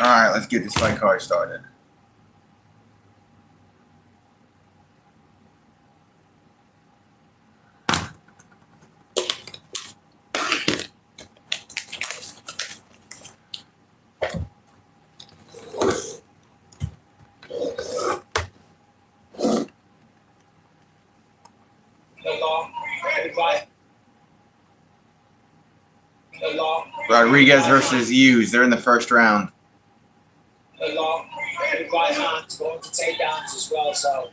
All right, let's get this fight card started. Rodriguez versus Hughes. They're in the first round. Going to takedowns as well, so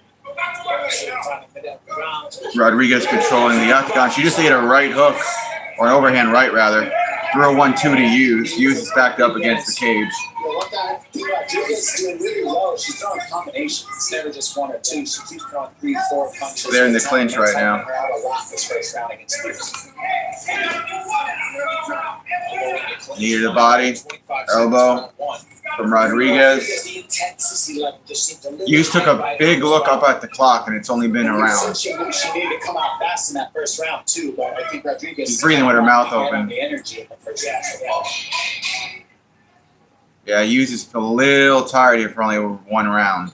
Rodriguez controlling the octagon. She just ate a right hook, or an overhand right rather. Threw a 1-2 to Hughes. Hughes is backed up against the cage. Rodriguez doing really well. She's throwing combinations. It's never just one or two. She keeps throwing 3-4 punches. They're in the clinch right now. Knee to the body, elbow from Rodriguez. Hughes took a big look up at the clock, and it's only been a round. She needed to come out fast in that first round too, but I think Rodriguez. She's breathing with her mouth open. Yeah, Hughes is a little tired here for only one round.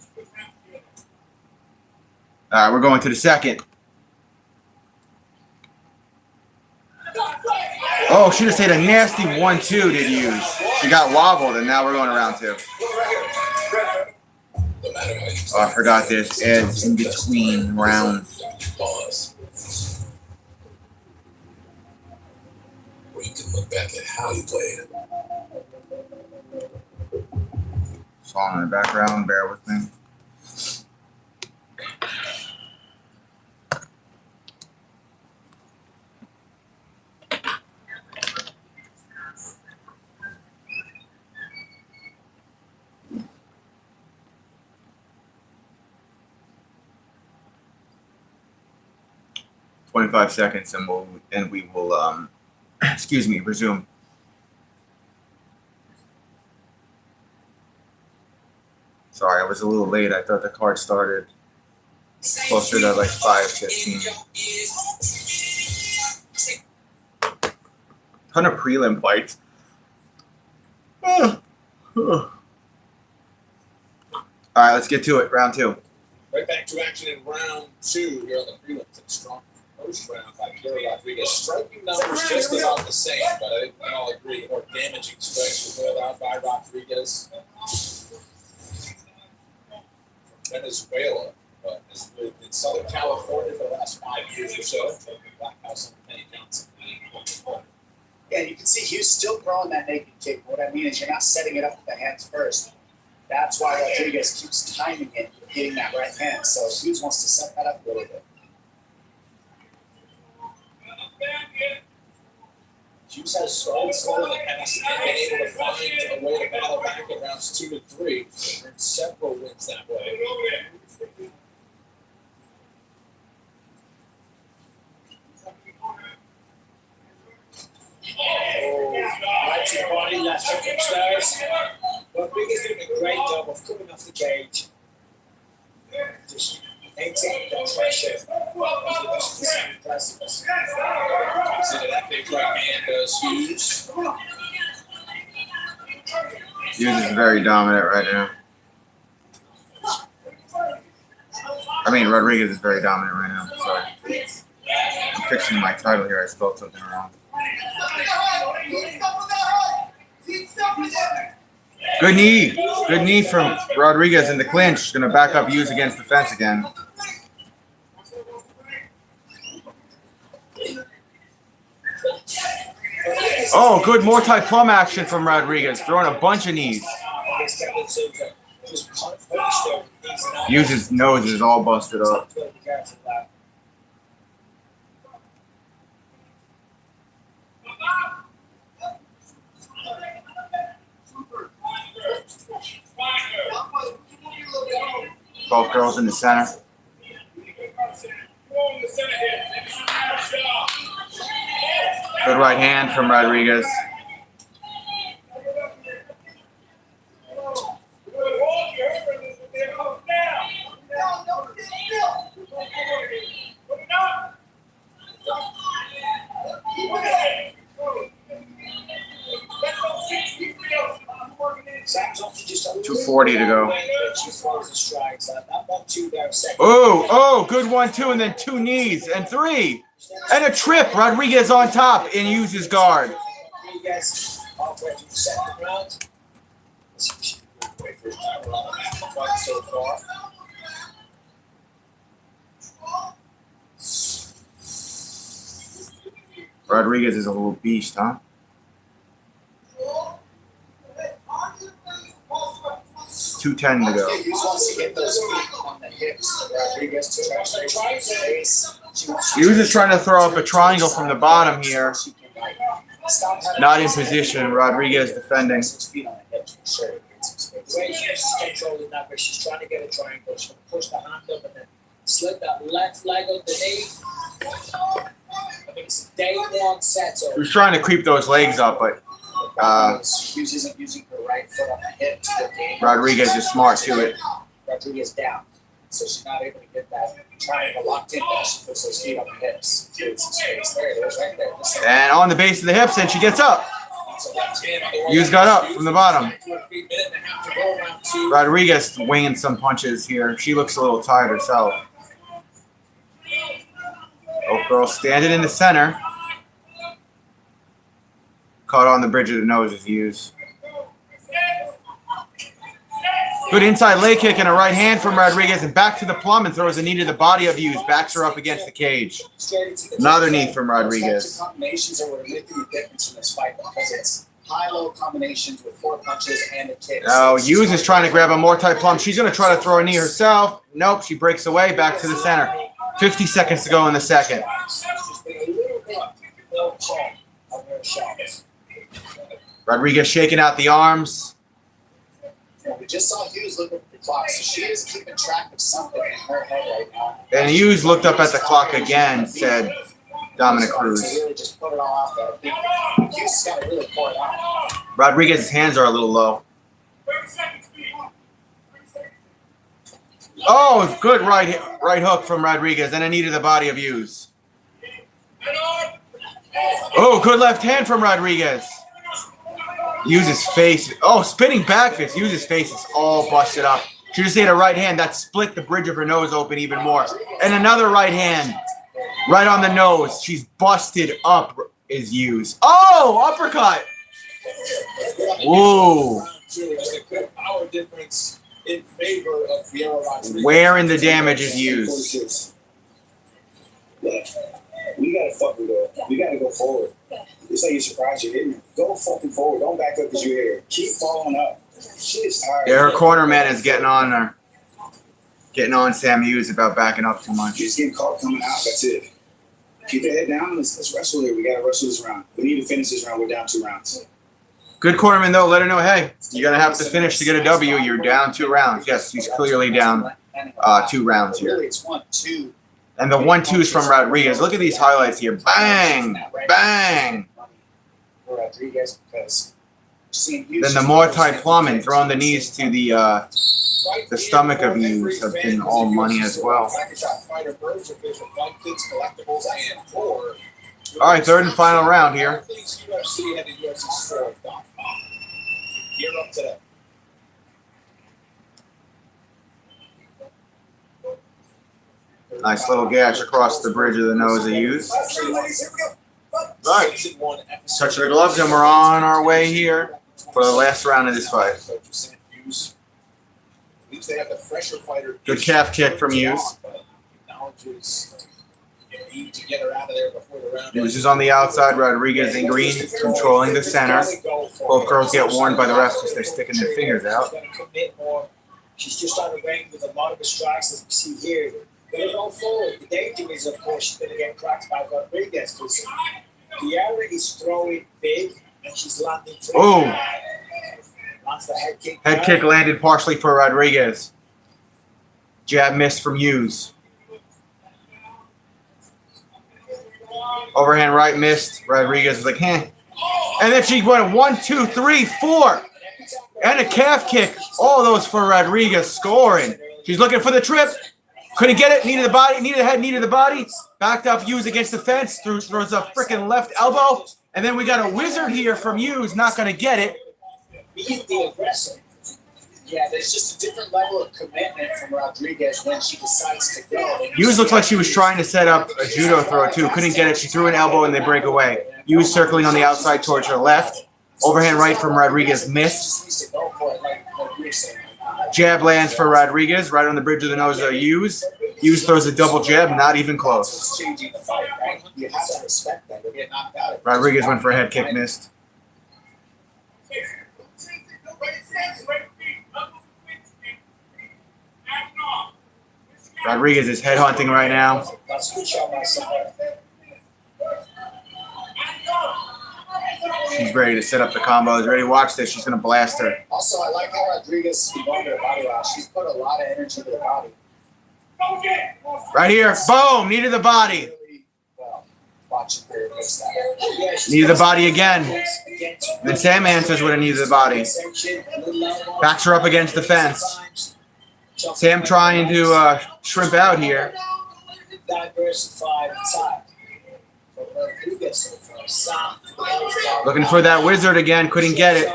All right, we're going to the second. Oh, she just hit a nasty 1-2 to Hughes. She got wobbled, and now we're going to round two. Oh, I forgot this. Ed's in between rounds. Where you can look back at how you played. Song in the background, bear with me. "25 seconds, and we will excuse me, resume." Sorry, I was a little late. I thought the card started closer to like 5:15. Ton of prelim fights. All right, let's get to it. Round two. Right back to action in round two here on the prelims. Strong first round by Keila Rodriguez. Striking numbers just about the same, but I think we can all agree more damaging strikes were put out by Rodriguez. Venezuela, but has lived in Southern California for the last 5 years or so. Black House and Penny Johnson. Yeah, you can see Hughes still throwing that naked kick. What I mean is you're not setting it up with the hands first. That's why Rodriguez keeps timing it, hitting that right hand. So Hughes wants to set that up a little bit. Hughes has strong slow in the past and been able to find a way to battle back in rounds 2 and 3. And several wins that way. Right to the body, left hook upstairs. Rodriguez doing a great job of coming off the cage. Just maintaining the pressure. Consider that big right hand does Hughes. Hughes is very dominant right now. I mean, Rodriguez is very dominant right now. Sorry. I'm fixing my title here. I spelled something wrong. Good knee. Good knee from Rodriguez in the clinch. Going to back up Hughes against the fence again. Oh, good Muay plum action from Rodriguez. Throwing a bunch of knees. Hughes' nose is all busted up. Both girls in the center. Good right hand from Rodriguez. 2:40 to go. She throws the strikes. That 1-2 there, second. Oh, good 1-2, and then 2 knees, and 3. And a trip. Rodriguez on top and uses guard. Rodriguez halfway through the second round. This is way first time around the match fight so far. Rodriguez is a little beast, huh? 2:10 to go. Hughes wants to get those feet on the hips. Rodriguez to try to straight face. Hughes is trying to throw up a triangle from the bottom here. Not in position. Rodriguez defending. 6 feet on the hips for sure. The way she's controlling that, where she's trying to get a triangle, she's going to push the hand up and then slip that left leg underneath. I mean, it's a day one set. So He was trying to creep those legs up, but Hughes isn't using her right foot on the hip to get the Rodriguez is smart to it. Rodriguez down. So she's not able to get that triangle locked in when she puts those feet on the hips. Creates some space. There it is, right there. And on the base of the hips, and she gets up. Hughes got up from the bottom. Rodriguez winging some punches here. She looks a little tired herself. Both girls standing in the center. Caught on the bridge of the nose is Hughes. Good inside leg kick and a right hand from Rodriguez, and back to the plum and throws a knee to the body of Hughes. Backs her up against the cage. Another knee from Rodriguez. Combinations are what are making the difference in this fight because it's high-low combinations with 4 punches and a kick. Now Hughes is trying to grab a multi-plum. She's going to try to throw a knee herself. Nope, she breaks away. Back to the center. 50 seconds to go in the second. Rodriguez shaking out the arms. We just saw Hughes look at the clock, so she is keeping track of something in her head right now. And Hughes looked up at the clock again, said Dominic To Cruz. really just put it all out there. Hughes has got to really pour it out. Rodriguez's hands are a little low. Oh, good right hook from Rodriguez and a knee to the body of Hughes. Oh, good left hand from Rodriguez. Hughes' face. Oh, spinning back fist. Hughes' face is all busted up. She just hit a right hand that split the bridge of her nose open even more. And another right hand. Right on the nose. She's busted up is Hughes. Oh, uppercut. Whoa. Power difference in favor of Fiora Rodriguez. Where in the damage is Hughes? We gotta fucking go. We gotta go forward. It's like you're surprised you're hitting. Go fucking forward. Don't back up because you're here. Keep following up. Shit is tired. Yeah, her corner man is getting on her. Getting on Sam Hughes about backing up too much. Just getting caught coming out. That's it. Keep your head down. Let's wrestle here. We gotta wrestle this round. We need to finish this round. We're down 2 rounds. Good cornerman though. Let her know, hey, you're gonna have to finish to get a W. You're down 2 rounds. Yes, he's clearly down 2 rounds here. Really, it's 1-2. And the 1-2s from Rodriguez. Look at these highlights here. Bang, bang. For Rodriguez because Then the Muay Plum and throwing the knees to the stomach of Hughes have been all money as well. All right, third and final round here. Nice little gash across the bridge of the nose of Hughes. All right, touch the gloves and we're on our way here for the last round of this fight. Good calf kick from Hughes. Hughes is on the outside, Rodriguez in green, controlling the center. Both girls get warned by the refs because they're sticking their fingers out. She's just on the range with a lot of the strikes as we see here. Going to go forward. The danger is, of course, she's going to get cracked by Rodriguez because Fiora is throwing big and she's landing. Oh, Head kick. head kick landed partially for Rodriguez. Jab missed from Hughes. Overhand right missed. Rodriguez is like, And then she went 1, 2, 3, 4. And a calf kick. All those for Rodriguez scoring. She's looking for the trip. Couldn't get it. Knee to the body. Knee to the head. Knee to the body. Backed up Hughes against the fence. Throws a freaking left elbow. And then we got a wizard here from Hughes. Not going to get it. Being the aggressor. Yeah, there's just a different level of commitment from Rodriguez when she decides to go. Hughes looked like she was trying to set up a judo throw too. Couldn't get it. She threw an elbow and they break away. Hughes circling on the outside towards her left. Overhand right from Rodriguez missed. Needs to go for it, like you're saying. Jab lands for Rodriguez right on the bridge of the nose of Hughes. Hughes throws a double jab, not even close. It's changing the fight, right? You have to respect that. They're getting knocked out. Rodriguez went for a head kick, missed. Rodriguez is headhunting right now. That's a good shot by Summer. She's ready to set up the combos. Ready to watch this. She's going to blast her. Also, I like how Rodriguez is going to her body rock. She's put a lot of energy to the body. Right here. Boom. Knee to the body. Really well. Watch her fix that. Knee to the body again. Then Sam answers with a knee to the body. Backs her up against the fence. Sam trying to shrimp out here. Diversified attack. Looking for that wizard again. Couldn't get it.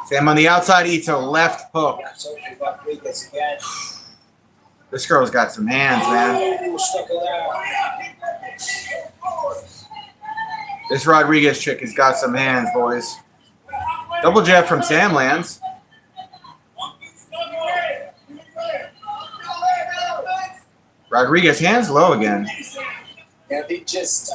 Sam on the outside eats a left hook. This girl's got some hands, man. This Rodriguez chick has got some hands, boys. Double jab from Sam lands. Rodriguez hands low again. Yeah, they just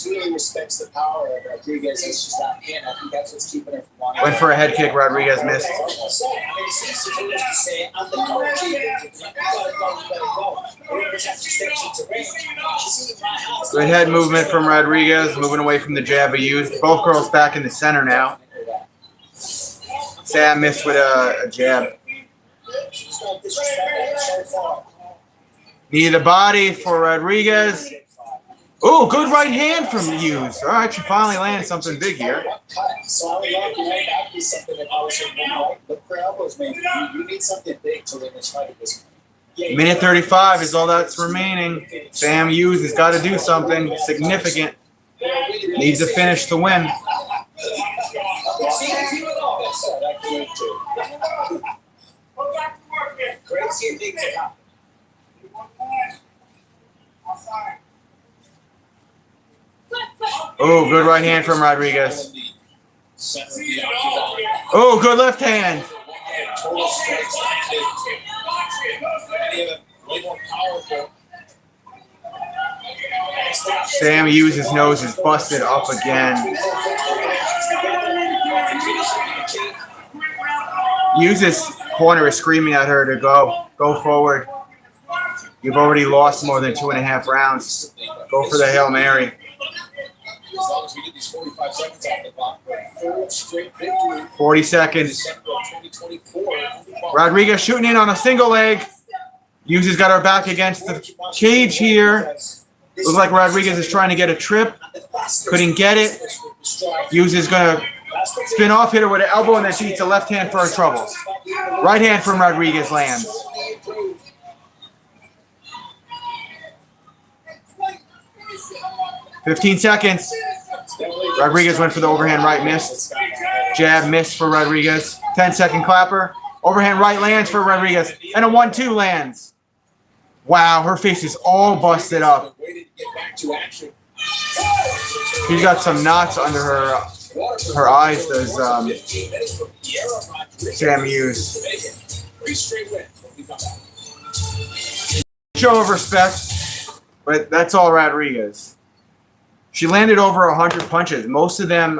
really respects the power of Rodriguez as she's not in. I think that's what's keeping her from wanting. Went for a head kick. Rodriguez missed. Good head movement from Rodriguez, moving away from the jab he used. Both girls back in the center now. Sam missed with a jab. Knee to the body for Rodriguez. Oh, good right hand from Hughes. All right, she finally landed something big here. So I would love to make that be something that I was saying. Look for elbows, man. You need something big to win this fight at this point. Minute 35 is all that's remaining. Sam Hughes has got to do something significant. Needs to finish to win. Crazy things happen. Oh, good right hand from Rodriguez. Oh, good left hand. Sam Hughes' nose is busted up again. Hughes' corner is screaming at her to go forward. You've already lost more than 2.5 rounds. Go for the Hail Mary. As long as we get these 45 seconds off the clock, full straight victory. 40 seconds. December of 2024. Rodriguez shooting in on a single leg. Hughes has got her back against the cage here. Looks like Rodriguez is trying to get a trip. Couldn't get it. Hughes is going to spin off, hit her with an elbow, and then she eats a left hand for her troubles. Right hand from Rodriguez lands. "15 seconds. Rodriguez went for the overhand right, missed. Jab missed for Rodriguez. 10-second clapper. Overhand right lands for Rodriguez. And a 1-2 lands. Wow, her face is all busted up. She's got some knots under her eyes, does Sam Hughes. Show of respect, but that's all Rodriguez. She landed over 100 punches. Most of them,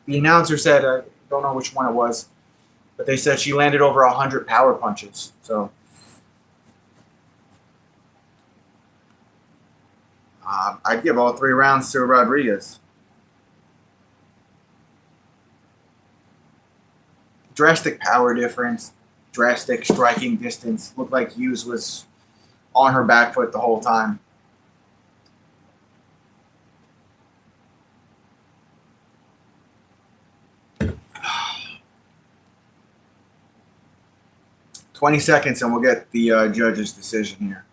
the announcer said, I don't know which one it was, but they said she landed over 100 power punches. So I'd give all 3 rounds to Rodriguez. Drastic power difference, drastic striking distance. Looked like Hughes was on her back foot the whole time. "20 seconds and we'll get the judge's decision here.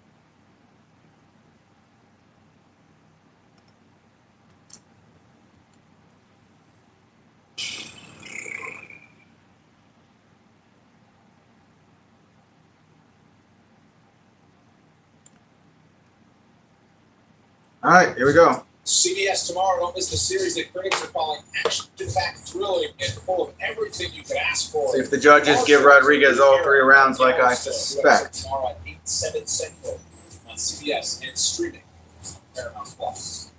All right, here we go. CBS tomorrow. Don't miss the series that critics are calling action-packed, thrilling, and full of everything you could ask for. See if the judges give Rodriguez all 3 rounds like I suspect. Tomorrow at 8/7 Central on CBS and streaming on Paramount Plus.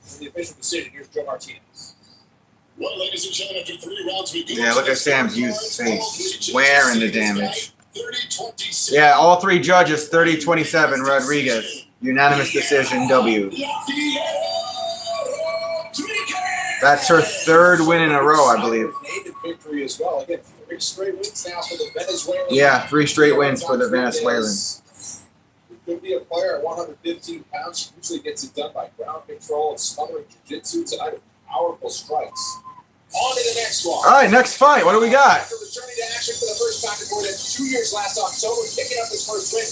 For the official decision, here's Joe Martinez. Well, ladies and gentlemen, after 3 rounds, we go. Yeah, look at Sam's used face. Wearing the damage. 30-26. Yeah, all 3 judges, 30-27, Rodriguez. Unanimous decision, W. That's her 3rd win in a row, I believe. Native victory as well. Again, 3 straight wins now for the Venezuelans. Yeah, 3 straight wins for the Venezuelans. Could be a player at 115 pounds. She usually gets it done by ground control and smothering jiu-jitsu tonight with powerful strikes. On to the next one. All right, next fight. What do we got? After returning to action for the first time in more than 2 years last October, picking up his first win.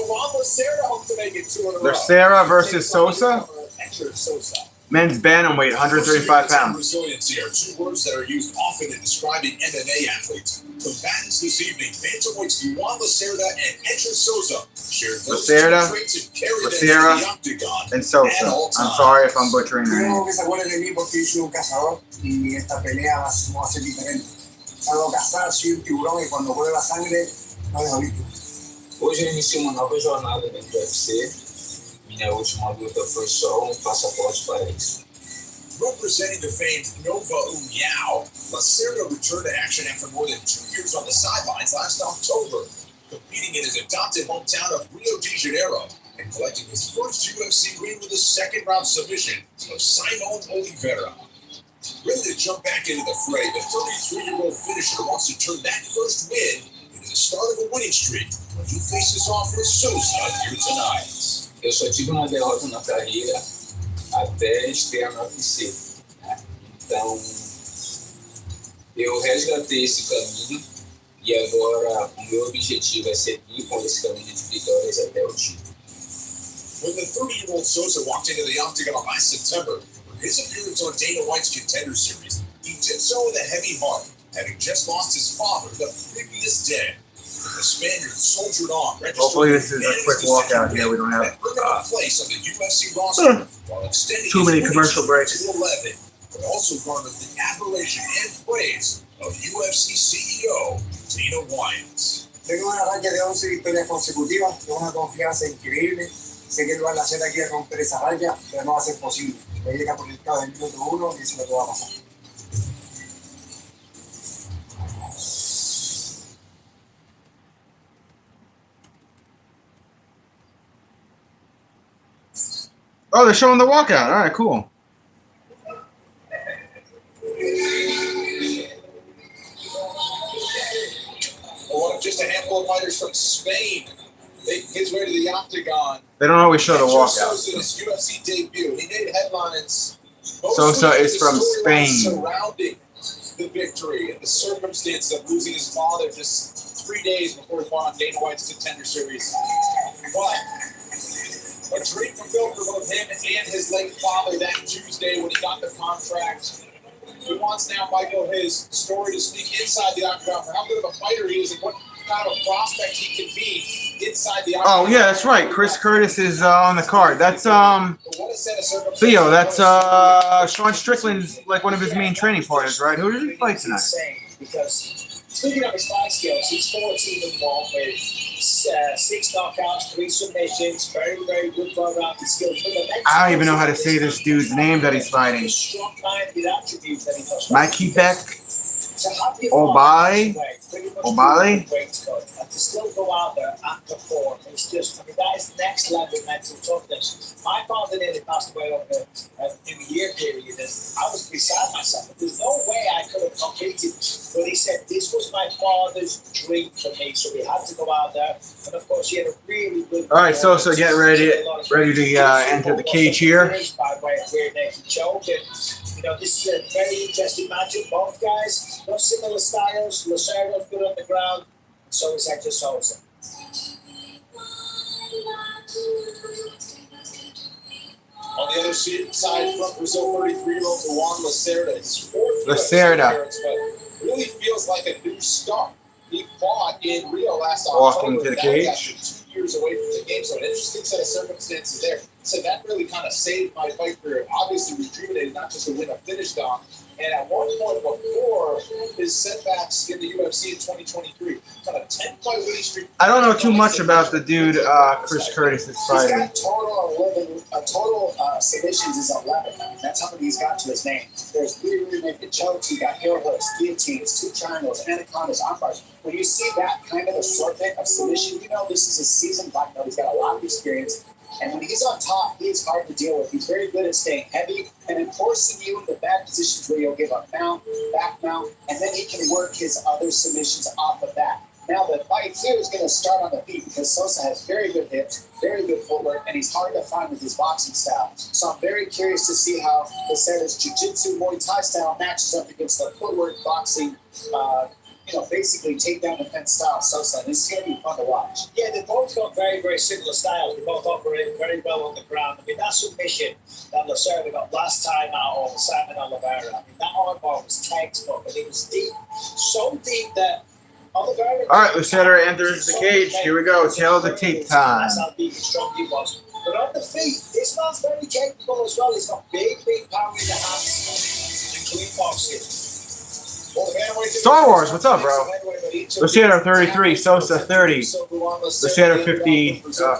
Juan Lacerda hopes to make it 2 in a row. Lacerda versus Sosa? Enter Sosa. Men's bantamweight, 135 pounds. Resiliency are 2 words that are used often in describing MMA athletes. Combatants this evening, bantamweights Juan Lacerda and Enter Sosa shared those Lacerda, 2 traits and carried them Lacerda, into the octagon And Sosa. I'm sorry if I'm butchering their Quiero name. que se acuerden de mí porque yo soy un cazador y esta pelea no va a ser diferente. Salgo a cazar, soy un tiburón y cuando vuelve la sangre no dejo listo. Hoje eu inicio uma nova jornada dentro do UFC. Minha última luta foi só passaporte para isso. Representing the famed Nova União, Lacerda returned to action after more than 2 years on the sidelines last October, competing in his adopted hometown of Rio de Janeiro and collecting his first UFC win with a 2nd-round submission of Simon Oliveira. Ready to jump back into the fray, the 33-year-old finisher wants to turn that first win into the start of a winning streak when he faces off with Sosa here tonight. Eu só tive uma derrota na carreira até estrear no UFC. Né? Então, eu resgatei esse caminho e agora o meu objetivo é seguir com esse caminho de vitórias até o título. When the 30-year-old Sosa walked into the octagon last September for his appearance on Dana White's Contender Series, he did so with a heavy heart, having just lost his father the previous day. The Spaniard soldiered on. Hopefully this is a quick walkout here. We don't have place on the UFC roster while extending too many commercial breaks. to 11, but also garnered the admiration and praise of UFC CEO Dana White. Tengo una racha de 11 victorias consecutivas, tengo una confianza increíble. Sé que Juan Lacerda quiere romper esa racha, pero no va a ser posible. Voy a llegar por el mercado del minuto 1 y eso es lo que va a pasar. Oh, they're showing the walkout. All right, cool. One of just a handful of fighters from Spain making his way to the octagon. They don't always show the walkout. Sosa's UFC debut. He made headlines. Sosa is from Spain. Surrounding the victory and the circumstance of losing his father just 3 days before he fought on Dana White's Contender Series. But a dream fulfilled for both him and his late father that Tuesday when he got the contract. He wants now, Michael, his story to speak inside the octagon for how good of a fighter he is and what kind of prospect he can be inside the octagon. Oh yeah, that's right. Chris Curtis is on the card. That's Theo. That's Sean Strickland's like one of his main training partners, right? Who does he fight tonight? Insane because speaking of his fight skills, he's 14 involved with 6 knockouts, 3 submissions, very, very good well-rounded skills. I don't even know how to say this dude's name that he's fighting. Mikey Beck. Obali? And to still go out there after 4, it's just, I mean, that is next level mental toughness. My father nearly passed away over in the year period, and I was beside myself. There's no way I could have competed. But he said this was my father's dream for me, so we had to go out there. And of course, he had a really good. All right, so get ready to enter the cage here. By way of rear naked choke, and you know this is a very interesting matchup. Both guys, no similar styles. Lacerda's good on the ground, so is Hector Sosa. On the other side from Brazil, 33-year-old Juan Lacerda. His 4th Lacerda. appearance, but really feels like a new start. He fought in Rio last Walking October. to the That was cage. after 2 years away from the game, so an interesting set of circumstances there. So that really kind of saved my fight career. Obviously rejuvenated, not just to win a finish down. And at one point before his setbacks in the UFC in 2023, kind of 10-fight winning streak. I don't know too much about the dude Chris Curtis is He's fighting. got total submissions is 11. That's how many he's got to his name. There's 3 rear naked chokes. He got heel hooks, guillotines, 2 triangles, anacondas, arm bars. When you see that kind of assortment of submission, you know this is a seasoned black belt. He's got a lot of experience. And when he's on top, he's hard to deal with. He's very good at staying heavy and enforcing you into bad positions where you'll give up mount, back mount, and then he can work his other submissions off of that. Now, the fight here is going to start on the feet because Sosa has very good hips, very good footwork, and he's hard to find with his boxing style. So I'm very curious to see how Becerra's jiu-jitsu Muay Thai style matches up against the footwork boxing, basically takedown defense style Sosa. This is going to be fun to watch. Yeah, they've both got very, very similar styles. They both operate very well on the ground. I mean, that submission that Becerra got last time out on Simon Oliveira, I mean, that armbar was textbook, but it was deep. So deep that Oliveira... All right, Becerra enters the cage. Here we go. Tail of the tape time. That's how deep and strong he was. But on the feet, this man's very capable as well. He's got big power in the hands and clean boxing. Star Wars, what's up, bro? Becerra 33, Sosa 30. Becerra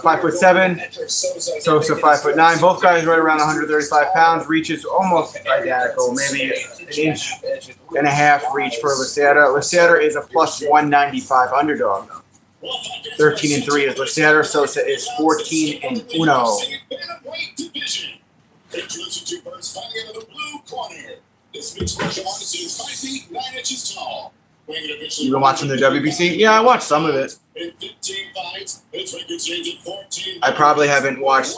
5'7", Sosa 5'9". Both guys right around 135 pounds. Reaches almost identical, maybe an inch and a half reach for Becerra. Becerra is a plus 195 underdog. 13-3 is Becerra. Sosa is 14-1. This mixed martial artist is 5 feet 9 inches tall. You been watching the WBC? Yeah, I watched some of it. In 15 fights, its record stands at 14. I probably haven't watched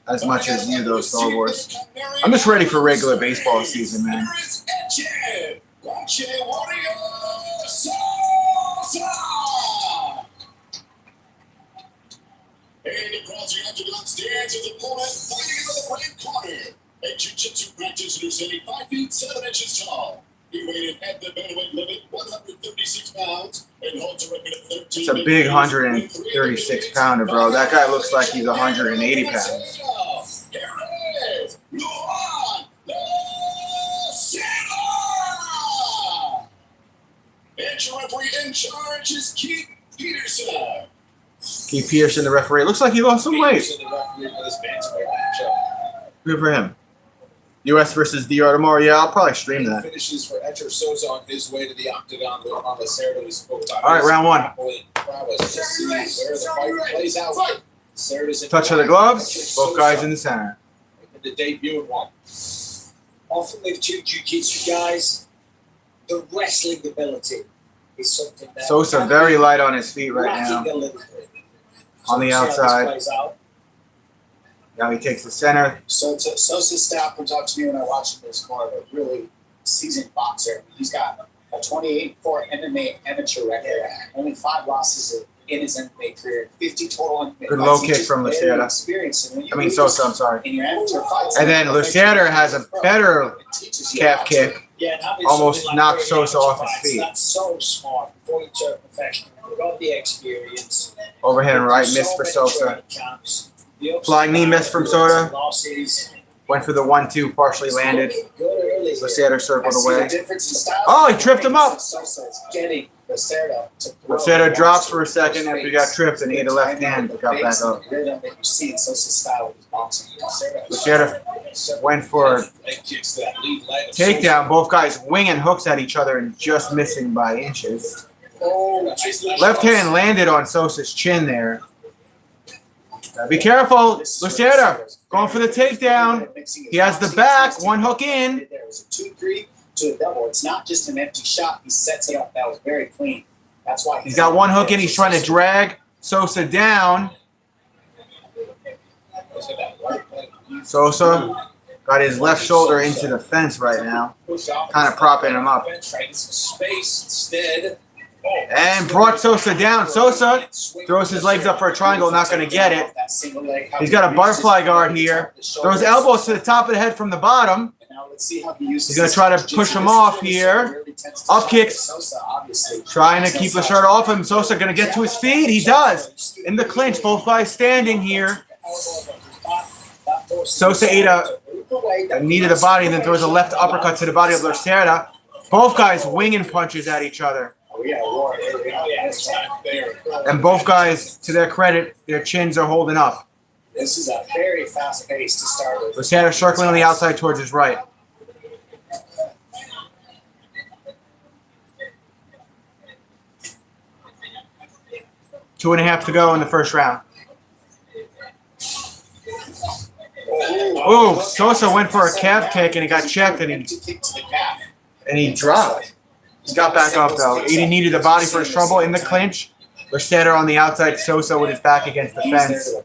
as much as you, though, Star Wars. I'm just ready for regular baseball season, man. And across the octagon stands his opponent fighting in the red corner. A jiu-jitsu practitioner standing 5 feet 7 inches tall. He weighed in at the bantamweight limit 136 pounds and holds a record of 13. It's a big 136 pounder, bro. That guy looks like he's 180 pounds. Here it is, Luan Lucero! And your referee in charge is Keith Peterson. Keith Peterson, the referee. Looks like he lost some weight. Peterson, the referee for this bantamweight matchup. Good for him. U.S. versus DR tomorrow. Yeah, I'll probably stream that. Finishes for Etcher Sosa on his way to the octagon. On Becerra we spoke about. All right, round one. Let's see where the fight plays out. Touch of the gloves. Both guys in the center. The debut in one. Often with two jiu-jitsu guys, the wrestling ability is something that... Sosa very light on his feet right now. On the outside. Now he takes the center. So Sosa's staff would talk to me when I watched this more of a really seasoned boxer. He's got a 28-4 MMA amateur record, only 5 losses in his MMA career, 50 total MMA Good low kick from Lucero. Sosa, I'm sorry. In your amateur fights, and then Lucero has a better calf kick. Almost knocked Sosa off his feet. That's so smart. Before you turn professional, you've got the experience. Overhand right miss for Sosa. Flying knee miss from Sosa. Went for the 1-2, partially landed. Lucero circled away. Oh, he tripped him up. Lucero dropped for a second after he got tripped and ate a left hand but got back up. Lucero went for a takedown. Both guys winging hooks at each other and just missing by inches. Left hand landed on Sosa's chin there. Be careful. Lucero going for the takedown. He has the back. One hook in. There was a 2-3 to a double. It's not just an empty shot. He sets it up. That was very clean. That's why he's got one hook in. He's trying to drag Sosa down. Sosa got his left shoulder into the fence right now. Kind of propping him up. Space instead. And brought Sosa down. Sosa throws his legs up for a triangle, not going to get it. He's got a butterfly guard here. Throws elbows to the top of the head from the bottom. He's going to try to push him off here. Up kicks. Trying to keep the shirt off him. Sosa going to get to his feet. He does. In the clinch, both guys standing here. Sosa ate a knee to the body and then throws a left uppercut to the body of Lacerda. Both guys winging punches at each other. And both guys, to their credit, their chins are holding up. This is a very fast pace to start with. Lacerda circling on the outside towards his right. Two and a half to go in the first round. Ooh, Sosa went for a calf kick and he got checked and he dropped. He got back up though. He needed the body for his trouble in the clinch. Lacerda on the outside, Sosa with his back against the fence.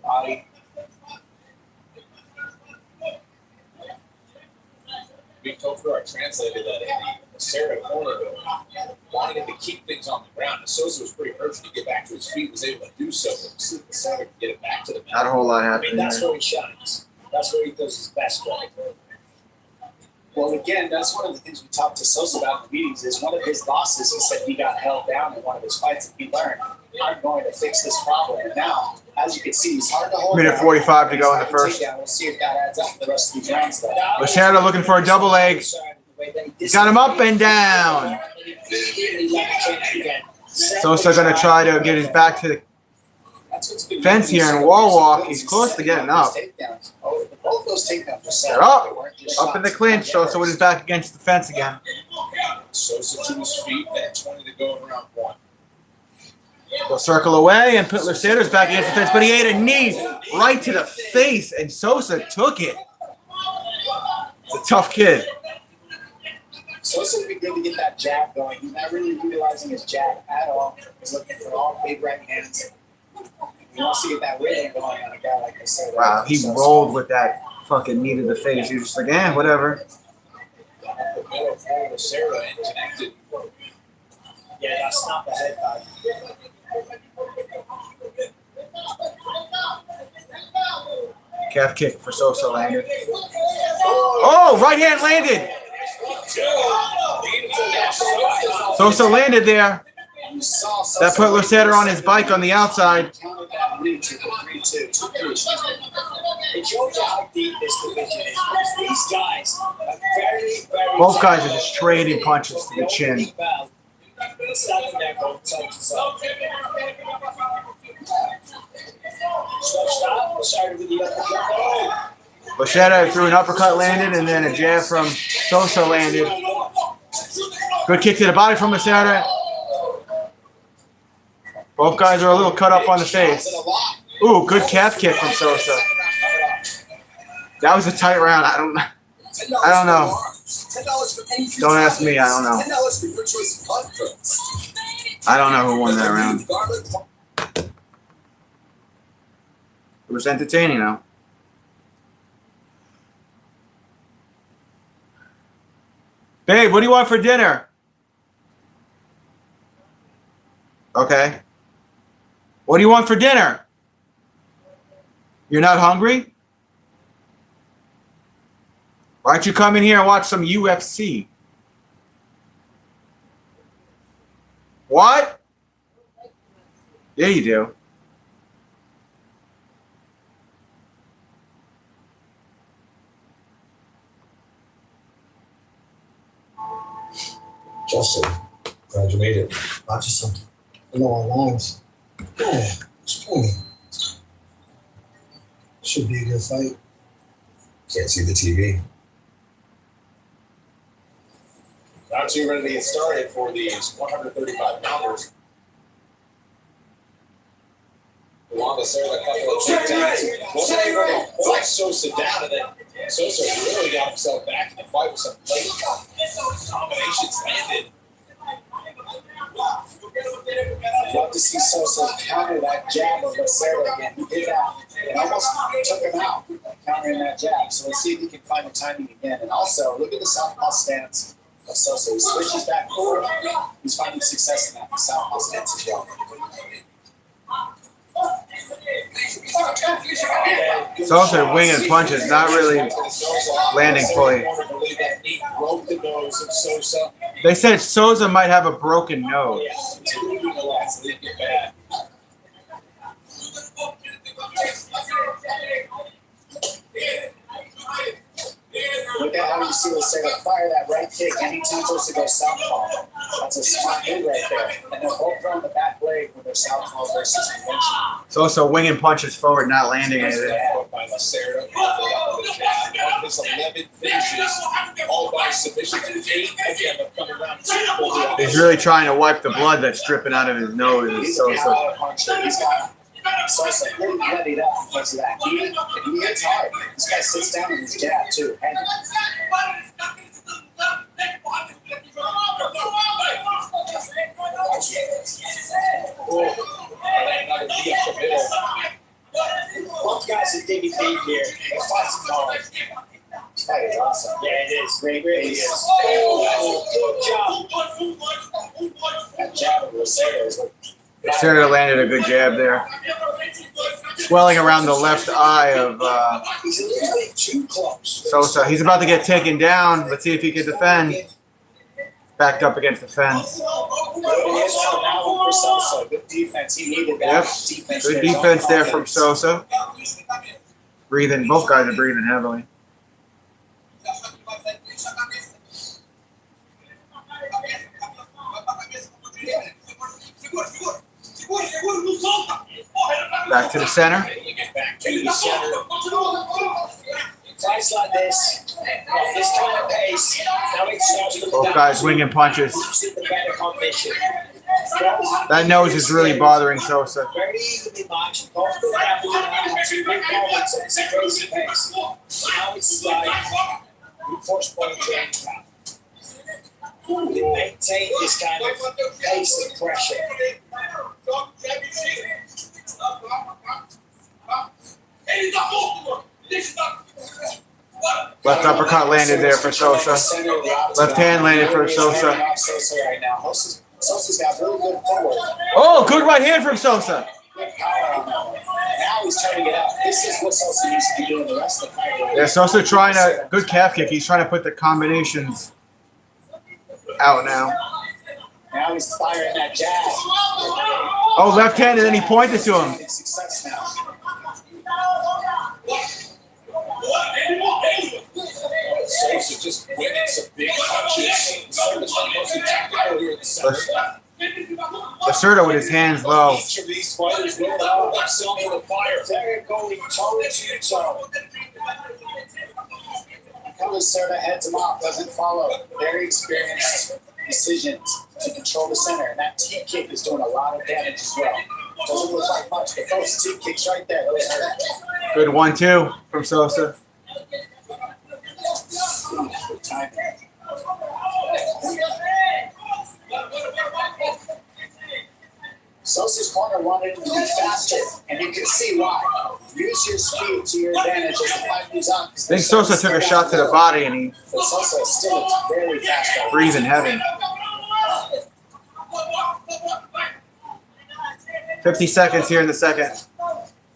Victor translated that in the Lacerda corner wanted him to keep things on the ground. And Sosa was pretty urgent to get back to his feet, was able to do so. But Lacerda could get it back to the mat. Not a whole lot I happening mean, that's there. where he shines. That's where he does his best work. Well, again, that's one of the things we talked to Sosa about in the meetings is one of his losses, he said he got held down in one of his fights and he learned, I'm going to fix this problem. And now, as you can see, he's hard to hold Minute down. 45 to go in the first. We'll see if that adds up for the rest of these rounds, though. Lacerda looking for a double leg. He's got him up and down. Sosa going to try to get his back to the fence here and wall walk. He's close to getting up. Both those takedowns are set. They're up in the clinch. Sosa with his back against the fence again. Sosa to his feet, then 20 to go in round one. He'll circle away and put Lacerda's back against the fence, but he ate a knee right to the face, and Sosa took it. It's a tough kid. Sosa would be good to get that jab going. He's not really utilizing his jab at all. He's looking for all big right hands. You want to see that rhythm going on a guy like Lacerda. Wow, he rolled with that fucking knee to the face. He was just like, whatever. The middle for Lacerda and connected. Yeah, that's not the head guy. Calf kick for Sosa landed. Oh, right hand landed. Sosa landed there. That put Lacerda on his bike on the outside. It shows you how deep this division is. These guys are very, very. Both guys are just trading punches to the chin. Standing there going toe to toe. Stop. Lacerda with the uppercut. Lacerda threw an uppercut landed, and then a jab from Sosa landed. Good kick to the body from Lacerda. Both guys are a little cut up on the face. Ooh, good calf kick from Sosa. That was a tight round. I don't know. Don't ask me. I don't know. I don't know who won that round. It was entertaining, though. Babe, what do you want for dinner? Okay. What do you want for dinner? You're not hungry? Why don't you come in here and watch some UFC? What? Yeah, you do. Justin, glad you made it. Not just something. You know our lines. Yeah, it's plenty. Should be a good fight. Can't see the TV. Round two ready to get started for these 135-pounders. Along with Sarah, a couple of takedowns. One Sosa down, and then Sosa really got himself back in the fight with some late combinations landed. Love to see Sosa counter that jab of Lacerda again. He did that. It almost took him out, countering that jab. So let's see if he can find the timing again. And also, look at the southpaw stance of Sosa. He switches back forward. He's finding success in that southpaw stance as well. Sosa winging punches, not really landing fully. They said Sosa might have a broken nose. Look at how you see Lacero fire that right kick anytime supposed to go southpaw. That's a smart move right there. And they're both throwing the back leg with their southpaw versus convention. Sosa winging punches forward, not landing anything. By Lacerda, his 11 finishes, all by submission to the 8. Again, coming around 2. He's really trying to wipe the blood that's dripping out of his nose. He's a Sosa. power puncher. He's got Sosa pretty bloodied up because of that. He hits hard. This guy sits down in his jab too. Heavy. Both guys are digging deep here. They're fighting hard. This fight is awesome. Yeah, it is. Great Really pace. is. Oh, good job. That jab of Lacero is what Lacero landed a good jab there. Swelling around the left eye of He's a little bit too close. Sosa. He's about to get taken down. Let's see if he can defend. Backed up against the fence. good hit now for Sosa. Good defense. He needed that Yep. defense. Good there. defense there from Sosa. Breathing. Both guys are breathing heavily. Back to the center. Fights like this kind of pace, now it starts to Both guys swinging punches. the better condition. That nose is really bothering Sosa. Very evenly matched. Both going out with two big moments. It's a crazy pace. Now it's like we push one game now. We maintain this kind of pace and pressure. Left uppercut landed there for Sosa. Left hand landed for Sosa. Sosa right now. Sosa's got really good footwork. Oh, good right hand from Sosa. Good power on that. Now he's turning it up. This is what Sosa needs to be doing the rest of the fight. Yeah, Sosa trying to, good calf kick. He's trying to put the combinations out now. Now he's firing that jab. Oh, left hand, and then he pointed to him. Big success now. Sosa just winning some big punches. Sosa's mostly tactical here in the center. Lacerda with his hands low. Each of these fighters will allow themselves to fire. They're going toe to toe. Lacerda heads him off, doesn't follow. Very experienced decisions to control the center. And that T kick is doing a lot of damage as well. Doesn't look like much, but those T kicks right there, those hurt. Good 1-2 from Sosa. Good timing. Sosa's corner wanted him to be faster, and you can see why. Use your speed to your advantage as the fight moves on. I think Sosa took a shot to the body, and he But Sosa is still very fast. breathing heavy. 50 seconds here in the second.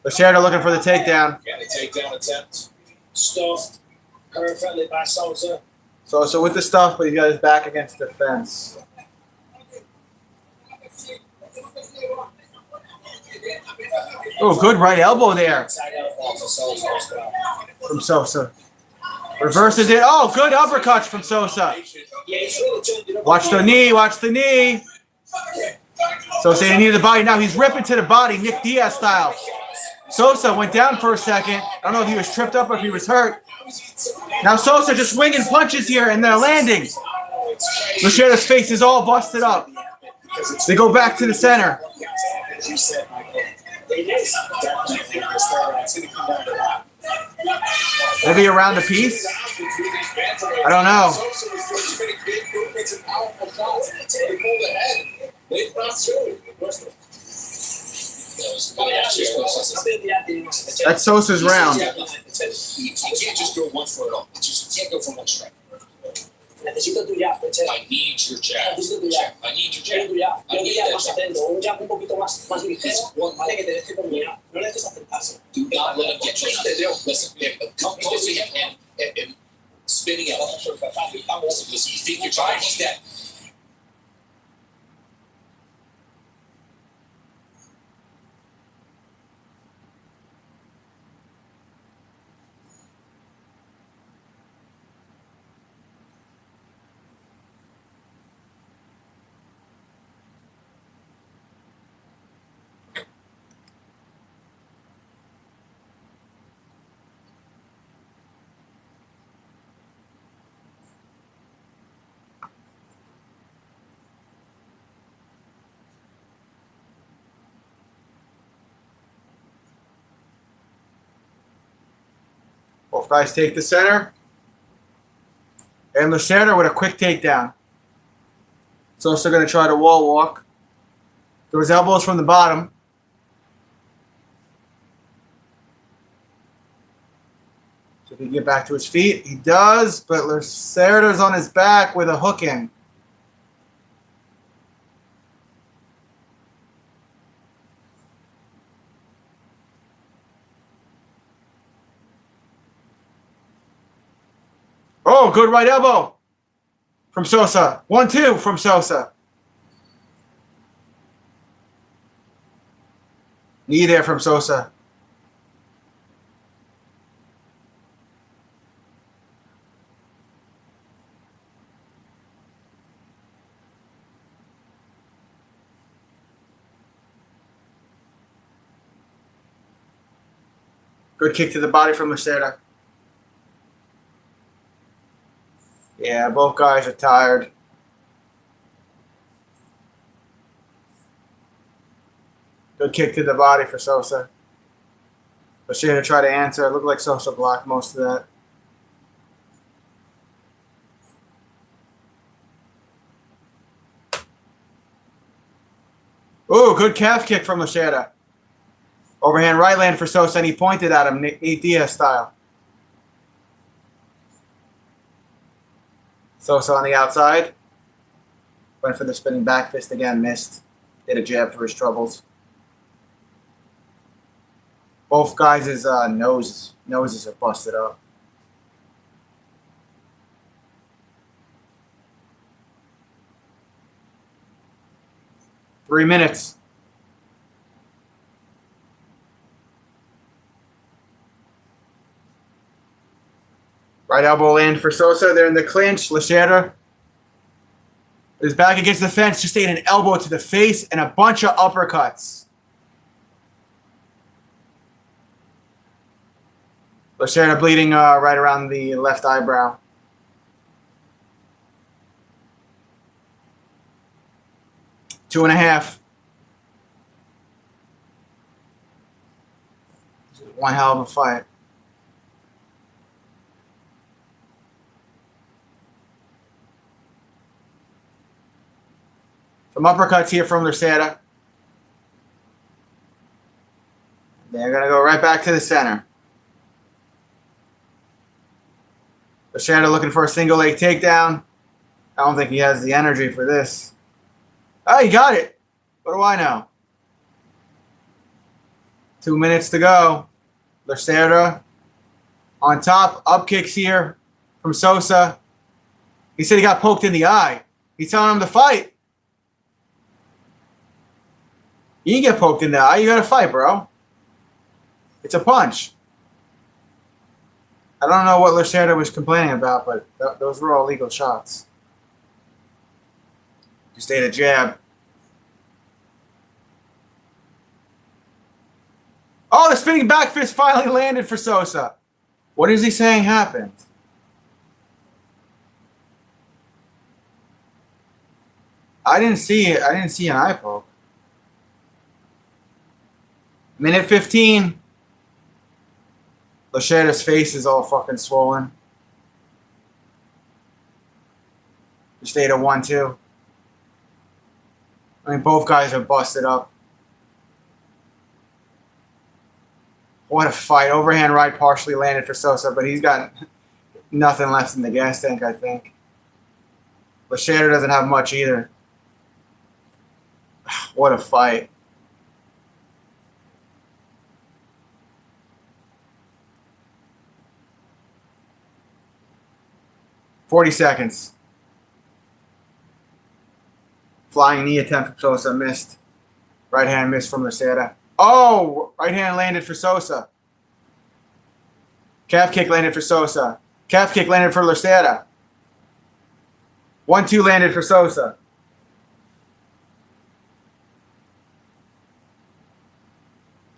Lacerda looking for the takedown. Got a takedown attempt. Stuffed perfectly by Sosa. Sosa with the stuff, but he got his back against the fence. Oh, good right elbow there from Sosa. Reverses it. Oh, good uppercuts from Sosa. Yeah, he's really turned it up. Watch the knee. Watch the knee. Sosa in the knee to the body. Now he's ripping to the body, Nick Diaz style. Sosa went down for a second. I don't know if he was tripped up or if he was hurt. Now Sosa just swinging punches here, and they're landing. Lacerda's face is all busted up. They go back to the center. As you said, Michael, It is. definitely it's going to come down to that. Maybe around a piece. I don't know. Sosa was doing too many big movements and powerful shots. They pulled ahead. They brought through. That's Sosa's round. You can't just go one for it all. You can't go for one strike. Necesito tu jab, I need your jab. Necesito tu jab. I need your Quiero jab. tu jab. I Quiero un need jab that más jab. atento, un jab un poquito más difícil. Vale que te deje terminar. No le dejes acercarse. Do not let him get you. Listen, come close to him and spinning out. Listen, you think you're trying, he's dead. Both guys take the center. And Lacerda with a quick takedown. Sosa going to try to wall walk. Those elbows from the bottom. So if he can get back to his feet, he does. But Lacerda's on his back with a hook in. Oh, good right elbow from Sosa. 1-2 from Sosa. Knee there from Sosa. Good kick to the body from Lacerda. Yeah, both guys are tired. Good kick to the body for Sosa. Lacerda tried to answer. It looked like Sosa blocked most of that. Ooh, good calf kick from Lacerda. Overhand right land for Sosa, and he pointed at him, Nate Diaz style. Sosa on the outside. Went for the spinning back fist again, missed. Hit a jab for his troubles. Both guys' noses are busted up. Three minutes. Right elbow land for Sosa. They're in the clinch. Lacerda is back against the fence. Just ate an elbow to the face and a bunch of uppercuts. Lacerda bleeding right around the left eyebrow. Two and a half. One hell of a fight. Some uppercuts here from Lacerda. They're going to go right back to the center. Lacerda looking for a single leg takedown. I don't think he has the energy for this. Oh, he got it. What do I know? 2 minutes to go. Lacerda on top. Up kicks here from Sosa. He said he got poked in the eye. He's telling him to fight. You get poked in the eye, you got to fight, bro. It's a punch. I don't know what Lacerda was complaining about, but those were all legal shots. Just ate a jab. Oh, the spinning back fist finally landed for Sosa. What is he saying happened? I didn't see it. I didn't see an eye poke. Minute 15. Lacerda's face is all fucking swollen. Just ate a 1-2. I mean, both guys are busted up. What a fight. Overhand right partially landed for Sosa, but he's got nothing left in the gas tank, I think. Lacerda doesn't have much either. What a fight. $40 seconds. Flying knee attempt from Sosa, missed. Right hand missed from Lacerda. Oh, right hand landed for Sosa. Calf kick landed for Sosa. Calf kick landed for Lacerda. 1-2 landed for Sosa.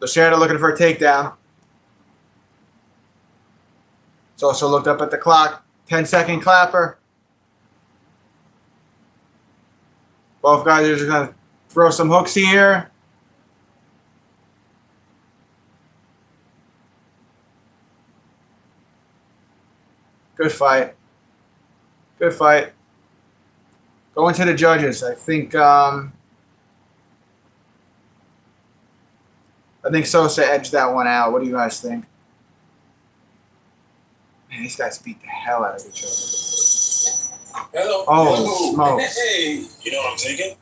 Lacerda looking for a takedown. Sosa looked up at the clock. 10-second clapper. Both guys are just going to throw some hooks here. Good fight. Good fight. Going to the judges. I think Sosa edged that one out. What do you guys think? Man, these guys beat the hell out of each other. Hello. Oh, smokes. Hey, you know what I'm thinking?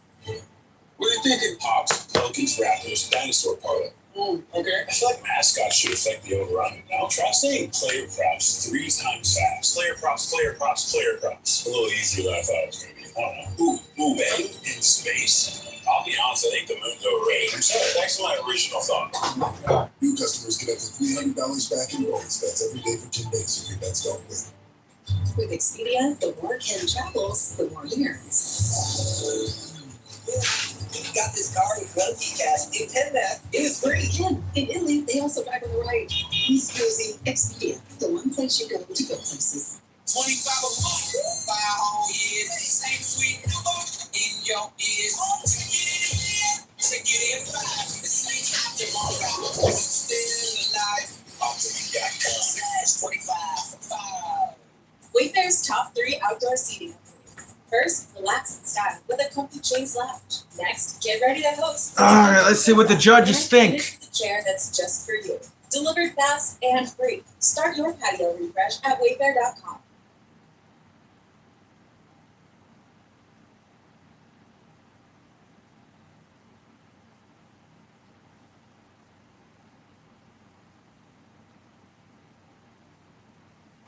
What are you thinking? Pops, Pelicans, Raptors, Dinosaur Parlay. Okay. I feel like mascots should affect the over-under. Now try saying player props 3 times fast. Player props, player props, player props. A little easier than I thought it was going to be. I don't know. Ooh, bang in space. I'll be honest, I think the moon's overrated. I'm sorry, thanks to my original thought. New customers get up to $300 back in bonus bets every day for 10 days if your bets don't win. With Expedia, the more Ken travels, the more he earns. Got this car with Monkey Cash. You can that. It is free. Ken, in Italy, they also drive on the right. He's using Expedia, the one place you go to go places. 25 a month, 5 whole years. Same sweet number in your ears. Check it in 5. It's like tomorrow. Still alive. Ultimate.com/25 for 5. Wayfair's top 3 outdoor seating. First, relax in style with a comfy chaise lounge. Next, get ready to host. All right, let's see what the judges think. The chair that's just for you. Delivered fast and free. Start your patio refresh at wayfair.com.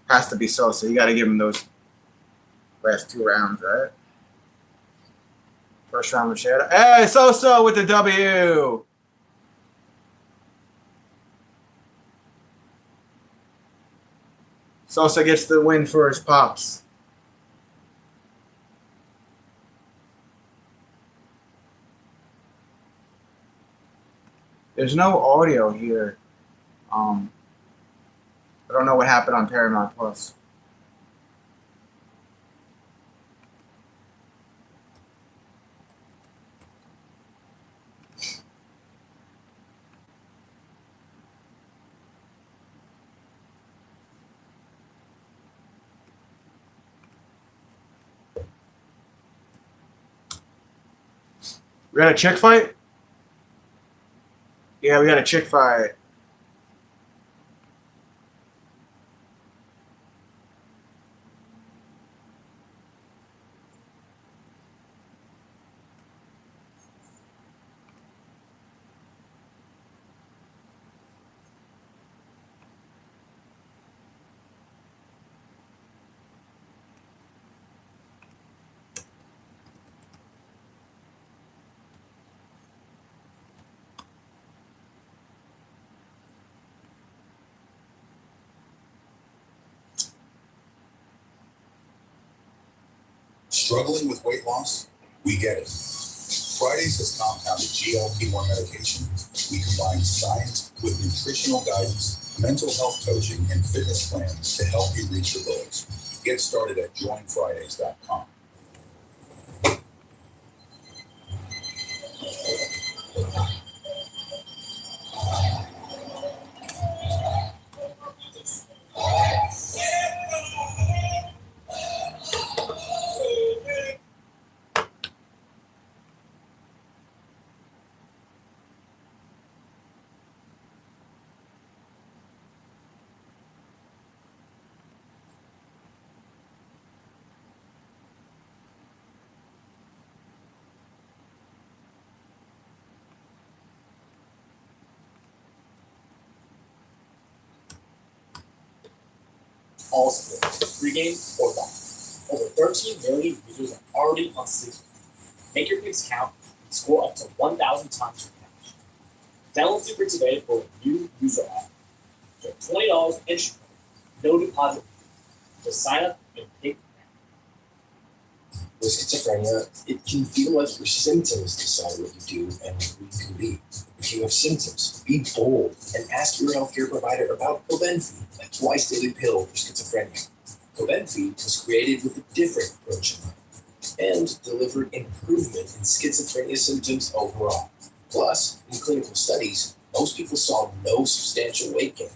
Has to be Sosa. You got to give him those last 2 rounds, right? First round, Machado. Hey, Sosa with the W. Sosa gets the win for his pops. There's no audio here. I don't know what happened on Paramount Plus. We got a chick fight? Yeah, we got a chick fight. Struggling with weight loss? We get it. Fridays has compounded GLP-1 medication. We combine science with nutritional guidance, mental health coaching, and fitness plans to help you reach your goals. Get started at joinfridays.com. All sports, pregame or live. Over 13 million users are already on Sleeper. Make your picks count and score up to 1,000 times your cash. Download Sleeper today for a new user offer. Get $20 entry credit, no deposit fee. Just sign up and pick now. With schizophrenia, it can feel like your symptoms decide what you do and who you can be. If you have symptoms, be bold and ask your healthcare provider about Cobenfy, a twice-daily pill for schizophrenia. Cobenfy was created with a different approach in mind and delivered improvement in schizophrenia symptoms overall. Plus, in clinical studies, most people saw no substantial weight gain,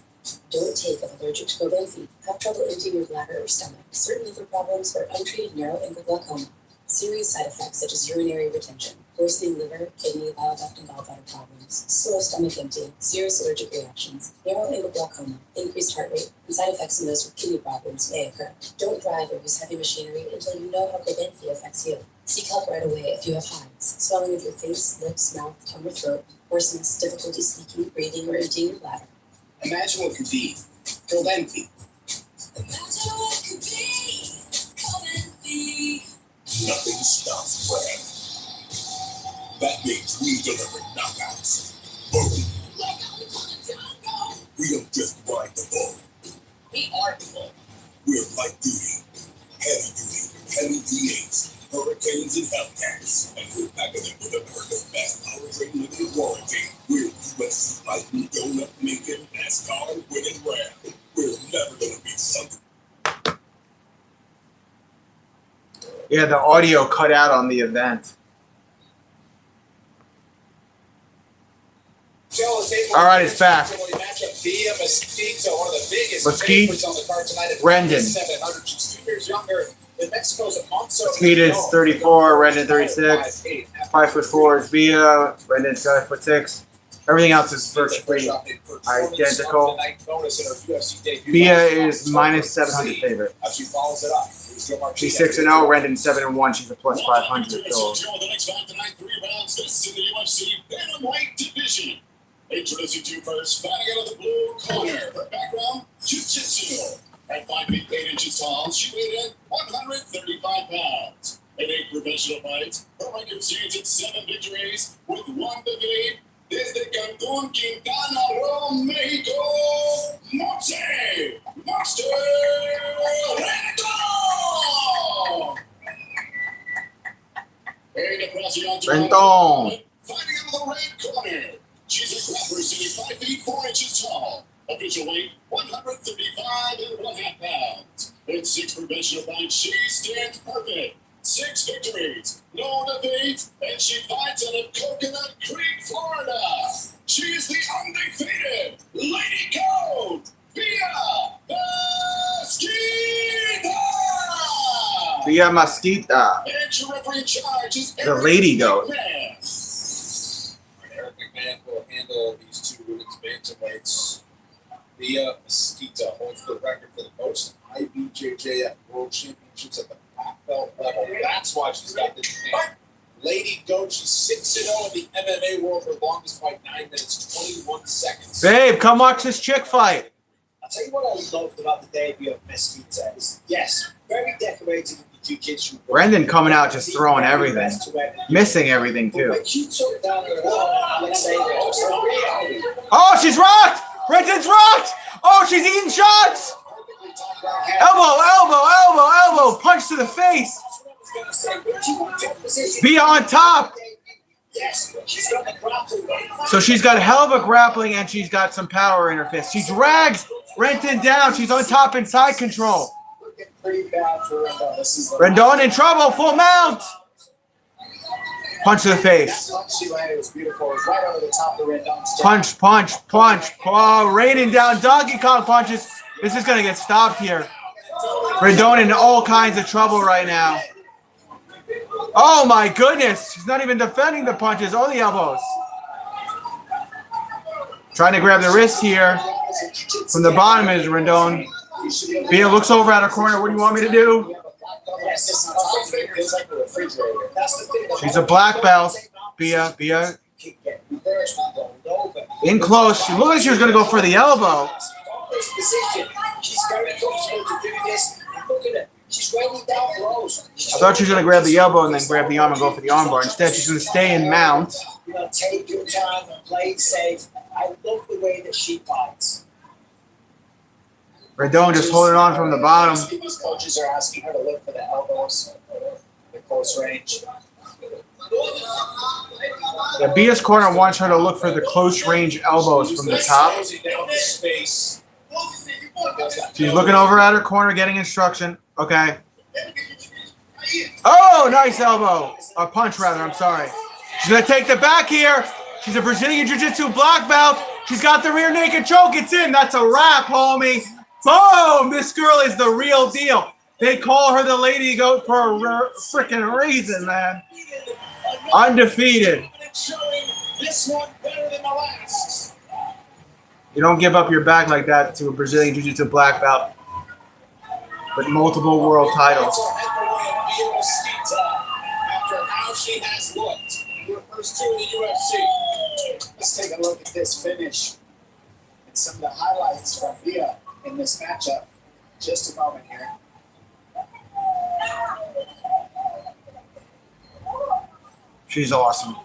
Don't take if allergic to Cobenfy. Have trouble emptying your bladder or stomach. Certain liver problems or untreated narrow ankle glaucoma. Serious side effects such as urinary retention, worsening liver, kidney, bile duct, and gallbladder problems, slow stomach emptying, serious allergic reactions, narrow ankle glaucoma, increased heart rate, and side effects in those with kidney problems may occur. Don't drive or use heavy machinery until you know how Cobenfy affects you. Seek help right away if you have hives, swelling of your face, lips, mouth, tongue, or throat, hoarseness, difficulty speaking, breathing, or emptying your bladder. Imagine what could be. Cobenfy. Imagine what could be. Cobenfy. Nothing stops Brad. That means we deliver knockouts. Boom. We don't just ride the bull. We are the bull. We're light duty, heavy V8s, Hurricanes, and Hellcats. And we're packing them with a perfect fast powertrain limited warranty. We're UFC fighting, donut making, NASCAR winning round. We're never gonna be something. Yeah, the audio cut out on the event. All right, it's back. Mesquite, Rendon. Mesquite is 34, Rendon 36. 5'4" is Bia, Rendon 5'6". Everything else is virtually identical. Bia is minus 700 favorite. She's 6-0, Rendon 7-1. She's a plus 500. So. Introducing to you first, fighting out of the blue corner. Her background, jiu-jitsu. At 5 feet 8 inches tall, she weighed in 135 pounds. In 8 professional fights, her record stands at 7 victories with 1 defeat. Desde Cancún, Quintana Roo, Mexico, Monte, Monster Rendon. Fighting out of the red corner. She's a grappler sitting 5 feet 4 inches tall. Official weight 135.5 pounds. In 6 professional fights, she stands perfect. 6 victories, no defeats, and she fights out of Coconut Creek, Florida. She is the undefeated Lady Goat, Bia Mesquita. Bia Mesquita. And your referee in charge is The Lady Goat. Eric McMahon will handle these 2 women's bantamweights. Bia Mesquita holds the record for the most IBJJF World Championships at the black belt level. That's why she's got the name. Lady Goat, she's 6-0 in the MMA world. Her longest fight, 9 minutes, 21 seconds. Babe, come watch this chick fight. I'll tell you what I loved about the debut of Mesquita is, yes, very decorated in the jiu-jitsu. Brendan coming out just throwing everything. Missing everything, too. When she took down her Alexander, Oh, she's rocked! Brendan's rocked! Oh, she's eating shots! Elbow! Punch to the face! Be on top! yes, she's got the grappling. So she's got a hell of a grappling and she's got some power in her fist. She drags Renton down. She's on top in side control. Looking pretty bad for Rendon. This is Rendon in trouble. Full mount. Punch to the face. That punch she landed was beautiful. It was right over the top of Rendon's jaw. Punch. Oh, raining down Donkey Kong punches. This is going to get stopped here. Rendon in all kinds of trouble right now. Oh, my goodness. She's not even defending the punches or the elbows. Trying to grab the wrist here. From the bottom is Rendon. Bia looks over at her corner. What do you want me to do? She's a black belt. Bia. In close. She looked like she was going to go for the elbow. She's very comfortable to do this. Look at it. She's raining down blows. I thought she was going to grab the elbow and then grab the arm and go for the armbar. Instead, she's going to stay in mount. You know, take your time and play it safe. I love the way that she fights. Rendon just holding on from the bottom. These coaches are asking her to look for the elbows, the close range. Yeah, Bia's corner wants her to look for the close range elbows from the top. She's looking over at her corner, getting instruction. Okay. Oh, nice elbow. Punch, rather. I'm sorry. She's going to take the back here. She's a Brazilian Jiu-Jitsu black belt. She's got the rear naked choke. It's in. That's a wrap, homie. Boom! This girl is the real deal. They call her the Lady Goat for a freaking reason, man. Undefeated. This one better than the last. You don't give up your back like that to a Brazilian Jiu-Jitsu black belt with multiple world titles. After how she has looked, her first two in the UFC. Let's take a look at this finish and some of the highlights from Via in this matchup. Just a moment here. She's awesome.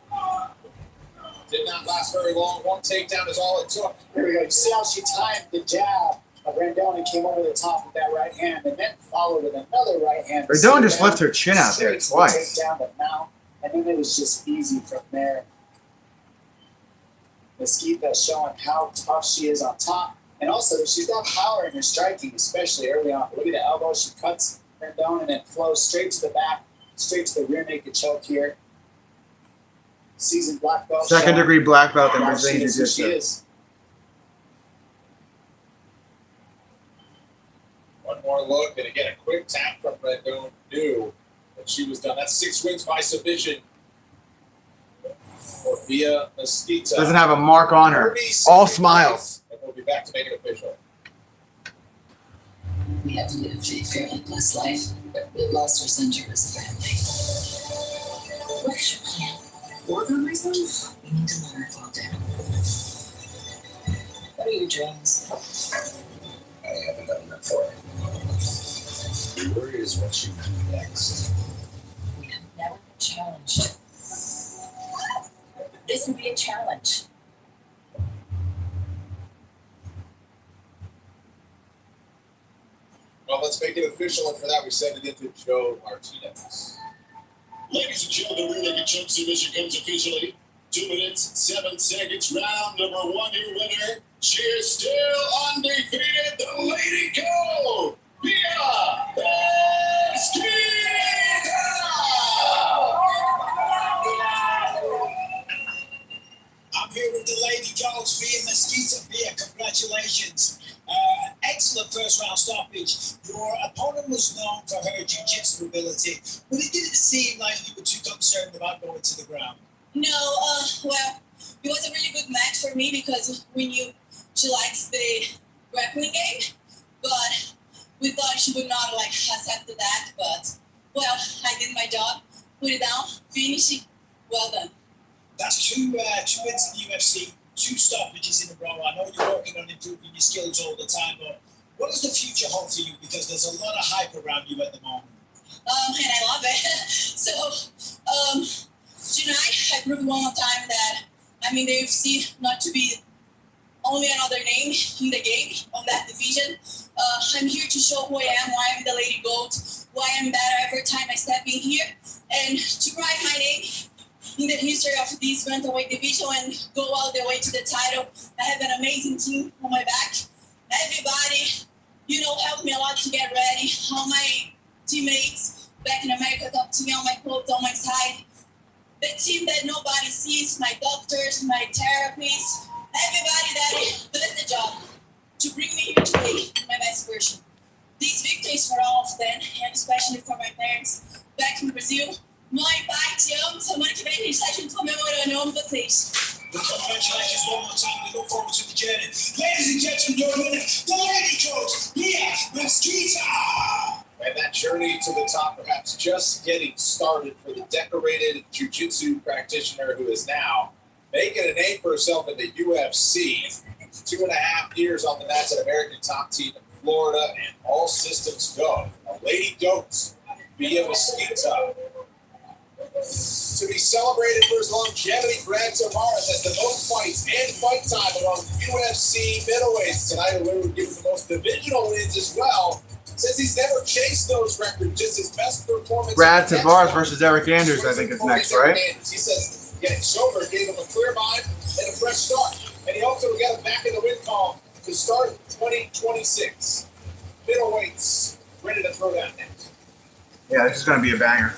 Did not last very long. One takedown is all it took. Here we go. You see how she timed the jab of Rendon and came over the top with that right hand and then followed with another right hand. Rendon just left her chin out there twice. Down the mount, and then it was just easy from there. Mesquita showing how tough she is on top. And also, she's got power in her striking, especially early on. Look at the elbow. She cuts Rendon and then flows straight to the back, straight to the rear naked choke here. Seasoned black belt. Second degree black belt in How Brazilian she is who she Jiu-Jitsu. is. One more look, and again, a quick tap from Rendon knew that she was done. That's 6 wins by submission for Via Mesquita. Doesn't have a mark on her. 36 All smiles. And we'll be back to make it official. We have lived a fairly blessed life, but we've lost our center as a family. Where's your plan? Work on myself? We need to let her fall down. What are your dreams? I haven't done that for it. The worry is what you do next. We have never been challenged. This would be a challenge. Well, let's make it official, and for that, we send it into Joe Martinez. Ladies and gentlemen, the rear naked choke submission comes officially. 2 minutes, 7 seconds, round number 1. Your winner. She is still undefeated. The Lady Goat, Via Mesquita. I'm here with the Lady Goats, Via Mesquita. Via, congratulations. Excellent first round stoppage. Your opponent was known for her jiu-jitsu ability, but it didn't seem like you were too concerned about going to the ground. No, well, it was a really good match for me because we knew she likes the grappling game, but we thought she would not accept that. But well, I did my job, put it down, finish it. Well done. That's two wins in the UFC, 2 stoppages in a row. I know you're working on improving your skills all the time, but what does the future hold for you? Because there's a lot of hype around you at the moment. And I love it. So, tonight I proved one more time that I'm in the UFC not to be only another name in the game on that division. I'm here to show who I am, why I'm the Lady Goat, why I'm better every time I step in here, and to write my name in the history of this bantamweight division and go all the way to the title. I have an amazing team on my back. Everybody, helped me a lot to get ready. All my teammates back in America talk to me, all my coach on my side. The team that nobody sees, my doctors, my therapists, everybody that does the job to bring me here today, my best version. These victories for all of them, and especially for my parents back in Brazil. Mãe, pai, te amo. Semana que vem a gente está junto comemorando. Eu amo vocês. Congratulations one more time. We look forward to the journey. Ladies and gentlemen, your winner, the Lady Goat, Via Mesquita. And that journey to the top perhaps just getting started for the decorated jiu-jitsu practitioner who is now making a name for herself in the UFC. 2.5 years on the mats at American Top Team in Florida, and all systems go. A Lady Goat, Via Mesquita. To be celebrated for his longevity, Brad Tavares has the most fights and fight time among UFC middleweights. Tonight, we were given the most divisional wins as well. Since he's never chased those records, just his best performance. Brad Tavares versus Eric Anders, I think, is next, right? He says getting sober gave him a clear mind and a fresh start. And he also got him back in the win column to start 2026. Middleweights ready to throw that next. Yeah, this is going to be a banger.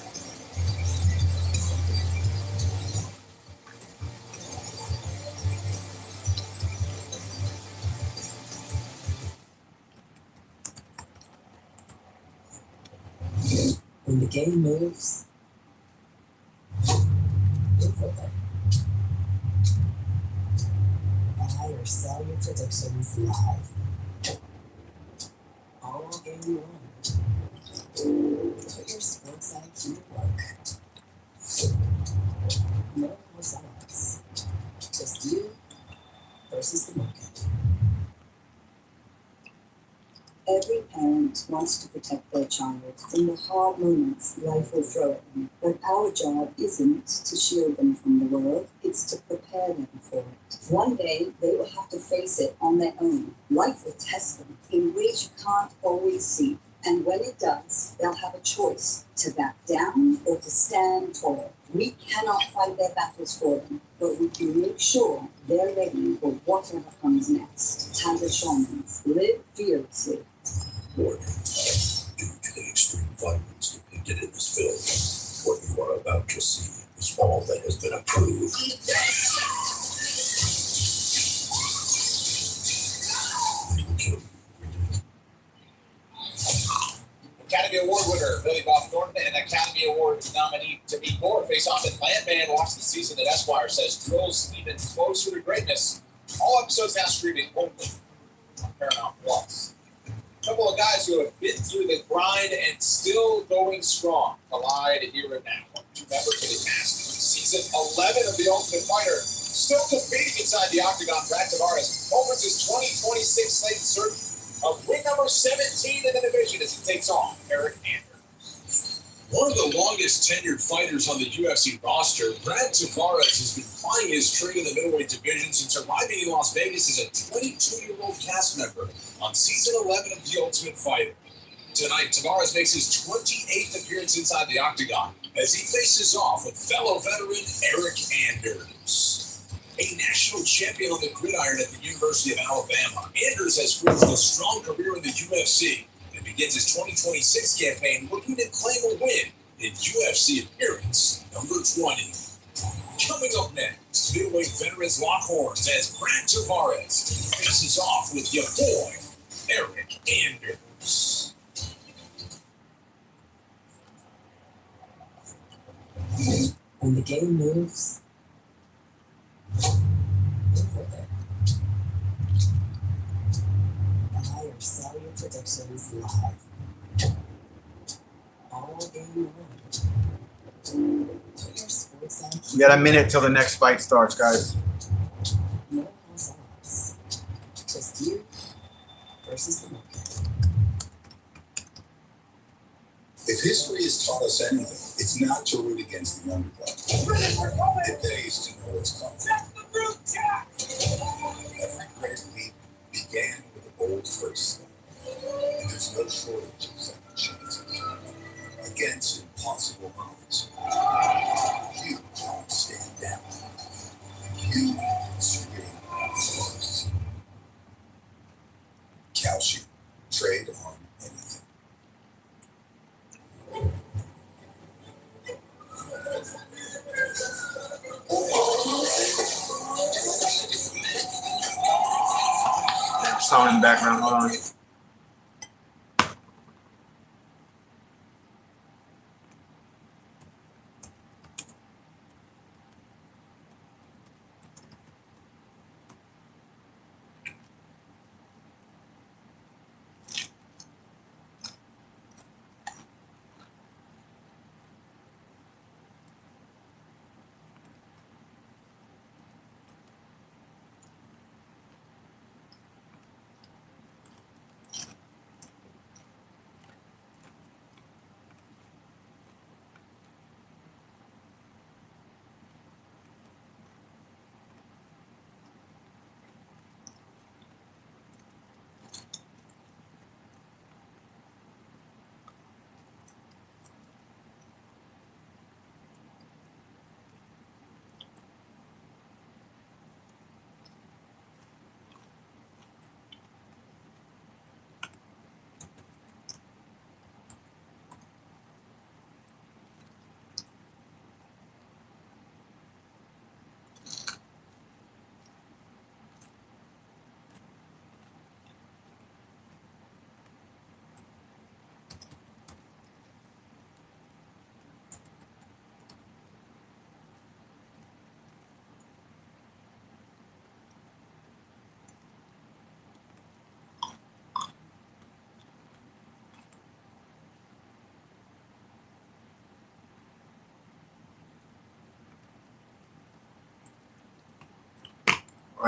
When the game moves, move with it. Buy or sell your predictions live. All game long. Put your sports IQ to work. No more silence. Just you versus the market. Every parent wants to protect their child from the hard moments life will throw at them. But our job isn't to shield them from the world, it's to prepare them for it. One day, they will have to face it on their own. Life will test them in ways you can't always see. And when it does, they'll have a choice to back down or to stand tall. We cannot fight their battles for them, but we can make sure they're ready for whatever comes next. Tiger Shamans, live fearlessly. Warning. Due to the extreme violence depicted in this film, what you are about to see is all that has been approved. It will kill you. Academy Award winner Billy Bob Thornton and Academy Award nominee Demi Moore face off in Landman. Watch the season that Esquire says drills even closer to greatness. All episodes now streaming only on Paramount Plus. A couple of guys who have been through the grind and still going strong collide here and now. Two members of the cast in season 11 of The Ultimate Fighter still competing inside the octagon. Brad Tavares opens his 2026 slate search of win number 17 in the division as he takes on Eric Anders. One of the longest tenured fighters on the UFC roster, Brad Tavares has been plying his trade in the middleweight division since arriving in Las Vegas as a 22-year-old cast member on season 11 of The Ultimate Fighter. Tonight, Tavares makes his 28th appearance inside the octagon as he faces off with fellow veteran Eric Anders. A national champion on the gridiron at the University of Alabama, Anders has forged a strong career in the UFC and begins his 2026 campaign looking to claim a win in UFC appearance number 20. Coming up next, middleweight veterans lock horns as Brad Tavares faces off with your boy, Eric Anders. When the game moves, move with it. Buy or sell your predictions live. All game long. Put your sports IQ. We got a minute till the next fight starts, guys. No more silence. Just you versus the market. If history has taught us anything, it's not to root against the underdog. It pays to know its coming. Every great leap began with a bold first step, and there's no shortage of second chances. Against impossible odds, you don't stand down. You scream first. Calcium. Trade on anything. Sound in the background, hold on.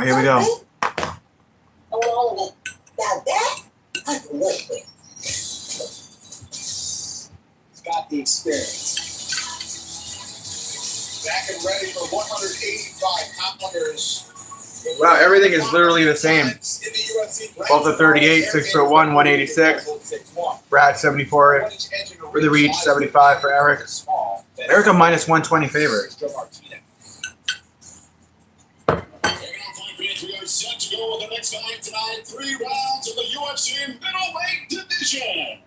Oh, here we go. I want all of it. Now that I can live with. He's got the experience. Back and ready for 185 pounders. Wow, everything is literally the same. Both the 38, 6'1", 186. Brad 74 for the reach, 75 for Eric. Eric a minus 120 favorite. We are set to go with the next fight tonight. 3 rounds of the UFC middleweight division.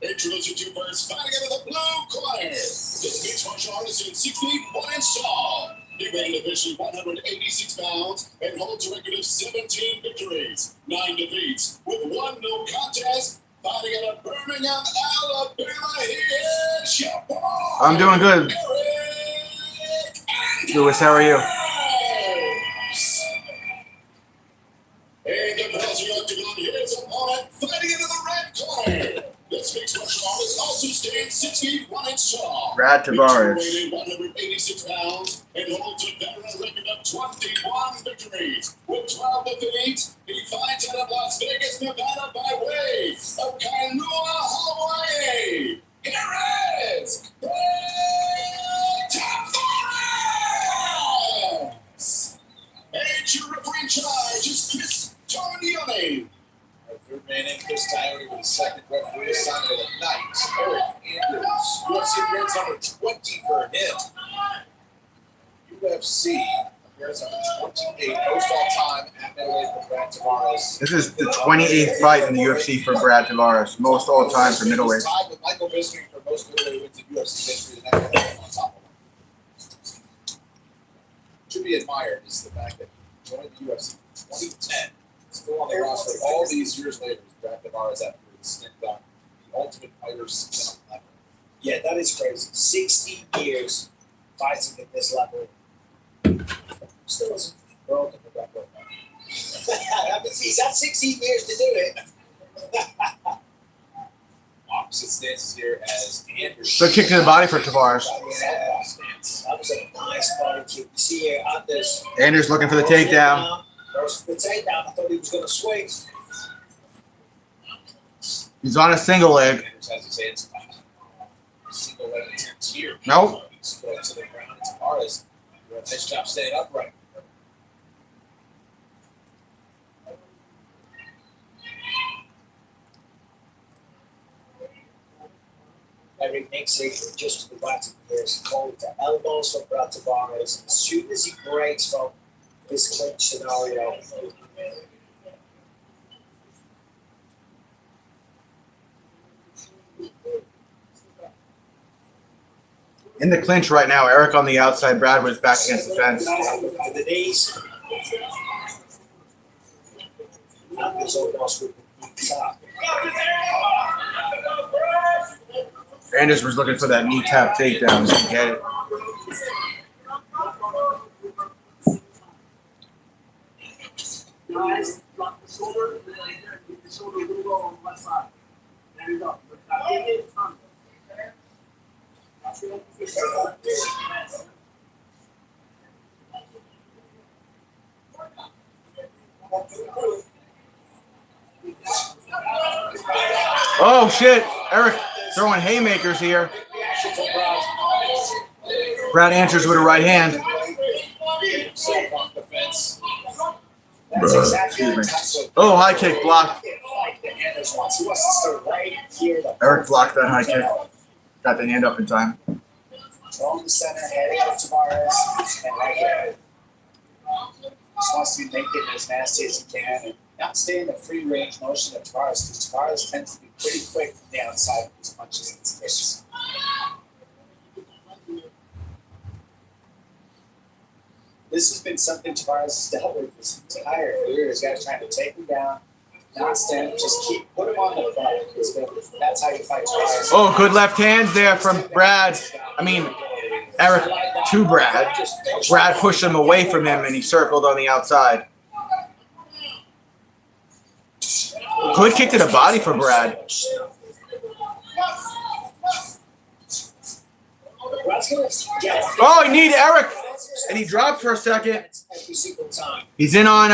Introducing you first, fighting out of the blue corner. This mixed martial artist in 6 feet 1 inch tall. He weighed officially 186 pounds and holds a record of 17 victories, 9 defeats, with 1 no contest. Fighting out of Birmingham, Alabama, he is your boy, I'm doing good. Lewis, how are you? And the Brazil octagon, his opponent fighting into the red corner. This mixed martial artist also stands 6 feet 1 inch tall. Brad Tavares. Weighing 186 pounds and holds a veteran record of 21 victories with 12 defeats. He fights out of Las Vegas, Nevada by way of Kailua, Hawaii. Here is Brad Tavares. And your referee in charge is Chris Tornione. Third man in, Chris Tyler with his second referee assignment of the night. Eric Andrews, UFC appearance number 20 for him. UFC appearance number 28, most all time at middleweight for Brad Tavares. This is the 28th fight in the UFC for Brad Tavares, most all time for middleweight. Tied with Michael Bisping for most middleweight wins in UFC history. The next one on top of him. To be admired is the fact that he joined the UFC in 2010. Still on the roster all these years later, Brad Tavares after his stint on the Ultimate Fighter season 11. Yeah, that is crazy. 60 years fighting at this level. Still isn't broken the record. He's had 16 years to do it. Opposite stances here as Anders. Good kick to the body for Tavares. That was a nice body kick. You see here, Anders. Anders looking for the takedown. There's the takedown. I thought he was going to swing. He's on a single leg. Anders has his hands clasped. Single leg attempts here. Nope. He's put to the ground. And Tavares doing a nice job staying upright. Eric Nixon just to the right of the ears, called to elbows for Brad Tavares. As soon as he breaks from this clinch scenario, In the clinch right now, Eric on the outside, Brad was back against the fence. to the knees. Anders almost with the knee tap. Anders was looking for that knee tap takedown. Didn't get it. Guys, drop the shoulder, keep the shoulder a little low on the left side. There you go. Oh, shit. Eric throwing haymakers here. Brad answers with a right hand. Excuse me. Oh, high kick blocked. Eric blocked that high kick. Got the hand up in time. Throw the center, heading up Tavares, and right here. Just wants to be naked and as nasty as he can, and not stay in the free range motion of Tavares, because Tavares tends to be pretty quick from the outside with his punches in his face. This has been something Tavares has dealt with his entire career. He's guys trying to take him down, not stand, just put him on the front. That's how you fight Tavares. Oh, good left hands there from Brad. Eric to Brad. Brad pushed him away from him, and he circled on the outside. Good kick to the body for Brad. Oh, he kneed Eric, and he dropped for a second. every single time. He's in on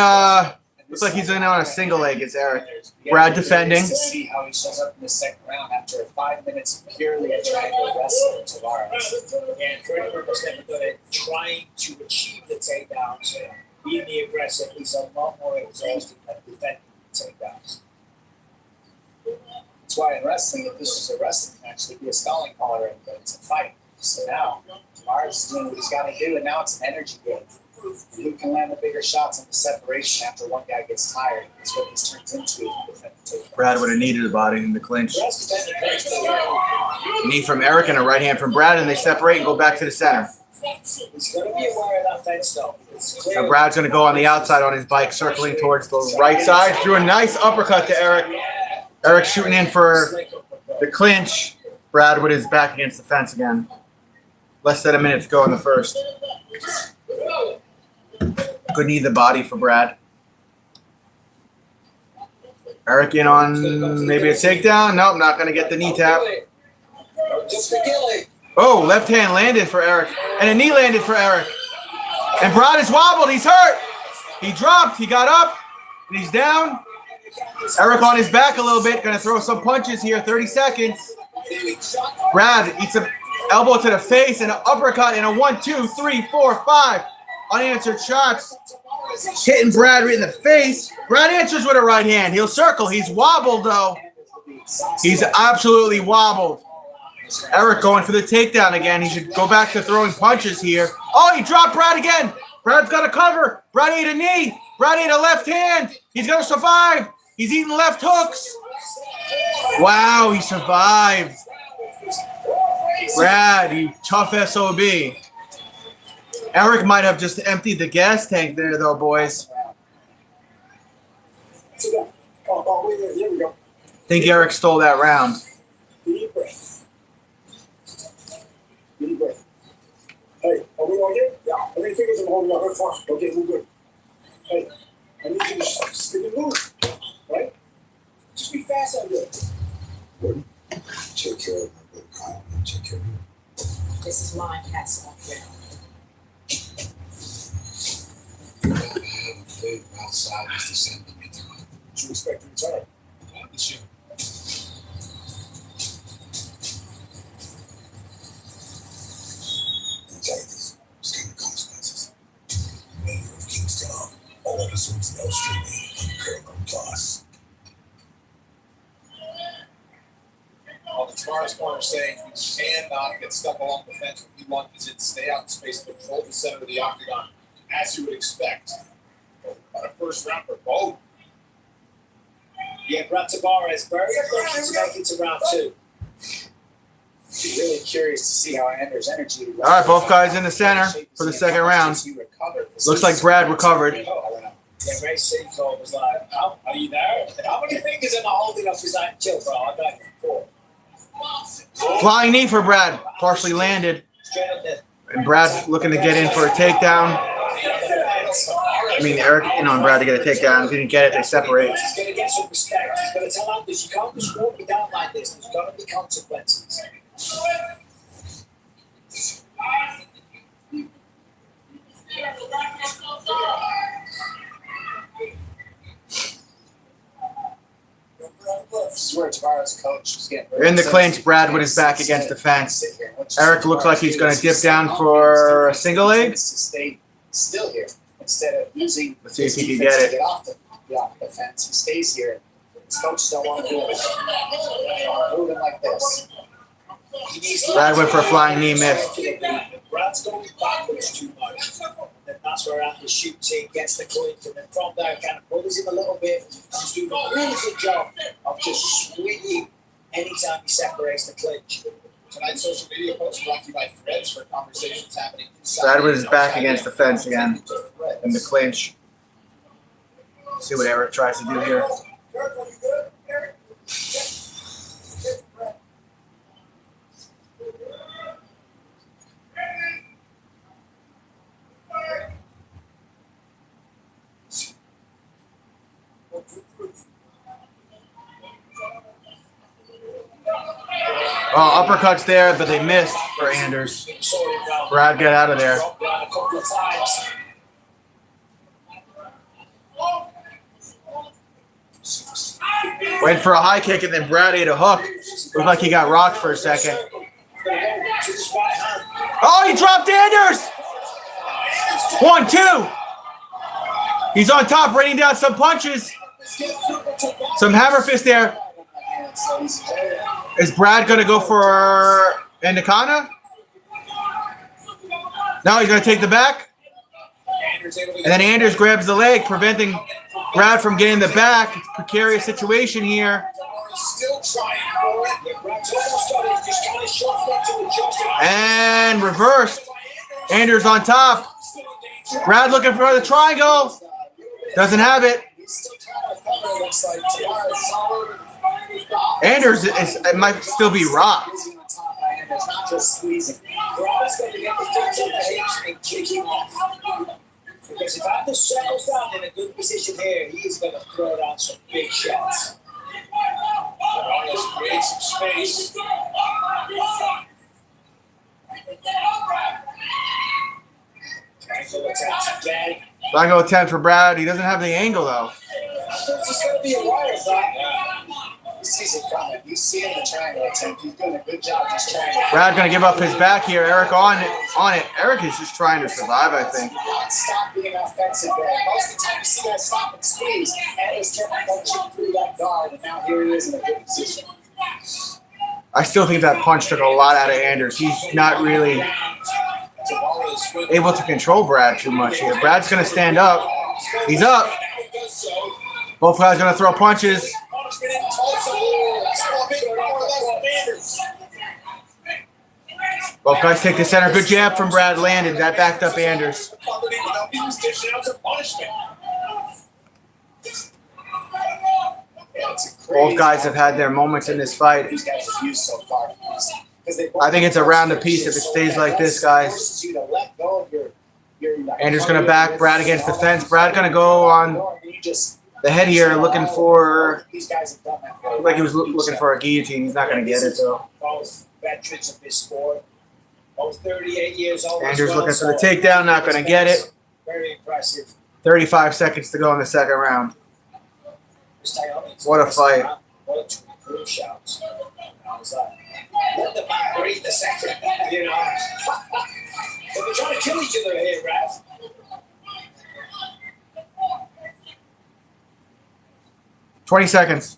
looks like he's in on a single leg. It's Eric. Brad defending. To see how he shows up in the second round after 5 minutes purely of triangle wrestling Tavares. And Freddie Merkel's never good at trying to achieve the takedowns. Being the aggressive, he's a lot more exhausted than defending the takedowns. That's why in wrestling, if this was a wrestling match, there'd be a stalling collar, but it's a fight. So now, Tavares is doing what he's got to do, and now it's an energy game. Who can land the bigger shots on the separation after one guy gets tired is what this turns into. Brad would have needed a body in the clinch. Knee from Eric and a right hand from Brad, and they separate and go back to the center. He's going to be aware of that fence, though. Now Brad's going to go on the outside on his bike, circling towards the right side. Threw a nice uppercut to Eric. Eric shooting in for the clinch. Brad with his back against the fence again. Less than a minute to go in the first. Good knee to the body for Brad. Eric in on maybe a takedown. Nope, not going to get the knee tap. Oh, left hand landed for Eric. And a knee landed for Eric. And Brad is wobbled. He's hurt. He dropped. He got up. And he's down. Eric on his back a little bit. Going to throw some punches here. 30 seconds. Brad eats an elbow to the face and an uppercut and a 1, 2, 3, 4, 5. Unanswered shots. Hitting Brad right in the face. Brad answers with a right hand. He'll circle. He's wobbled, though. He's absolutely wobbled. Eric going for the takedown again. He should go back to throwing punches here. Oh, he dropped Brad again. Brad's got a cover. Brad ate a knee. Brad ate a left hand. He's going to survive. He's eating left hooks. Wow, he survived. Brad, you tough SOB. Eric might have just emptied the gas tank there, though, boys. Think Eric stole that round. Deep breath. Deep breath. Hey, are we all here? Yeah. How many fingers I'm holding up? Very fast. Okay, we're good. Hey, I need you to stick and move. Right? Just be fast on this. Gordon, take care of my good Kyle and take care of you. This is my castle now. I haven't played outside this December midterm. What you expect to return? Not this year. Anxieties, standard consequences. Mayor of Kingstown. All episodes now streaming on Paramount Plus. Well, the Tavares corner saying he cannot get stuck along the fence when he lunges in, stay out in space, control the center of the octagon, as you would expect. On a first round for both. Yeah, Brad Tavares very lucky to make it to round 2. Be really curious to see how Anders' energy. All right, both guys in the center for the second round. Looks like Brad recovered. Yeah, Ray Seacole was like, "How are you there? How many fingers am I holding up?" He's like, "Chill, bro. I got you. 4." Flying knee for Brad. Partially landed. And Brad's looking to get in for a takedown. I mean, Eric in on Brad to get a takedown. Didn't get it. They separate. He's going to get some respect. He's going to tell Anders, you can't just walk me down like this. There's got to be consequences. This is where Tavares' coach is getting. In the clinch, Brad with his back against the fence. Eric looks like he's going to dip down for a single leg. To stay still here instead of using. Let's see if he his can get defense to it. off the fence. He stays here. His coaches don't want to do it. Moving like this. Brad went for a flying knee, missed. Brad's going backwards too much. And that's where Anders shoots in, gets the clinch, and then from there kind of pulls him a little bit. He's doing a really good job of just swinging anytime he separates the clinch. Tonight's social media post brought to you by Threads for conversations happening inside. Brad with his back against the fence again in the clinch. See what Eric tries to do here. Oh, uppercuts there, but they missed for Anders. Brad, get out of there. Went for a high kick, and then Brad ate a hook. Looked like he got rocked for a second. Oh, he dropped Anders! 1, 2. He's on top, raining down some punches. Some hammer fist there. Is Brad going to go for Indicana? Now he's going to take the back. And then Anders grabs the leg, preventing Brad from getting the back. It's a precarious situation here. Still trying for it. And reversed. Anders on top. Brad looking for the triangle. Doesn't have it. Anders it might still be rocked. Not just squeezing. Brad's going to get the feet on the hips and kicking off. Because if Anders settles down in a good position here, he's going to throw down some big shots. Arias creates some space. Triangle attacks again. Triangle attempt for Brad. He doesn't have the angle though. It's going to be a wire shot. He sees it coming. You see him in the triangle attempt. He's doing a good job just trying to. Brad gonna give up his back here. Eric on it. Eric is just trying to survive, I think. Stop being offensive there. Most of the time you see that stop and squeeze. And he's trying to chip through that guard, and now here he is in a good position. I still think that punch took a lot out of Anders. He's not really able to control Brad too much here. Brad's gonna stand up. He's up. Both guys gonna throw punches. Both guys take the center. Good jab from Brad. Landed. That backed up Anders. Both guys have had their moments in this fight. I think it's a round apiece if it stays like this, guys. Anders going to back Brad against the fence. Brad going to go on the head here, looking for, like he was looking for a guillotine. He's not going to get it, though. Veterans of this sport. Both 38 years old. Andrews looking for the takedown, not going to get it. Very impressive. 35 seconds to go in the second round. What a fight. What two good shots. Let the back breathe a second, you know. But they're trying to kill each other here, Raph. $20 seconds.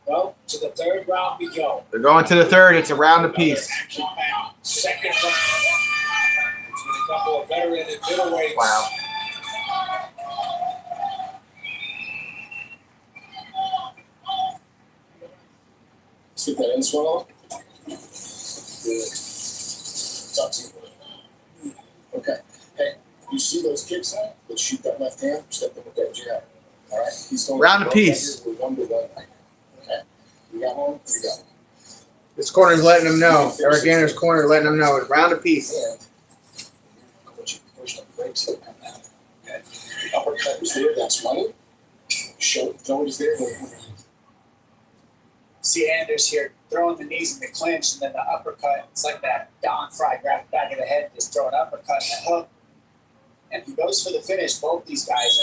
Well, to the third round we go. They're going to the third. It's a round apiece. Second round. Between a couple of veteran and middleweights. Wow. Let's get that in swallow. Good. Talk to you. Okay. Hey, you see those kicks now? Let's shoot that left hand. Step in with that jab. All right. He's going round apiece. We're 1-1 right now. Okay. You got one. You got one. This corner's letting him know. Eric Anders' corner letting him know. It's round apiece. I want you to push the brakes here now. Okay. The uppercut was there. That's running. Show throw is there. See Anders here throwing the knees in the clinch and then the uppercut. It's like that Don Fry grab the back of the head, just throw an uppercut and a hook. And he goes for the finish, both these guys.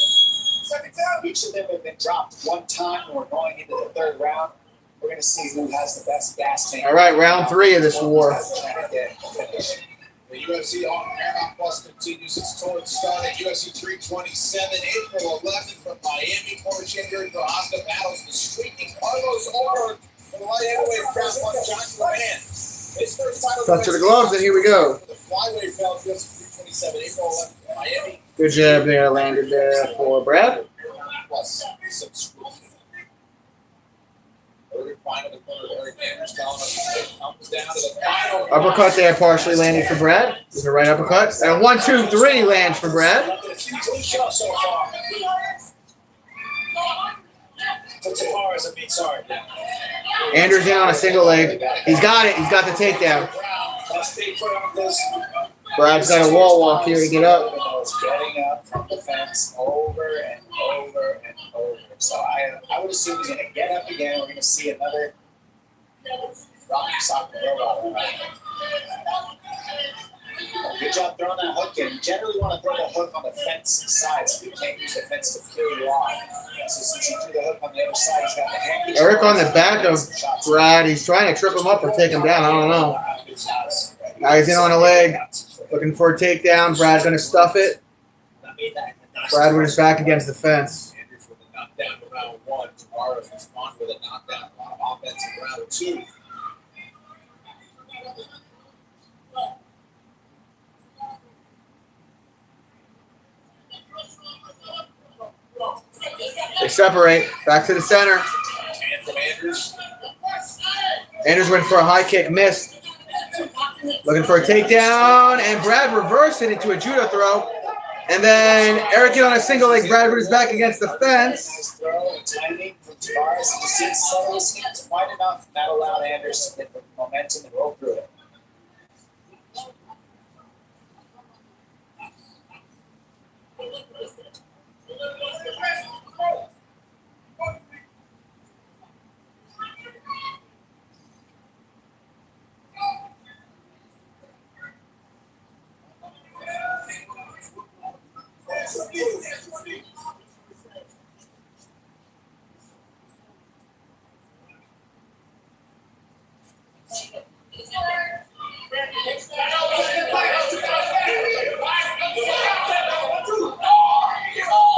And each of them have been dropped one time, and we're going into the third round. We're going to see who has the best gas tank. All right, round 3 of this war. The UFC on Paramount Plus continues its tour. It started UFC 327, April 11th from Miami. Corey Chandler for Oscar battles the streaking Carlos over for the light heavyweight crown one Joshua Man. His first title. Touch of the gloves, and here we go. The flyweight belt UFC 327, April 11th from Miami. Good jab there, landed there for Brad. Plus some scrutiny. Final declared Eric Anders telling us it comes down to the final. Uppercut there, partially landing for Brad. This is a right uppercut. And 1, 2, 3 lands for Brad. Anders in on a single leg. He's got it. He's got the takedown. Brad's got a wall walk here to get up. Getting up from the fence over and over and over. So I would assume he's going to get up again. We're going to see another Rocky sock the robot. Good job throwing that hook in. You generally want to throw the hook on the fence side so you can't use the fence to peel you off. So since you threw the hook on the other side, he's got the hand. Eric on the back of Brad. He's trying to trip him up or take him down. I don't know. Now he's in on a leg. Looking for a takedown. Brad's going to stuff it. Brad with his back against the fence. Andrews with a knockdown in round 1. Tavares responded with a knockdown. A lot of offense in round 2. They separate. Back to the center. And from Andrews. Andrews went for a high kick. Missed. Looking for a takedown. And Brad reversed it into a judo throw. And then Eric hit on a single leg. Brad with his back against the fence. Nice throw and timing from Tavares. He just didn't settle his hands wide enough. And that allowed Andrews to get the momentum and roll through it.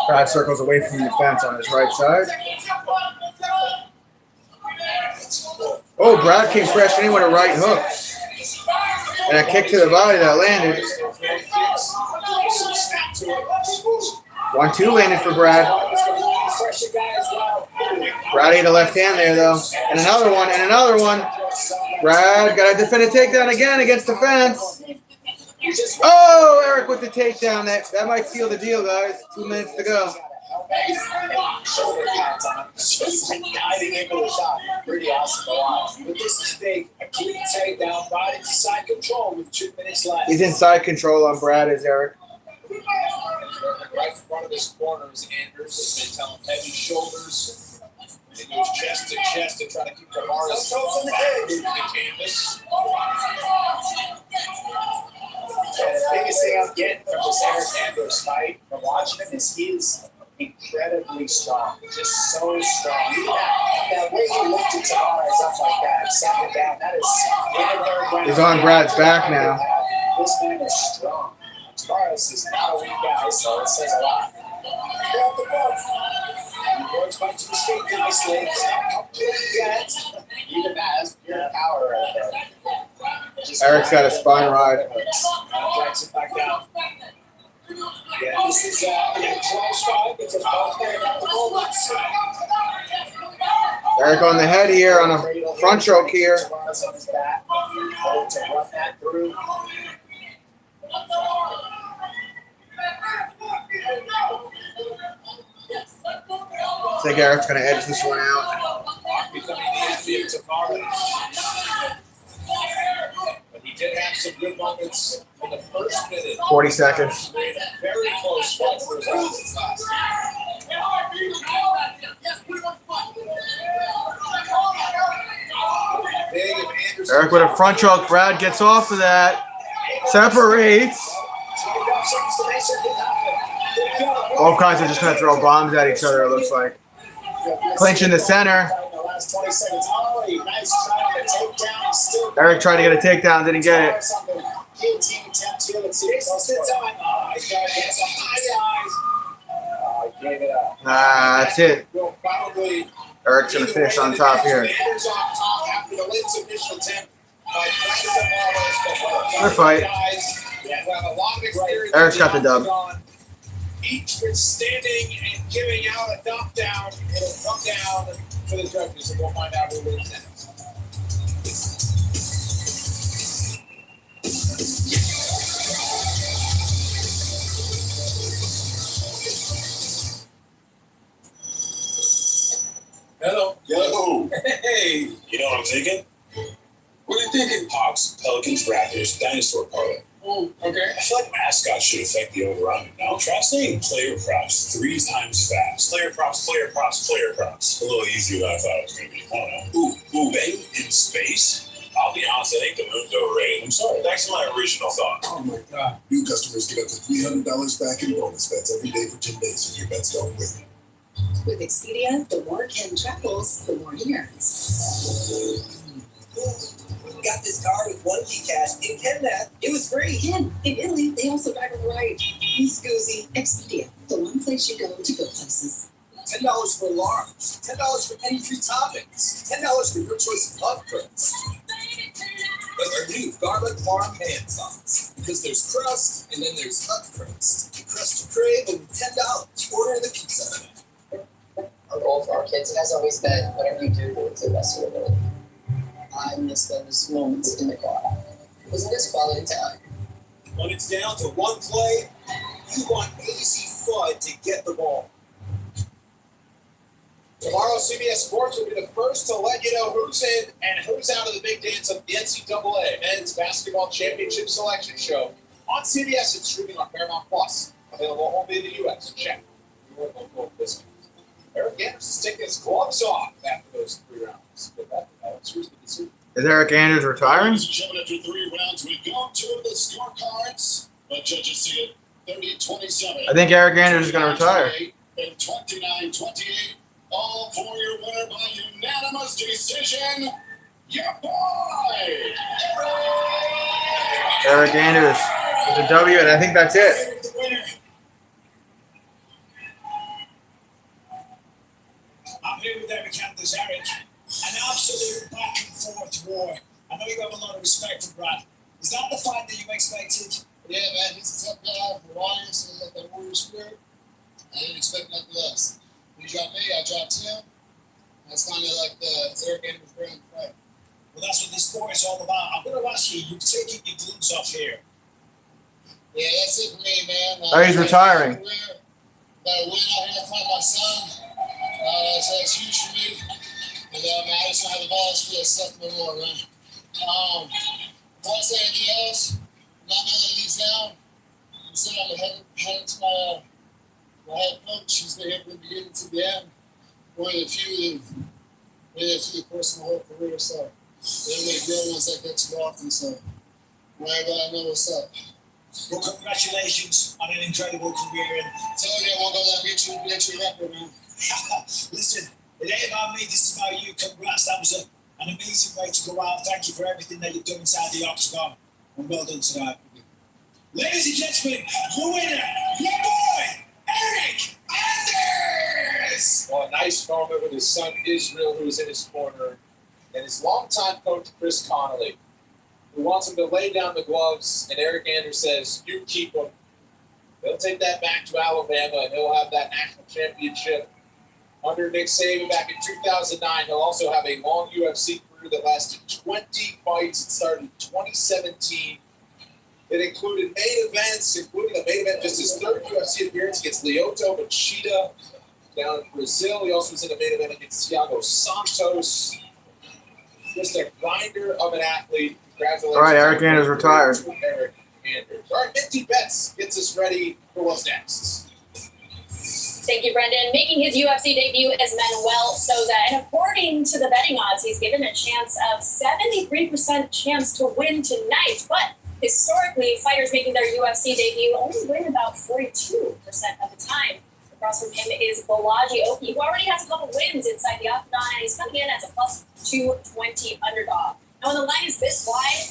Brad circles away from the fence on his right side. Oh, Brad came crashing in with a right hook. And a kick to the body that landed. 1-2 landed for Brad. Brad ate a left hand there, though. And another one, and another one. Brad got to defend a takedown again against the fence. Oh, Eric with the takedown. That might seal the deal, guys. 2 minutes to go. Shoulder pads on him. Just like diving into a shot. Pretty awesome to watch. But this is big. A clean takedown, right into side control with 2 minutes left. He's in side control on Brad, is Eric. Right in front of his corner is Andrews. They've been telling heavy shoulders. He goes chest to chest to try to keep Tavares from the canvas. And the biggest thing I'm getting from this Eric Andrews fight, from watching him, is he's incredibly strong. Just so strong. Even that way he lifted Tavares up like that, set him down, that is... He's on Brad's back now. This man is strong. Tavares is not a weak guy, so it says a lot. Grab the ball. He works back to his feet, in his legs. Not complete yet. Even that has pure power right there. Eric's got a spine ride. Drags it back down. Yeah, this is a close fight because both men have the moments. Eric on the head here on a front choke here. Tavares on his back. Hold to run that through. I think Eric's going to edge this one out. Becoming the envy of Tavares. But he did have some good moments in the first minute. 40 seconds. Very close fight for his opponent's last. Eric with a front choke. Brad gets off of that. Separates. Both guys are just going to throw bombs at each other, it looks like. Clinch in the center. Eric tried to get a takedown, didn't get it. That's it. Eric's going to finish on top here. Good fight. Eric's got the dub. Each been standing and giving out a knockdown. It'll come down to the judges, and we'll find out who wins next. Hello. Yo. Hey. You know what I'm thinking? What are you thinking? Hawks, Pelicans, Raptors, dinosaur parlay. Oh, okay. I feel like mascots should affect the over-under. Now try saying player props 3 times fast. Player props, player props, player props. A little easier than I thought it was going to be. I don't know. Ooh, bang in space. I'll be honest, I think the moon's overrated. I'm sorry. That's my original thought. Oh my God. New customers get up to $300 back in bonus bets every day for 10 days if your bets don't win. With Expedia, the more Ken travels, the more he earns. Got this car with 1 key cash in Kenneth. It was free. Ken, in Italy, they also drive on the right. He's Goozy. Expedia, the one place you go to go places. $10 for alarms. $10 for any 3 toppings. $10 for your choice of puff crust. Like our new garlic parm hand sauce. Because there's crust and then there's puff crust. The crust you crave and $10. Order the pizza. Our goal for our kids has always been whatever you do, do it to the best of your ability. I miss those moments in the car. Wasn't this quality time? When it's down to one play, you want easy fun to get the ball. Tomorrow, CBS Sports will be the first to let you know who's in and who's out of the big dance of the NCAA Men's Basketball Championship Selection Show on CBS and streaming on Paramount Plus. Available only in the U.S. Check your local discounts. Eric Anders is taking his gloves off after those 3 rounds. Is Eric Anders retiring? Ladies and gentlemen, after 3 rounds, we go to the scorecards. But judges see it 30-27. I think Eric Anders is going to retire. And 29-28. All for your winner by unanimous decision, your boy, Eric Anders with a W, and I think that's it. the winner. I'm here with Eric Anders. Eric, an absolute back and forth war. I know you have a lot of respect for Brad. Is that the fight that you expected? Yeah, man, he's a tough guy. Hawaiian, so he got that warrior spirit. I didn't expect nothing less. He dropped me, I dropped him. That's kind of like the Eric Anders brand fight. Well, that's what this sport is all about. I'm going to ask you, you've taken your gloves off here. Yeah, that's it for me, man. Oh, he's retiring. Got a win out here in front of my son. So that's huge for me. And man, I just don't have the balls for that stuff no more, man. Before I say anything else, I'm not going to let these down. I'm saying I'm heading to my head coach. He's been here from the beginning to the end. One of the few of course, my whole career. So, they're really good ones like that too often. So, whenever I know what's up. Well, congratulations on an incredible career. And tell you I won't go down and get you a record, man. Listen, it ain't about me, this is about you. Congrats, that was an amazing way to go out. Thank you for everything that you've done inside the octagon. And well done tonight. Ladies and gentlemen, the winner, your boy, Eric Anders! Well, a nice moment with his son Israel, who's in his corner, and his longtime coach Chris Connolly, who wants him to lay down the gloves, and Eric Anders says, "You keep them." They'll take that back to Alabama, and he'll have that national championship under Nick Saban back in 2009. He'll also have a long UFC career that lasted 20 fights and started in 2017. It included main events, including a main event, just his 3rd UFC appearance against Lyoto Machida down in Brazil. He also was in a main event against Thiago Santos. Just a grinder of an athlete. Congratulations. All right, Eric Anders retired. Eric Anders. All right, Minty Betts gets us ready for what's next. Thank you, Brendan. Making his UFC debut is Manuel Souza, and according to the betting odds, he's given a chance of 73% chance to win tonight. But historically, fighters making their UFC debut only win about 42% of the time. Across from him is Balaji Oki, who already has a couple wins inside the octagon, and he's coming in as a plus 220 underdog. Now, when the line is this wide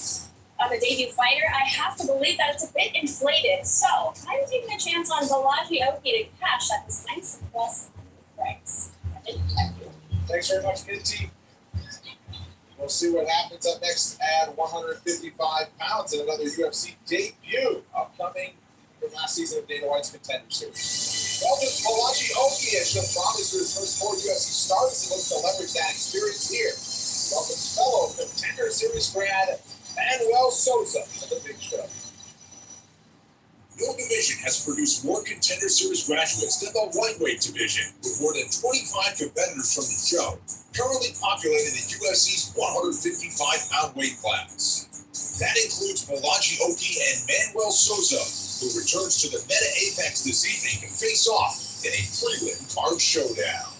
on the debut fighter, I have to believe that it's a bit inflated. So I'm taking a chance on Balaji Oki to cash at this nice plus price. Thanks very much, Minty. We'll see what happens up next at 155 pounds in another UFC debut upcoming from last season of Dana White's Contender Series. Welcome to Balaji Oki has shown promise for his first 4 UFC starts and looks to leverage that experience here. Welcome fellow Contender Series grad Manuel Souza to the big show. No division has produced more Contender Series graduates than the lightweight division, with more than 25 competitors from the show, currently populating the UFC's 155-pound weight class. That includes Balaji Oki and Manuel Souza, who returns to the Meta Apex this evening to face off in a prelim card showdown.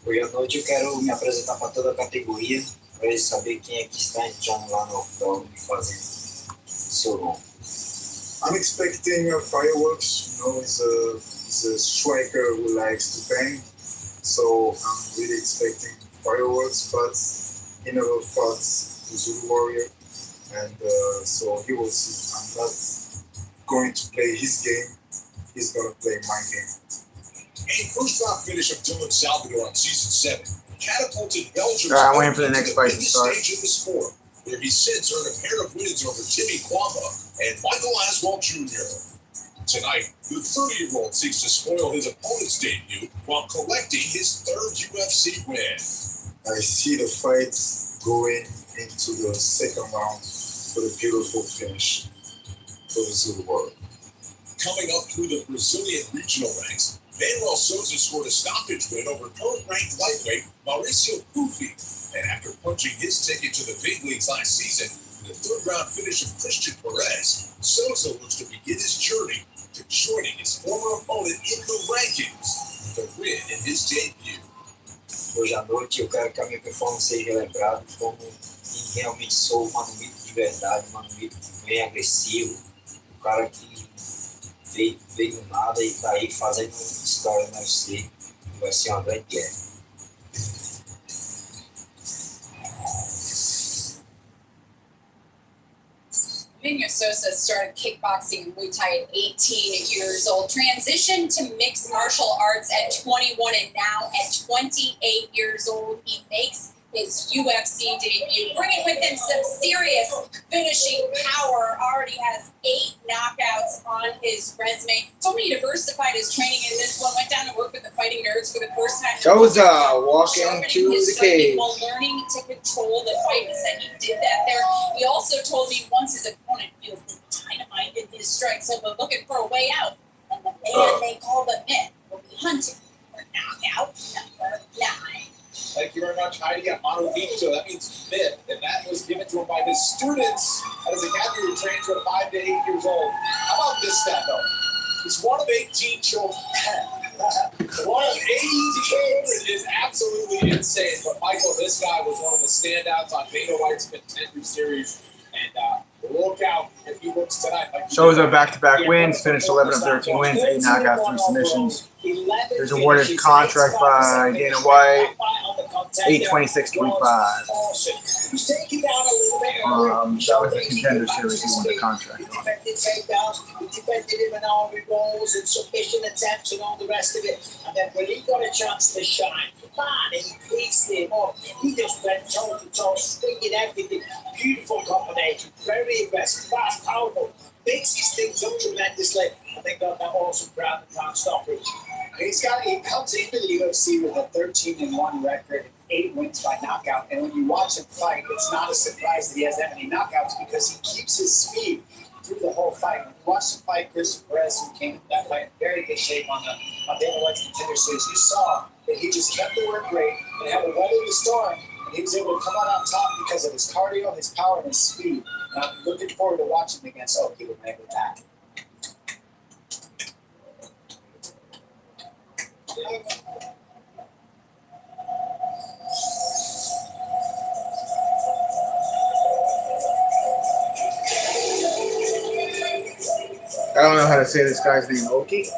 Hoje à noite eu quero me apresentar para toda a categoria, para ele saber quem é que está entrando lá no octógono e fazendo seu nome. I'm expecting fireworks. You know, he's a striker who likes to bang, so I'm really expecting fireworks. But he never fought the Zulu Warrior, and so he will see. I'm not going to play his game. He's going to play my game. A first-round finish of Dylan Salvador on season 7 catapulted Belgium. All right, I'm waiting for the next fight to start. Stage in the sport, where he since earned a pair of wins over Timmy Kwamba and Michael Aswell Jr. Tonight, the 30-year-old seeks to spoil his opponent's debut while collecting his third UFC win. I see the fight going into the second round with a beautiful finish for the Zulu Warrior. Coming up through the Brazilian regional ranks, Manuel Souza scored a stoppage win over current-ranked lightweight Mauricio Pufi. And after punching his ticket to the big leagues last season in the third-round finish of Christian Perez, Souza looks to begin his journey to joining his former opponent in the rankings with a win in his debut. Hoje à noite eu quero que a minha performance seja lembrada como quem realmente sou, um mano mito de verdade, um mano mito que vem agressivo, um cara que veio do nada e tá aí fazendo história no UFC, vai ser uma grande guerra. Manuel Souza started kickboxing and Muay Thai at 18 years old, transitioned to mixed martial arts at 21, and now at 28 years old, he makes his UFC debut, bringing with him some serious finishing power. Already has 8 knockouts on his resume. Totally diversified his training in this one. Went down to work with the Fighting Nerds for the first time. Souza walking to the cage. While learning to control the fight, he said he did that there. He also told me once his opponent feels the dynamite in his strike, so we're looking for a way out. And the man they call the myth will be hunting for knockout number 9. Thank you very much, Heidi. Amano Vito, that means myth, and that was given to him by his students at his academy who trained from 5 to 8 years old. How about this stat, though? He's one of 18 children. One of 18 children is absolutely insane. But, Michael, this guy was one of the standouts on Dana White's Contender Series. And look out if he looks tonight. Like Souza back-to-back wins, finished 11 of 13 wins, 8 knockouts, 3 submissions. He was awarded contract by Dana White, 826.25. That was the Contender Series he won the contract on. He defended him in all the roles and submission attempts and all the rest of it. And then when he got a chance to shine, man, he pieced him up. He just went toe to toe, swinging everything. Beautiful combination, very aggressive, fast, powerful. Makes these things up tremendously. And they got that awesome ground and pound stoppage. He comes into the UFC with a 13-1 record, 8 wins by knockout. And when you watch him fight, it's not a surprise that he has that many knockouts because he keeps his speed through the whole fight. When you watch him fight Christian Perez, who came into that fight in very good shape on Dana White's Contender Series, you saw that he just kept the work rate and had to weather the storm. And he was able to come out on top because of his cardio, his power, and his speed. And I'm looking forward to watching him against Oki with Mega Attack. I don't know how to say this guy's name, Oki.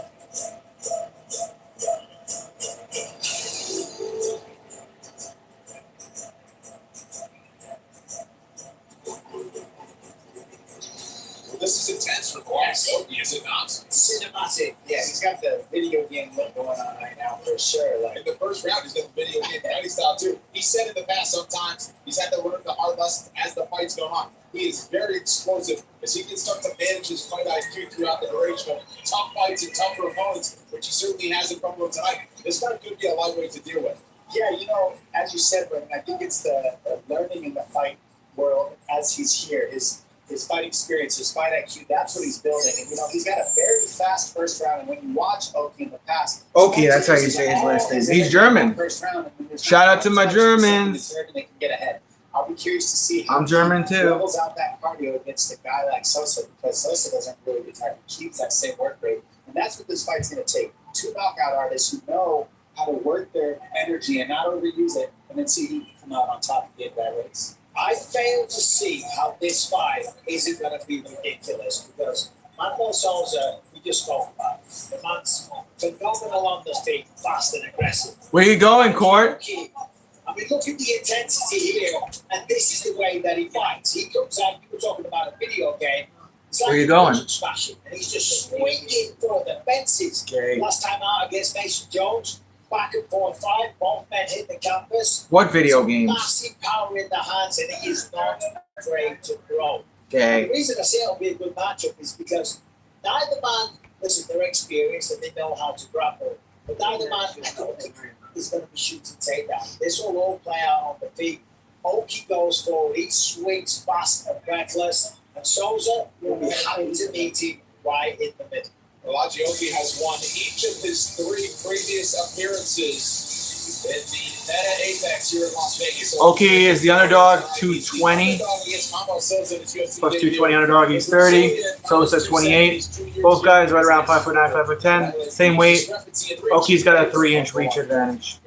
Well, this is intense for Oki, is it not? Cinematic. Yeah, he's got the video game look going on right now for sure. Like in the first round, he's got the video game fighting style too. He said in the past sometimes he's had to learn the hard lessons as the fight's going on. He is very explosive as he can start to manage his fight IQ throughout the duration of tough fights and tougher opponents, which he certainly has in front of him tonight. This fight could be a lightweight to deal with. Yeah, you know, as you said, Brendan, I think it's the learning in the fight world as he's here. His fight experience, his fight IQ, that's what he's building. And, you know, he's got a very fast first round. And when you watch Oki in the past... Oki, that's how you say his last name. He's German. Shout out to my Germans. They can get ahead. I'll be curious to see how I'm German he too. levels out that cardio against a guy like Sosa, because Sosa doesn't really get tired. He keeps that same work rate. And that's what this fight's going to take. 2 knockout artists who know how to work their energy and not overuse it, and then see who can come out on top of the race. I fail to see how this fight isn't going to be ridiculous because Manuel Souza, we just spoke about, the man's phenomenal on the feet, fast and aggressive. Where you going, Court? I mean, look at the intensity here, and this is the way that he fights. He comes out, you were talking about a video game. It's like Where you going? Smashing, and he's just swinging for the fences. Okay. Last time out against Mason Jones, back and forth fight, both men hit the canvas. What video games? Massive power in the hands, and he is not afraid to throw. Okay. The reason I say it'll be a good matchup is because neither man, listen, they're experienced and they know how to grapple, but neither man is going to be shooting takedown. This will all play out on the feet. Oki goes forward, he swings fast and reckless, and Souza will be happy to meet him right in the middle. Elijah Oki has won each of his 3 previous appearances in the Meta Apex here in Las Vegas. Oki is the underdog, 220. Plus 220 underdog, he's 30. Sosa 28. Both guys right around 5'9", 5'10". Same weight. Oki's got a 3-inch reach advantage.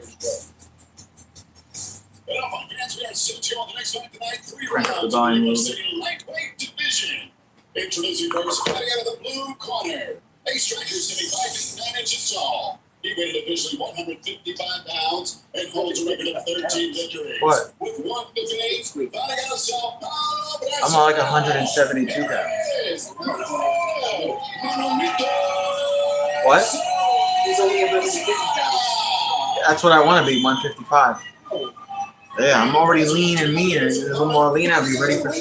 Crank up the volume a little bit. Lightweight division. Introducing first, fighting out of the blue corner. A striker sitting 5 feet 9 inches tall. He weighed officially 155 pounds and holds a record of 13 victories. What? With 1 defeat, fighting out of Sao Paulo, I'm on like 172 pounds. What? He's only 150 pounds. That's what I want to be, 155. Yeah, I'm already lean and mean. And a little more lean, I'll be ready for...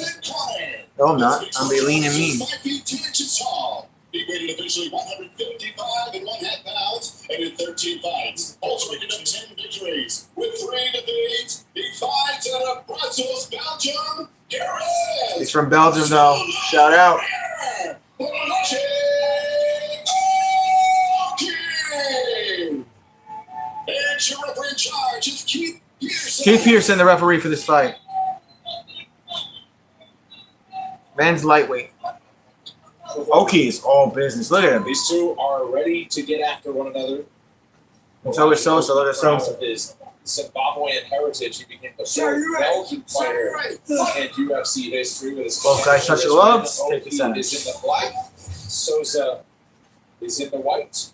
No, I'm not. I'll be lean and mean. 5 feet 10 inches tall. He weighed officially 155 and 1/2 pounds and in 13 fights. Also making up 10 victories. With 3 defeats, he fights out of Brussels, Belgium. Here is... He's from Belgium, though. Shout out. And your referee in charge is Keith Pearson. Keith Pearson, the referee for this fight. Men's lightweight. Oki is all business. Look at him. These two are ready to get after one another. And so is Sosa. Look at Sosa. Of his Zimbabwean heritage, he became the first Belgian fighter in UFC history with his Both guys touch the gloves. Take the Oki center. is in the black. Souza is in the white.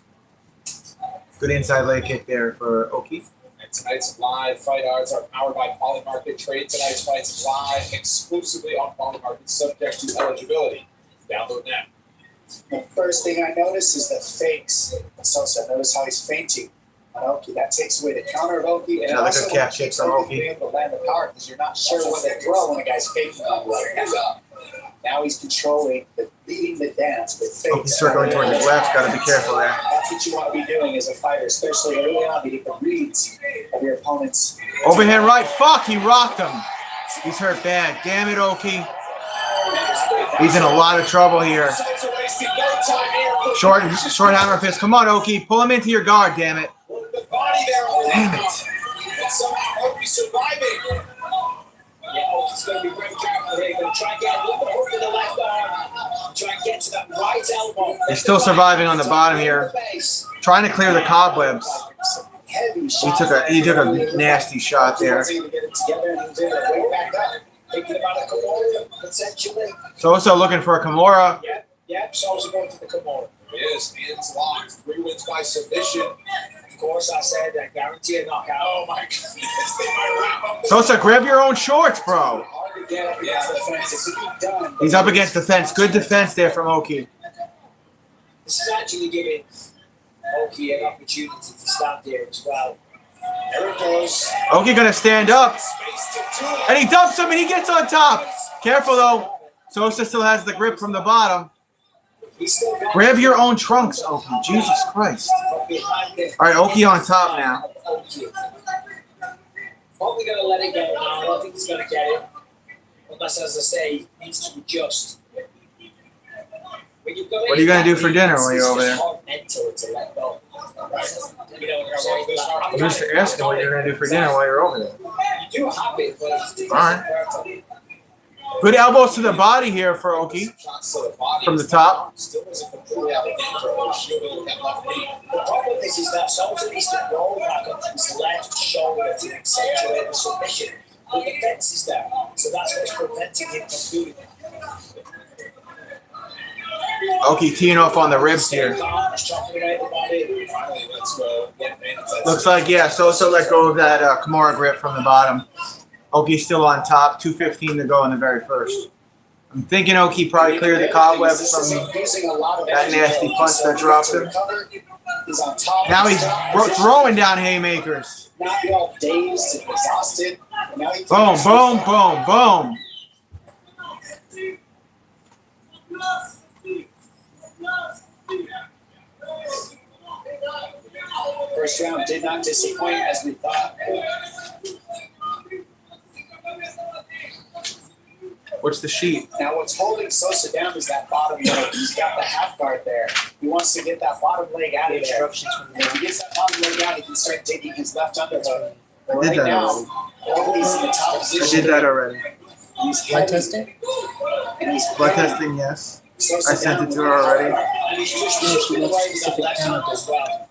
Good inside leg kick there for Oki. And tonight's live fight odds are powered by Polymarket. Trade tonight's fights live exclusively on Polymarket, subject to eligibility. Download now. The first thing I notice is the fakes. Sosa, notice how he's fainting on Oki. That takes away the counter of Oki. And Another also good calf kicks on Oki. being able to land the power because you're not sure when they throw when a guy's faking on the Now he's controlling, leading the dance with fakes. Oki's circling towards his left. Got to be careful there. That's what you want to be doing as a fighter, especially early on, to get the reads of your opponents. Overhand right. Fuck, he rocked him. He's hurt bad. Damn it, Oki. He's in a lot of trouble here. Short hammer fist. Come on, Oki. Pull him into your guard, damn it. Damn it. Somehow Oki surviving. Yeah, Oki's going to be very careful here. He's going to try and get a little bit over the left arm. Try and get to that right elbow. He's still surviving on the bottom here. Trying to clear the cobwebs. He took a nasty shot there. Sosa looking for a Kimura. Yep, Sosa going for the Kimura. Yes, hands locked. 3 wins by submission. Of course, I said that guarantee a knockout. Oh my goodness, they might wrap up. Sosa, grab your own shorts, bro. He's up against the fence. Good defense there from Oki. This is actually giving Oki an opportunity to stand there as well. There it goes. Oki gonna stand up. And he dumps him and he gets on top. Careful though. Sosa still has the grip from the bottom. Grab your own trunks, Oki. Jesus Christ. Alright, Oki on top now. Probably gonna let it go now. I don't think he's gonna get it. Unless, as I say, he needs to adjust. What are you gonna do for dinner while you're over there? I'm just asking what you're gonna do for dinner while you're over there. You do have it, but Alright. Good elbows to the body here for Oki. From the top. the problem is that Souza needs to roll back onto his left shoulder to accentuate the submission. But the fence is there, so that's what's preventing him from doing it. Oki teeing off on the ribs here. Looks like, yeah, Sosa let go of that Kimura grip from the bottom. Oki's still on top, 2:15 to go in the very first. I'm thinking Oki probably cleared the cobwebs from that nasty punch that dropped him. Now he's throwing down haymakers. Now you're all dazed and exhausted. Boom, boom, boom, boom. First round did not disappoint as we thought. What's the sheet? Now what's holding Sosa down is that bottom leg. He's got the half guard there. He wants to get that bottom leg out of there. If he gets that bottom leg out, he can start taking his left underhook. I did that already. He's in the top position. I did that already. He's Blood testing? Blood testing, yes. I sent it to her already.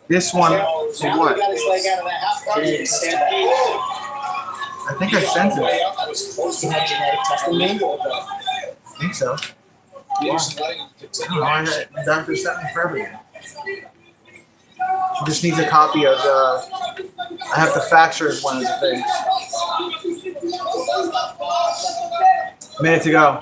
This one, for what? I think I sent it. I think so. I don't know. The doctor sent me for everything. She just needs a copy of the. I have to fax her one of the things. A minute to go.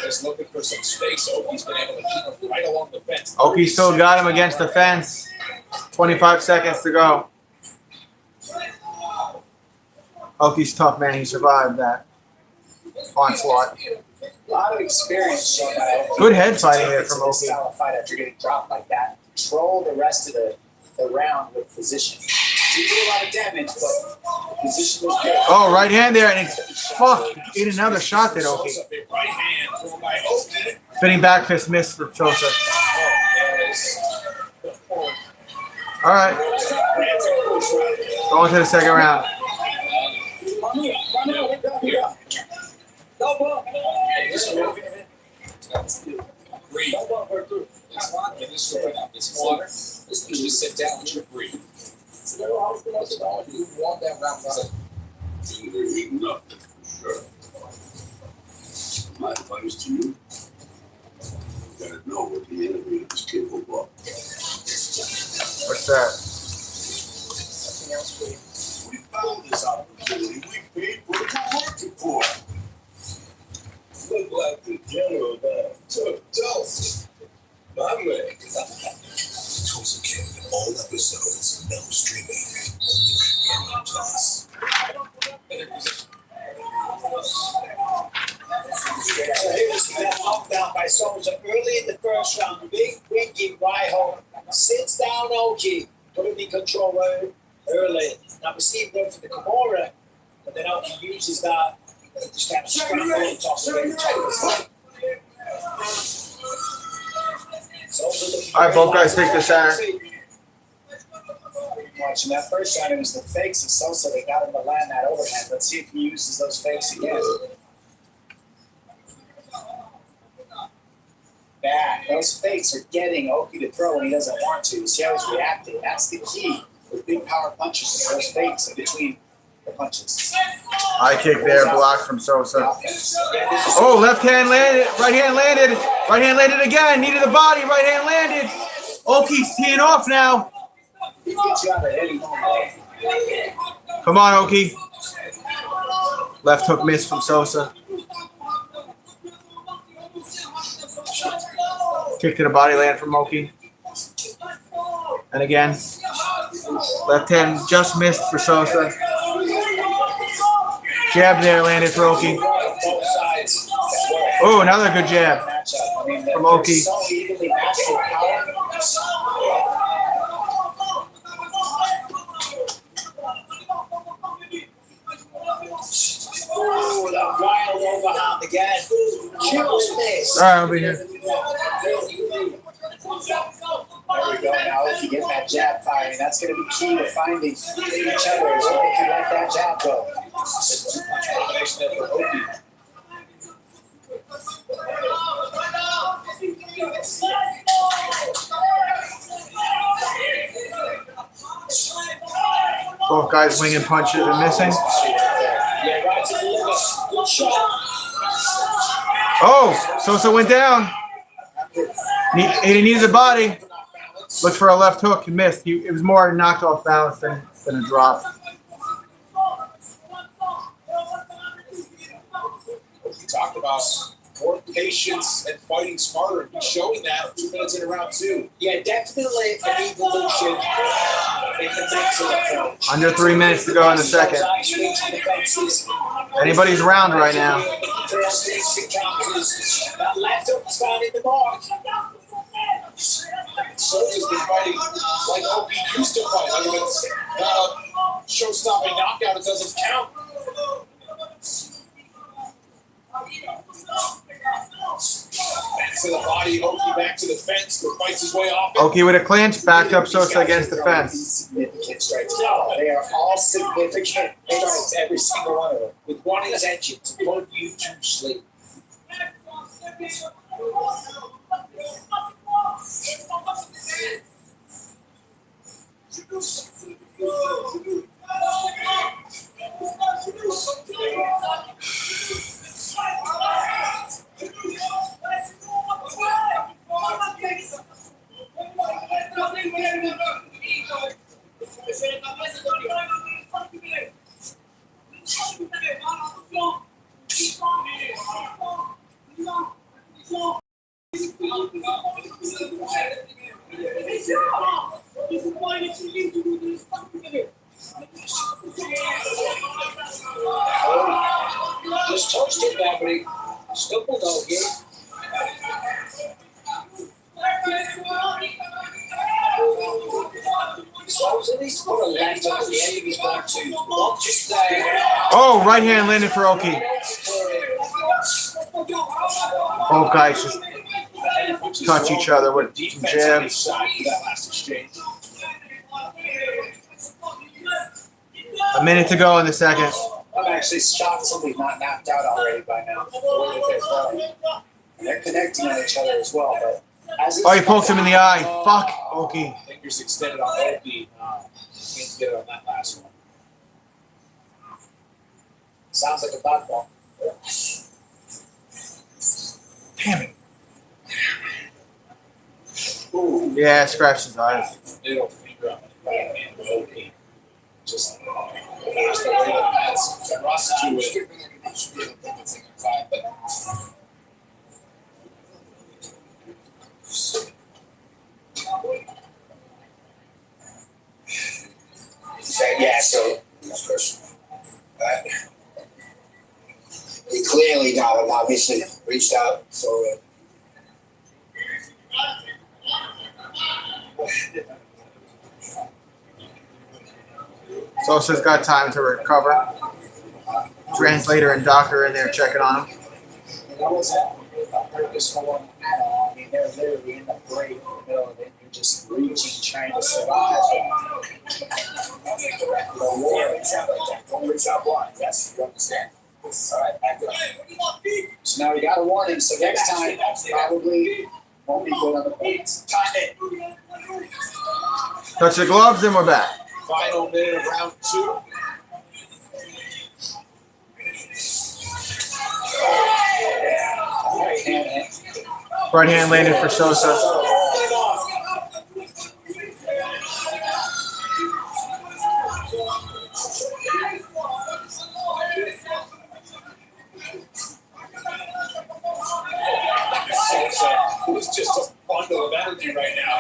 Just looking for some space. Oki's been able to keep him right along the fence. Oki still got him against the fence. 25 seconds to go. Oki's tough, man. He survived that onslaught. A lot of experience showing that. Good head fighting there from Oki. Style of fight after getting dropped like that. Control the rest of the round with position. He did a lot of damage, but the position was good. Oh, right hand there, and it's fuck. Ate another shot that Oki. Spinning back fist missed for Sosa. All right. Going to the second round. Just sit down and you breathe. You want that round. They're heating up, for sure. My advice to you, you gotta know what the enemy is capable of. What's that? We found this opportunity. We paid for it, we're working for it. Look like the general that took Tulsa. My man. Tulsa King, all episodes now streaming only on Paramount Plus. So here we see that knockdown by Sosa early in the first round. Big winky right hook. Sits down Oki. Put him in control early. Now we see him go for the Kimura, but then Oki uses that and just kind of scramble and toss it in. All right, both guys take the center. Watching that first shot, it was the fakes of Sosa that got him to land that overhand. Let's see if he uses those fakes again. Bad. Those fakes are getting Oki to throw when he doesn't want to. See how he's reacting. That's the key with big power punches. Is those fakes in between the punches. High kick there, blocked from Sosa. Oh, left hand landed, right hand landed again. Needed the body, right hand landed. Oki's teeing off now. Come on, Oki. Left hook miss from Sosa. Kick to the body land from Oki. And again, left hand just missed for Sosa. Jab there landed for Oki. Oh, another good jab from Oki. Oh, that wild overhand again. All right, I'll be here. There we go. Now if you get that jab firing, that's going to be key to finding each other. So they can let that jab go. Just two-punch combination there for Oki. Both guys winging punches and missing. Yeah, right to the liver. Good shot. Oh, Sosa went down. He needs a body. Looked for a left hook. He missed. It was more knocked off balance than a drop. We talked about more patience and fighting smarter. He's showing that 2 minutes into round 2. Yeah, definitely an evolution in the mental approach. Under 3 minutes to go in the second. Anybody's round right now. That left hook is found in the mark. Sosa's been fighting like Oki used to fight. Like if it's not a show-stopping knockout, it doesn't count. Back to the body, Oki back to the fence, but fights his way off it. Oki with a clinch, backed up Sosa against the fence. Significant strikes. They are all significant strikes, every single one of them. With one intention, to put you to sleep. Just touched it there, but he still pulled out again. So at least put a left up at the end of his back too. Not just there. Oh, right hand landed for Oki. Both guys just touch each other with some jabs. A minute to go in the second. I'm actually shocked somebody's not knocked out already by now. The way that they're throwing. And they're connecting on each other as well. But as Oh, he poked him in the eye. Fuck, Oki. Fingers extended on Oki. Can't get it on that last one. sounds like a bad ball. Damn it. Yeah, scratched his eyes. Middle finger on the right hand with Oki. Just there's the way that adds thrust to it. Yeah, so he clearly got it, obviously reached out, so Sosa's got time to recover. Translator and doctor in there checking on him. And that wasn't a purposeful one at all. I mean, they're literally in the break in the middle of it. You're just reaching, trying to survive. don't reach out blind. Yes, you understand. All right, back up. So now we got a warning. So next time, probably won't be good on the points. Touch the gloves and we're back. Final minute of round 2. Right hand landed for Sosa. Who's just a bundle of energy right now.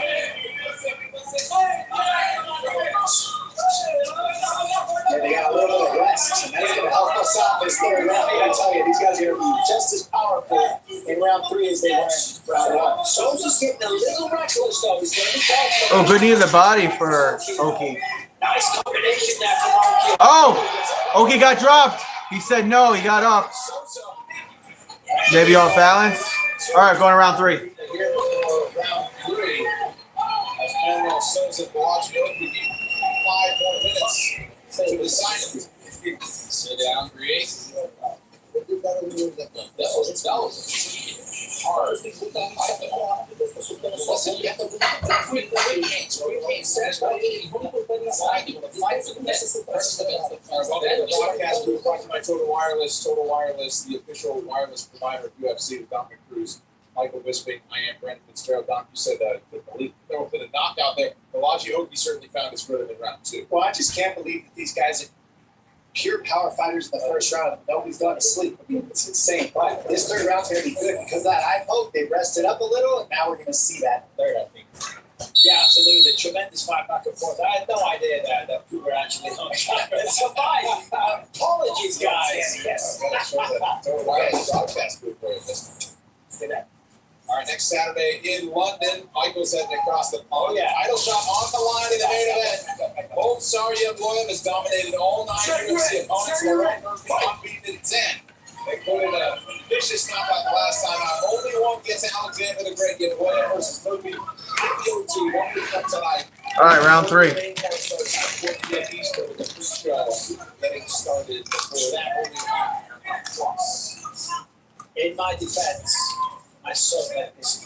Yeah, they got a little bit of rest, and that's going to help us out this third round. I gotta tell you, these guys are going to be just as powerful in round 3 as they were in round 1. Sosa's getting a little reckless though. He's going to be careful. Oh, good knee to the body for Oki. Nice combination there from Oki. Oh, Oki got dropped. He said no, he got up. Maybe off balance. All right, going to round 3. Here for round 3. As Manuel Souza Bellagio, we need 5 more minutes to decide it. Sit down, create. That was hard. Listen, you have to win 3 games. So we can't set the podcast was brought to you by Total Wireless. Total Wireless, the official wireless provider of UFC with Dominic Cruz, Michael Bisping. I am Brandon Fitzgerald. Doc, you said that there will be a knockout there. Bellagio, he certainly found his rhythm in round 2. Well, I just can't believe that these guys are pure power fighters in the first round. Nobody's gone to sleep. I mean, it's insane. But this third round's going to be good because of that. I hope they rested up a little, and now we're going to see that third, I think. Yeah, absolutely. The tremendous fight back and forth. I had no idea that we were actually on camera. So my apologies, guys. Yes. Total Wireless broadcast booth for you. Listen. All right, next Saturday in London, Michael's heading across the pond. Title shot on the line in the main event. Both Saryam Goyim has dominated all 9 UFC opponents. Laurent Murphy unbeaten in 10. They put in a vicious knockout the last time out. Only one gets Alexander the Great. Get Goyim versus Murphy. 50-2. One week from tonight. All right, round 3. Getting started before that. Only plus. In my defense, I saw that this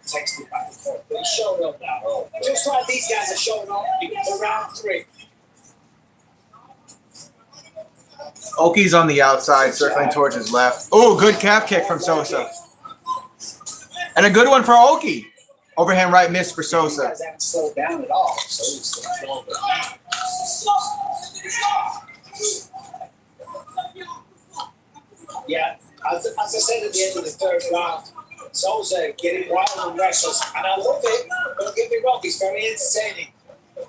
texted back and forth, but he showed up now. Just like these guys are showing up for round 3. Oki's on the outside, circling towards his left. Oh, good calf kick from Sosa. And a good one for Oki. Overhand right miss for Sosa. These guys haven't slowed down at all. Yeah, as I said at the end of the third round, Sosa getting wild and restless, and I love it. Don't get me wrong, he's very entertaining.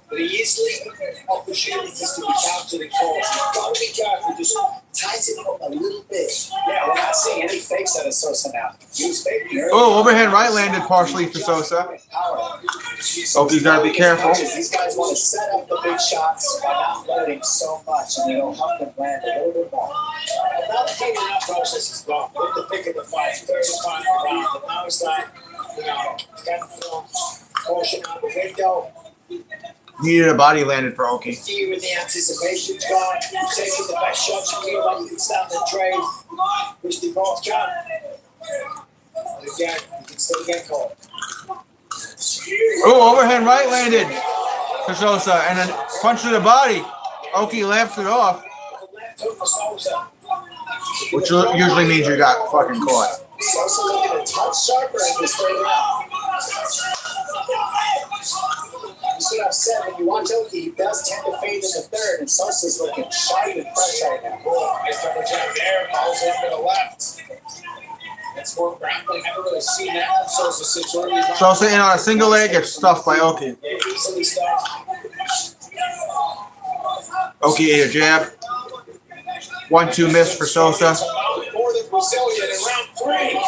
But he is leaving opportunities to be counted and caught. You've got to be careful, just tighten it up a little bit. Yeah, we're not seeing any fakes out of Sosa now. He was faking earlier. Oh, overhand right landed partially for Sosa. Oki's got to be careful. These guys want to set up the big shots by not loading so much, and they'll help them land a little bit more. Another thing in that process is gone. With the pick of the fight, third and final round, but now it's like, kind of thrown caution out the window. Needed a body landed for Oki. Fear and the anticipation's gone. You're taking the best shots you feel like you can stand the trade, which they both can. And again, you can still get caught. Oh, overhand right landed for Sosa, and a punch to the body. Oki laughs it off, which usually means you got fucking caught. Sosa looking a touch sharper in this third round. You see what I've said, when you watch Oki, he does tend to fade in the third, and Sosa's looking sharp and fresh right now. Nice double jab there, calls in to the left. That's more grappling. Haven't really seen that from Sosa since early. Sosa in on a single leg, gets stuffed by Oki. Oki ate a jab. 1-2 miss for Sosa. More than Brazilian in round 3.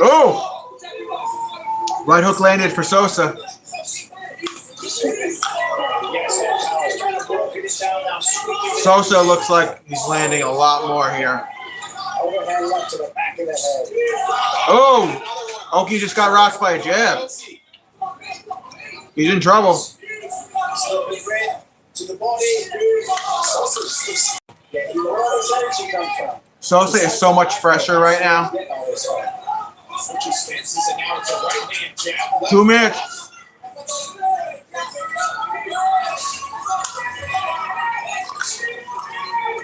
Oh! Right hook landed for Sosa. Sosa looks like he's landing a lot more here. Overhand left to the back of the head. Oh! Oki just got rocked by a jab. He's in trouble. Slipping red to the body. Yeah, where does energy come from? Sosa is so much fresher right now. Switches stances and now it's a right hand jab. 2 minutes.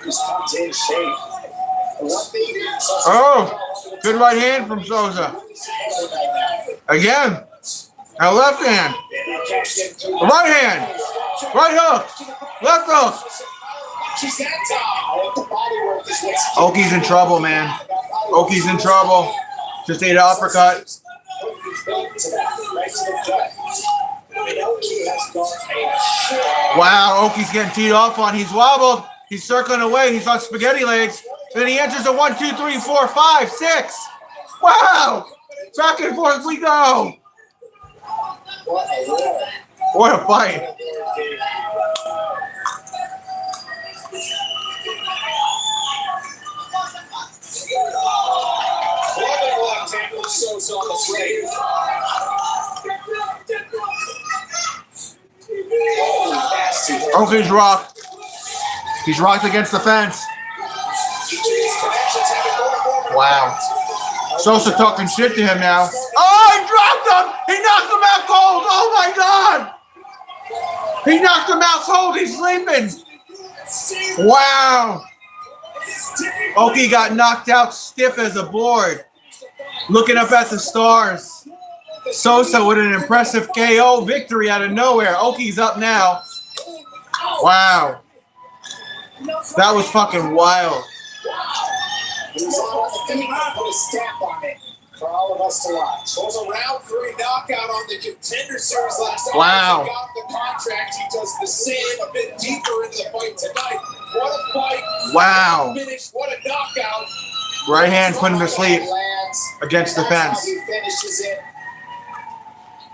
Just comes in shape. Oh! Good right hand from Sosa. Again. Now left hand. Right hand. Right hook. Left hook. Oki's in trouble, man. Oki's in trouble. Just ate an uppercut. Wow, Oki's getting teed off on. He's wobbled. He's circling away. He's on spaghetti legs. Then he enters a 1, 2, 3, 4, 5, 6. Wow. Back and forth we go. What a fight. is on the slate. Oh, nasty. Oki's rocked. He's rocked against the fence. Wow. Sosa talking shit to him now. Oh, he dropped him! He knocked him out cold! Oh my god! He knocked him out cold! He's sleeping! Wow! Oki got knocked out stiff as a board. Looking up at the stars. Sosa with an impressive KO victory out of nowhere. Oki's up now. Wow. That was fucking wild. He was on the thing, put a stamp on it for all of us to watch. Was a round 3 knockout on the Contender Series last time. Wow. He got the contract. He does the same a bit deeper into the fight tonight. What a fight. Wow. Finish. What a knockout. Right hand put him to sleep against the That's fence. how he finishes it.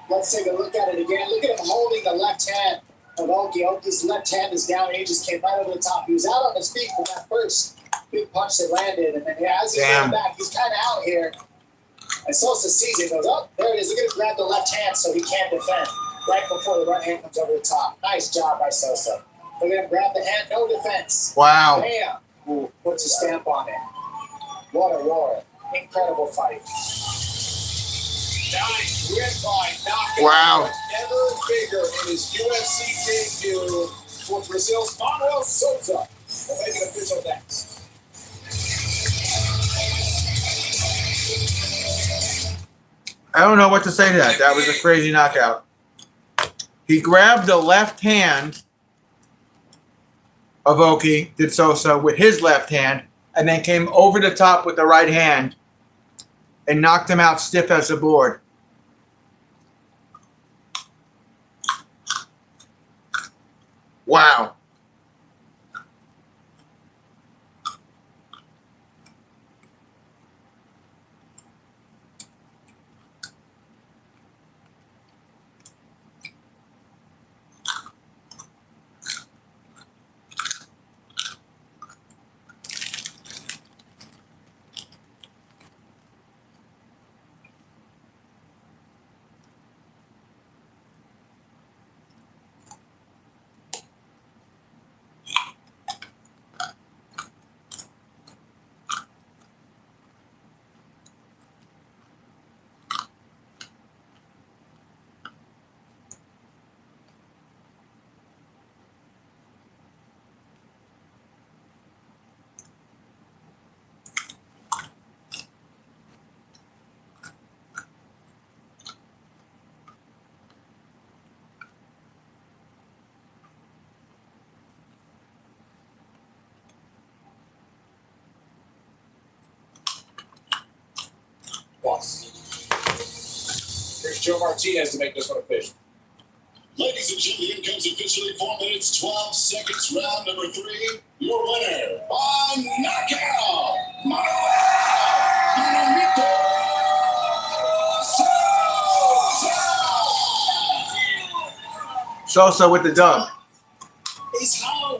Let's take a look at it again. Look at him holding the left hand of Oki. Oki's left hand is down. He just came right over the top. He was out on his feet from that first big punch that landed. And then as he's going back, he's kind of out here. And Sosa sees it, goes, oh, there it is. Look at him grab the left hand so he can't defend right before the right hand comes over the top. Nice job by Sosa. Look at him grab the hand, no defense. Wow. Bam. Ooh, puts a stamp on it. What a war. Incredible fight. Nice win by knockout. Wow. Never bigger in his UFC debut for Brazil's Manuel Souza. We'll make it official next. I don't know what to say to that. That was a crazy knockout. He grabbed the left hand of Oki, did Sosa, with his left hand, and then came over the top with the right hand and knocked him out stiff as a board. Wow. Here's Joe Martinez to make this one official. Ladies and gentlemen, here comes officially 4 minutes, 12 seconds, round number 3. Your winner on knockout, Manuel Sosa with the dub. Is how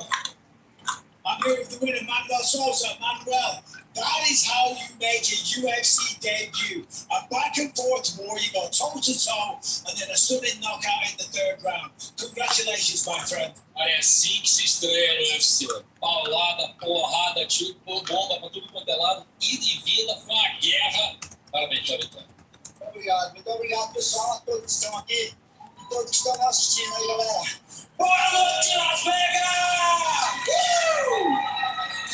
I'm here with the winner, Manuel Souza. Manuel, that is how you made your UFC debut. A back and forth war, you go toe to toe, and then a sudden knockout in the 3rd round. Congratulations, my friend. É assim que se estreia no UFC. Paulada, porrada, tiro, bomba pra tudo quanto é lado. Ida e vinda, foi uma guerra. Parabéns pela vitória. Muito obrigado, pessoal, a todos que estão aqui. Todos que estão assistindo aí, galera. Boa noite, Las Vegas!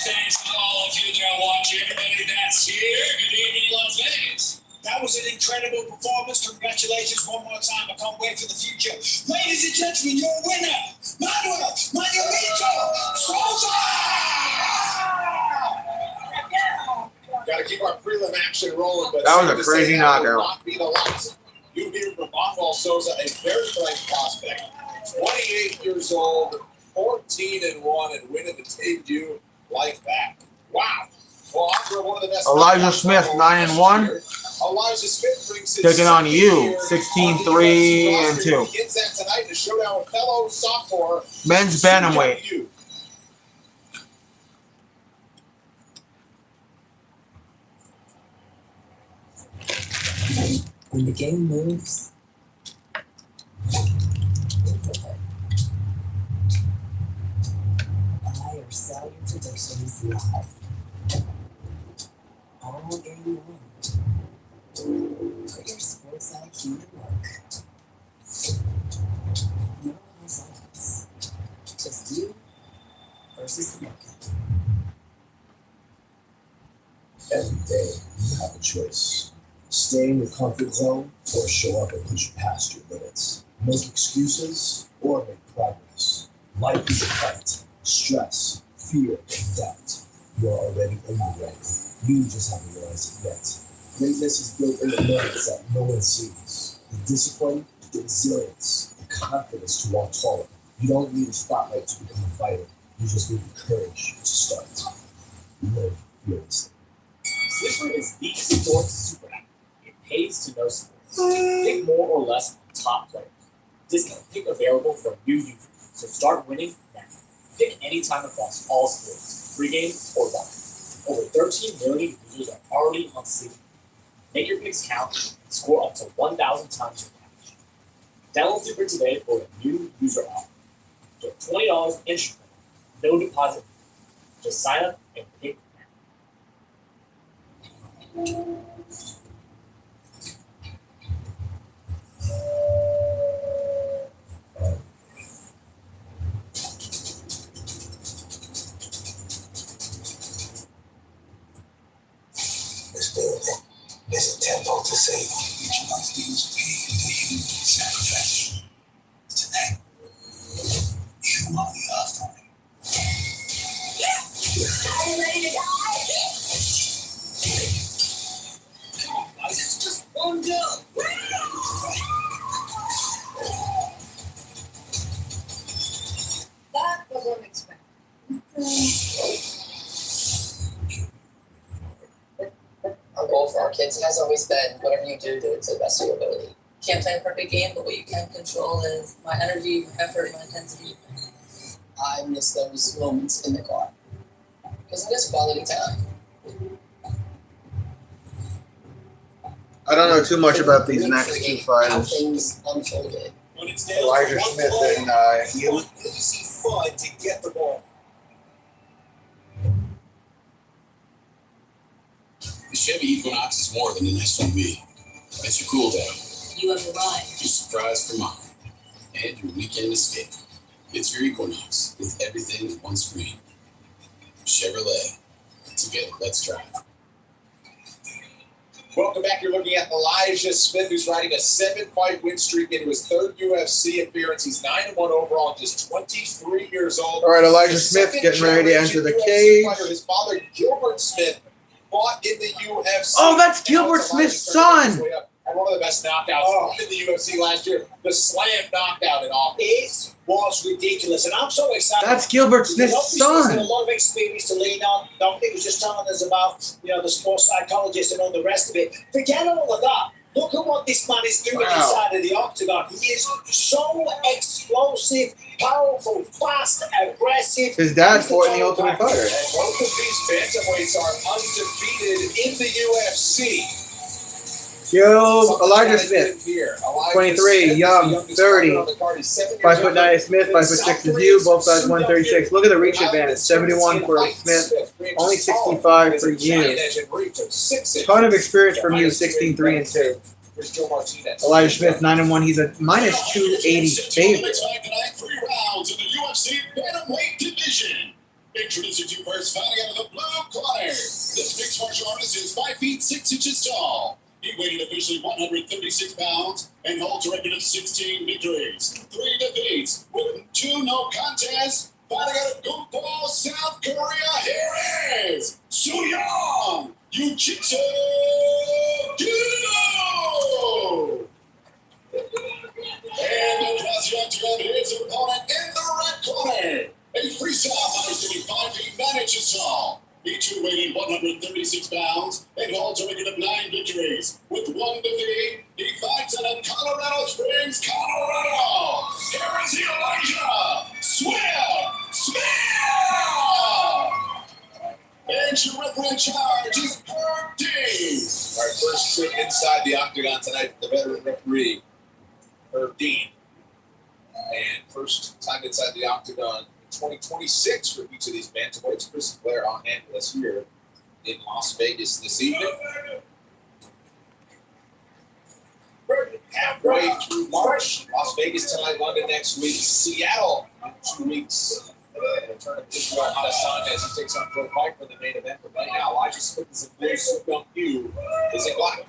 Thanks to all of you that are watching, everybody that's here. Good evening, Las Vegas. That was an incredible performance. Congratulations one more time. I can't wait for the future. Ladies and gentlemen, your winner, Manuel Souza! Got to keep our prelim action rolling, but That was a crazy that will knockout. not be the last. You hear from Manuel Souza, a very bright prospect, 28 years old, 14-1, and winning the debut like that. Wow. Well, after one of the best Elijah Smith, 9-1. Elijah Smith brings his Taking on second you, year 16-3-2. Begins that tonight in a showdown with fellow sophomore Men's bantamweight. Yu. When the game moves, buy or sell your predictions live. All game long. Put your sports IQ to work. No results. Just you versus the market. Every day, you have a choice. Stay in your comfort zone or show up and push past your limits. Make excuses or make progress. Life is a fight. Stress, fear, and doubt. You are already in the race. You just haven't realized it yet. Greatness is built in the moments that no one sees. The discipline, the resilience, the confidence to walk forward. You don't need a spotlight to become a fighter. You just need the courage to start. Live fearlessly. Slipper is the sports super app. It pays to know sports. Pick more or less top players. Discount pick available for new users. So start winning now. Pick anytime across all sports, pregame or live. Over 13 million users are already on Sleeper. Make your picks count and score up to 1,000 times your cash. Download Sleeper today for a new user offer. Get $20 instantly. No deposit. Just sign up and pick now. This building is a temple to Satan. Each must use pain to human sacrifice. Tonight, you are the offering. I'm ready to die. Come on, guys, it's just one girl. That was unexpected. Our goal for our kids has always been whatever you do it to the best of your ability. Can't plan a perfect game, but what you can control is my energy, my effort, my intensity. I miss those moments in the car because it is quality time. I don't know too much about these next two How fighters. things unfolded. Elijah Smith and you. Easy fun to get the ball. The Chevy Equinox is more than an SUV. It's your cool down, You have arrived. your surprise for mom, and your weekend escape. It's your Equinox with everything on one screen. Chevrolet. Together, let's drive. Welcome back. You're looking at Elijah Smith, who's riding a 7-fight win streak into his third UFC appearance. He's 9-1 overall, just 23 years old. All right, Elijah He's Smith second getting ready to enter the generation cage. UFC fighter. His father, Gilbert Smith, fought in the UFC. Oh, that's Gilbert Smith's son. And one of the best knockouts in the UFC last year, the slam knockout in August. It was ridiculous, and I'm so excited. That's Gilbert Smith's Obviously, son. He's got a lot of experience to lean on. Dominic was just telling us about, the sports psychologist and all the rest of it. Forget all of that. Look at what this man is doing inside of the octagon. He is so explosive, powerful, fast, aggressive. His dad fought in the Ultimate Fighter. And both of these bantamweights are undefeated in the UFC. Elijah Smith, 23, young, 30, 5'9" Smith, 5'6" is you, both sides 136. Look at the reach advantage, 71 for Smith, only 65 for you. Ton of experience from you, 16-3-2. Elijah Smith, 9-1. He's a minus 280 favorite. Tonight, 3 rounds in the UFC bantamweight division. Introducing you first, fighting out of the blue corner. This mixed martial artist is 5 feet 6 inches tall. He weighed officially 136 pounds and holds a record of 16 victories, 3 defeats, with 2 no contests. Fighting out of Gumpal, South Korea, here is Soo-Young Jiu-Jitsu Judo. And across the octagon, his opponent in the red corner, a freestyle fighter sitting 5 feet 9 inches tall. Each who weighed in 136 pounds and holds a record of 9 victories. With 1 defeat, he fights out of Colorado Springs, Colorado. Here is Elijah Smith. And your referee in charge is Herb Dean. All right, first action inside the octagon tonight from the veteran referee, Herb Dean. And first time inside the octagon in 2026 for each of these bantamweights. Chris Blair on hand with us here in Las Vegas this evening. Halfway through March, Las Vegas tonight, London next week, Seattle in 2 weeks. Return of Israel Adesanya as he takes on Joe Pike for the main event. But right now, Elijah Smith is in blue, Sue Young Yu is in black.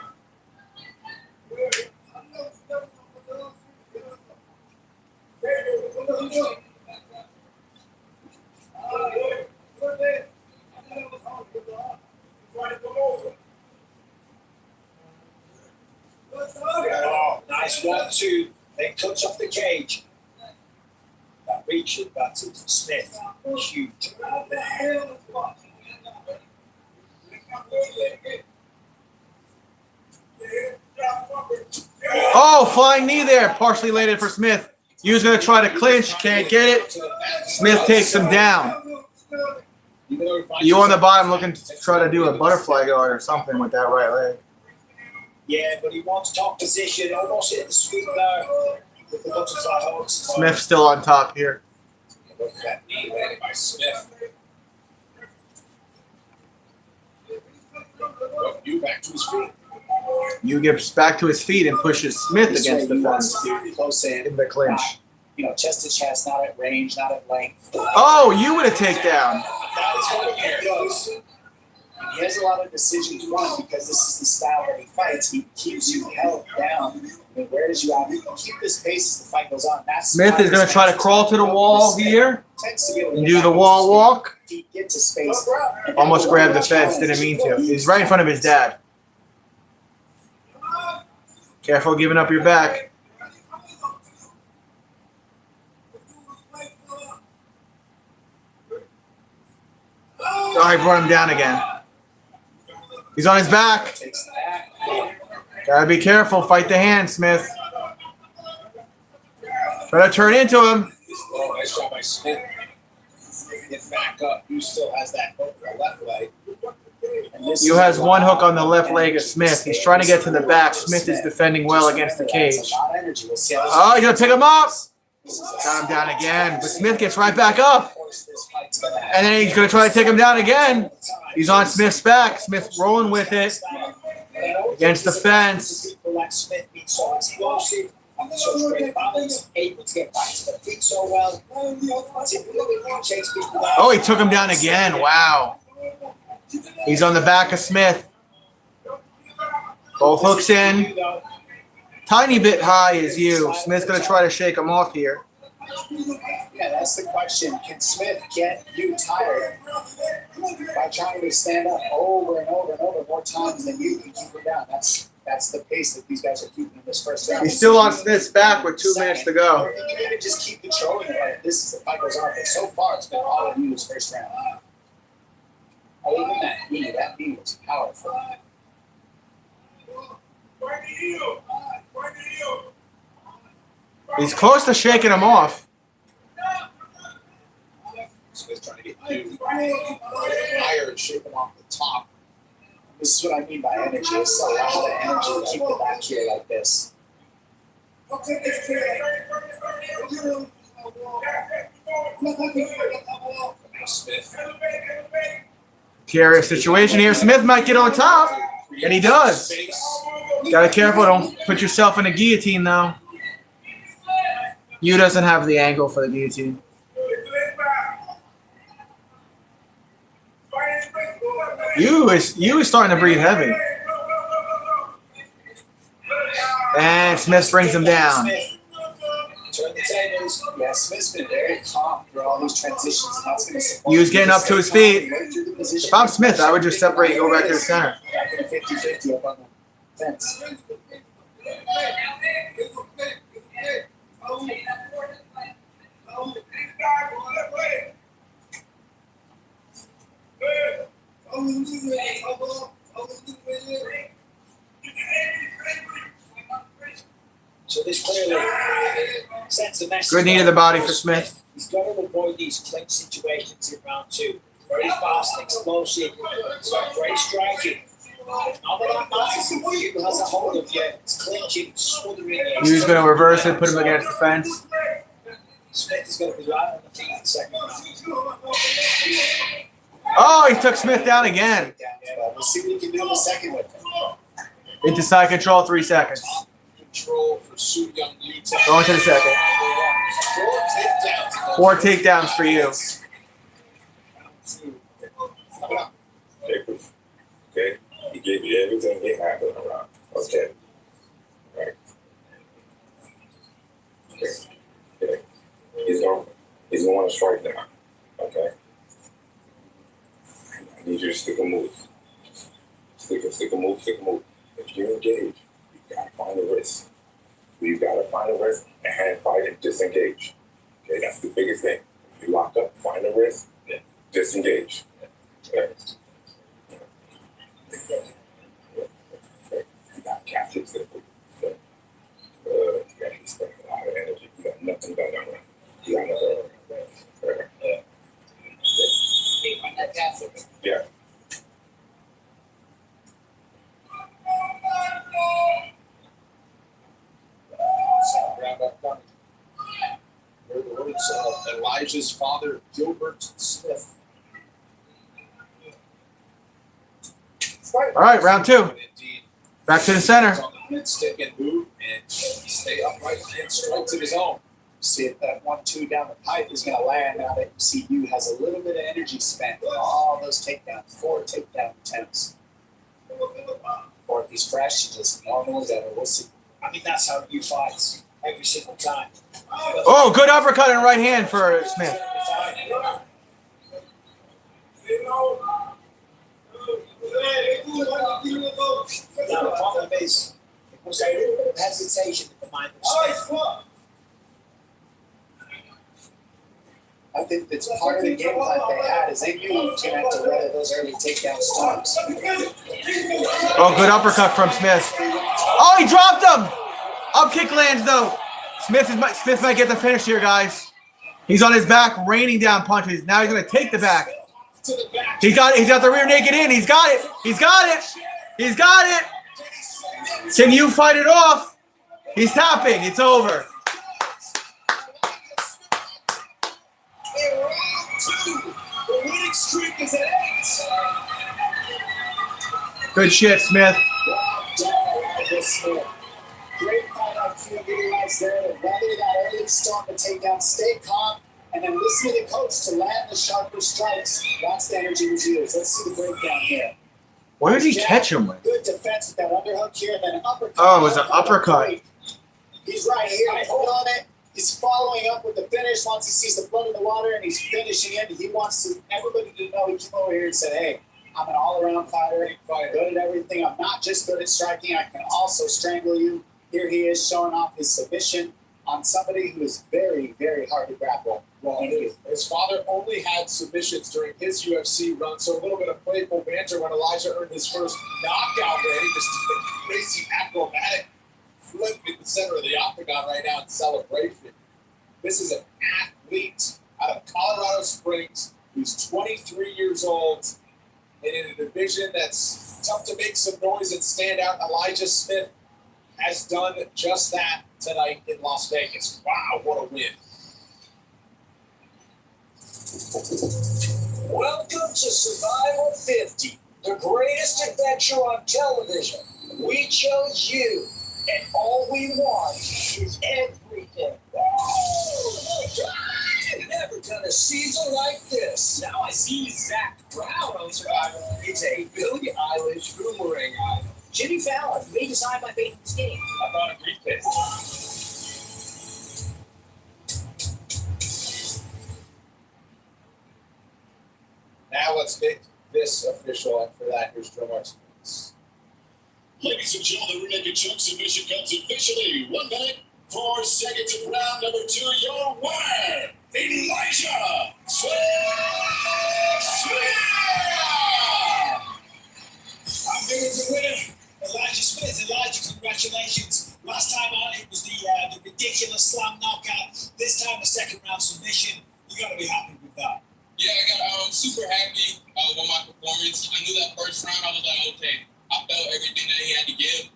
Oh, nice 1-2. Then cuts off the cage. That reach advantage for Smith. Huge. Oh, flying knee there, partially landed for Smith. He was going to try to clinch, can't get it. Smith takes him down. You on the bottom looking to try to do a butterfly guard or something with that right leg. Yeah, but he wants top position. Almost hit the sweep there with the butterfly hooks. Smith still on top here. Look at that knee landed by Smith. You back to his feet. You gets back to his feet and pushes Smith against the fence in the clinch. You know, chest to chest, not at range, not at length. Oh, you would have takedown. He has a lot of decisions won because this is the style that he fights. He keeps you held down and wears you out. You can keep this pace as the fight goes on. Smith is going to try to crawl to the wall here and do the wall walk. Get to space. Almost grabbed the fence, didn't mean to. He's right in front of his dad. Careful giving up your back. Oh, he brought him down again. He's on his back. Gotta be careful. Fight the hand, Smith. Try to turn into him. Oh, nice shot by Smith. Get back up. Yu still has that hook on the left leg. Yu has one hook on the left leg of Smith. He's trying to get to the back. Smith is defending well against the cage. Oh, he's going to pick him up. Got him down again. But Smith gets right back up. And then he's going to try to take him down again. He's on Smith's back. Smith rolling with it against the fence. Oh, he took him down again. Wow. He's on the back of Smith. Both hooks in. Tiny bit high is Yu. Smith's going to try to shake him off here. Yeah, that's the question. Can Smith get Yu tired by trying to stand up over and over and over more times than Yu can keep him down? That's the pace that these guys are keeping in this first round. He's still on Smith's back with 2 minutes to go. Or you can even just keep controlling it like this as the fight goes on. But so far, it's been all of Yu's first round. Oh, even that knee was powerful. He's close to shaking him off. Smith trying to get Yu higher and shake him off the top. This is what I mean by energy. It's a lot of energy to keep the back here like this. Smith. Curious situation here. Smith might get on top, and he does. Gotta be careful. Don't put yourself in a guillotine, though. Yu doesn't have the angle for the guillotine. Yu is starting to breathe heavy. And Smith brings him down. Turn the tables. Yeah, Smith's been very calm through all these transitions. That's going to support. Yu's getting up to his feet. If I'm Smith, I would just separate and go back to the center. Back in a 50-50 up on the fence. So this clearly sends a message. Good knee to the body for Smith. He's got to avoid these clinch situations in round two. Very fast, explosive, he's got great striking. Hugh has a hold of you. It's clinching, smothering you. Hugh's going to reverse it, put him against the fence. Smith is going to be right on the feet in the second round. Oh, he took Smith down again. We'll see what he can do in the second with him. Into side control, 3 seconds. Control for Su Young Lee. Going to the second. 4 takedowns for you. Okay, he gave you everything he had in the round. Okay, right. Okay. He's gonna want to strike now. Okay. I need you to stick a move. Stick a move. If you engage, you gotta find a wrist. You gotta find a wrist and hand fight and disengage. Okay, that's the biggest thing. If you lock up, find a wrist, then disengage. Okay. You got captured simply. You got to spend a lot of energy. You got nothing done around. You got nothing around. Yeah. Round up coming. Heard the words of Elijah's father, Gilbert Smith. All right, round 2. Back to the center. Stick and move and stay upright and strike to his own. See if that 1-2 down the pipe is going to land now that you see Hugh has a little bit of energy spent on all those takedowns, 4 takedown attempts. Or if he's fresh, he just normally does it. We'll see. I mean, that's how Hugh fights every single time. Oh, good uppercut and right hand for Smith. Now the problem is, it was a little bit of hesitation at the mind of Smith. I think that's part of the game plan they had is they knew he was going to have to weather those early takedown storms. Oh, good uppercut from Smith. Oh, he dropped him. Up kick lands though. Smith might get the finish here, guys. He's on his back, raining down punches. Now he's going to take the back. He's got the rear naked in. He's got it. Can you fight it off? He's tapping. It's over. In round 2, the winning streak is at 8. Good shit, Smith. Great fight IQ utilized there to weather that early storm to take down, stay calm, and then listen to the coach to land the sharper strikes once the energy was used. Let's see the breakdown here. Where did he catch him with? Good defense with that underhook here, and then an uppercut. Oh, it was an uppercut. He's right here. Hold on it. He's following up with the finish once he sees the blood in the water, and he's finishing it. He wants everybody to know he came over here and said, hey, I'm an all-around fighter. I'm good at everything. I'm not just good at striking. I can also strangle you. Here he is showing off his submission on somebody who is very, very hard to grapple. Well, his father only had submissions during his UFC run, so a little bit of playful banter when Elijah earned his first knockout win. He just did a crazy acrobatic flip in the center of the octagon right now in celebration. This is an athlete out of Colorado Springs who's 23 years old and in a division that's tough to make some noise and stand out. Elijah Smith has done just that tonight in Las Vegas. Wow, what a win. Welcome to Survival 50, the greatest adventure on television. We chose you, and all we want is everything. I've never done a season like this. Now I see Zach Brown on Survival. It's a Billie Eilish boomerang item. Jimmy Fallon redesigned my favorite skin. I bought a briefcase. Now let's make this official, and for that, here's Joe Martinez. Ladies and gentlemen, the rear naked choke submission comes officially. 1 minute, 4 seconds of round number 2. Your winner, Elijah Smith. I'm here to win. Elijah Smith. Elijah, congratulations. Last time on, it was the ridiculous slam knockout. This time, a second round submission. You got to be happy with that. Yeah, I'm super happy with my performance. I knew that first round, I was like, okay, I felt everything that he had to give.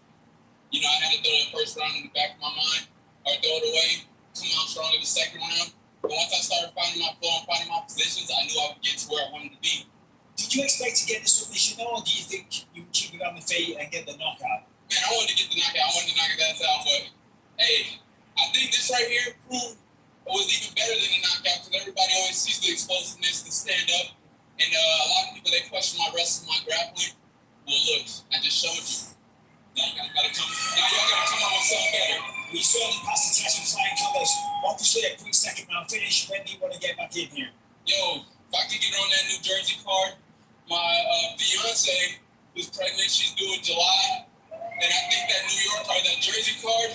You know, I had to throw that first round in the back of my mind, or throw it away, come out strong in the second round. But once I started finding my flow and finding my positions, I knew I would get to where I wanted to be. Did you expect to get the submission though, or do you think you would keep it on the feet and get the knockout? Man, I wanted to get the knockout. I wanted to knock his ass out, but hey, I think this right here proved it was even better than a knockout because everybody always sees the explosiveness, the stand up, and a lot of people they question my wrestling, my grappling. Well, look, I just showed you. Now y'all gotta come up with something better. We certainly passed the test with flying colours. Obviously, a quick second round finish. When do you want to get back in here? Yo, if I could get on that New Jersey card, my fiance who's pregnant, she's due in July, and I think that New York or that Jersey card,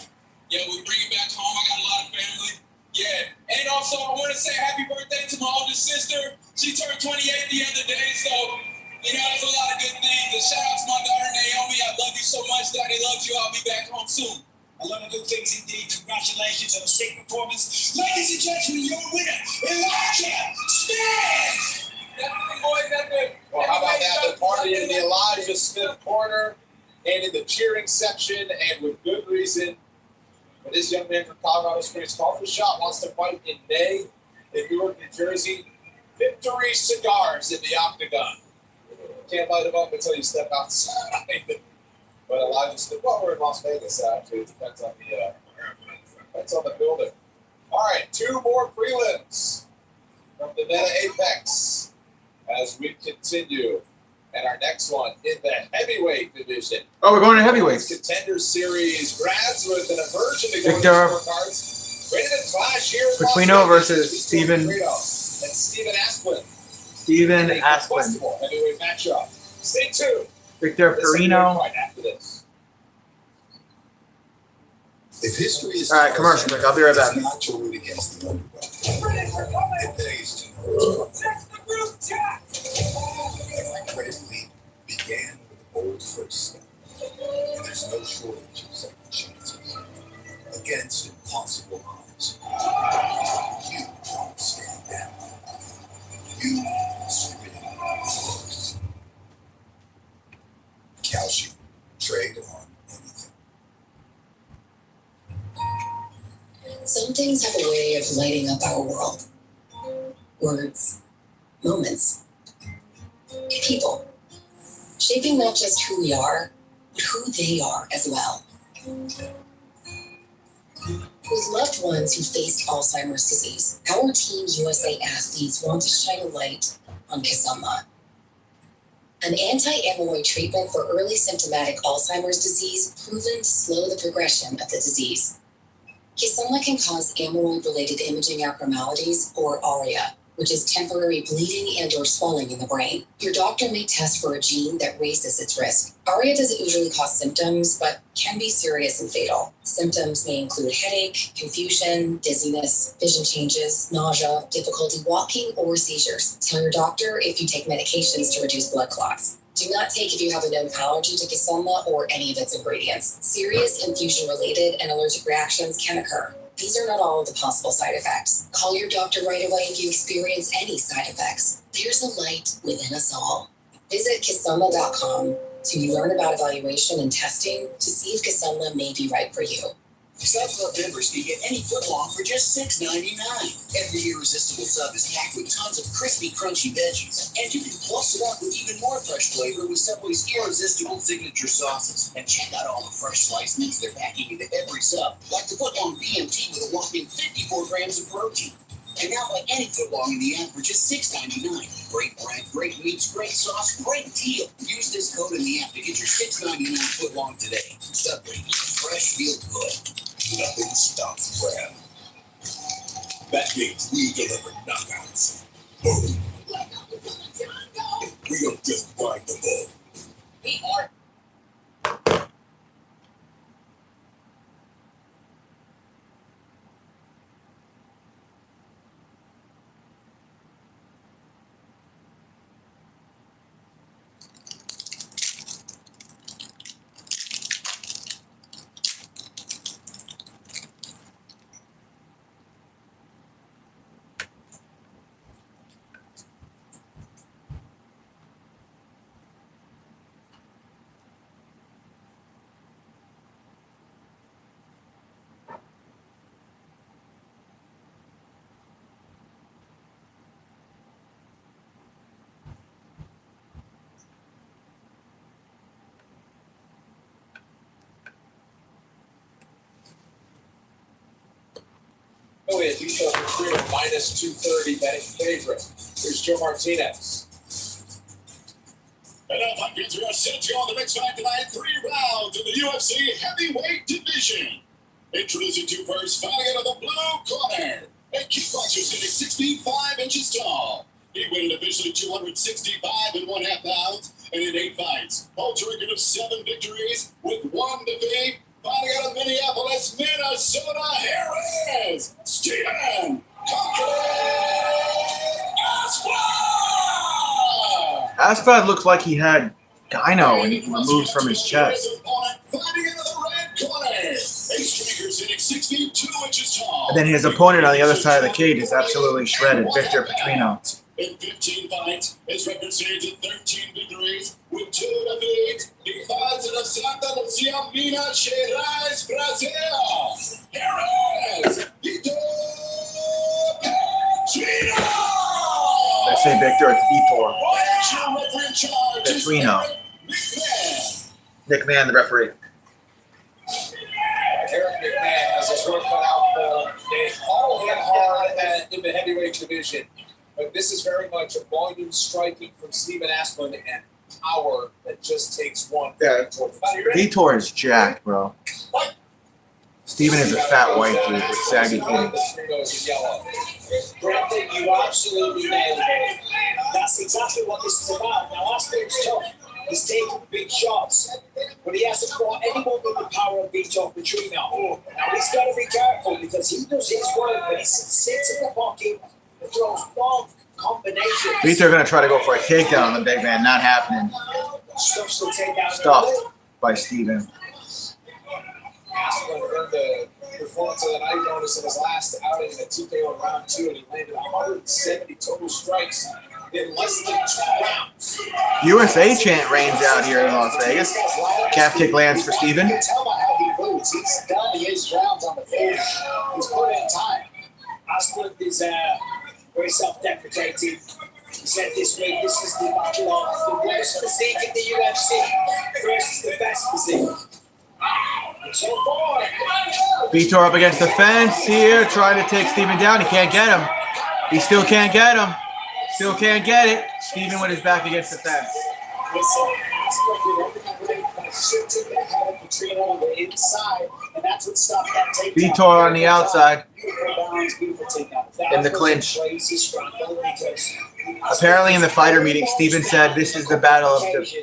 yeah, we bring it back home. I got a lot of family. Yeah, and also I want to say happy birthday to my oldest sister. She turned 28 the other day, so you know there's a lot of good things. And shout out to my daughter Naomi. I love you so much. Daddy loves you. I'll be back home soon. A lot of good things indeed. Congratulations on a sick performance. Ladies and gentlemen, your winner, Elijah Smith! Well, how about that? The party in the Elijah Smith corner and in the cheering section, and with good reason. But this young man from Colorado Springs called for a shot, wants to fight in May in Newark, New Jersey. Victory Cigars in the Octagon. Can't light them up until you step outside. But Elijah Smith, well, we're in Las Vegas, actually. It depends on the building. All right, 2 more prelims from the Meta Apex as we continue. And our next one in the heavyweight division. Oh, we're going to heavyweights. Contender Series grads with an aversion to Victor going to scorecards. Rated at clash here in Las Petrino Vegas. versus Steven. And Steven Asplin. Steven Asplin. Heavyweight matchup. Stay tuned. Victor Perino. After this. If history is all right, commercial break. I'll be right back. It's not to root against the underdog. It pays to know it's wrong. Every great leap began with a bold first step, and there's no shortage of second chances. Against impossible odds, you don't stand down. You scream first. Calcium. Trade on anything. Some things have a way of lighting up our world. Words, moments, people, shaping not just who we are, but who they are as well. With loved ones who faced Alzheimer's disease, our Team USA athletes want to shine a light on Kisunla, an anti-amyloid treatment for early symptomatic Alzheimer's disease proven to slow the progression of the disease. Kisunla can cause amyloid-related imaging abnormalities, or ARIA, which is temporary bleeding and or swelling in the brain. Your doctor may test for a gene that raises its risk. ARIA doesn't usually cause symptoms, but can be serious and fatal. Symptoms may include headache, confusion, dizziness, vision changes, nausea, difficulty walking, or seizures. Tell your doctor if you take medications to reduce blood clots. Do not take if you have a known allergy to Kisunla or any of its ingredients. Serious infusion-related and allergic reactions can occur. These are not all of the possible side effects. Call your doctor right away if you experience any side effects. There's a light within us all. Visit Kisunla.com to learn about evaluation and testing to see if Kisunla may be right for you. Sub Club members can get any footlong for just $6.99. Every irresistible sub is packed with tons of crispy, crunchy veggies. And you can plus it up with even more fresh flavor with Subway's irresistible signature sauces. And check out all the fresh sliced meats they're packing into every sub, like the footlong BMT with a whopping 54 grams of protein. And now buy any footlong in the app for just $6.99. Great bread, great meats, great sauce, great deal. Use this code in the app to get your $6.99 footlong today. Subway, fresh, feel good. Nothing stops Brad. That means we deliver knockouts. Boom. We don't just grind the ball. We are. Oh, yeah, Vito Petrino minus 230 betting favorite. Here's Joe Martinez. And now fighters are set to go on the next fight tonight. 3 rounds in the UFC heavyweight division. Introducing to first, fighting out of the blue corner. A kickboxer sitting 6 feet 5 inches tall. He weighed officially 265.5 pounds, and in 8 fights, holds a record of 7 victories with 1 defeat. Fighting out of Minneapolis, Minnesota, here is Steven Asplund! Asplund looks like he had gyno and he removed from his chest. And then his opponent on the other side of the cage is absolutely shredded, Victor Petrino. In 15 fights, his record stands at 13 victories with 2 defeats. He fights in the Santa Lucia, Minas Gerais, Brazil. Here is Vito Petrino! I say Victor, it's Vitor Petrino. Nick Mann, the referee. Eric McMahon has his work cut out for him. They all hit hard in the heavyweight division. But this is very much a volume striking from Steven Asplund and power that just takes one. Yeah. Vitor is jacked, bro. Steven is a fat white dude with saggy titties. Brandon, you absolutely nailed it. That's exactly what this is about. Now, Asplund's tough. He's taking big shots, but he hasn't fought anyone with the power of Vito Petrino. Now, he's got to be careful because he does his work, but he sits in the pocket and throws long combinations. Vitor going to try to go for a takedown on the big man. Not happening. Stuffs the takedown. Stuffed by Steven. Asplund earned the performance of the night bonus in his last outing in the TKO in round 2, and he landed 170 total strikes in less than 2 rounds. USA chant reigns out here in Las Vegas. Calf kick lands for Steven. You can tell by how he moves. He's done his rounds on the field. He's put in time. Asplund is very self-deprecating. He said this week, this is the battle of the worst physique in the UFC versus the best physique. And so far, Vitor up against the fence here, trying to take Steven down. He can't get him. He still can't get him. Still can't get it. Steven with his back against the fence. Vitor on the outside. In the clinch. Apparently in the fighter meeting, Steven said this is the battle of the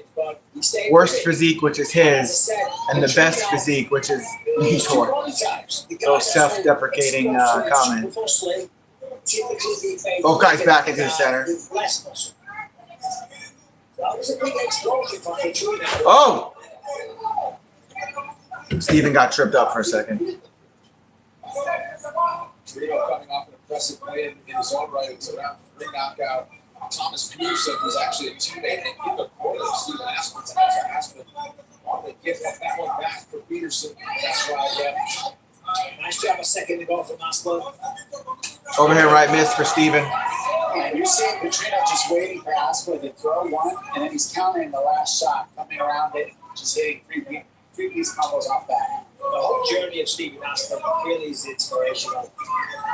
worst physique, which is his, and the best physique, which is Vitor. Those self-deprecating comments. Both guys back into the center. Oh! Steven got tripped up for a second. Petrino coming off an impressive win in his own right. It was a round 3 knockout. Thomas Peterson was actually a teammate and in the corner of Steven Asplund. So Asplund wanted to give that one back for Peterson. That's why, nice job, a second to go from Asplund. Overhead right miss for Steven. And you're seeing Petrino just waiting for Asplund to throw one, and then he's countering the last shot, coming around it, just hitting three-piece combos off that. The whole journey of Steven Asplund really is inspirational.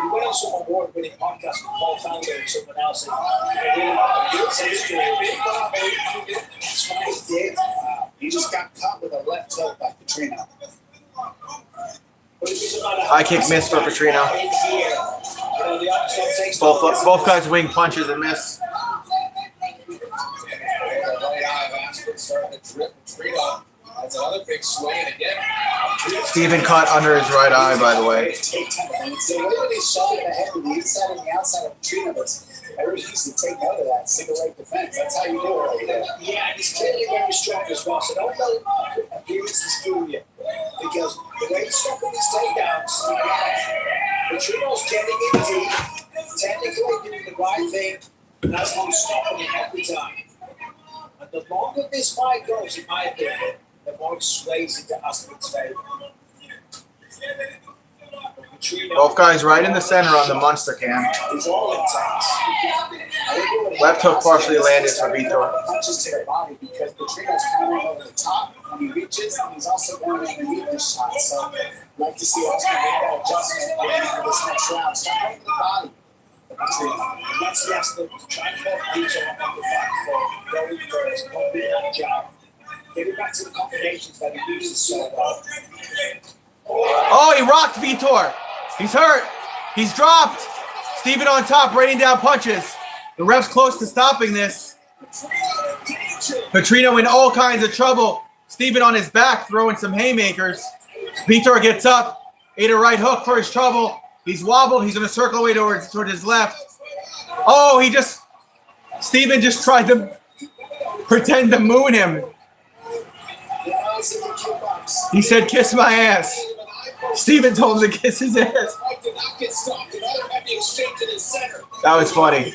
We went on some award-winning podcasts with Paul Founder and someone else, and that's what he did. He just got caught with a left hook by Petrino. High kick miss for Petrino. Both guys wing punches and miss. That's another big swing, and again, Steven caught under his right eye, by the way. It's the way that he's shoving the head with the inside and the outside of Petrino, but everybody needs to take note of that single leg defense. That's how you do it right there. Yeah, and he's clearly very strong as well, so don't let appearances fool you. Because the way he's stopping these takedowns, Petrino's getting in deep, technically doing the right thing, and that's how he's stopping it every time. And the longer this fight goes, in my opinion, the more it sways into Asplund's favor. Both guys right in the center on the monster cam. It's all intense. Left hook partially landed for Vitor. Punches to the body because Petrino's coming over the top when he reaches, and he's also going underneath the shot. So I'd like to see Oscar make that adjustment going into this next round. Stop right in the body. And that's the aspect of trying to help Vitor on the back foot, going first, not doing that job. Get it back to the combinations that he uses so well. Oh, he rocked Vitor. He's hurt. He's dropped. Steven on top, raining down punches. The ref's close to stopping this. Petrino in all kinds of trouble. Steven on his back, throwing some haymakers. Vitor gets up. Ate a right hook for his trouble. He's wobbled. He's going to circle away toward his left. Oh, Steven just tried to pretend to moon him. He said, kiss my ass. Steven told him to kiss his ass. That was funny.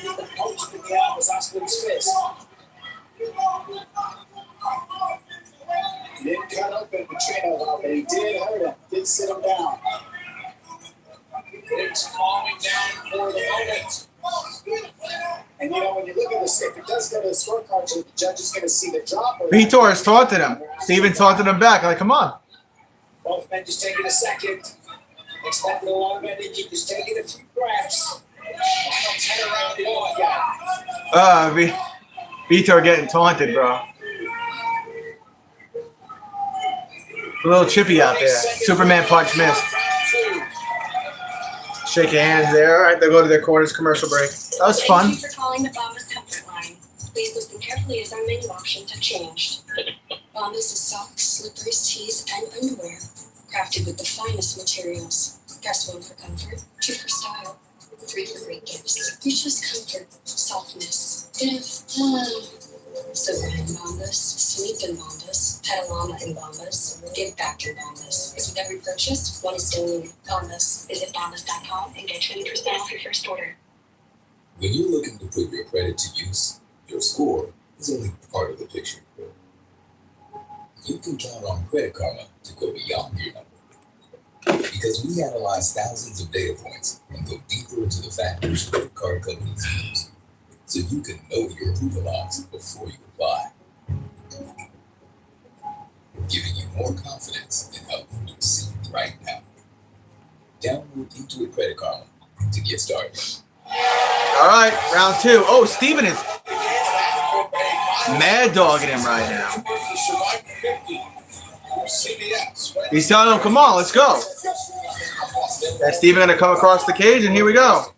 He didn't cut open Petrino, but he did hurt him. Did sit him down. It's calming down for the moment. And you know, when you look at this, if it does go to the scorecard, the judge is going to see the drop. Vitor has taunted him. Steven taunted him back. Like, come on. Both men just taking a second. Expecting a long ending. Just taking a few breaths. Vitor getting taunted, bro. A little chippy out there. Superman punch missed. Shake your hands there. All right, they'll go to their quarters commercial break. That was fun. Thank you for calling the Bombas comfort line. Please listen carefully as our menu options have changed. Bombas is socks, slippers, tees, and underwear, crafted with the finest materials. Guess 1 for comfort, 2 for style, 3 for great gifts. You choose comfort, softness, give. Silver in Bombas, sleep in Bombas, Petalama in Bombas, give back in Bombas. Because with every purchase, one is donated. Bombas. Visit bombas.com and get 20% off your first order. When you're looking to put your credit to use, your score is only part of the picture. You can count on Credit Karma to go beyond your number. Because we analyze thousands of data points and go deeper into the factors credit card companies use, so you can know your approval odds before you apply. Giving you more confidence in helping you succeed right now. Download Intuit Credit Karma to get started. All right, round 2. Oh, Steven is mad dogging him right now. He's telling him, come on, let's go. And Steven going to come across the cage, and here we go.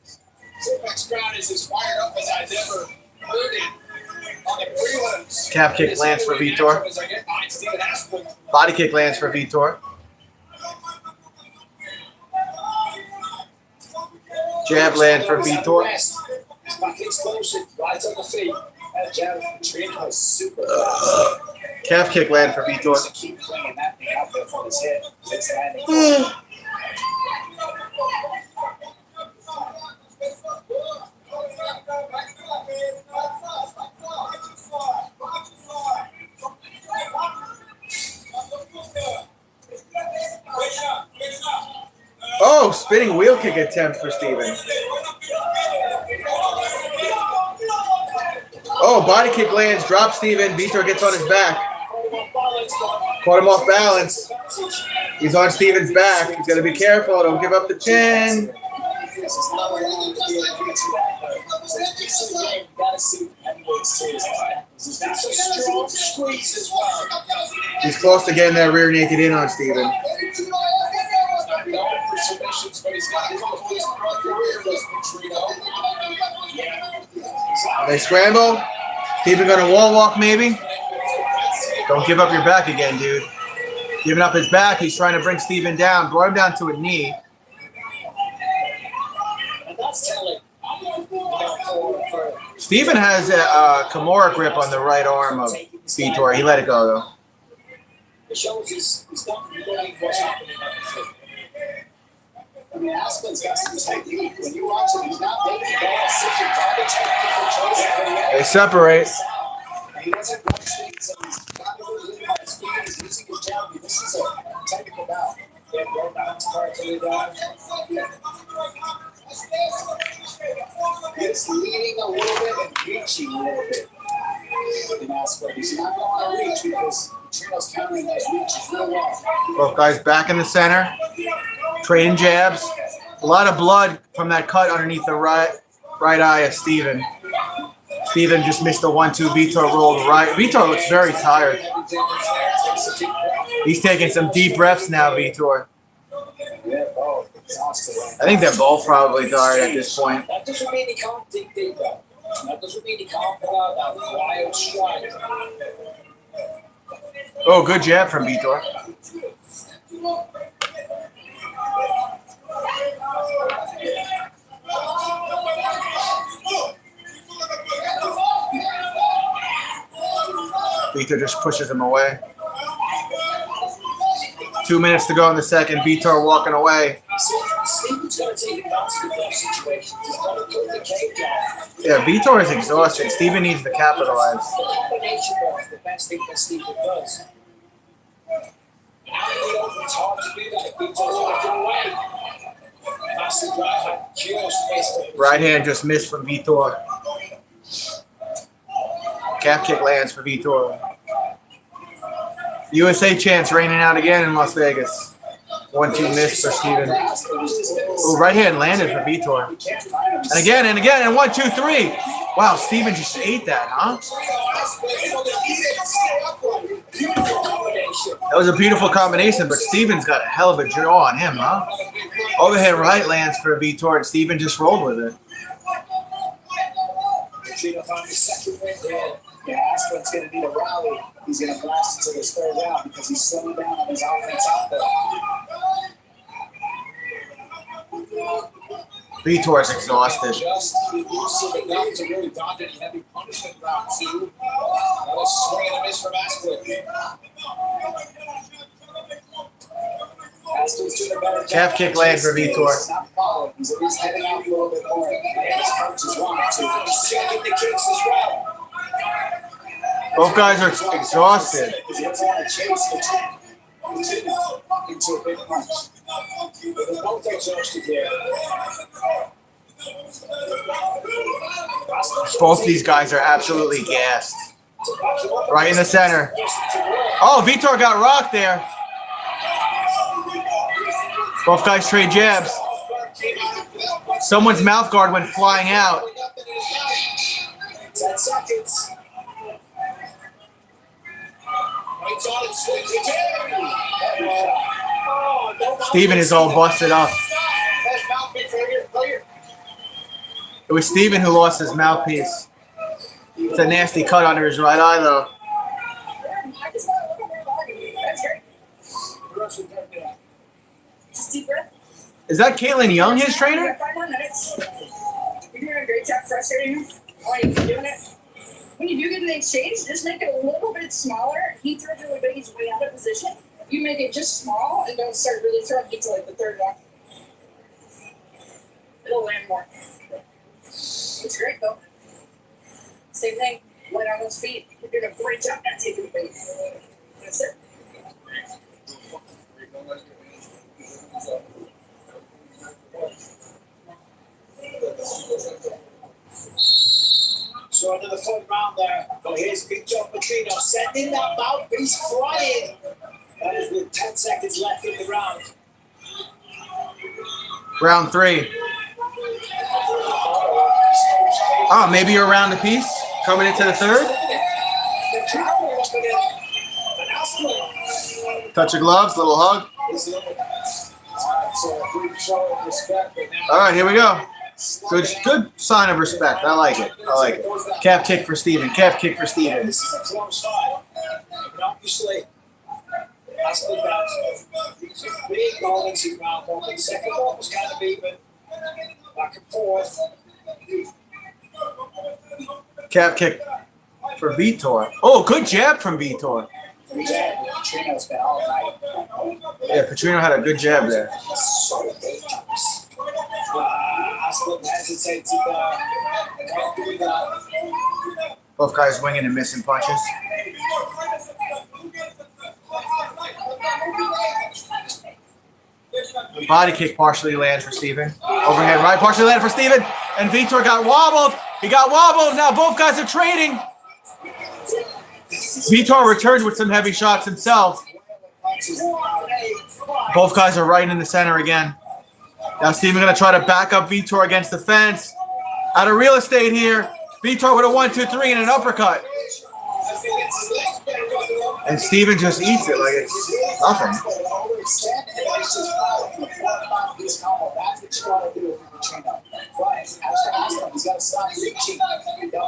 Next crowd is as fired up as I've ever heard it on the prelims. Calf kick lands for Vitor. Body kick lands for Vitor. Jab land for Vitor. Back explosion, right on the feet. That jab from Petrino is super fast. Calf kick land for Vitor. Keep flinging that thing out there from his hip. It's landing. Oh, spinning wheel kick attempt for Steven. Oh, body kick lands, drop Steven. Vitor gets on his back. Caught him off balance. He's on Steven's back. He's got to be careful. Don't give up the chin. He's close to getting that rear naked in on Steven. They scramble. Steven gonna wall walk maybe. Don't give up your back again, dude. Giving up his back. He's trying to bring Steven down. Brought him down to a knee. And that's telling. Steven has a Kimura grip on the right arm of Vitor. He let it go though. It shows he's not knowing what's happening on the field. I mean, Aspen's got some technique. When you watch him, he's not making bad such a target technical choices. They separate. He doesn't rush things, so he's got to really limit his speed. He's using his jab. This is a technical bout. Your man's carefully down. It's leaning a little bit and reaching a little bit. In Aspen. He's not going to reach because Petrino's countering that reach real well. Both guys back in the center, trading jabs. A lot of blood from that cut underneath the right eye of Steven. Steven just missed the 1-2. Vitor rolled right. Vitor looks very tired. He's taking some deep breaths now, Vitor. I think they're both probably tired at this point. That doesn't mean he can't dig deeper. That doesn't mean he can't pull out that wild strike. Oh, good jab from Vitor. Vitor just pushes him away. 2 minutes to go in the second. Vitor walking away. Steven's going to take advantage of those situations. He's got to put the cage off. Yeah, Vitor is exhausted. Steven needs to capitalize. The combination was the best thing that Steven does. It's hard to do that if Vitor's going to go away. Massive right hand just missed it. Right hand just missed from Vitor. Calf kick lands for Vitor. USA chance raining out again in Las Vegas. 1-2 miss for Steven. Ooh, right hand landed for Vitor. And again, and 1-2-3. Wow, Steven just ate that, huh? That was a beautiful combination, but Steven's got a hell of a draw on him, huh? Overhead right lands for Vitor, and Steven just rolled with it. Petrino found his second win there. Yeah, Aspen's going to need a rally. He's going to blast it to this third round because he's slowing down on his offense out there. Vitor's exhausted. Just elusive enough to really dodge any heavy punishment round two. That was swing and a miss from Aspen. Aspen's doing a better job. Calf kick land for Vitor. He's not following. He's at least heading out a little bit more. And his coaches want him to. He's checking the kicks as well. Both guys are exhausted. He doesn't want to chase into a big punch. They're both exhausted here. Both these guys are absolutely gassed. Right in the center. Oh, Vitor got rocked there. Both guys trade jabs. Someone's mouth guard went flying out. 10 seconds. Steven is all busted up. It was Steven who lost his mouthpiece. It's a nasty cut under his right eye, though. Is that Caitlin Young, his trainer? 5 more minutes. You're doing a great job frustrating him. Why are you doing it? When you do get an exchange, just make it a little bit smaller. He throws really big, he's way out of position. You make it just small and don't start really throwing it to like the third one. It'll land more. It's great though. Same thing, light on those feet. You're doing a great job at taking the bait. That's it. So into the third round there. But here's Victor Petrino sending that mouthpiece flying. That is with 10 seconds left in the round. Round 3. Oh, maybe you're around the piece coming into the third. Touch of gloves, little hug. All right, here we go. Good sign of respect. I like it. Calf kick for Steven. Calf kick for Steven. This is a close fight. And obviously, Aspen has big moments in round one. The second one was kind of even. Back and forth. Calf kick for Vitor. Oh, good jab from Vitor. Petrino's been all night. Yeah, Petrino had a good jab there. So dangerous. Aspen hesitates to can't do that. Both guys winging and missing punches. Body kick partially lands for Steven. Overhead right partially landed for Steven. And Vitor got wobbled. He got wobbled. Now both guys are trading. Vitor returned with some heavy shots himself. Both guys are right in the center again. Now Steven going to try to back up Vitor against the fence. Out of real estate here. Vitor with a 1-2-3 and an uppercut. And Steven just eats it like it's nothing.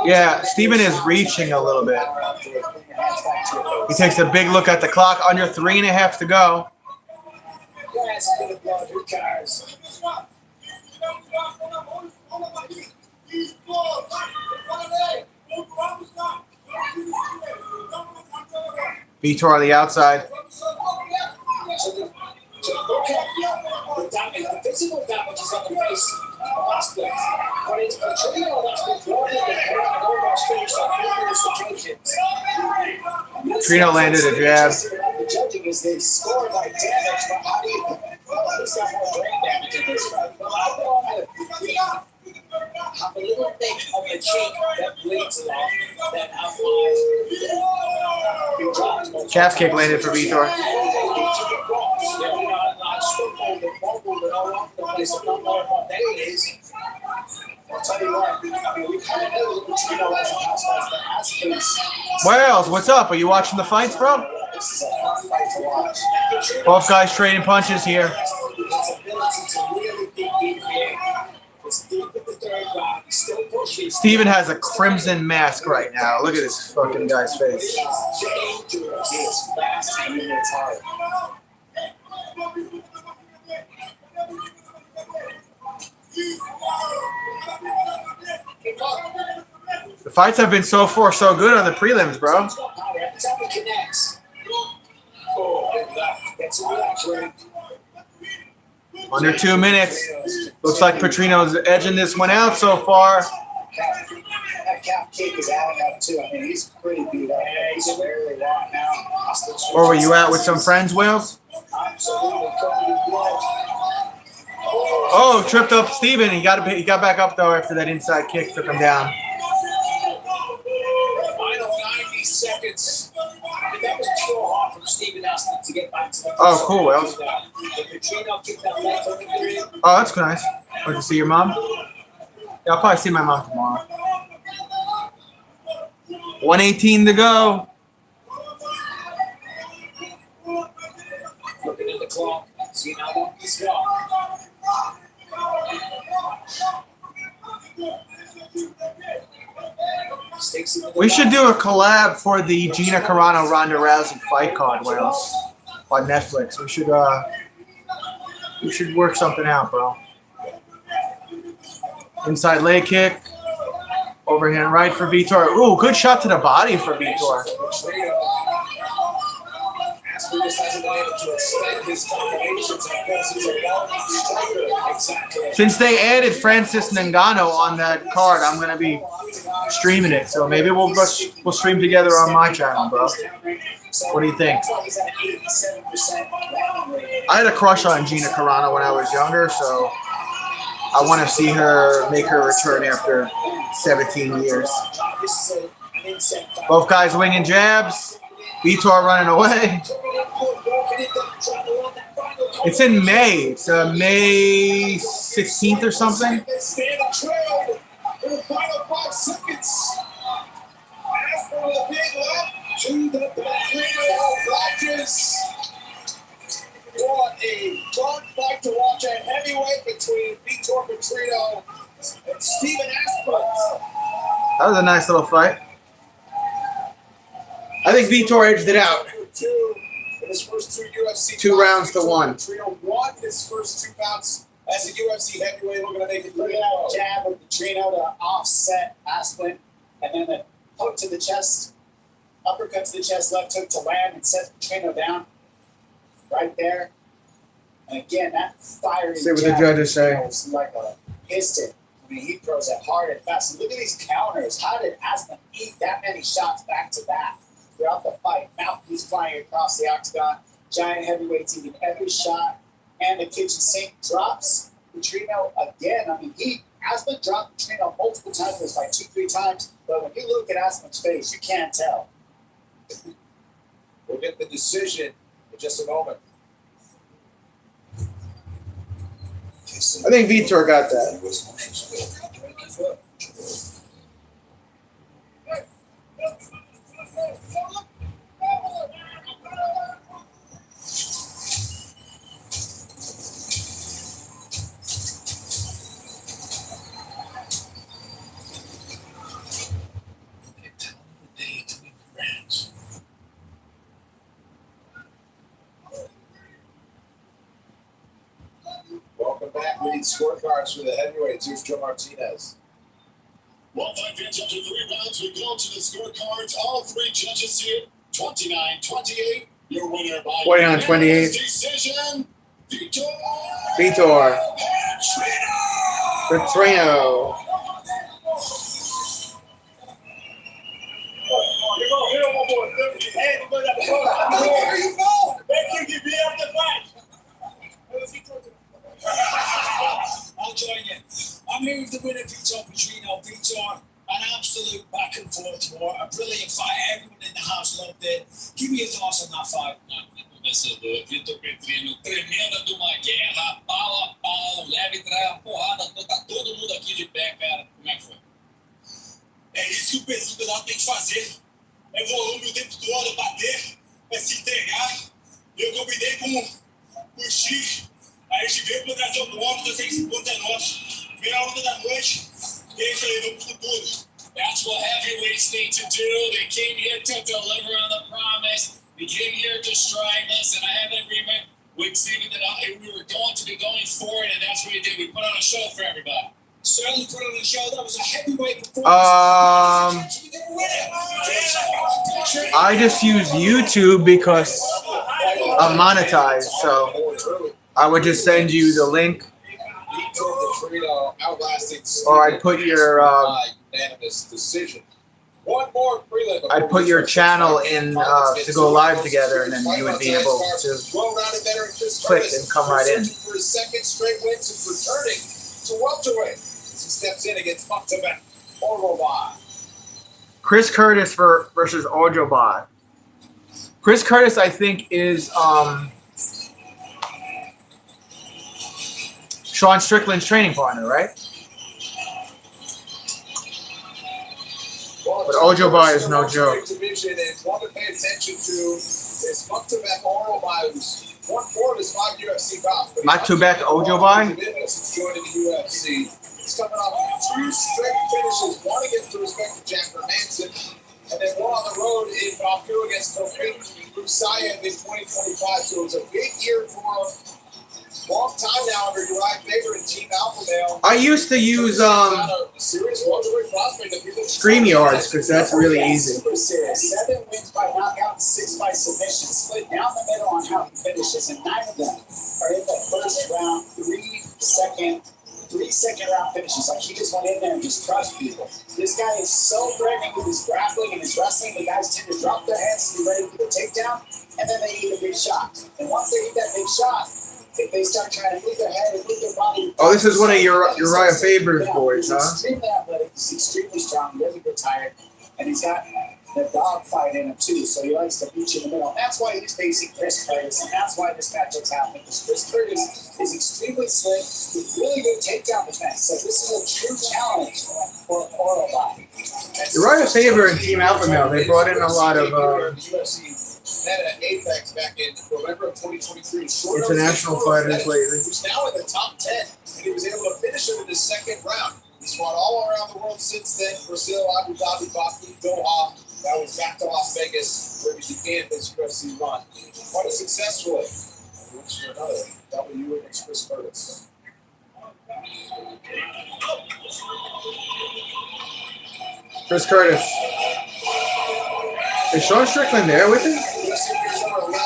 Yeah, Steven is reaching a little bit. He takes a big look at the clock. Under 3.5 to go. Vitor on the outside. The physical damage is on the face of Aspen, but it's Petrino that's been brought in and almost finished on numerous occasions. Trino landed a jab. The judging is they score by damage, but how do you? He's got more brain damage in this fight. Have a little thing on the cheek that bleeds a lot, then have my Calf kick landed for Vitor. Wells, what's up? Are you watching the fights, bro? Both guys trading punches here. Steven has a crimson mask right now. Look at this fucking guy's face. The fights have been so far so good on the prelims, bro. Under 2 minutes. Looks like Petrino's edging this one out so far. That calf kick is adding up too. I mean, he's pretty beat up. He's barely walking now. Where were you at with some friends, Wales? Oh, tripped up Steven. He got back up though after that inside kick took him down. Final 90 seconds. I mean, that was so hard from Steven Aspen to get back to the Oh, cool, Wales. Petrino kicked that leg from the green. Oh, that's nice. Want to see your mom? Yeah, I'll probably see my mom tomorrow. 1:18 to go. Looking at the clock, seeing how long he's got. We should do a collab for the Gina Carano Ronda Rousey fight card, Wales, on Netflix. We should work something out, bro. Inside leg kick. Overhand right for Vitor. Ooh, good shot to the body for Vitor. Aspen just hasn't been able to extend his combinations because he's a long striker. Exactly. Since they added Francis Ngannou on that card, I'm gonna be streaming it. So maybe we'll stream together on my channel, bro. What do you think? I had a crush on Gina Carano when I was younger, so I want to see her make her return after 17 years. Both guys winging jabs. Vitor running away. It's in May. It's May 16th or something. What a fun fight to watch at heavyweight between Vitor Petrino and Steven Aspen. That was a nice little fight. I think Vitor edged it out. In his first two UFC 2 rounds to 1. Petrino won his first 2 bouts as a UFC heavyweight. We're going to make it Look at that jab of Petrino to offset Aspen, and then the hook to the chest, uppercut to the chest, left hook to land and set Petrino down right there. And again, that fiery See what the jab judges say. is like a piston. I mean, he throws it hard and fast. And look at these counters. How did Aspen eat that many shots back to back throughout the fight? Mouthpiece flying across the octagon. Giant heavyweights eating every shot and the kitchen sink drops Petrino again. I mean, Aspen dropped Petrino multiple times, it was like 2-3 times, but when you look at Aspen's face, you can't tell. We'll get the decision in just a moment. I think Vitor got that. Welcome back. We need scorecards for the heavyweights. Here's Joe Martinez. Well, 5 minutes up to 3 rounds. We go to the scorecards. All 3 judges here. 29-28. Your winner by 29-28. decision. Vitor. Petrino. Where you go? Thank you, be up the fight. I'll join you. I'm here with the winner, Vitor Petrino. Vitor, an absolute back and forth war, a brilliant fight. Everyone in the house loved it. Give me your thoughts on that fight. Vencedor, Vitor Petrino, tremenda de uma guerra, pau a pau, leve e trai a porrada, tá todo mundo aqui de pé, cara. Como é que foi? É isso que o peso pesado tem que fazer. É volume o tempo todo, bater, é se entregar. Eu combinei com o Chico. Aí a gente veio pra trazer o bloco, eu sei que esse ponto é nosso. Primeira onda da noite, e é isso aí, vamos pro futuro. That's what heavyweights need to do. They came here to deliver on the promise. They came here to strike. Listen, I have an agreement with Xavier that we were going to be going forward, and that's what we did. We put on a show for everybody. Certainly put on a show. That was a heavyweight performance. I just use YouTube because I'm monetized, so I would just send you the link, or I'd put your unanimous decision. One more prelim. I'd put your channel in to go live together, and then you would be able to click and come right in. For his second straight win since returning to welterweight. He steps in against Maktamak Orlova. Chris Curtis versus Ojobad. Chris Curtis, I think, is Sean Strickland's training partner, right? But Ojobad is no joke. Division and one to pay attention to is Maktamak Orlova, who's won 4 of his 5 UFC bouts. Maktamak Ojobad? Since joining the UFC. He's coming off 2 straight finishes, one against the respected Jack Hermanson, and then one on the road in Baku against Tofik Rusaya in 2025. So it was a big year for him. Long time now under Uriah Faber and Team Alpha Male. I used to use StreamYards because that's really easy. 7 wins by knockout and 6 by submission. Split down the middle on how he finishes, and 9 of them are in the first round, 3 second round finishes. Like, he just went in there and just crushed people. This guy is so threatening with his grappling and his wrestling. The guys tend to drop their hands to be ready for the takedown, and then they eat a big shot. And once they eat that big shot, if they start trying to move their head and move their body. Oh, this is one of Uriah Faber's boys, huh? He's extremely athletic. He's extremely strong. He doesn't get tired. And he's got the dog fight in him, too. So he likes to beat you in the middle. That's why he's facing Chris Curtis. And that's why this matchup's happening. Because Chris Curtis is extremely slick with really good takedown defense. So this is a true challenge for Orlova. Uriah Faber and Team Alpha Male, they brought in a lot of met at Apex back in November of 2023. international fighters lately. He's now in the top 10, and he was able to finish him in the second round. He's fought all around the world since then. Brazil, Abu Dhabi, Baku, Doha. That was back to Las Vegas, where he began his UFC run. Quite a successful one. Looks for another W against Chris Curtis. Chris Curtis. Is Sean Strickland there with him? UFC is number 11,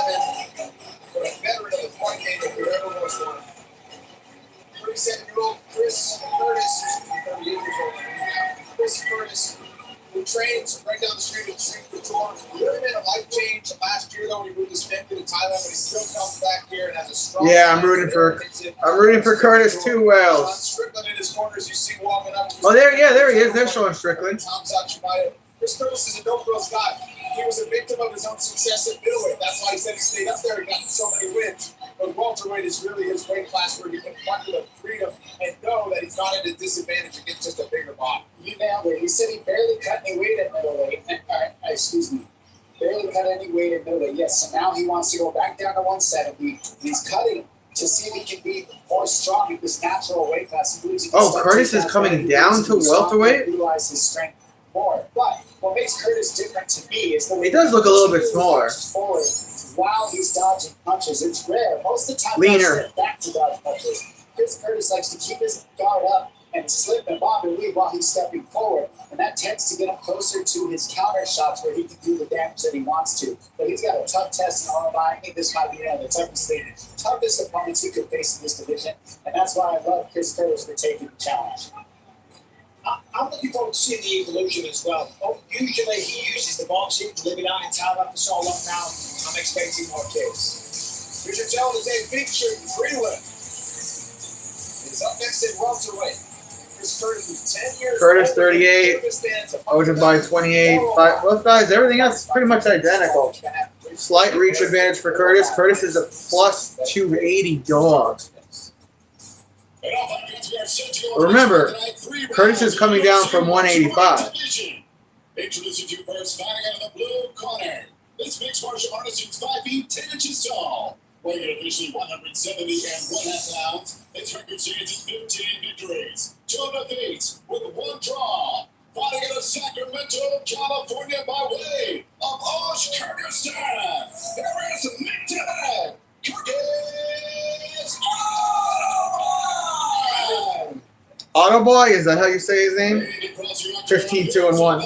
but a veteran of the fight game if there ever was one. 37-year-old Chris Curtis, 38 years old now. Chris Curtis, who trains right down the street of Street Couture. He really made a life change last year though when he moved his family to Thailand, but he still comes back here and has a strong. Yeah, I'm rooting for Curtis too. John Wells. Strickland in his corners, you see walking up. Oh, there he is. They're showing Strickland. Tom Sachimaya. Chris Curtis is a no-frills guy. He was a victim of his own success at middleweight. That's why he said he stayed up there. He got so many wins. But welterweight is really his weight class where he can fight with freedom and know that he's not at a disadvantage against just a bigger body. You nailed it. He said he barely cut any weight at middleweight. Excuse me. Barely cut any weight at middleweight. Yes, so now he wants to go back down to 170. He's cutting to see if he can be more strong in this natural weight class. He believes he can Oh, start Curtis to is that coming weight. He down believes he to can strong welterweight? and utilize his strength more. But what makes Curtis different to me is the way He does look a little bit smaller. forward while he's dodging punches. It's rare. Most of the time, Leaner. guys step back to dodge punches. Chris Curtis likes to keep his guard up and slip and bob and weave while he's stepping forward. And that tends to get him closer to his counter shots where he can do the damage that he wants to. But he's got a tough test in RMI. I think this might be one of the toughest opponents he could face in this division. And that's why I love Chris Curtis for taking the challenge. I'm looking forward to seeing the evolution as well. Usually he uses the boxing, living out in Thailand for so long now. I'm expecting more kids. Richard Jones is a Victor Freeland. He's up next in welterweight. Chris Curtis is 10 years Curtis older. 38, Oden by 28. Both guys, everything else is pretty much identical. Slight reach advantage for Curtis. Curtis is a plus 280 dog. Remember, Curtis is coming down from 185. Introducing you first, fighting out of the blue corner. This mixed martial artist is 5 feet 10 inches tall, weighing at officially 170.5 pounds. His record stands at 15 victories, 2 defeats, with 1 draw. Fighting out of Sacramento, California, by way of Uzbekistan. There is Miktat Kyrgyz Autoboy, is that how you say his name? 15-2-1.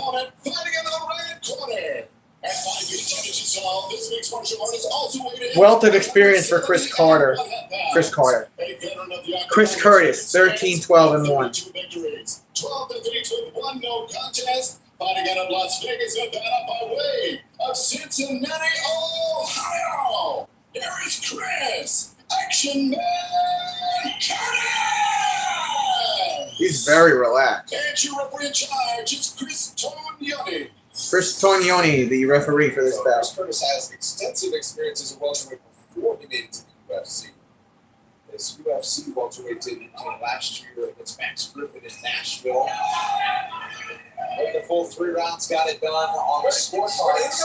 Wealth of experience for Chris Carter. Chris Curtis, 13-12-1. 12 defeats with 1 no contest. Fighting out of Las Vegas, Nevada, by way of Cincinnati, Ohio. There is Chris Action Man Curtis. He's very relaxed. And your referee in charge is Chris Tognoni. Chris Tognoni, the referee for this Chris battle. Curtis has extensive experience as a welterweight before he made it to the UFC. His UFC welterweight debut came last year against Max Griffin in Nashville. Played the full 3 rounds, got it done on the scorecards.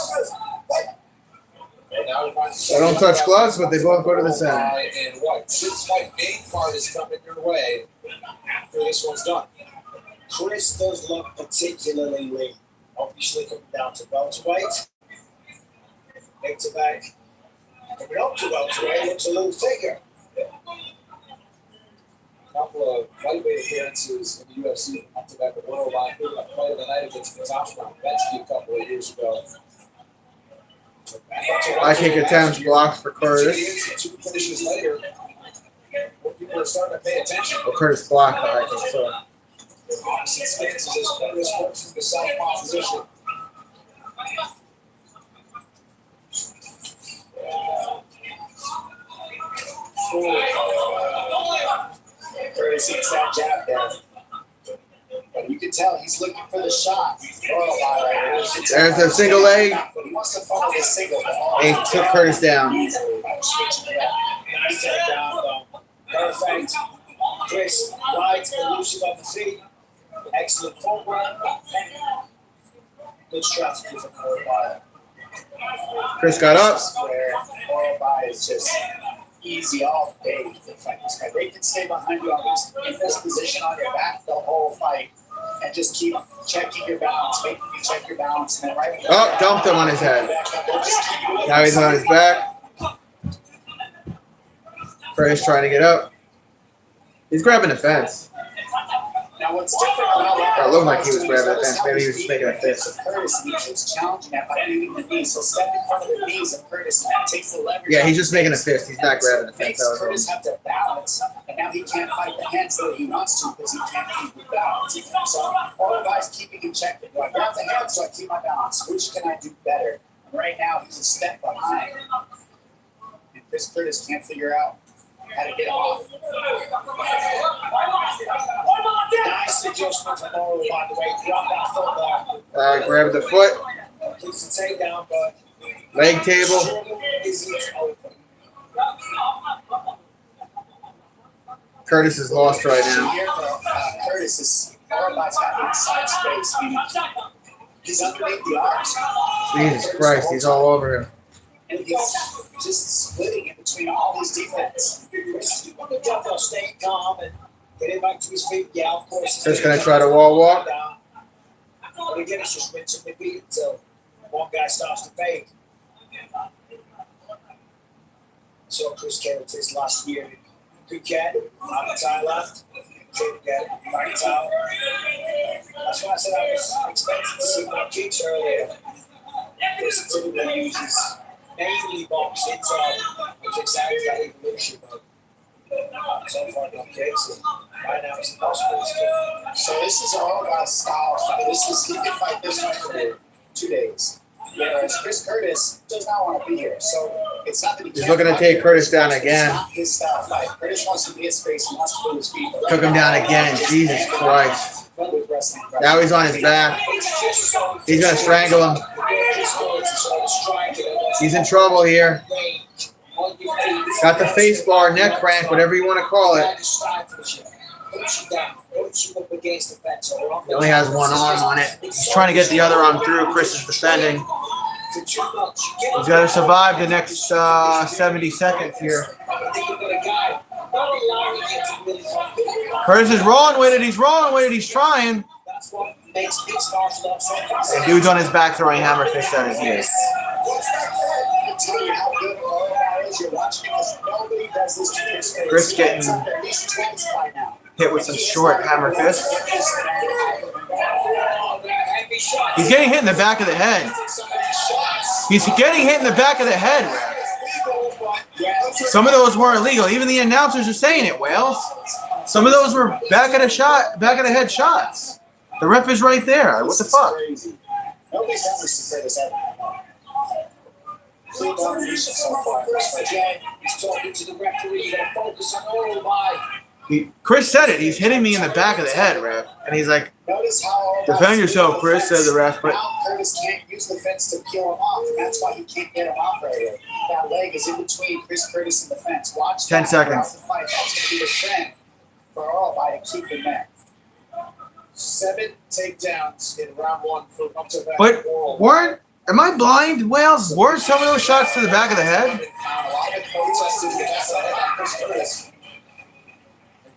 They don't touch gloves, but they both go to the center. And what? 6-fight main card is coming your way after this one's done. Chris does look particularly lean. Obviously coming down to welterweight. Back to back. Coming up to welterweight, looks a little thicker. A couple of lightweight appearances in the UFC up to back at 109. Including a fight of the night against Natasha Bensky a couple of years ago. I kick attempts blocked for Curtis. 2 finishes later, people are starting to pay attention. Well, Curtis blocked the high kick, so. Opposite stances as Curtis works in the southpaw position. Curtis hits that jab there. But you can tell he's looking for the shot. There's a single leg. But he wants to follow the single. He took Curtis down. Nice takedown, though. Perfect. Chris, right, elusive on the feet. Excellent footwork. Good strategy from Orobai. Chris got up. Orobai is just easy all day to fight this guy. They can stay behind you in this position on your back the whole fight and just keep checking your balance, making you check your balance. And then right when Oh, dumped him on his head. Now he's on his back. Curtis trying to get up. He's grabbing the fence. Now what's different about that? It looked like he was grabbing the fence. Maybe he was just making a fist. Curtis, he keeps challenging that by moving the knees. So step in front of the knees of Curtis and that takes the leverage. Yeah, he's just making a fist. He's not grabbing the fence. Makes Curtis have to balance and And now he can't fight the hands that he wants to because he can't keep the balance. So all the guys keeping in check. Do I grab the hands or I keep my balance? Which can I do better? And right now he's a step behind. And Chris Curtis can't figure out how to get off. Nice adjustment from Morrow, by the way. Drop that foot there. Grab the foot. Keeps the takedown, but Leg table. Curtis is lost right now. Here, Curtis is Orlov's got inside space. He's underneath the arms. Jesus Christ, he's all over him. And he's just splitting in between all these defense. Good job of staying calm and getting back to his feet. Yeah, of course. Just gonna try to wall walk. But again, it's just rinse and repeat until one guy starts to fade. So Chris Curtis last year. Good cat, on the tie left. Good cat, right tie. That's why I said I was expecting to see more kicks earlier. Chris typically uses mainly box inside, which excites that evolution. But so far, no kicks. And right now, it's impossible to kick. So this is all about style fight. He can fight this fight for 2 days. Whereas Chris Curtis does not want to be here. So it's not that He's looking to take Curtis down again. It's not his style fight. Curtis wants to be at space. He wants to put his feet. Took him down again. Jesus Christ. Now he's on his back. He's going to strangle him. He's in trouble here. Got the face bar, neck crank, whatever you want to call it. He only has one arm on it. He's trying to get the other arm through. Chris is defending. He's got to survive the next 70 seconds here. Curtis is rolling with it. He's rolling with it. He's trying. And dude's on his back throwing hammer fists at his ears. Chris getting hit with some short hammer fists. He's getting hit in the back of the head. He's getting hit in the back of the head, Ref. Some of those weren't illegal. Even the announcers are saying it, Wales. Some of those were back of the head shots. The ref is right there. What the fuck? Nobody's ever said this ever. He's talking to the referee. You gotta focus on all by. Chris said it. He's hitting me in the back of the head, ref. And he's like, defend yourself, Chris, said the ref. But now Curtis can't use the fence to peel him off, and that's why he can't get him off right here. That leg is in between Chris Curtis and the fence. Watch 10 seconds. The fight. That's going to be the trend for Orlov to keep him there. 7 takedowns in round 1 for up to back. But weren't, am I blind, Wales? Weren't some of those shots to the back of the head?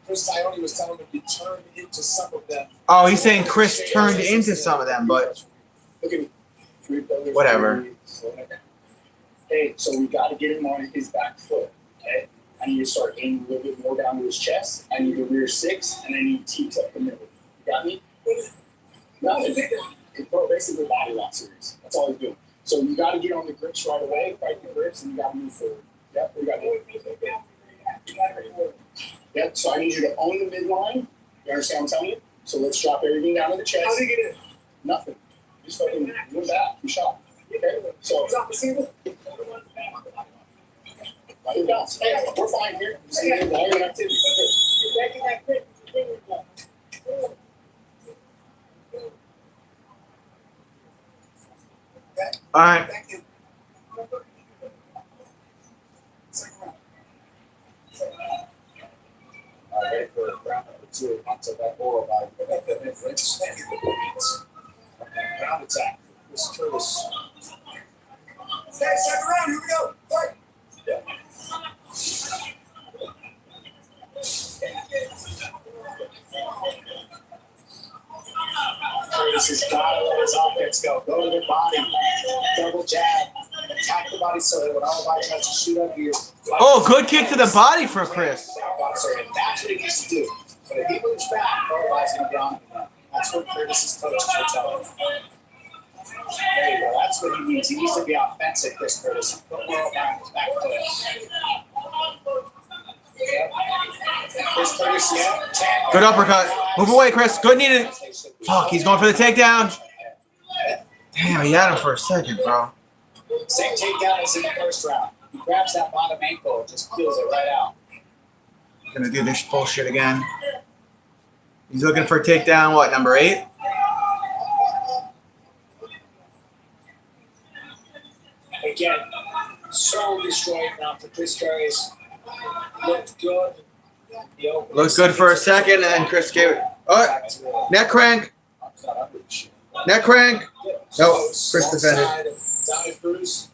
Chris Ione was telling him he turned into some of them. Oh, he's saying Chris turned into some of them, but whatever. Hey, so we got to get him on his back foot, okay? I need to start aiming a little bit more down to his chest. I need the rear 6, and I need teeps up the middle. You got me? Nothing. It's basically a body lock series. That's all he's doing. So you got to get on the grips right away, fight the grips, and you got to move forward. Yep, we got to do it. Yep, so I need you to own the midline. You understand what I'm telling you? So let's drop everything down to the chest. How did you get in? Nothing. Just fucking move back. You shot. Okay, so drop the single. Hey, we're fine here. Just need to volume and activity. You're making that grip. All right. Ready for round number 2. Onto that oral body. Round attack. This is Curtis. Okay, second round. Here we go. Fight. Yeah. Curtis has got to let his offense go. Go to the body. Double jab. Attack the body so that when Orlov tries to shoot up here. Oh, good kick to the body for Chris. And that's what he needs to do. But if he moves back, Orlov's going to be on him. That's what Curtis's coaches are telling him. There you go. That's what he needs. He needs to be offensive, Chris Curtis. Put Orlov on his back foot. Yep. Chris Curtis, yeah. Good uppercut. Move away, Chris. Good knee to... Fuck, he's going for the takedown. Damn, he had him for a second, bro. Same takedown as in the first round. He grabs that bottom ankle and just peels it right out. Gonna do this bullshit again. He's looking for takedown, what, number 8? Again, so destroyed now for Chris Curtis. Looked good. Looked good for a second, and then Chris gave it. Oh, neck crank. Neck crank. No, Chris defended. Donnie Cruz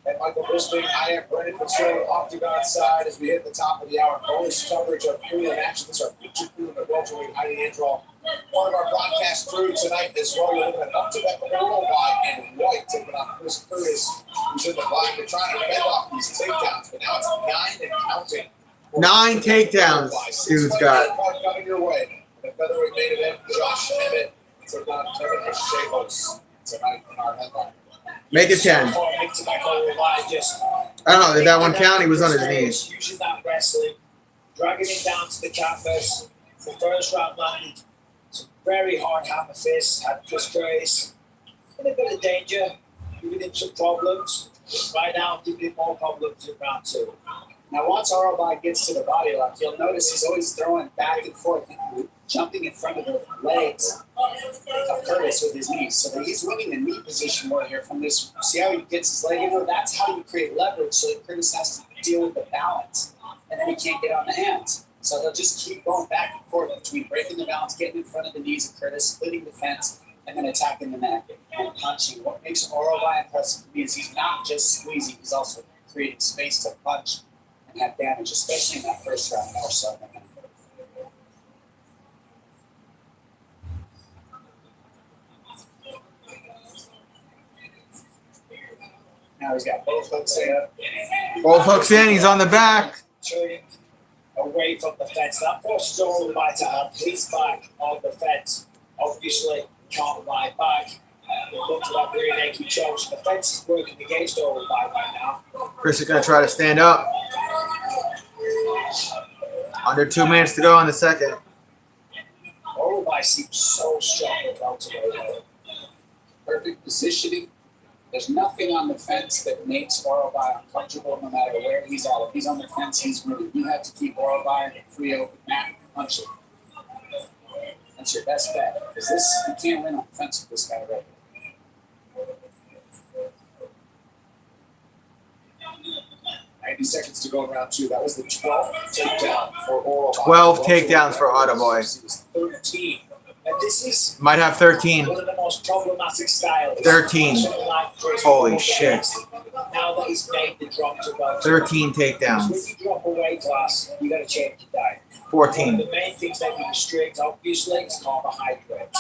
and Michael Bisping. I am Brendan Fitzgerald, Octagon side, as we hit the top of the hour. Bonus coverage of premium action. This is our feature crew in the welterweight Heidi Androl. Part of our broadcast crew tonight as well. You're looking at up to that white and white taking on Chris Curtis, who's in the black. They're trying to fend off these takedowns, but now it's 9 and counting. 9 takedowns, dude's got. Coming your way. The featherweight main event, Josh Emmett took on Kevin Shamos tonight in our headline. Make it 10. I don't know. Did that one count? He was on his knees. Using that wrestling, dragging him down to the canvas. The first round landed some very hard hammer fists. Had Chris Curtis in a bit of danger, giving him some problems. Right now, giving him more problems in round 2. Now, once Arlby gets to the body lock, you'll notice he's always throwing back and forth, jumping in front of the legs of Curtis with his knees. So that he's winning the knee position more here from this. See how he gets his leg in? That's how you create leverage so that Curtis has to deal with the balance. And then he can't get on the hands. So they'll just keep going back and forth between breaking the balance, getting in front of the knees of Curtis, splitting the fence, and then attacking the neck and punching. What makes Arlby impressive to me is he's not just squeezing, he's also creating space to punch and have damage, especially in that first round more so than anything. Now he's got both hooks in. Both hooks in. He's on the back. Turning away from the fence. That forces Arlby to have his back on the fence. Obviously, can't ride back. Look to that rear naked choke. The fence is working against Arlby right now. Chris is going to try to stand up. Under 2 minutes to go in the second. Arlby seems so strong with welterweight. Perfect positioning. There's nothing on the fence that makes Arlby uncomfortable no matter where he's at. If he's on the fence, he's moving. You have to keep Arlby in a free open mat and punch it. That's your best bet. Because you can't win on the fence with this guy right here. 90 seconds to go in round 2. That was the 12th takedown for Arlby. 12 takedowns for Attaboy. 13. And this is Might have 13. one of the most problematic styles. 13. Holy shit. Now that he's made the drop to welterweight. 13 When takedowns. you drop a weight class, you got to change your diet. 14. One of the main things that you restrict, obviously, is carbohydrates.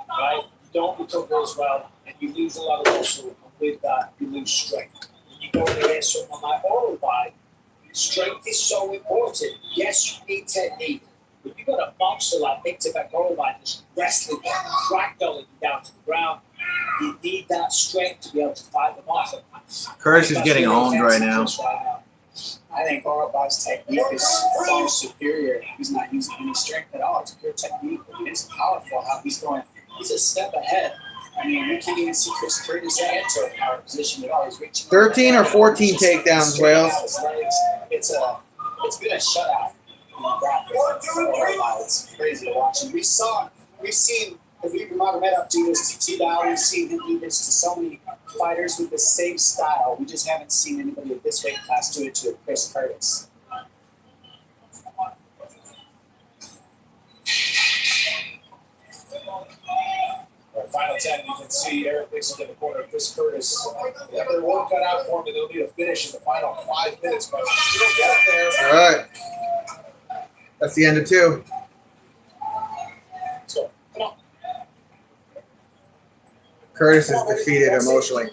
Right? You don't recover as well, and you lose a lot of muscle, and with that, you lose strength. When you go against someone like Arlby, strength is so important. Yes, you need technique. If you've got a monster like Victor Arlby just wrestling, ragdolling down to the ground, you need that strength to be able to fight them off. Curtis is getting owned right now. I think Arlby's technique is far superior. He's not using any strength at all. It's pure technique. I mean, it's powerful how he's going. He's a step ahead. I mean, you can't even see Chris Curtis get into a power position at all. He's reaching 13 or 14 takedowns, Wales. It's been a shutout. It's crazy to watch. And we've seen Khabib Nurmagomedov do this to T-Bow. We've seen him do this to so many fighters with the same style. We just haven't seen anybody of this weight class do it to Chris Curtis. Final 10, you can see Eric Dixon in the corner of Chris Curtis. They have their work cut out for him, and they'll need a finish in the final 5 minutes. But if you don't get it there. All right. That's the end of 2. Let's go. Come on. Curtis is defeated emotionally.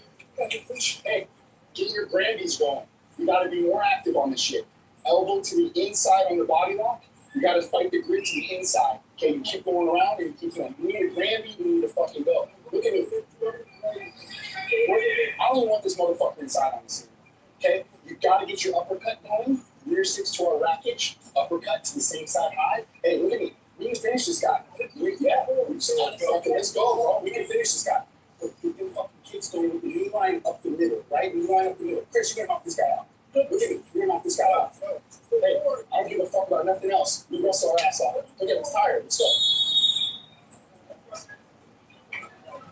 Hey, get your Grandies going. You got to be more active on this shit. Elbow to the inside on the body lock. You got to fight the grid to the inside. Okay, you keep going around and you keep going. You need a Grandy, you need to fucking go. Look at me. I don't want this motherfucker inside on the scene. Okay? You got to get your uppercut going. Rear 6 to a rackage. uppercut to the same side high. Hey, look at me. We can finish this guy. Yeah. So okay, let's go, bro. We can finish this guy. The fucking kid's going with the knee line up the middle, right? Knee line up the middle. Chris, you're gonna knock this guy out. Look at me. You're gonna knock this guy out. Hey, I don't give a fuck about nothing else. We wrestle our ass off. Look at us tired. Let's go.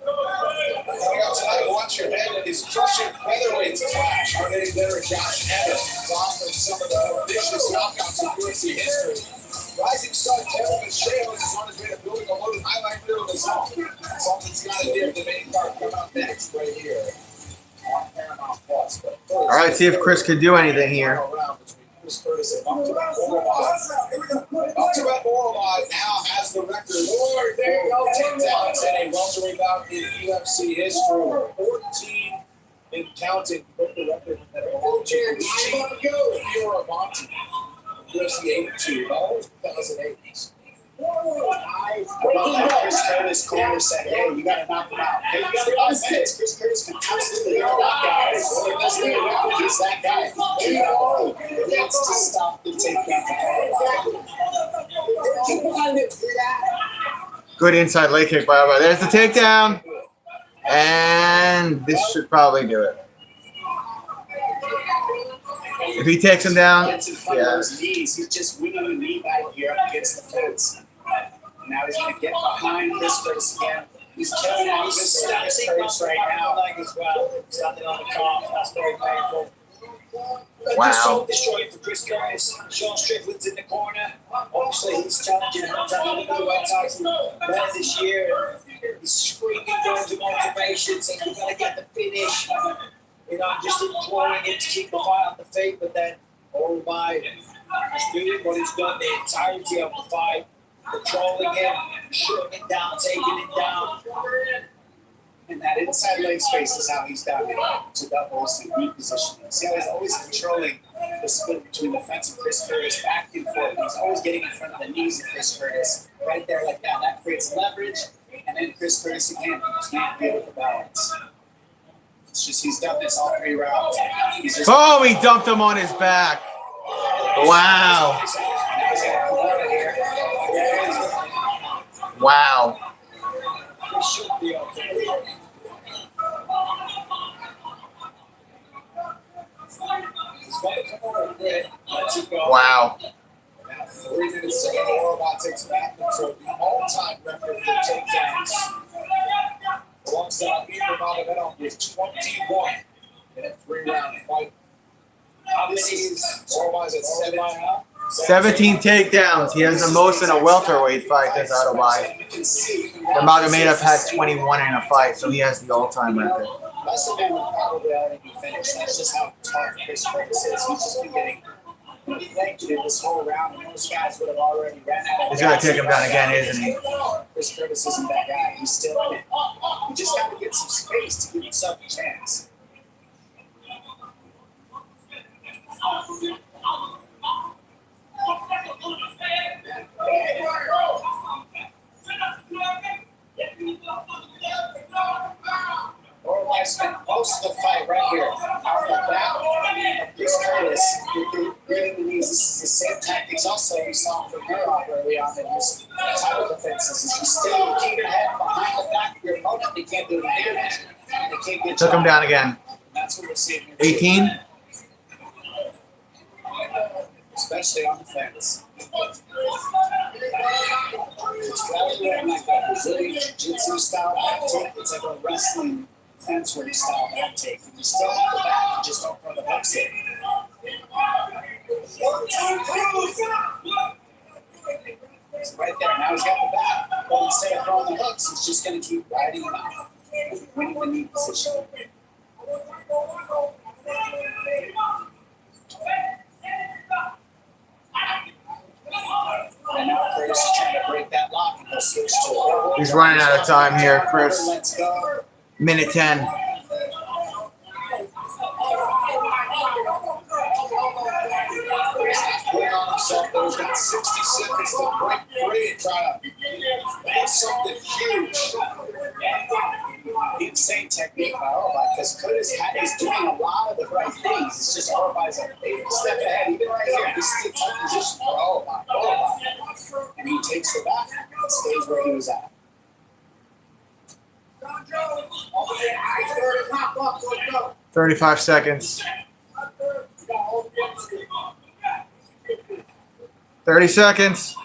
Coming up tonight, watch your head and his crushing featherweights clash. Our hitting better Josh Evans is offering some of the more vicious knockouts in UFC history. Rising star Kevin Shales is on his way to building a load highlight reel of his own. Something's got to give the main card coming up next right here on Paramount Plus. But first, All right, see if Chris can do anything here. Chris Curtis and Ultimate Warlord. Ultimate Warlord now has the record for takedowns in a welterweight bout in UFC history. 14 in counting. Put the record in that Fioravanti. UFC 82. That was 2008. Chris Curtis corner said, hey, you got to knock him out. Hey, you got 5 minutes. Chris Curtis can absolutely knock out. He's that guy. He needs to stop the takedown. Good inside leg kick by Alvarez. There's the takedown. And this should probably do it. If he takes him down, yeah. He's just winning the knee back here up against the fence. Now he's going to get behind Chris Curtis again. He's killing out Chris Curtis right now. As well, standing on the calf. That's very painful. Wow. Destroying for Chris Curtis. Sean Strickland's in the corner. Obviously, he's challenging Hunter Heavyweight title more this year. He's screaming words of motivation, saying we've got to get the finish. You know, just imploring him to keep the fight on the feet, but then, oh my, he's doing what he's done the entirety of the fight, controlling him, shutting it down, taking it down. And that inside leg space is how he's down to doubles and knee positioning. See how he's always controlling the split between the fence and Chris Curtis back and forth. He's always getting in front of the knees of Chris Curtis, right there like that. That creates leverage, and then Chris Curtis again can't deal with the balance. It's just he's done this all 3 rounds. Oh, he dumped him on his back. Wow. Wow. Wow. 3 minutes ago, Warlord takes back control the all-time record for takedowns. Alongside Peter Malaveno with 21 in a 3-round fight. How many is Warlord's at 17 takedowns. He has the most in a welterweight fight, this Autobahn. Nurmagomedov had 21 in a fight, so he has the all-time record. Most of them would probably already be finished. That's just how tough Chris Curtis is. He's just been getting blanketed this whole round, and most guys would have already ran out of He's going to take him down again, isn't he? Chris Curtis isn't that guy. He's still in it. You just got to get some space to give yourself a chance. Warlord spent most of the fight right here. Off the back of Chris Curtis. This is the same tactics also we saw from Murdoch early on in his title defenses. Is you stay and keep your head behind the back of your opponent. They can't do it near that. They can't get Took him down again. That's what we're seeing here. 18. Especially on the fence. It's rather like a Brazilian Jiu-Jitsu style back take. It's like a wrestling fence-worthy style back take. You still have the back, you just don't throw the hooks in. It's right there. Now he's got the back. But instead of throwing the hooks, he's just going to keep riding him out. Winning the knee position. And now Curtis is trying to break that lock and he'll switch to it. He's running out of time here, Chris. Let's go. Minute 10. Putting on himself, though, he's got 60 seconds to break free and try to land something huge. Insane technique by Orlov because Curtis is doing a lot of the the right things. It's just everybody's like a step ahead. Even right here, this is the tough position for Oliver. And he takes the back and stays where he was at. 35 seconds. 30 seconds.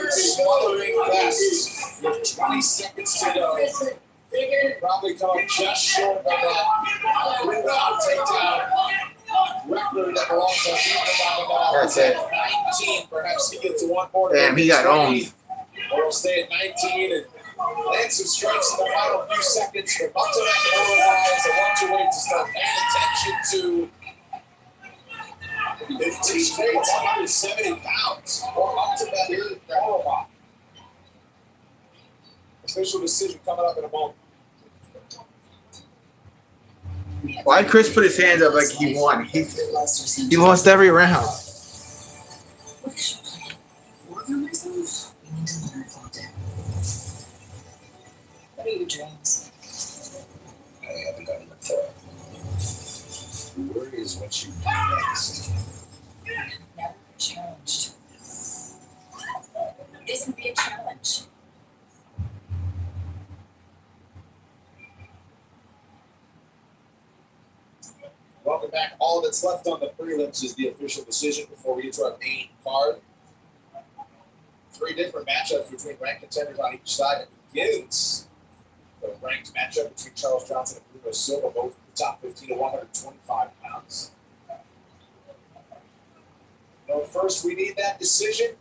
Smothering best with 20 seconds to go. Probably come just short of that 3-round takedown record that belongs to Hugh. That's it. 19, perhaps he gets to one more. Damn, he got owned. Or he'll stay at 19 and land some strikes in the final few seconds. But up to that, is a 1-2 weight to start paying attention to 15 straight, 170 pounds. Or up to that here. Official decision coming up in a moment. Why Chris put his hands up like he won? He lost every round. Work on myself. We need to learn all day. What are your dreams? I haven't gotten it far. The word is what you do next. Never challenged. This would be a challenge. Welcome back. All that's left on the prelims is the official decision before we get to our main card. 3 different matchups between ranked contenders on each side. It begins the ranked matchup between Charles Johnson and Bruno Silva, both in the top 15 to 125 pounds. First, we need that decision.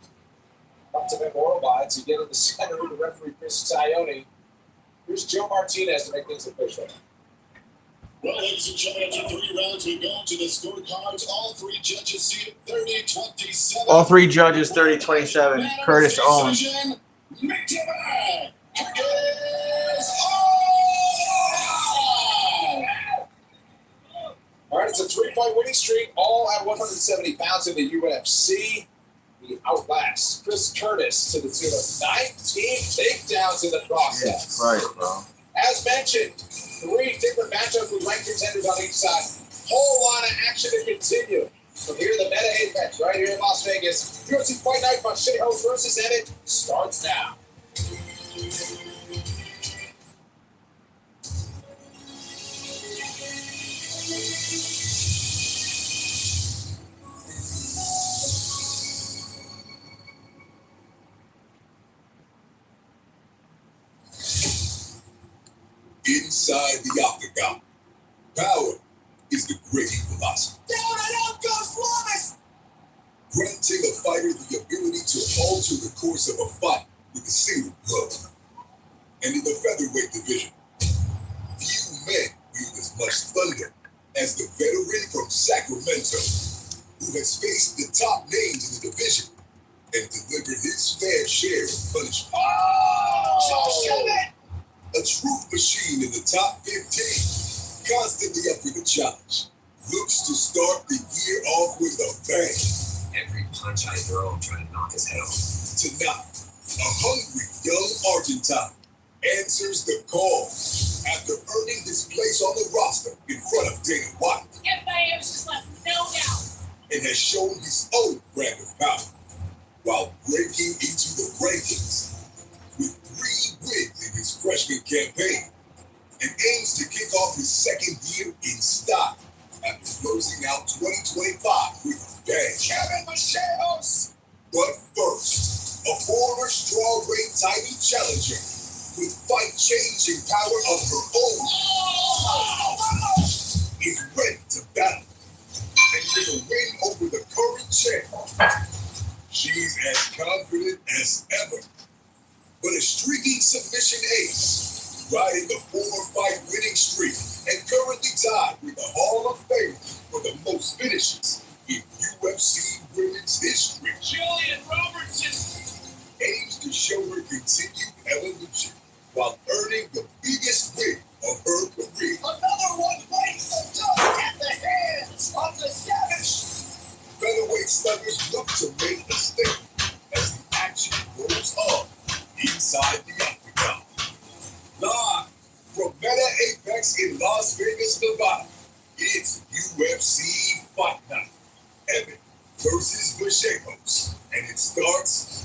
Up to Memorial to get in the center of the referee, Chris Tione. Here's Joe Martinez to make things official. Well, ladies and gentlemen, after 3 rounds, we go to the scorecards. All 3 judges see it 30-27. All 3 judges 30-27. Curtis owns. All right, it's a 3-fight winning streak, all at 170 pounds in the UFC. He outlasts Chris Curtis to the tune of 19 takedowns in the process. Right, bro. As mentioned, 3 different matchups with ranked contenders on each side. Whole lot of action to continue. From here, the Meta Apex right here in Las Vegas. UFC Fight Night by Shea-Host versus Emmett starts now. Inside the octagon, power is the greatest velocity. Down and out goes Wallace! Granting a fighter the ability to alter the course of a fight with a single blow. And in the featherweight division, few men wield as much thunder as the veteran from Sacramento, who has faced the top names in the division and delivered his fair share of punishment. A truth machine in the top 15, constantly up for the challenge, looks to start the year off with a bang. Every punch I throw, I'm trying to knock his head off. Tonight, a hungry young Argentine answers the call after earning his place on the roster in front of Dana White. Get my answers left, no doubt. And has shown his own brand of power while breaking into the rankings with 3 wins in his freshman campaign and aims to kick off his second year in style after closing out 2025 with a bang. Kevin Shea-Host! But first, a former strawweight title challenger with fight-changing power of her own is ready to battle and get a win over the current champ. She's as confident as ever, but a streaking submission ace, riding the 4-fight winning streak and currently tied with the Hall of Fame for the most finishes in UFC women's history. Julian Robertson aims to show her continued evolution while earning the biggest win of her career. Another one bites the dust at the hands of the Savage. Featherweight sluggers look to make a statement as the inside the octagon. Live from Meta Apex in Las Vegas, Nevada, it's UFC Fight Night. Emmett versus Blachowicz. And it starts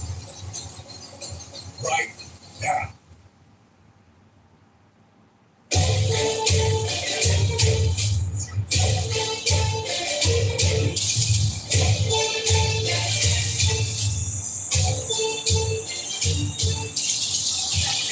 right now.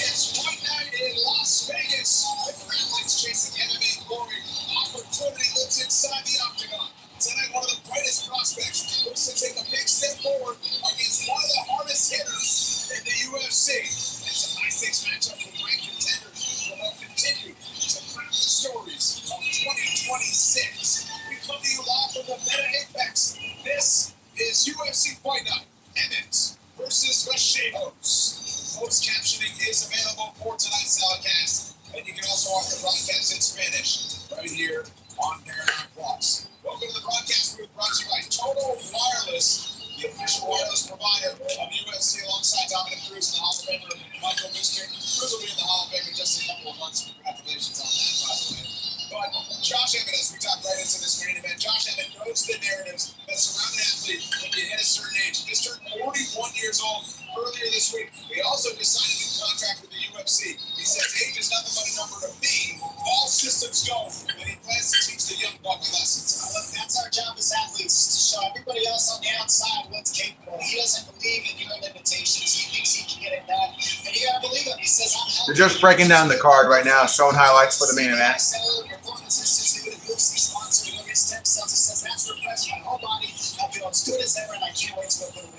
It's Fight Night in Las Vegas. The Gremlins chasing MMA glory. Opportunity lives inside the octagon. Tonight, one of the brightest prospects looks to take a big step forward against one of the hardest hitters in the UFC. It's a high-stakes matchup for ranked contenders who will continue to crack the stories of 2026. We come to you live from the Meta Apex. This is UFC Fight Night. Emmett versus Blachowicz. Closed captioning is available for tonight's telecast, and you can also watch the broadcast in Spanish right here on Paramount Plus. Welcome to the broadcast booth, brought to you by Total Wireless, the official wireless provider of UFC, alongside Dominic Cruz and the Hall of Famer Michael Bisping. Cruz will be in the Hall of Fame in just a couple of months. Congratulations on that, by the way. But Josh Emmett, as we talk right into this main event, Josh Emmett knows the narratives that surround an athlete when you hit a certain age. He just turned 41 years old earlier this week. He also just signed a new contract with the UFC. He says age is nothing but a number to me. All systems go, and he plans to teach the young buck lessons. Look, that's our job as athletes, is to show everybody else on the outside what's capable. He doesn't believe in your limitations. He thinks he can get it done. And you gotta believe him. He says, I'm healthy. They're just breaking down the card right now, showing highlights for the main event.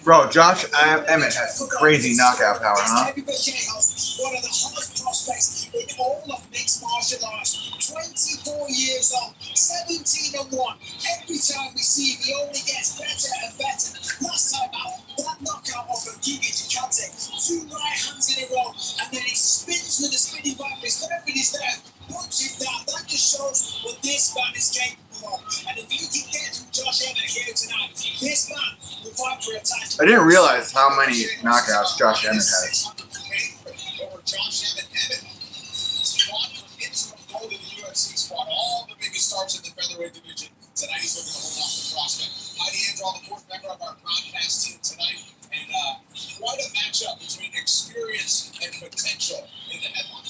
Bro, Josh Emmett has some crazy knockout power, huh? One of the hottest prospects in all of mixed martial arts. 24 years old, 17-1. Every time we see him, he only gets better and better. Last time out, that knockout off of Gigi Chikadze, 2 right hands in a row, and then he spins with a spinning back. His third is there, puts him down. That just shows what this man is capable of. And if he can get from Josh Emmett here tonight, this man will fight for a title. I didn't realize how many knockouts Josh Emmett has. Over Josh Emmett fought for interim gold in the UFC, fought all the biggest stars in the featherweight division. Tonight he's looking to hold off the prospect. Heidi Androl, the fourth member of our broadcast team tonight, and quite a matchup between experience and potential in the headline.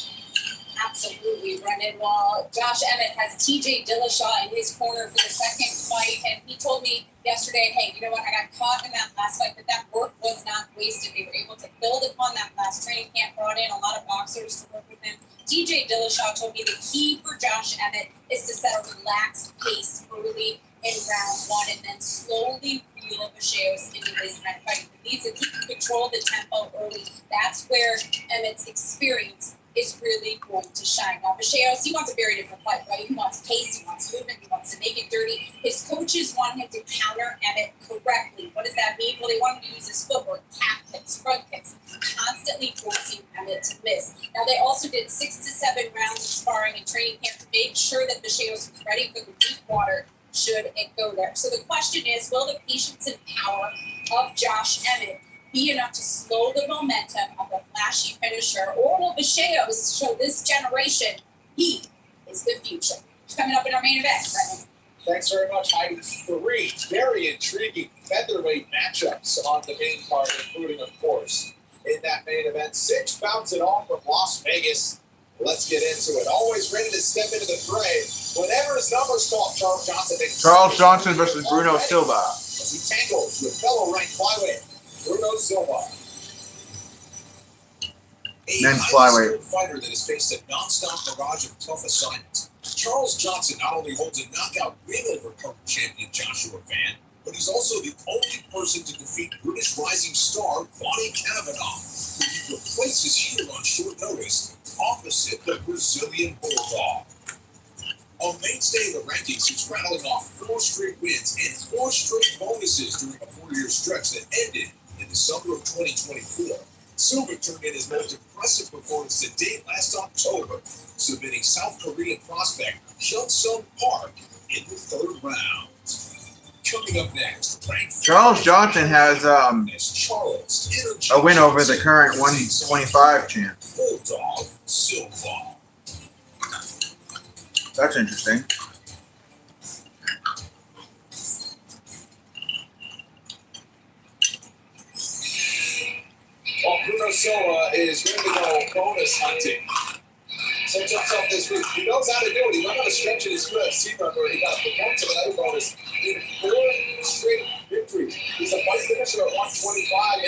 Absolutely, Brendan. Well, Josh Emmett has TJ Dillashaw in his corner for the second fight, and he told me yesterday, hey, you know what, I got caught in that last fight, but that work was not wasted. They were able to build upon that last training camp, brought in a lot of boxers to work with him. TJ Dillashaw told me the key for Josh Emmett is to set a relaxed pace early in round 1 and then slowly reel Blachowicz into his next fight. He needs to keep control of the tempo early. That's where Emmett's experience is really going to shine. Now, Blachowicz, he wants a very different fight, right? He wants pace, he wants movement, he wants to make it dirty. His coaches want him to counter Emmett correctly. What does that mean? Well, they want him to use his footwork, calf kicks, front kicks, constantly forcing Emmett to miss. Now, they also did 6 to 7 rounds of sparring and training camp to make sure that Blachowicz was ready for the deep water should it go there. So the question is, will the patience and power of Josh Emmett be enough to slow the momentum of the flashy finisher, or will Blachowicz show this generation he is the future? It's coming up in our main event, Brendan. Thanks very much, Heidi. 3 very intriguing featherweight matchups on the main card, including, of course, in that main event. 6 bouncing off from Las Vegas. Let's get into it. Always ready to step into the fray. Whenever his number's called, Charles Johnson. Charles Johnson versus Bruno Silva. As he tangles with fellow ranked flyweight Bruno Silva. A Men's highly flyweight. skilled fighter that has faced a non-stop barrage of tough assignments. Charles Johnson not only holds a knockout win over current champion Joshua Van, but he's also the only person to defeat British rising star Bonnie Kavanaugh, who he replaces here on short notice opposite the Brazilian Bulldog. A mainstay of the rankings, he's rattling off 4 straight wins and 4 straight bonuses during a 4-year stretch that ended in the summer of 2024. Silva turned in his most impressive performance to date last October, submitting South Korean prospect Hyun-Sung Park in the 3rd round. Coming up next, Charles Johnson has a win over the current 125 champ. Bulldog Silva. That's interesting. Well, Bruno Silva is ready to go bonus hunting. Sets himself this week. He knows how to do it. He went on a stretch in his UFC run where he got the one to another bonus in 4 straight victories. He's a fight finisher at 125,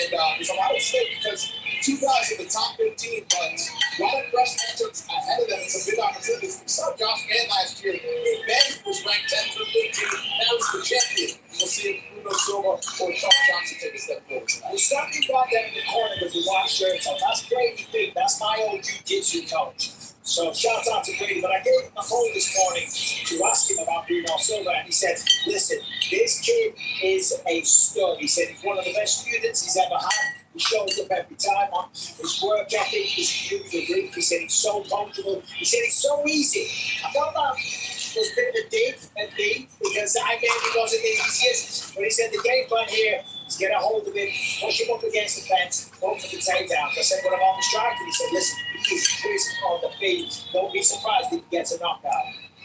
and he's a lot of stake because 2 guys in the top 15, but a lot of fresh matchups ahead of them. It's a big opportunity. We saw Josh Mann last year. Ben was ranked 10th or 15. Now he's the champion. We'll see if Bruno Silva or Charles Johnson take a step forward. We're starting about that in the corner with the white shirt on. That's Brady Big. That's my old jiu-jitsu coach. So shout out to Brady. But I gave him a call this morning to ask him about Bruno Silva, and he said, listen, this kid is a stud. He said he's one of the best students he's ever had. He shows up every time on his work ethic, his beautiful. He said he's so comfortable. He said he's so easy. I thought that was a bit of a dig, because I maybe wasn't the easiest. But he said the game plan here is get a hold of him, push him up against the fence, go for the takedown. I said, when I'm on the strike, and he said, listen, he's crisp on the feet. Don't be surprised if he gets a knockout.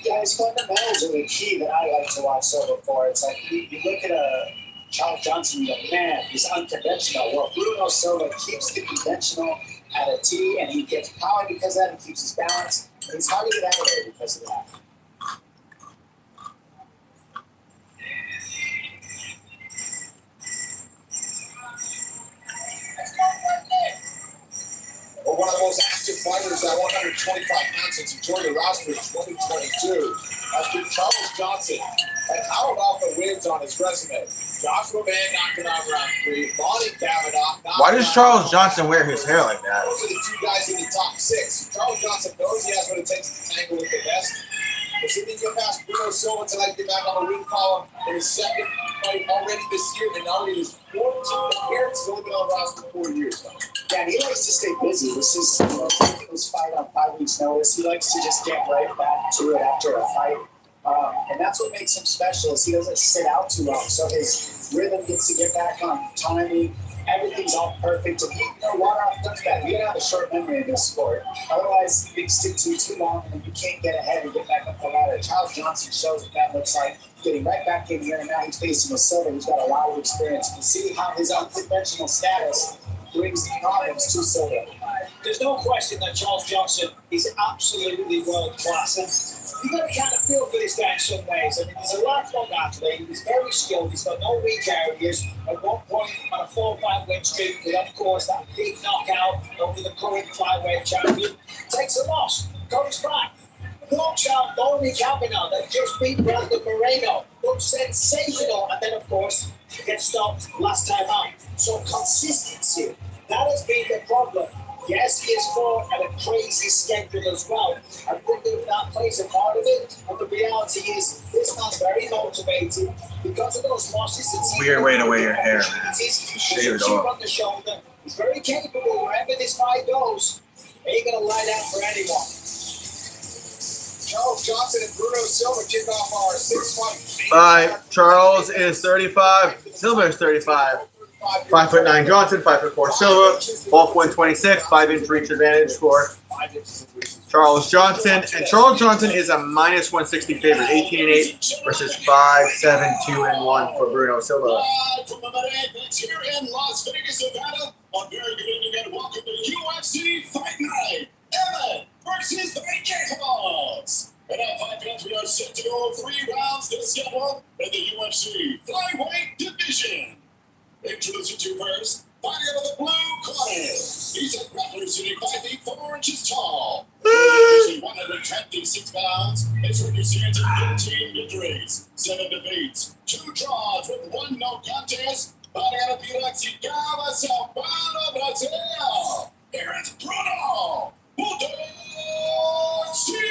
Yeah, his fundamentals are the key that I like to watch Silva for. It's like you look at Charles Johnson, you go, man, he's unconventional. Well, Bruno Silva keeps the conventional at a T, and he gets power because of that. He keeps his balance. But he's hard to get out of there because of that. Well, one of the most active fighters at 125 pounds since he joined the roster in 2022 has been Charles Johnson. And how about the wins on his resume? Joshua Mann knocking out round 3. Lonnie Kavanaugh. Why does Charles Johnson wear his hair like that? Those are the 2 guys in the top 6. Charles Johnson knows he has what it takes to tangle with the best. But see if he can get past Bruno Silva tonight, get back on the win column in his second fight already this year, and now he is 14 appearances, only been on the roster for 4 years now. Yeah, and he likes to stay busy. This is, taking his fight on 5 weeks' notice. He likes to just get right back to it after a fight. And that's what makes him special is he doesn't sit out too long. So his rhythm gets to get back on timing. Everything's all perfect. And Waterhouse does that. You gotta have a short memory in this sport. Otherwise, you stick to too long and you can't get ahead and get back up the ladder. Charles Johnson shows what that looks like. Getting right back in here, and now he's facing a Silva who's got a lot of experience. You see how his unconventional status brings the problems to Silva. There's no question that Charles Johnson is absolutely world class. And you've got to kind of feel for this guy in some ways. I mean, he's a lifelong athlete. He's very skilled. He's got no weak areas. At one point, on a 4-5 win streak, with, of course, that big knockout over the current flyweight champion, takes a loss, comes back. Knocks out Lonnie Kavanaugh that just beat Brandon Moreno. Looks sensational. And then, of course, gets stopped last time out. So consistency, that has been the problem. Yes, he has fought at a crazy schedule as well. I think that plays a part of it. But the reality is, this man's very motivated because of those losses. It's Weird way to wear your hair, man. Shave it off. On the shoulder. He's very capable wherever this fight goes. He ain't going to lie down for anyone. Charles Johnson and Bruno Silva kick off our 6-fight. All right, Charles is 35. Silva is 35. 5'9" Johnson, 5'4" Silva. Both 126. 5-inch reach advantage for Charles Johnson. And Charles Johnson is a minus 160 favorite. 18-8 versus 5'7", 2-1 for Bruno Silva. From the Madrid here in Las Vegas, Nevada. A very good evening and welcome to UFC Fight Night. Emmett versus the Gatehouse. And at 5 rounds, we are set to go 3 rounds to schedule in the UFC Flyweight Division. Introducing to first, fighting out of the blue corner. He's a grappler sitting 5 feet 4 inches tall. He's 126 pounds. His record stands at 13 victories, 7 defeats, 2 draws with 1 no contest. Fighting out of Piracicaba, Sao Paulo, Brazil. Here is Bruno Bulldog Silva.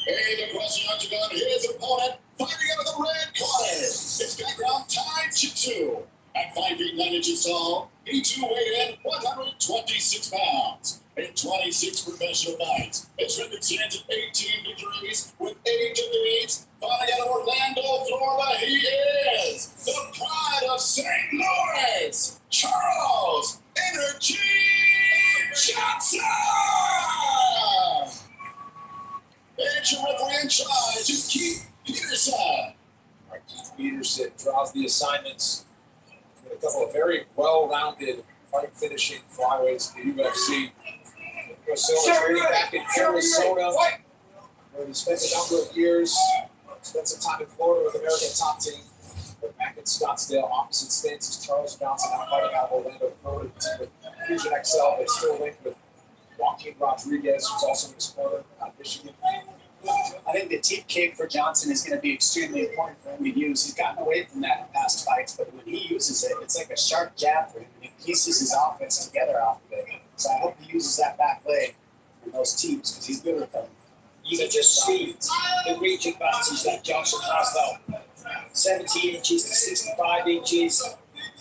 And across the octagon, his opponent, fighting out of the red corner. His background, Tai Chi-Tu. At 5 feet 9 inches tall, he too weighed in 126 pounds. In 26 professional fights, his record stands at 18 victories, franchise of Keith Peterson. Keith Peterson draws the assignments with a couple of very well-rounded fight finishing flyweights in the UFC. Silva training back in Arizona, where he spent a number of years, spent some time in Florida with American Top Team. But back in Scottsdale, opposite stances, Charles Johnson now fighting out of Orlando, Florida, with Fusion XL, but still linked with Joaquin Rodriguez, who's also in his corner out of Michigan. I think the teep kick for Johnson is going to be extremely important for him to use. He's gotten away from that in past fights, but when he uses it, it's like a sharp jab for him, and he pieces his offense together off of it. So I hope he uses that back leg in those teeps because he's good with them. You can just see the reach advantage that Johnson has though. 17 inches to 65 inches.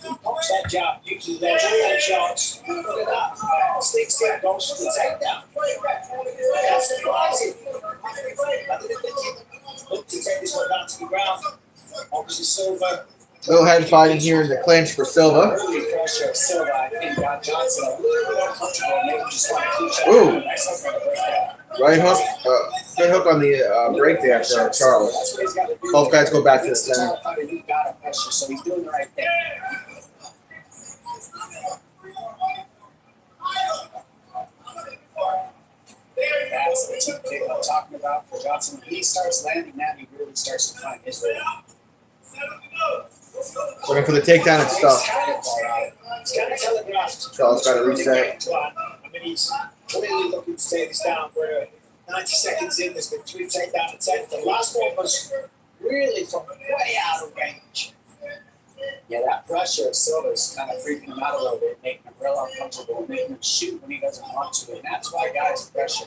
He pops that jab, usually leg shots. Look at that. Sticks it, goes for the takedown. That's surprising. I didn't think he'd look to take this one down to the ground. Obviously, Silva. Little head fighting here in the clinch for Silva. Early pressure of Silva, I think, got Johnson a little more comfortable. Maybe just want to keep Ooh. Nice hook on the breakdown. Right hook. Good hook on the break there for Charles. Both guys go back to the center. He's got a pressure, so he's doing the right thing. That's the tip kick I'm talking about for Johnson. When he starts landing that, he really starts to find his rhythm. Looking for the takedown and stuff. He's kind of telegraphed. Charles got to reset. I mean, he's clearly looking to take this down. We're 90 seconds in. There's been 3 takedown attempts. The last one was really from way out of range. Yeah, that pressure of Silva's kind of freaking him out a little bit, making him real uncomfortable, making him shoot when he doesn't want to, and that's why guys pressure.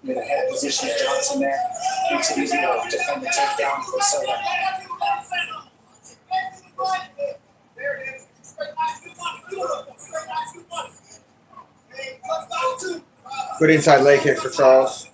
With a head position of Johnson there, makes it easy to defend the takedown for Silva. Good inside leg kick for Charles.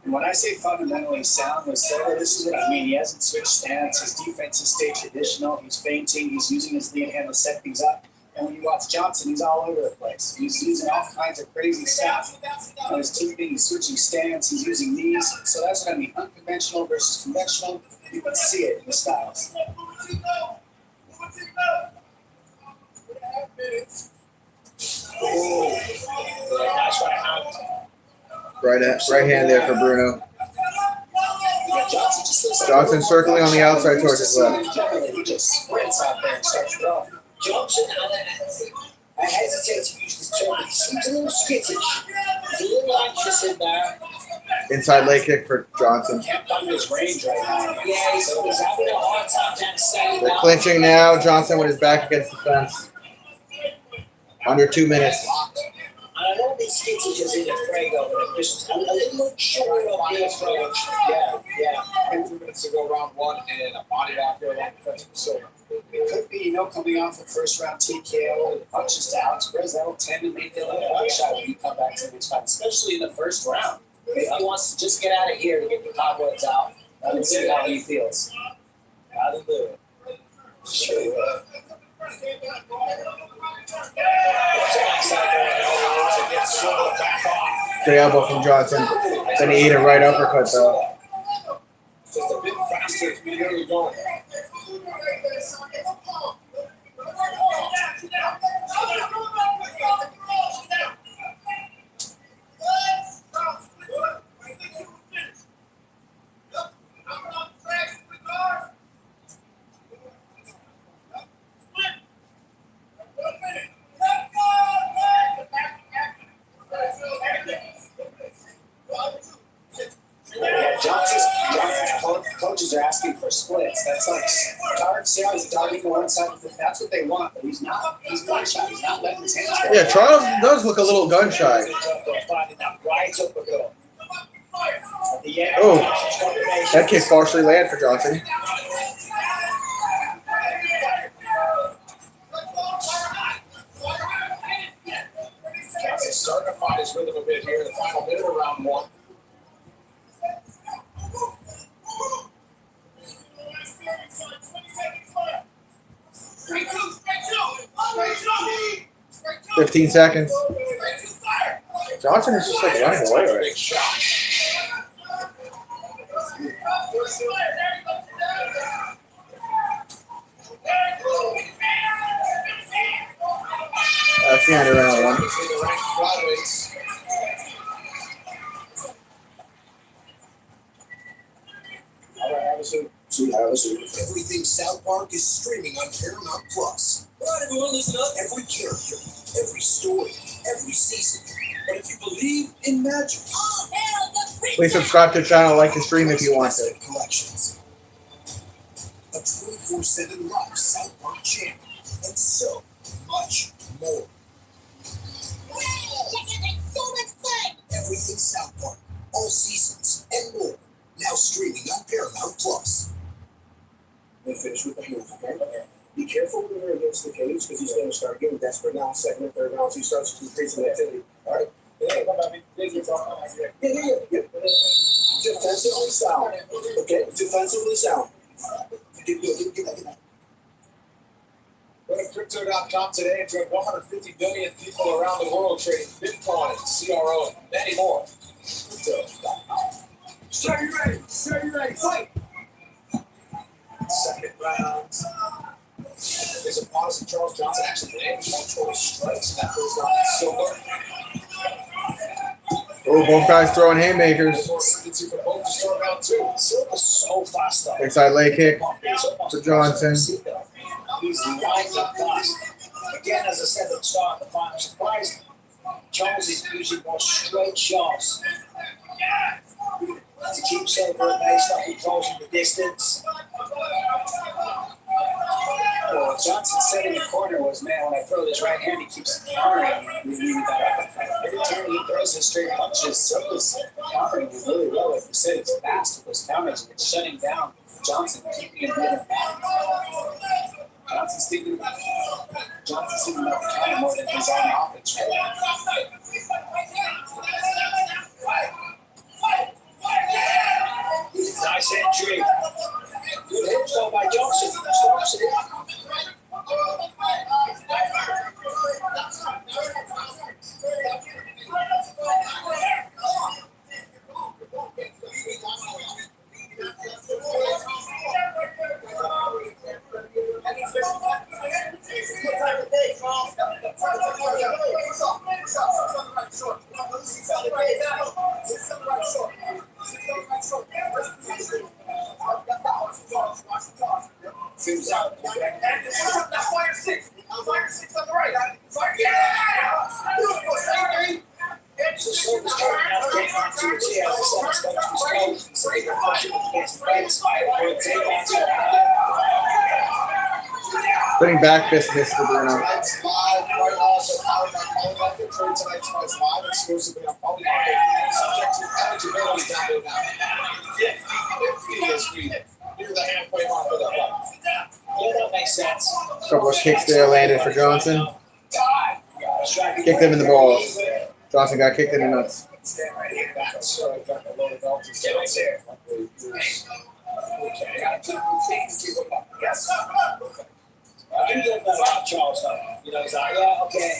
And when I say fundamentally sound with Silva, this is what I mean. He hasn't switched stance. His defense has stayed traditional. He's feinting. He's using his lead hand to set things up. And when you watch Johnson, he's all over the place. He's using all kinds of crazy stuff. He's teeping, he's switching stance, he's using knees. So that's what I mean. Unconventional versus conventional. You can see it in the styles. Oh, nice right hand. Right hand there for Bruno. Yeah, Johnson circling on the outside towards his left. He just sprints out there and starts throwing. Johnson, I hesitate to use this term, but he seems a little skittish. He's a little anxious in there. Inside leg kick for Johnson. Can't find his range right now. Yeah, he's having a hard time trying to stay They're clinching now. Johnson with his back against the fence. Under 2 minutes. And I don't think skittish is in afraid of it. Just a little short of the approach. Yeah. 2 minutes to go, round 1, and a body lock here along the fence for Silva. It could be, coming off the first round TKO and punches to Alex Perez. That'll tend to make it a little buckshot when you come back to the next fight, especially in the first round. If he wants to just get out of here to get the cobwebs out, let's see how he feels. Gotta do it. Sure. Good elbow from Johnson. Then he ate a right uppercut though. Just a bit faster to be really going. Coaches are asking for splits. That's like Tarek Sale is targeting one side. That's what they want, but he's not. He's gun shy. He's not letting his hands go. Yeah, Charles does look a little gun shy. Oh, that kick partially landed for Johnson. Johnson's starting to find his rhythm a bit here in the final minute of round 1. 15 seconds. Johnson is just like running away right Big shot. That's the end of round one. Between the ranked flyweights. Everything South Park is streaming on Paramount Plus. All right, everyone, listen up. Every character, every story, every season. But if you believe in magic, Please subscribe to the channel, like the stream if you want to. collections, a 24/7 live South Park channel, and so much more. Everything South Park, all seasons and more, now streaming on Paramount Plus. Then finish with the hands, okay? Be careful when you're against the cage because he's going to start getting desperate now, second and third rounds. He starts increasing activity. All right? Yeah. Defensively sound. Okay? Defensively sound. Go to Crypto.com today and join 150 billion people around the world trading Bitcoin, CRO, and many more. Crypto.com. Stay ready, fight! Second round. There's a pause, and Charles Johnson actually landed one total strikes in that first round. Silva. Oh, both guys throwing haymakers. For both to start round two. Silva's so fast, though. Inside leg kick to Johnson. He's lined up fast. Again, as I said at the start of the fight, I'm surprised Charles is using more straight shots to keep Silva at bay, stop him closing the distance. Well, what Johnson said in the corner was, man, when I throw this right hand, he keeps countering me with that uppercut. Every time he throws his straight punches, Silva's countering him really well. Like you said, it's fast with those counters, and it's shutting down Johnson, keeping him moving back. Johnson's thinking about the counter more than his own offense. Nice entry. Good hit though by Johnson. Stops it. Fields out. Fire six on the right. Yeah! So Silva's turning out the game on 2-2 as the seventh spot was closed. So they got pushing against the fence. Putting back fist miss for Bruno. Tonight's live, right also powered by Polymarket. Trade tonight's fight's live exclusively on Polymarket. Subject to eligibility down there now. 50 this week. Near the halfway mark of the fight. Yeah, that makes sense. Couple of kicks there landed for Johnson. Kicked him in the balls. Johnson got kicked in the nuts. Stand right here. So I got the lower belt. He's down there. Okay. Yes. I do know that about Charles, though. You know, he's like, yeah, okay.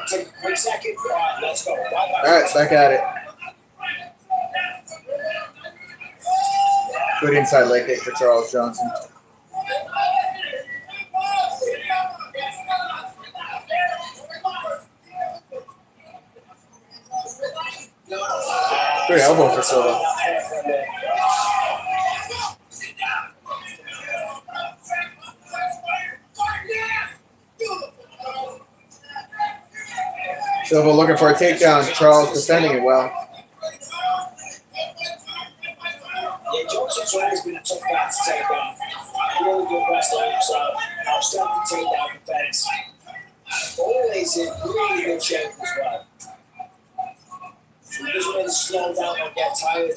Take a quick second. All right, let's go. All right, back at it. Good inside leg kick for Charles Johnson. Good elbow for Silva. Silva looking for a takedown. Charles defending it well. Yeah, Johnson's always been a tough guy to take down. Really good wrestler himself. Outstanding takedown defense. Always in really good shape as well. He doesn't really slow down or get tired.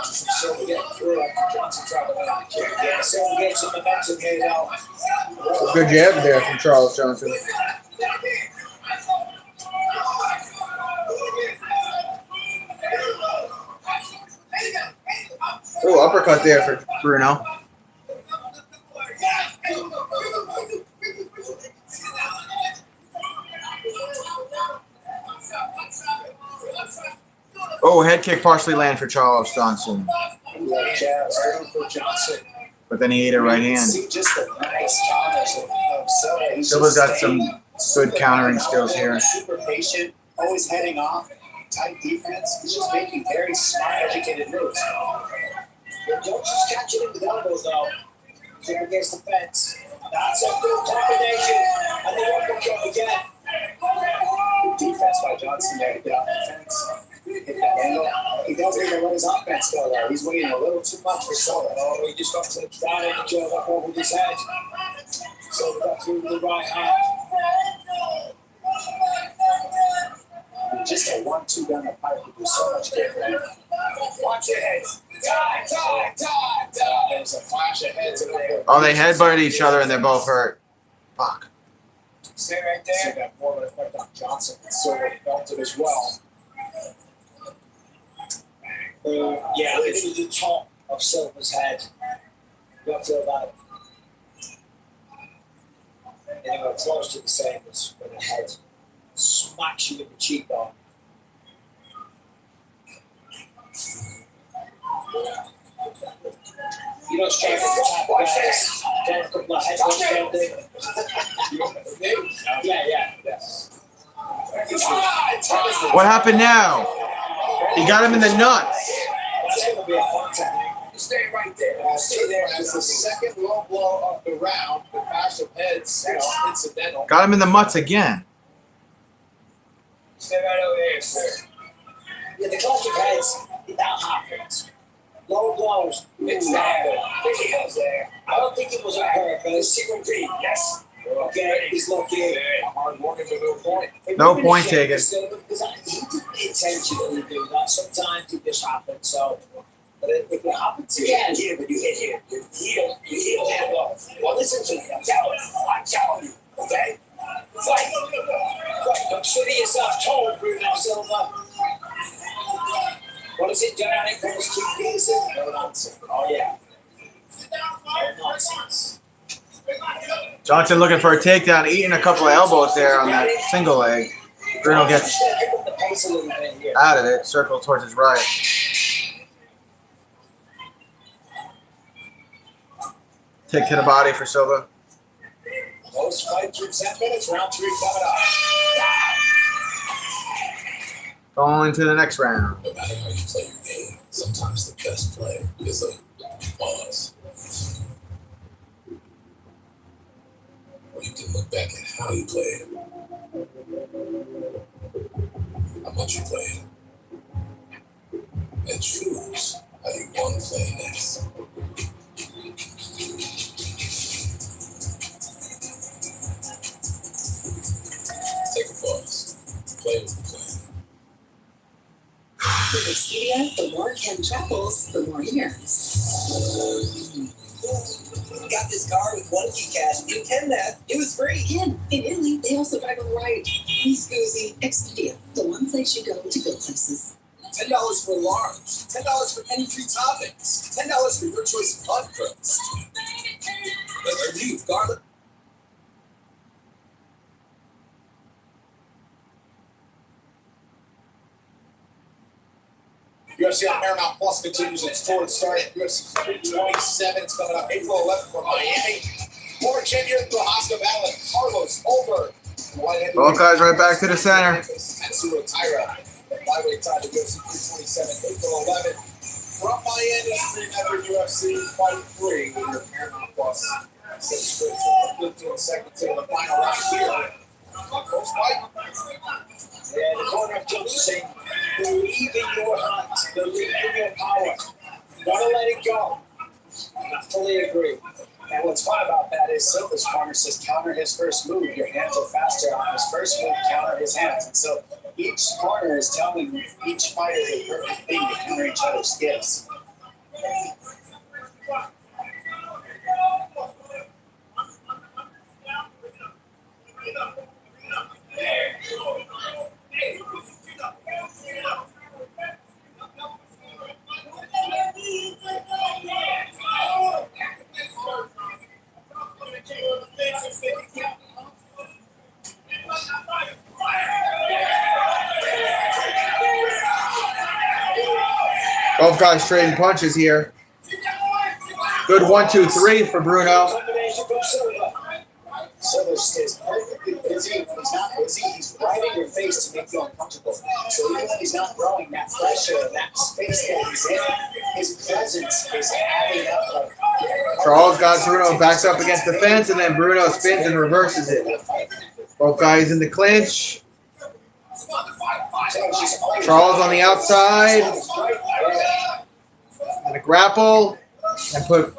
Silva getting through after Johnson tried to land the kick. Yeah, Silva gets some momentum here now. Some good jabs there from Charles Johnson. Oh, uppercut there for Bruno. Oh, head kick partially land for Charles Johnson. Left jabs, good for Johnson. But then he ate a right hand. See just the nice counters of Silva. He's Silva's just got some staying good countering super skills here. Super patient, always heading off. Tight defense. He's just making very smart, educated moves. Johnson's catching him with elbows though. Up against the fence. That's a good combination. And they won't control again. Good defense by Johnson there to get off the fence. Hit that angle. He doesn't even let his offense go there. He's waiting a little too much for Silva. Oh, he just got to the down and curled up over his head. Silva got through with the right hand. Just a 1-2 down the pipe would do so much good for him. Watch your heads. Die. There's a flash of heads in there. Oh, they headbutted each other and they're both hurt. Fuck. Stay right there. See that more of an effect on Johnson and Silva felt it as well. Yeah, this is the top of Silva's head. You don't feel that. Anyway, close to the same as when a head smacks you in the cheekbone. You don't strike at the top of guys. Get a couple of headbutts around there. Yeah. What happened now? He got him in the nuts. That's going to be a contact. Stay right there. Stay there as the second low blow of the round. The bash of heads, incidental. Got him in the mutts again. Stay right over there, sir. Yeah, the clash of heads, that happens. Low blows, it's there. The heels there. I don't think it was on purpose. Single B, yes. Okay, he's looking. Hard warning to no point. No point taken. Because he didn't intentionally do that. Sometimes it just happens. So, but if it happens again, here, when you hit him, you heal him low. Well, listen to me. I'm telling you. Okay? Fight. Consider yourself told, Bruno Silva. What is it, dynamic? Almost keep Peterson? No nonsense. Oh, yeah. No nonsense. Johnson looking for a takedown, eating a couple of elbows there on that single leg. Bruno gets out of it, circle towards his right. Kick to the body for Silva. Close fight through 10 minutes. Round 3 coming up. Going to the next round. No matter how you play your game, sometimes the best play is a pause. Or you can look back at how you played, how much you played, and choose how you want to play next. Take a pause. Play with the plan. With Expedia, the more Ken travels, the more he earns. Got this car with 1 key cash. You can that. It was free. And in Italy, they also drive on the right. He's Scoozy. Expedia, the one place you go to go places. $10 for large. $10 for any 3 toppings. $10 for your choice of hot crust. Are you garlic? UFC on Paramount Plus continues its tour. It started UFC 327. It's coming up April 11th from Miami. Former champion Prohaska Valley, Carlos over. Both guys right back to the center. Tatsuro Taira. The flyweight title of UFC 327, April 11th. From Miami, remember UFC Fight Free with your Paramount Plus subscription. 15 seconds in the final round here. Close fight. Yeah, the corner of Johnson saying, believe in your heart, believe in your power. Don't let it go. And I fully agree. And what's fun about that is Silva's corner says counter his first move. Your hands are faster on his first move, counter his hands. And so each corner is telling each fighter the perfect thing to counter each other's skills. Both guys trading punches here. Good 1-2-3 for Bruno. Silva stays perfectly busy. When he's not busy, he's right in your face to make you uncomfortable. So even when he's not throwing, that pressure, that space that he's in, his presence is adding up. Charles got Bruno backed up against the fence, and then Bruno spins and reverses it. Both guys in the clinch. Charles on the outside. And a grapple. And put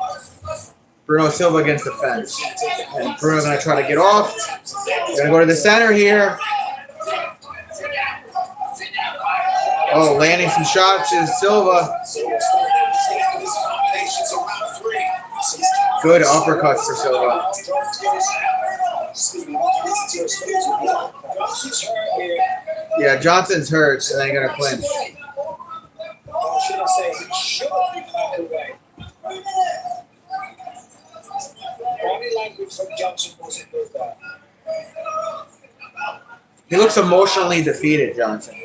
Bruno Silva against the fence. And Bruno's going to try to get off. Going to go to the center here. Oh, landing some shots is Silva. Good uppercuts for Silva. Yeah, Johnson's hurt, so they're going to clinch. He looks emotionally defeated, Johnson.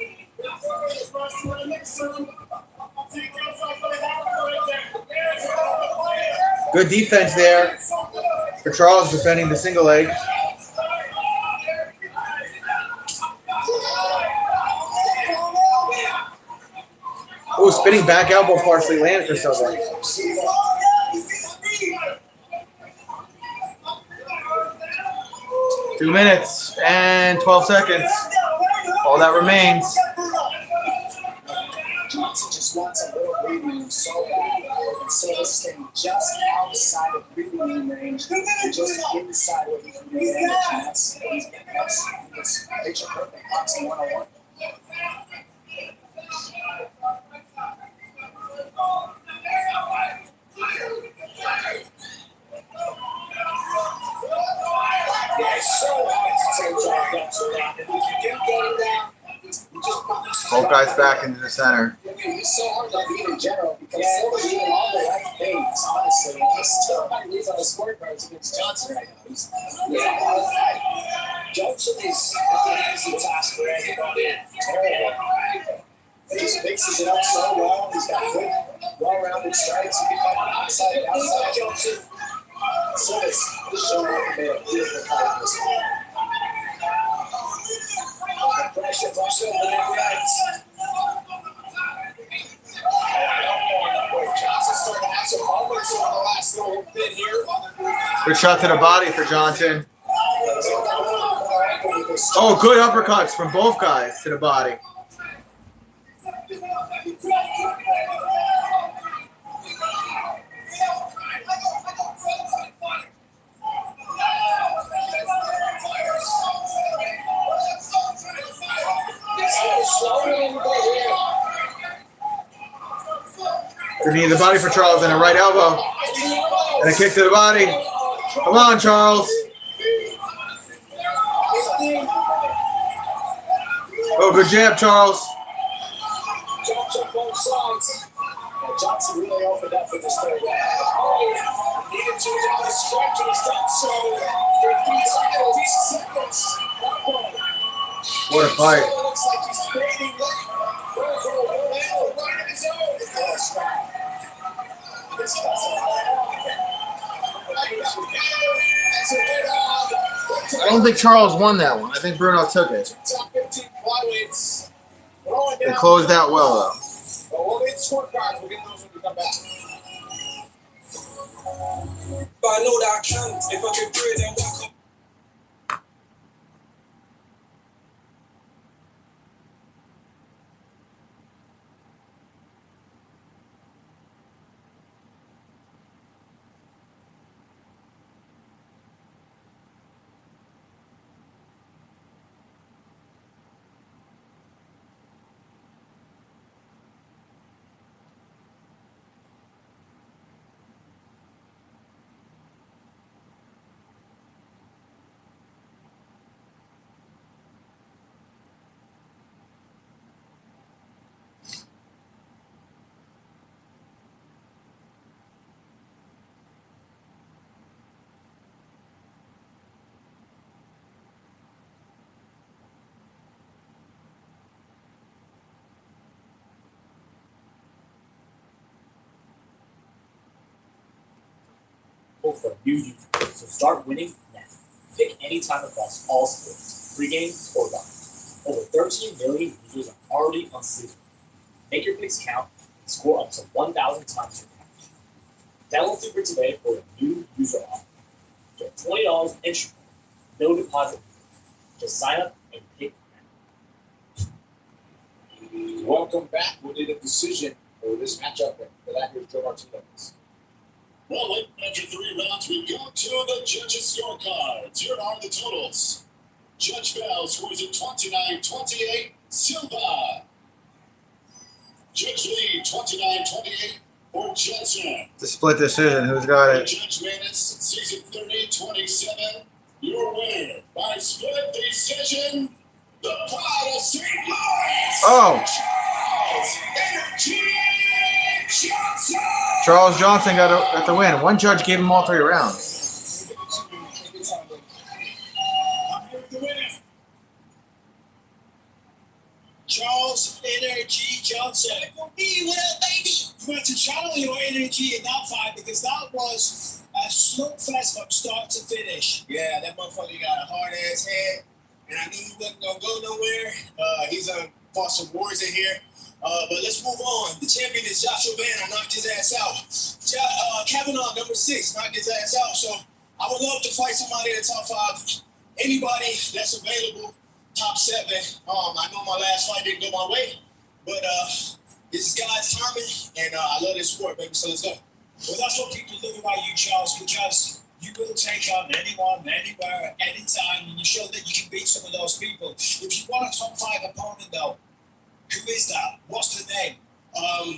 Good defense there for Charles defending the single leg. Oh, spinning back elbow partially landed for Silva. 2 minutes and 12 seconds. All that remains. Johnson just wants a little breathing room so bad. And Silva's staying just outside of breathing room range and just inside what he can do damage. And that's what he's getting. That's picture perfect. Boxing 101. Yeah, it's so hard to take John Johnson down. And if you do get him down, you just Both guys back into the center. He's so hard to beat in general because Silva's doing all the right things, honestly. And he's still might lose on the scorecards against Johnson right now. Johnson is an easy task for anybody. Terrible. He just mixes it up so well. He's got good, well-rounded strikes. He can come outside Johnson. Silva's showing up and made a beautiful fight this one. Pressure from Silva and right. Johnson starting to have some moments over the last little bit here. Good shot to the body for Johnson. Oh, good uppercuts from both guys to the body. Good knee to the body for Charles and a right elbow. And a kick to the body. Come on, Charles. Oh, good jab, Charles. Johnson both sides. Johnson really opened up in this third round. Needed to down the stretch, and he's done so. 50 seconds. What a fight. Looks like he's fading left. Right in his own. This I don't think Charles won that one. I think Bruno took it. Top 15 flyweights. They closed out well, though. Well, we'll get scorecards. We'll get those when we come back. But I know that I can. If I can do it, then why can't available for new users. So start winning now. Pick any time across all sports, pregame or live. Over 13 million users are already on Sleeper. Make your picks count and score up to 1,000 times your cash. Download Sleeper today for a new user offer. Get $20 entry, no deposit. Just sign up and pick now. Welcome back. We did a decision for this matchup. For that, here's Joe Martinez. Well, after 3 rounds, we go to the judges' scorecards. Here are the totals. Judge Bell scores at 29-28, Silva. Judge Lee, 29-28 for Johnson. The split decision. Who's got it? Judge Manus sees it 30-27. Your winner by split decision, the Pride of St. Louis. Oh. Charles Energy Johnson. Charles Johnson got the win. One judge gave him all 3 rounds. Charles Energy Johnson. What up, baby? You went to channel your energy in that fight because that was a slugfest from start to finish. Yeah, that motherfucker got a hard ass head, and I knew he wasn't gonna go nowhere. He's fought some wars in here. But let's move on. The champion is Joshua Van. I knocked his ass out. Kavanaugh, number 6, knocked his ass out. So I would love to fight somebody in the top 5. Anybody that's available, top 7. I know my last fight didn't go my way, but this is God's timing, and I love this sport, baby. So let's go. Well, that's what people love about you, Charles, because you will take on anyone, anywhere, anytime, and you show that you can beat some of those people. If you want a top 5 opponent, though, who is that? What's the name?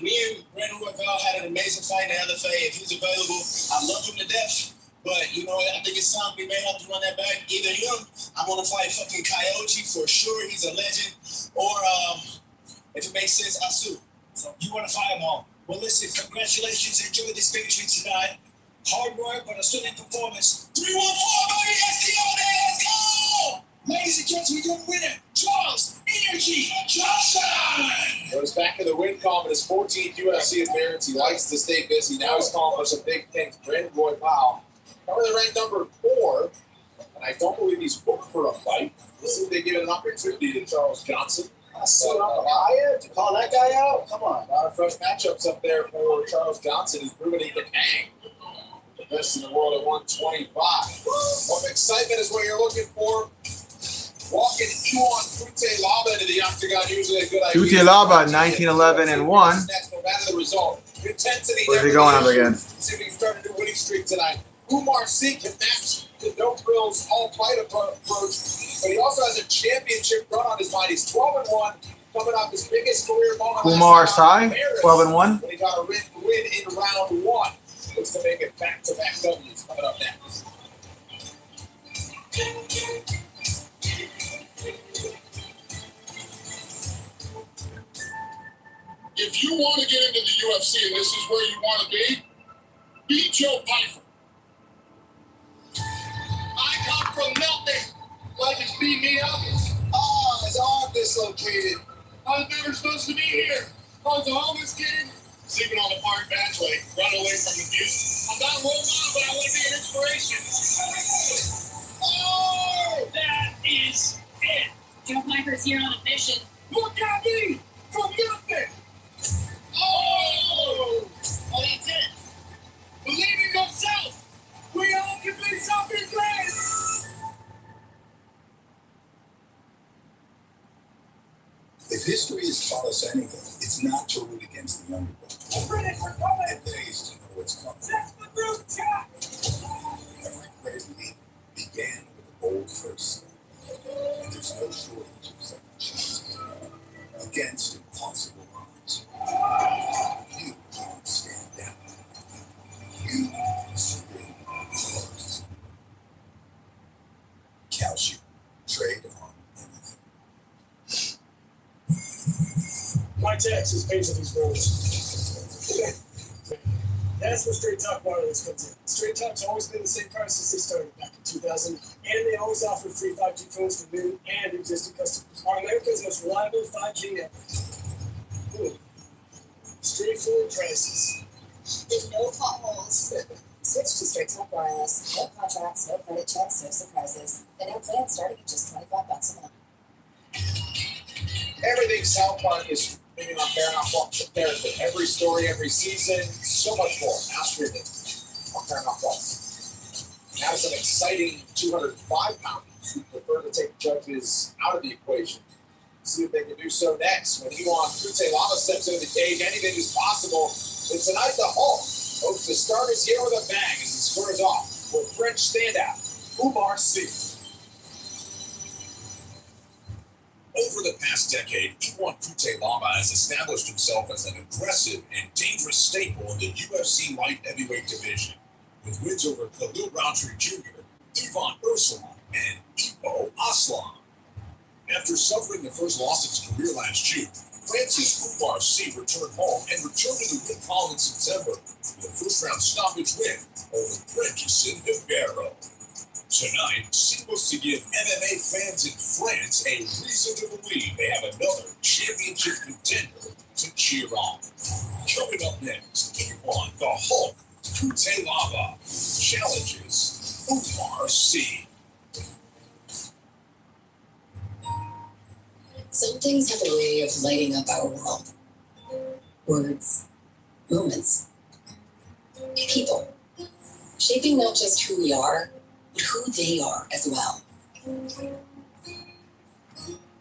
Me and Brandon Royval had an amazing fight in the LFA. If he's available, I love him to death. But, you know, I think it's time we may have to run that back. Either him, I want to fight fucking Coyote for sure. He's a legend. Or, if it makes sense, Asu. So you want to fight them all. Well, listen, congratulations. Enjoy this victory tonight. Hard work, but a stunning performance. 3-1-4, baby. STO there. Let's go. Ladies and gentlemen, your winner, Charles Energy Johnson. Well, he's back in the win column in his 14th UFC appearance. He likes to stay busy. Now he's calling for some big things. Brandon Royval, currently ranked number 4, and I don't believe he's booked for a fight. We'll see if they give an opportunity to Charles Johnson. To call that guy out? Come on. A lot of fresh matchups up there for Charles Johnson. He's proven he can hang. The best in the world at 125. What excitement is what you're looking for. Walking Iwan Cutelaba into the octagon, usually a good idea. Cutelaba, 19-11-1. No matter the result. Intensity. Where's he going up against? See if he can start a new winning streak tonight. Umar Singh can match the no frills all fight approach, but he also has a championship run on his mind. He's 12-1, coming off his biggest career moment. Kumar Sai, 12-1. When he got a win in round 1. Looks to make it back-to-back W's coming up next. If you want to get into the UFC and this is where you want to be, beat Joe Pyfer. I come from nothing. Like it's beat me up. His arm dislocated. I was never supposed to be here. I was a homeless kid, sleeping on the park benchway, running away from abuse. I'm not a role model, but I want to be an inspiration. Oh, that is it. Joe Piper's here on a mission. Look at me from nothing. Oh, that's it. Believe in yourself. We all can be something great. If history has taught us anything, it's not to root against the underdog. It pays to know what's coming. Every great league began with a bold first step, and there's no shortage of second chances against impossible odds. You can't stand down. You spin first. Calcium. Trade on anything. My taxes pay for these roads. That's what Straight Talk Wireless comes in. Straight Talk's always been the same price since they started back in 2000, and they always offer free 5G phones for new and existing customers. Are America's most reliable 5G network. Straightforward prices. With no potholes. Switch to straight talk wireless. No contracts, no credit checks, no surprises. And no plans starting at just $25 a month. Everything South Park is streaming on Paramount Plus. Character, every story, every season, so much more. Now streaming on Paramount Plus. Now some exciting 205-pounders who prefer to take judges out of the equation. See if they can do so next. When Iwan Kutelava steps into the cage, anything is possible. And tonight, the Hulk hopes to start his year with a bang as he squares off with French standout Umar Sy. Over the past decade, Iwan Kutelava has established himself as an aggressive and dangerous staple in the UFC light heavyweight division, with wins over Khalil Rountree Jr., Ivan Ursula, and Ivo Aslan. After suffering the first loss of his career last June, Francis Umar Sy returned home and returned to the ring column in September with a first-round stoppage win over Brenton Hibero. Tonight, Sy looks to give MMA fans in France a reason to believe they have another championship contender to cheer on. Coming up next, Iwan the Hulk Kutelava challenges Umar Sy. Some things have a way of lighting up our world. Words, moments, people, shaping not just who we are, but who they are as well.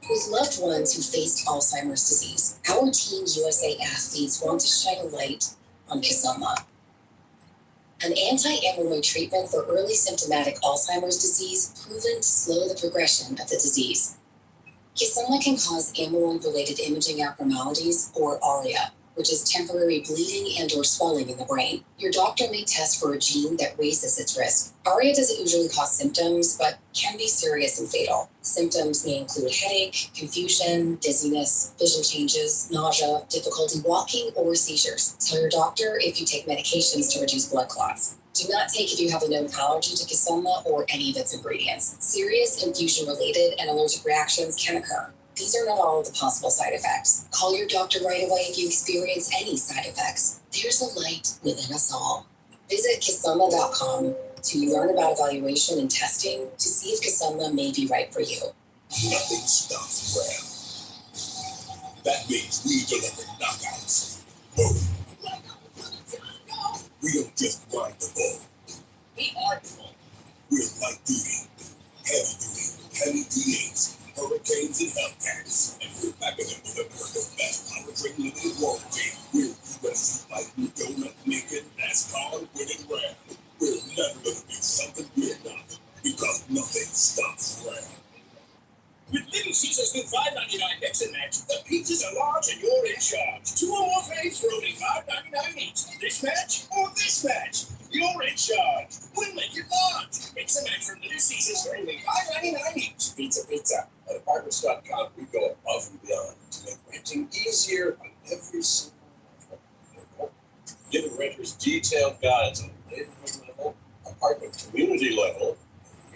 With loved ones who faced Alzheimer's disease, our Team USA athletes want to shine a light on Kisunla, an anti-amyloid treatment for early symptomatic Alzheimer's disease proven to slow the progression of the disease. Kisunla can cause amyloid-related imaging abnormalities, or ARIA, which is temporary bleeding and or swelling in the brain. Your doctor may test for a gene that raises its risk. ARIA doesn't usually cause symptoms, but can be serious and fatal. Symptoms may include headache, confusion, dizziness, vision changes, nausea, difficulty walking, or seizures. Tell your doctor if you take medications to reduce blood clots. Do not take if you have a known allergy to Kisunla or any of its ingredients. Serious infusion-related and allergic reactions can occur. These are not all of the possible side effects. Call your doctor right away if you experience any side effects. There's a light within us all. Visit Kisunla.com to learn about evaluation and testing to see if Kisunla may be right for you. Nothing stops Graham. That means we deliver knockouts. Boom. We don't just ride the bull. We are the bull. We're light duty, heavy D8s, Hurricanes, and Hellcats. And we're backing them with America's best powertrain limited warranty. We're UFC fighting, donut making, NASCAR winning Ram. We're never going to be something we're not, because nothing stops Ram. With Little Caesars new $5.99 mix and match, the pizzas are large and you're in charge. 2 or more fades for only $5.99 each. This match or this match, you're in charge. We'll make it large. Mix and match from Little Caesars for only $5.99 each. Pizza. At Apartments.com, we go above and beyond to make renting easier on every single level. Giving renters detailed guides on neighborhood level, apartment community level,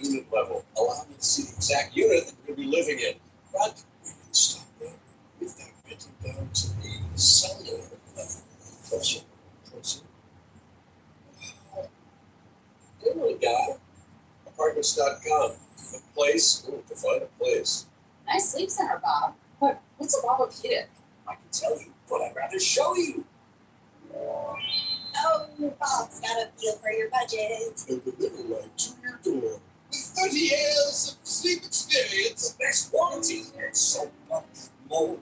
unit level, allow me to see the exact unit that we're going to be living in. But we didn't stop there. We've got renting down to the cellular level. Closer. Hey, little guy. Apartments.com. A place, to find a place. Nice sleep center, Bob. But what's a Bobopedic? I can tell you, but I'd rather show you. Oh, Bob's got a deal for your budget. They deliver right to your door. With 30 years of sleep experience, the best warranty, and so much more.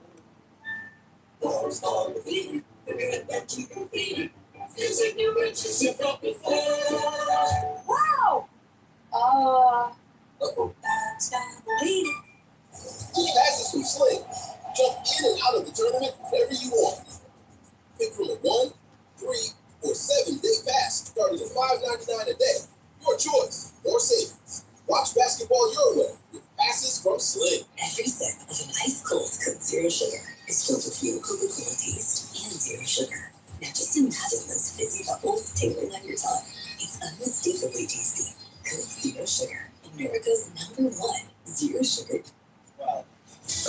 Bob's on the feed, the minute that you can feed it. Feels like you're riches you've got before. Wow! Uh-oh. Bob's got the lead. Just passes from Sling. Jump in and out of the tournament whenever you want. Pick from a 1, 3, or 7-day pass starting at $5.99 a day. Your choice, more savings. Watch basketball your way with passes from Sling. Every sip of an ice cold Coke Zero Sugar is filled with real Coca-Cola taste and zero sugar. Now just imagine those fizzy bubbles tingling on your tongue. It's unmistakably tasty. Coke Zero Sugar, America's #1 zero sugar.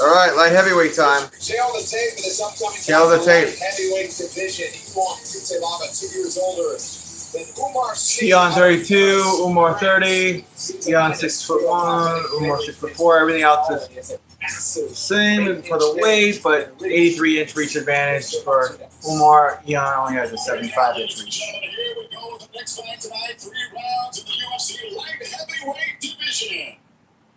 All right, light heavyweight time. Tail the tape for this upcoming Tail the tape. heavyweight division. Iwan Kutelava, 2 years older Then Umar C. Ian 32, Umar 30, Ian 6'1", Umar 6'4". Everything else is the same for the weight, but 83-inch reach advantage for Umar. Ian only has a 75-inch reach. Here we go with the next fight tonight. 3 rounds in the UFC light heavyweight division.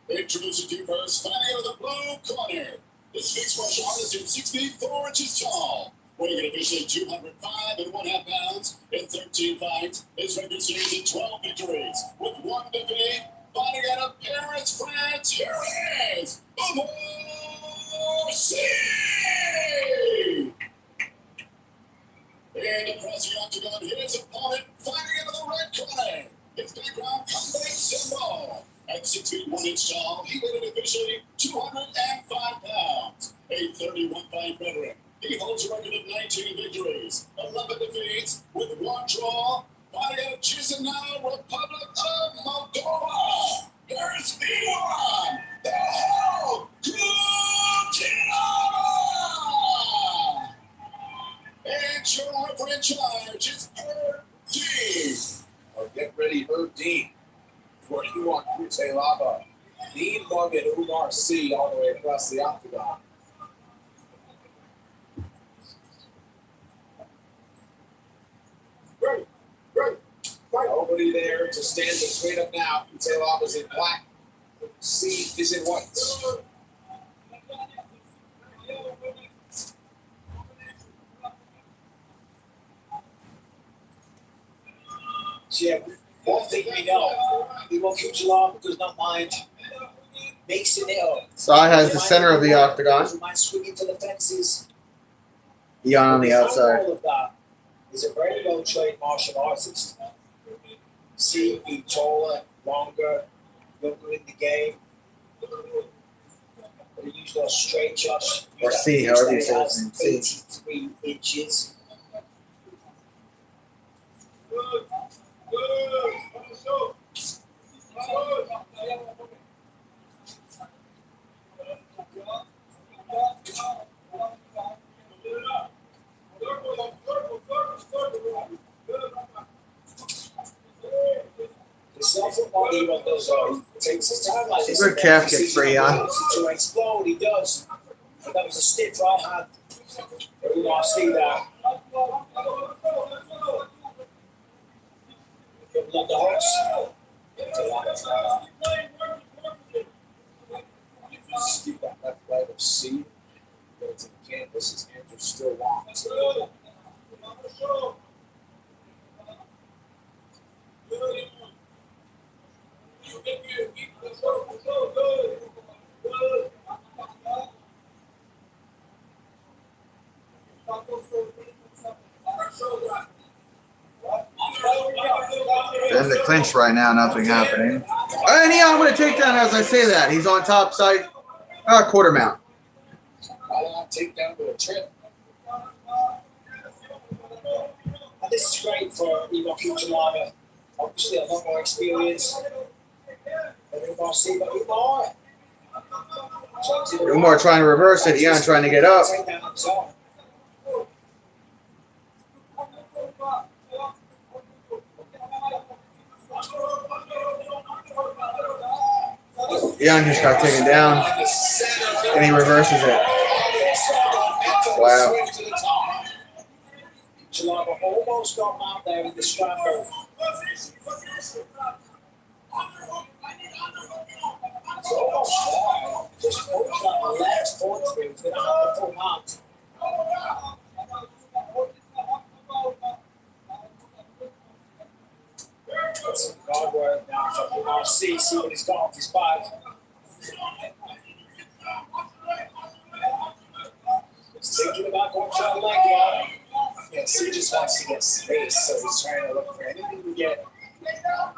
Introducing you first, fighting out of the blue corner. This mixed martial artist is 6 feet 4 inches tall. Weighing at officially 205 and 1/2 pounds in 13 fights. His record series in 12 victories with 1 defeat. Fighting out of Paris, France. Here is Umar C. And across the octagon, his opponent fighting out of the red corner. His background combat symbol. At 6 feet 1 inch tall, he weighed officially 205 pounds. A 31-fight veteran. He holds a record of 19 victories, 11 defeats, with 1 draw. Fighting out of Chisinau, Republic of Moldova. Here's V1, the Hell Kutina! And your referee in charge is Herb Dean. Or get ready, Herb Dean. For you on Kute Lava. Dean Lung and Umar C. all the way across the octagon. Great. Nobody there to stand between them now. Kute Lava's in black. C is in white. Yeah, one thing we know, we won't keep Jalal does not mind mixing it up. Sai has the center of the octagon. Doesn't mind swinging to the fences. Ian on the outside. All of that is a very well trained martial artist. See, be taller, longer, younger in the game. They use those straight shots. Or C, however you say his name. C. 83 inches. Takes his time like this. Good calf kicks for Ian. To explode, he does. And that was a stiff right hand. We want to see that. Give him the horse. Keep that left leg of C. Go to the canvas. His hands are still long. They're in the clinch right now, nothing happening. And Ian, I'm going to take down as I say that. He's on top side. Quarter mount. I'll take down to a trip. And this is great for Umar Kuchalava. Obviously, a lot more experience. Umar trying to reverse it. Ian trying to get up. Ian just got taken down, and he reverses it. Wow. Jalava almost got him out there in the scramble. It's almost there. Just hold that left foot through. He's going to have the full mount. That's some guard work now from Umar C. See what he's got off his back. He's thinking about going for a leg lock. Yeah, C just wants to get space, so he's trying to look for anything to get.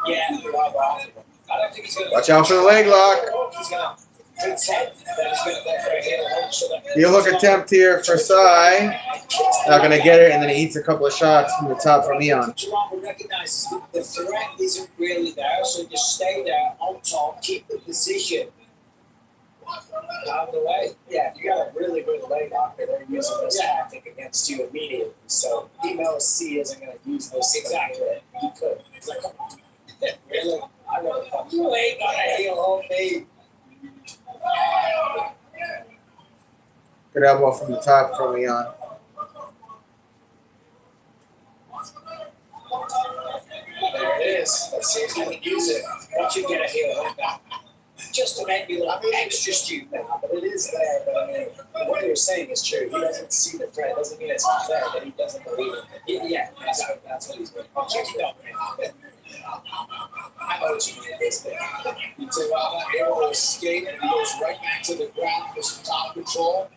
Yeah, off. I don't think he's going to. Watch out for the leg lock. He's going to pretend that he's going to go for a heel hook. So that Heel hook attempt here for Sai. Not going to get it, and then he eats a couple of shots from the top from Ian. Jalava recognizes that the threat isn't really there, so just stay there on top, keep the position. Out of the way. Yeah, if you got a really good leg doctor, they're using this tactic against you immediately. So he knows C isn't going to use this. Exactly. He could. He's like, Really? I really fuck You ain't got a heel on me. Good elbow from the top from Leon. There it is. Let's see if he can use it. Once you get a heel on that, just to make me look extra stupid. Now, but it is there. But I mean, what you're saying is true. He doesn't see the threat. Doesn't mean it's not there, but he doesn't believe it. Yeah, that's what he's doing. Check it out, man. I know what you mean. This thing. You take out that able to escape and he goes right back to the ground for some top control.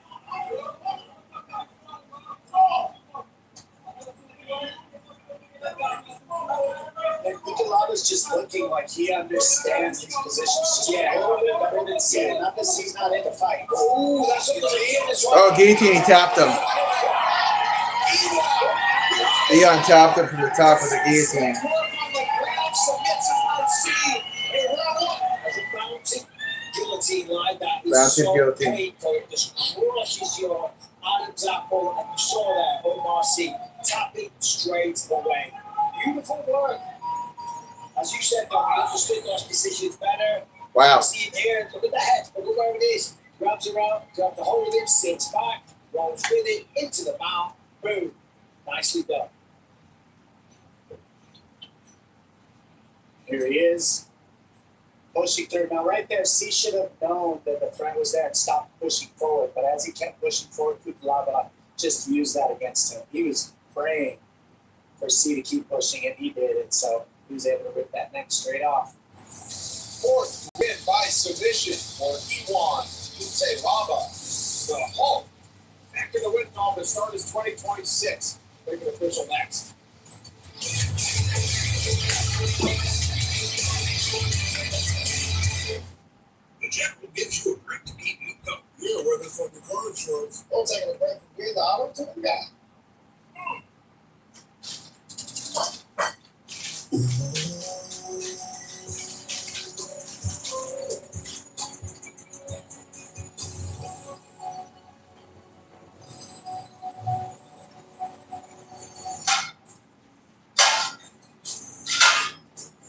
Like, Nicolato's just looking like he understands these positions. Yeah, a little bit better than C. Not that C's not in the fight. Ooh, that's what the Oh, guillotine, he tapped him. Leon tapped him from the top of the guillotine. Guillotine like that is Bouncing so guillotine. painful. It just crushes your Adam's apple, and you saw that Omar C tapping straight away. Beautiful work. As you said, though, we understood those decisions better. Wow. See it here. Look at the head. Look where it is. Grabs around, grabs the whole of it, sits back, rolls with it into the mouth. Boom. Nicely done. Here he is. Pushing through. Now, right there, C should have known that the threat was there and stopped pushing forward. But as he kept pushing forward, Kutalaba just used that against him. He was praying for C to keep pushing it. He did it. So he was able to rip that neck straight off. Fourth win by submission for Iwan Kutalaba. The Hulk. Back in the win column to start is 2026. Make it official next. The Jack will give you a break to eat new cup. Yeah, where the fucking car insurance. Oh, taking a break from being the auto tune guy.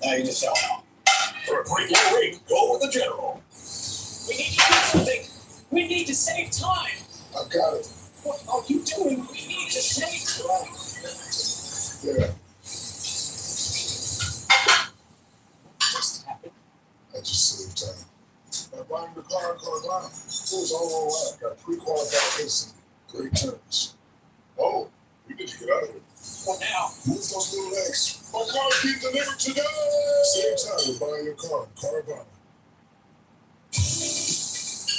Now you just showing off. For a quick low rate, go with the General. We need to do something. We need to save time. I've got it. What are you doing? We need to save time. Yeah, Just happened. I just saved time. By buying your car in Carvana, schools all around got pre-qualified, great terms. Oh, we need to get out of here. What now? Move those little legs. My car is being delivered today. Save time with buying your car in Carvana.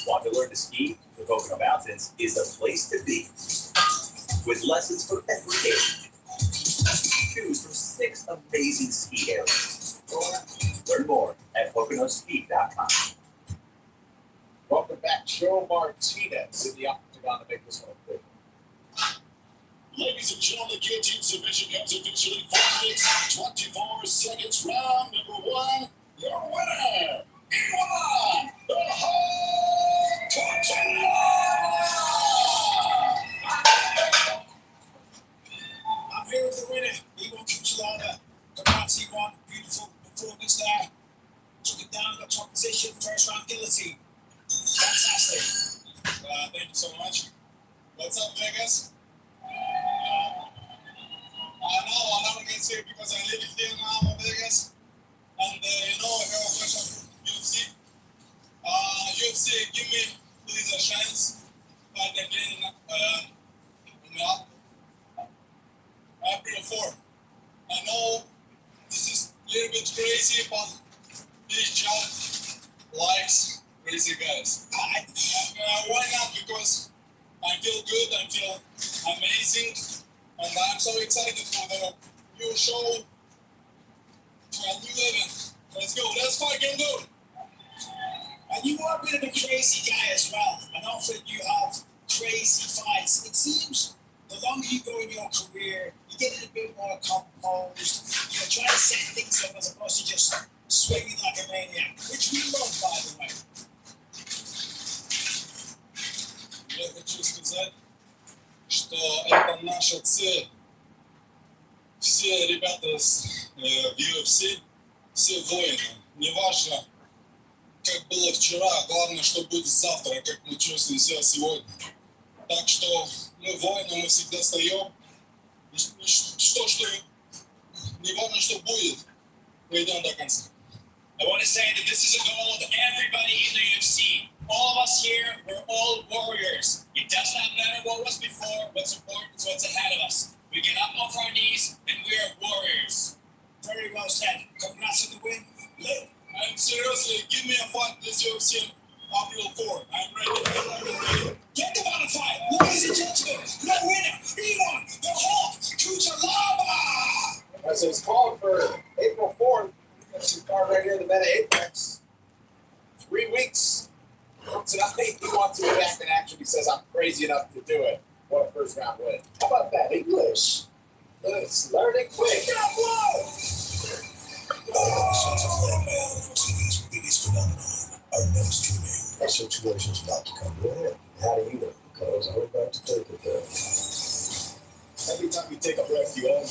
Want to learn to ski? The Pocono Mountains is the place to be. With lessons for every age. Choose from 6 amazing ski areas. Learn more at PoconoSki.com. Welcome back, Joe Martinez in the octagon to make this one quick. Ladies and gentlemen, the guillotine submission comes officially 4 minutes, 24 seconds. Round number 1. Your winner, Iwan the Hulk Kutalaba. I'm here with the winner, Iwan Kutalaba. Congrats, Iwan. Beautiful performance there. Took it down, got top position, first round guillotine. Fantastic. Thank you so much. What's up, Vegas? I'm not gonna say because I live here now in Vegas. And I have a question from UFC. UFC, give me please a chance fight again April 4th. I know this is a little bit crazy, but this job likes crazy guys. Why not? Because I feel good, I feel amazing, and I'm so excited for the new show, for a new event. Let's go, let's fucking go! And you are a bit of a crazy guy as well. And often you have crazy fights. It seems the longer you go in your career, you get a bit more composed. Try to set things up as opposed to just swinging like a maniac, which we love, by the way. сказать, что это наша цель. Все ребята в UFC, все воины, неважно, как было вчера, главное, что будет завтра, как мы чувствуем себя сегодня. Так что мы воины, мы всегда стоим. Что, не важно, что будет, мы идем до конца. I want to say that this is a goal of everybody in the UFC. All of us here, we're all warriors. It does not matter what was before, what's important is what's ahead of us. We get up off our knees and we are warriors. Very well said. Congrats on the win. I'm seriously, give me a fight this UFC. I'll be all for it. I'm ready. Get the bottom fight. Ladies and gentlemen, the winner, Ivan the Hulk Kucherlava. So it's called for April 4th. That's the card right here, the Meta Apex. 3 weeks from tonight. He wants to be back in action. He says, I'm crazy enough to do it. What a first round win. How about that? English. Let's learn it quick. All episodes of Landman, TV's biggest phenomenon, are now streaming. That situation's about to come to an end. How do you know? Because I'm about to take it there. Every time you take a breath, you own.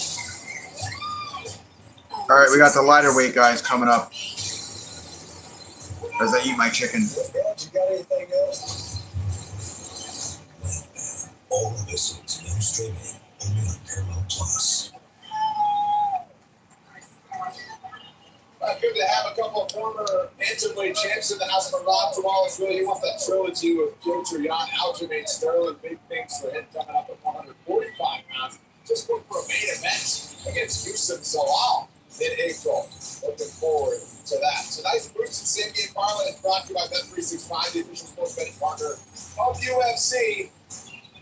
All right, we got the lighter weight guys coming up as I eat my chicken. You got anything else? Landman, all episodes now streaming only on Paramount Plus. Good to have a couple of former bantamweight champs in the house. For Rob Wallace, really, he wants that trilogy with Piotr Jan, Aljamain Sterling. Big things for him coming up at 145 pounds. Just look for a main event against Yusuf Zalal in April. Looking forward to that. Tonight's Bruce and Sam parlay is brought to you by Bet365, the official sports betting partner of UFC.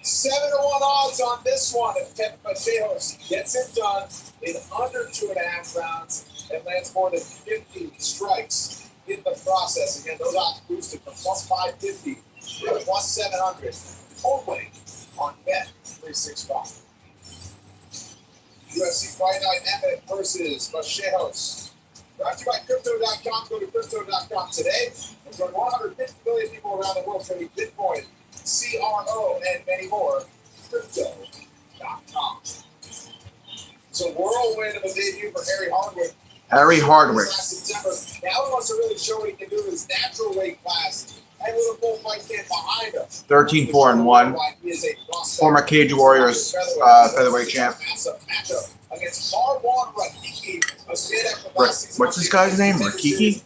7-1 odds on this one if Kevin Pachejos gets it done in under 2.5 rounds and lands more than 50 strikes in the process. Again, those odds boosted from plus 550 to plus 700 only on Bet365. UFC Fight Night Emmett versus Pachejos. Brought to you by Crypto.com. Go to Crypto.com today. There's over 150 million people around the world trading Bitcoin, CRO, and many more. Crypto.com. It's a whirlwind of a debut for Harry Hardwick. Harry Hardwick. Last September. Now he wants to really show what he can do in his natural weight class. And with a full fight camp behind him. 13-4-1. Former Cage Warriors featherweight champ. Matchup against Marwan Rahiki. What's this guy's name? Rahiki?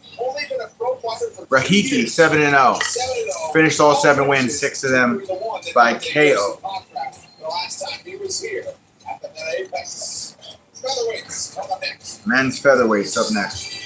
Rahiki, 7-0. Finished all 7 wins, 6 of them by KO. The last time he was here at the Meta Apex. Featherweights coming up next. Men's featherweights up next.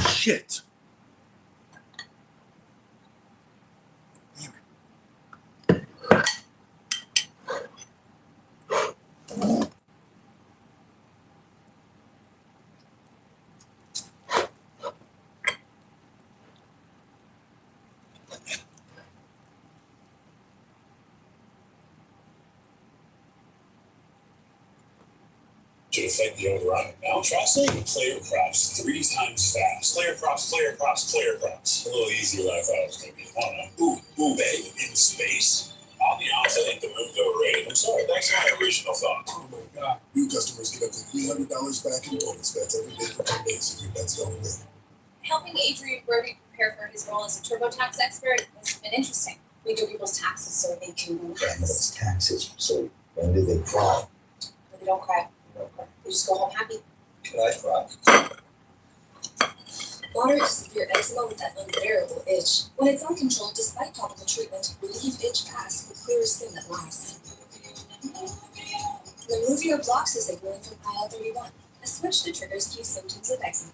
Shit. To defend the over-under. Now try saying player props 3 times fast. Player props, player props, player props. A little easier than I thought it was going to be. I don't know. Ooh, babe, in space. On the outside, I think the move's overrated. I'm sorry, that's my original thought. Oh my God. New customers get up to $300 back in bonus bets every day for 10 days if your bets don't win. Helping Adrian Brody prepare for his role as a TurboTax expert has been interesting. We do people's taxes so they can relax. Taxes. So when do they cry? They don't cry. They just go home happy. Can I cry? Moderate to severe eczema with that unbearable itch. When it's uncontrolled, despite topical treatment, relieve itch fast with clearer skin that lasts. Nemluvio blocks the signaling from IL-31, a switch that triggers key symptoms of eczema.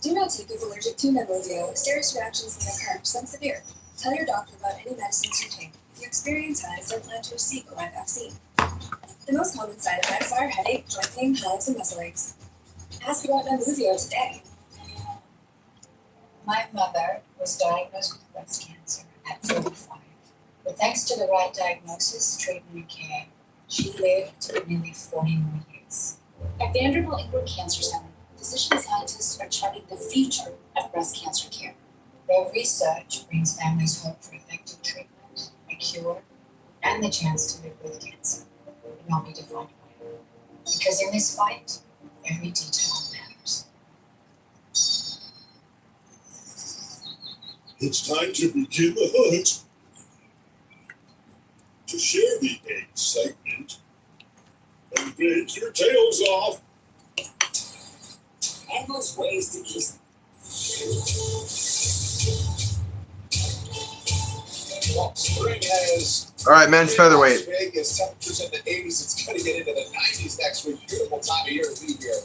Do not take if allergic to Nemluvio. Serious reactions may occur, some severe. Tell your doctor about any medicines you take. If you experience hives, don't plan to receive the right vaccine. The most common side effects are headache, joint pain, hives, and muscle aches. Ask about Nemluvio today. My mother was diagnosed with breast cancer at 45. But thanks to the right diagnosis, treatment, and care, she lived nearly 40 more years. At Vanderbilt Ingram Cancer Center, physician scientists are charting the future of breast cancer care. Their research brings families hope for effective treatment, a cure, and the chance to live with cancer and not be defined by it. Because in this fight, every detail matters. It's time to begin the hunt. To share the excitement and take your tails off. Endless ways to kiss. Well, spring has. All right, men's featherweight. Las Vegas, temperatures in the 80s. It's going to get into the 90s next week. Beautiful time of year to be here.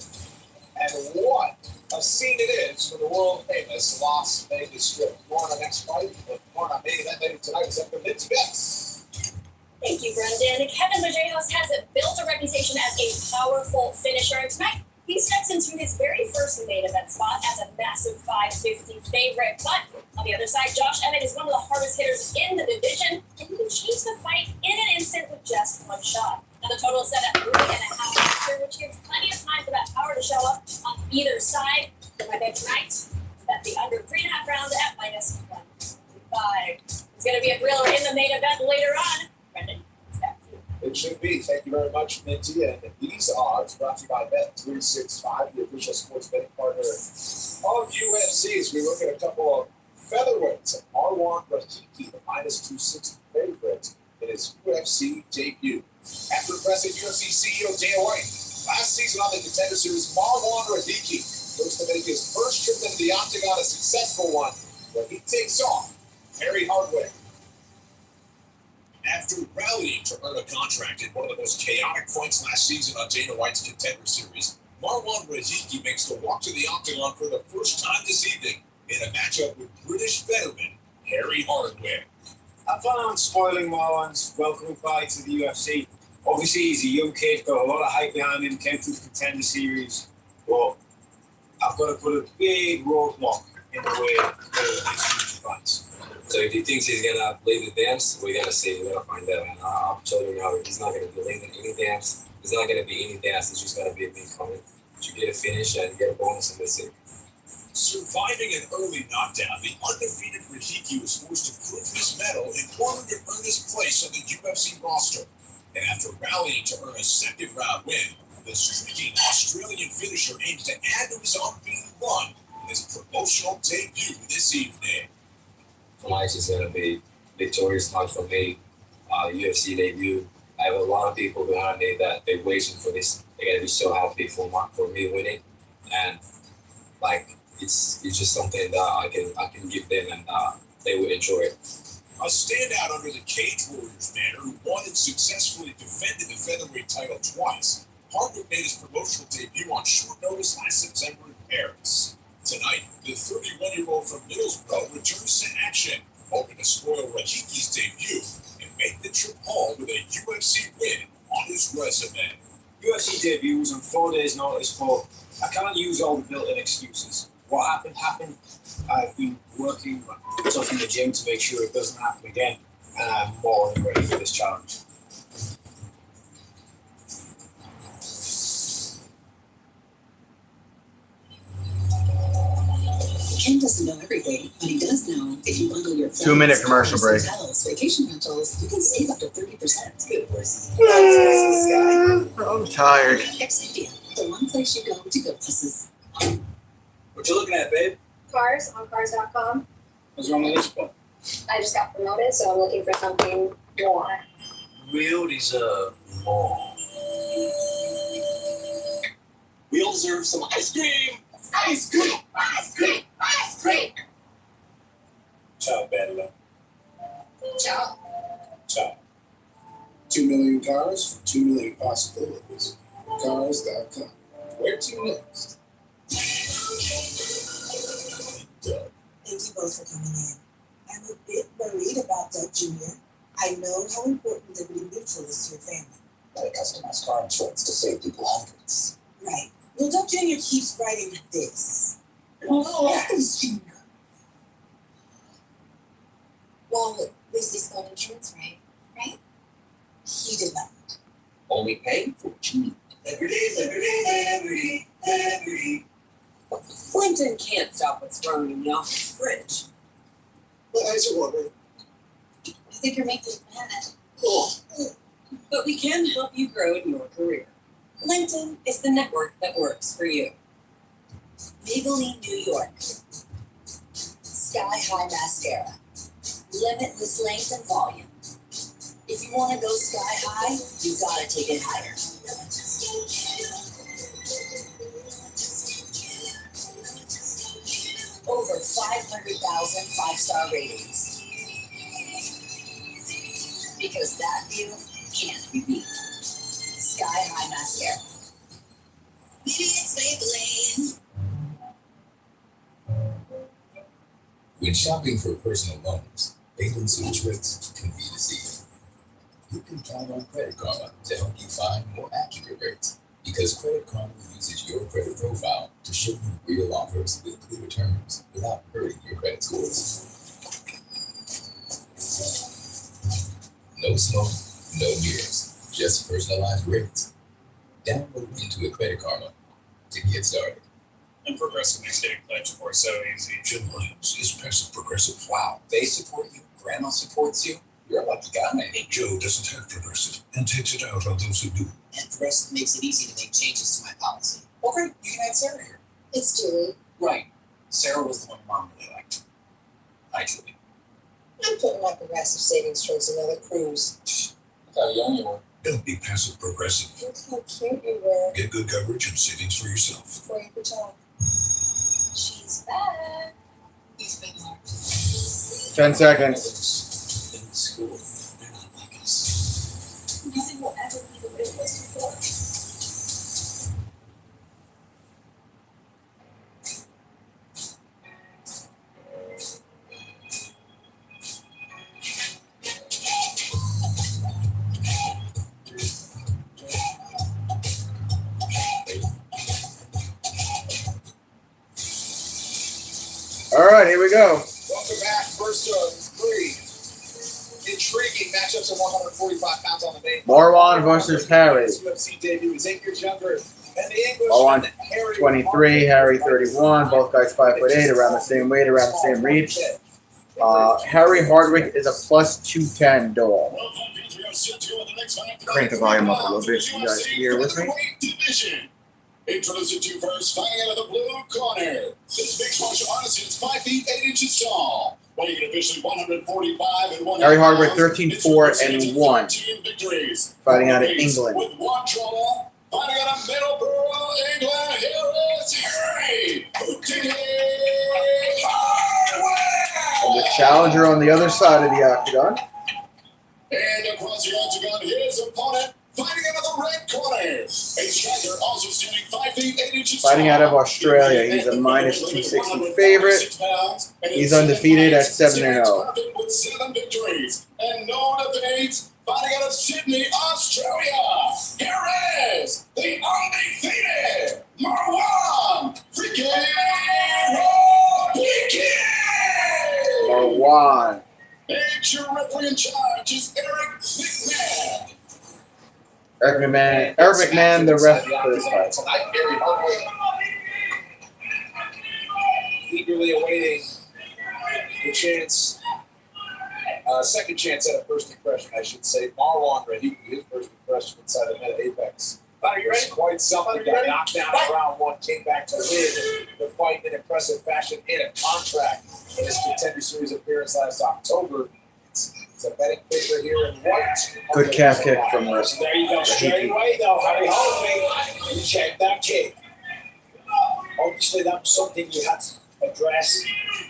And what a scene it is for the world famous Las Vegas Strip. More on our next fight, but more on maybe that later tonight is up to Vince Betts. Thank you, Brendan. Kevin Vallejos has built a reputation as a powerful finisher. And tonight, he steps into his very first main event spot as a massive 550 favorite. But on the other side, Josh Emmett is one of the hardest hitters in the division, and he can change the fight in an instant with just one shot. Now the total is set at 3.5 after, which gives plenty of time for that power to show up on either side. For my bet tonight, bet the under 3.5 rounds at -125. It's going to be a thriller in the main event later on. Brendan, it's back to you. It should be. Thank you very much, Minty. And these odds brought to you by Bet365, the official sports betting partner of UFC. As we look at a couple of featherweights, Marwan Rahiki, the -260 favorite in his UFC debut. After impressing UFC CEO Dana White last season on the Contender Series, Marwan Rahiki looks to make his first trip into the octagon a successful one, where he takes on Harry Hardwick. After rallying to earn a contract in one of the most chaotic fights last season on Dana White's Contender Series, Marwan Rahiki makes the walk to the octagon for the first time this evening in a matchup with British veteran Harry Hardwick. I plan on spoiling Marwan's welcome fight to the UFC. Obviously, he's a young kid, got a lot of hype behind him, came through the Contender Series, but I've got to put a big roadblock in the way of his future fights. So if he thinks he's gonna play the dance, we're gonna see. We're gonna find out. And I'll tell you now, he's not gonna be playing any dance. There's not gonna be any dance. It's just gonna be a big comment. You get a finish and get a bonus, and that's it. Surviving an early knockdown, the undefeated Rahiki was forced to prove his mettle in order to earn his place on the UFC roster. And after rallying to earn a second-round win, the streaking Australian finisher aims to add to his unbeaten run in his promotional debut this evening. Tonight is gonna be victorious night for me. UFC debut. I have a lot of people behind me that they're waiting for this. They're gonna be so happy for me winning, and like it's just something that I can give them, and they will enjoy it. A standout under the Cage Warriors banner who won and successfully defended the featherweight title twice, Hardwick made his promotional debut on short notice last September in Paris. Tonight, the 31-year-old from Middlesbrough returns to action, hoping to spoil Rahiki's debut and make the trip home with a UFC win on his resume. UFC debut was on 4 days' notice, but I can't use all the built-in excuses. What happened. I've been working tough in the gym to make sure it doesn't happen again, and I'm more than ready for this challenge. Ken doesn't know everything, but he does know if you bundle your 2-minute commercial break. hotels, vacation rentals, you can save up to 30%. I'm tired. Expedia, the one place you go to go places. What you looking at, babe? Cars on cars.com. What's wrong with this one? I just got promoted, so I'm looking for something more. We all deserve more. We all deserve some ice cream. Ice cream! Ice cream! Ice cream! Ciao, Bella. Ciao. Ciao. 2 million cars for 2 million possibilities. Cars.com. Where to next? Thank you both for coming in. I'm a bit worried about Doug Jr. I know how important Liberty Mutual is to your family. Get a customized car insurance to save people hundreds. Right. Well, Doug Jr. keeps writing this. Well, at least he spelled insurance right, right? He did not. Only pay for what you need. Every day. Clinton can't stop what's growing in the office fridge. But I just wonder. I think you're making me mad. But we can help you grow in your career. LinkedIn is the network that works for you. Maybelline New York. Sky High Mascara. Limitless length and volume. If you want to go sky high, you gotta take it higher. Over 500,000 five-star ratings. Because that view can't be beat. Sky High Mascara. Maybe it's Maybelline. When shopping for personal loans, England's interest rates can be deceiving. You can count on Credit Karma to help you find more accurate rates, because Credit Karma uses your credit profile to show you real offers with clear terms without hurting your credit scores. No smoke, no mirrors, just personalized rates. Download Intuit Credit Karma to get started. And Progressive makes getting pledged for so easy. Jim Williams is Passive Progressive. Wow, they support you, Grandma supports you. You're a lucky guy. Joe doesn't have Progressive and takes it out on those who do. And Progressive makes it easy to make changes to my policy. Well, great, you can add Sarah here. It's Julie. Right. Sarah was the one Mom really liked. Hi, Julie. I'm putting my Progressive savings towards another cruise. Look how young you are. Don't be Passive Progressive. Look how cute you were Get good coverage and savings for yourself. before you could talk. She's back. He's been hard. 10 seconds. In school, they're not like us. Nothing will ever be the way it was before. All right, here we go. Welcome back. First of three intriguing matchups at 145 pounds on the main. Marwan versus Harry. UFC debut is 8 years younger than the English. Marwan 23, Harry 31. Both guys 5'8", around the same weight, around the same reach. Harry Hardwick is a plus 210 dog. Crank the volume up a little bit so you guys can hear with me. Introducing you first, fighting out of the blue corner. This mixed martial artist is 5 feet 8 inches tall, weighing an officially 145 and 1. Harry Hardwick 13-4-1. Victories. Fighting out of England. With one draw, fighting out of Middleborough, England. Here is Harry Hardwick. And the challenger on the other side of the octagon. And across the octagon, his opponent. Fighting out of the red corner, a striker also standing 5 feet 8 inches. Fighting out of Australia. He's a minus 260 favorite. He's undefeated at 7-0. With 7 victories and no defeats. Fighting out of Sydney, Australia. Here is the undefeated Marwan Marwan. And your referee in charge is Eric McMahon. Eric McMahon, the ref for this fight. Eagerly awaiting the chance, second chance at a first impression, I should say. Marwan Rahim, his first impression inside the Meta Apex. Are you ready? Quite something. Got knocked down in round 1, came back to win the fight in impressive fashion in a contract in his Contender Series appearance last October. It's a betting favorite here in white. Good calf kick from There you go, straight away though, Harry Hardwick. You check that kick. Obviously, that was something you had to address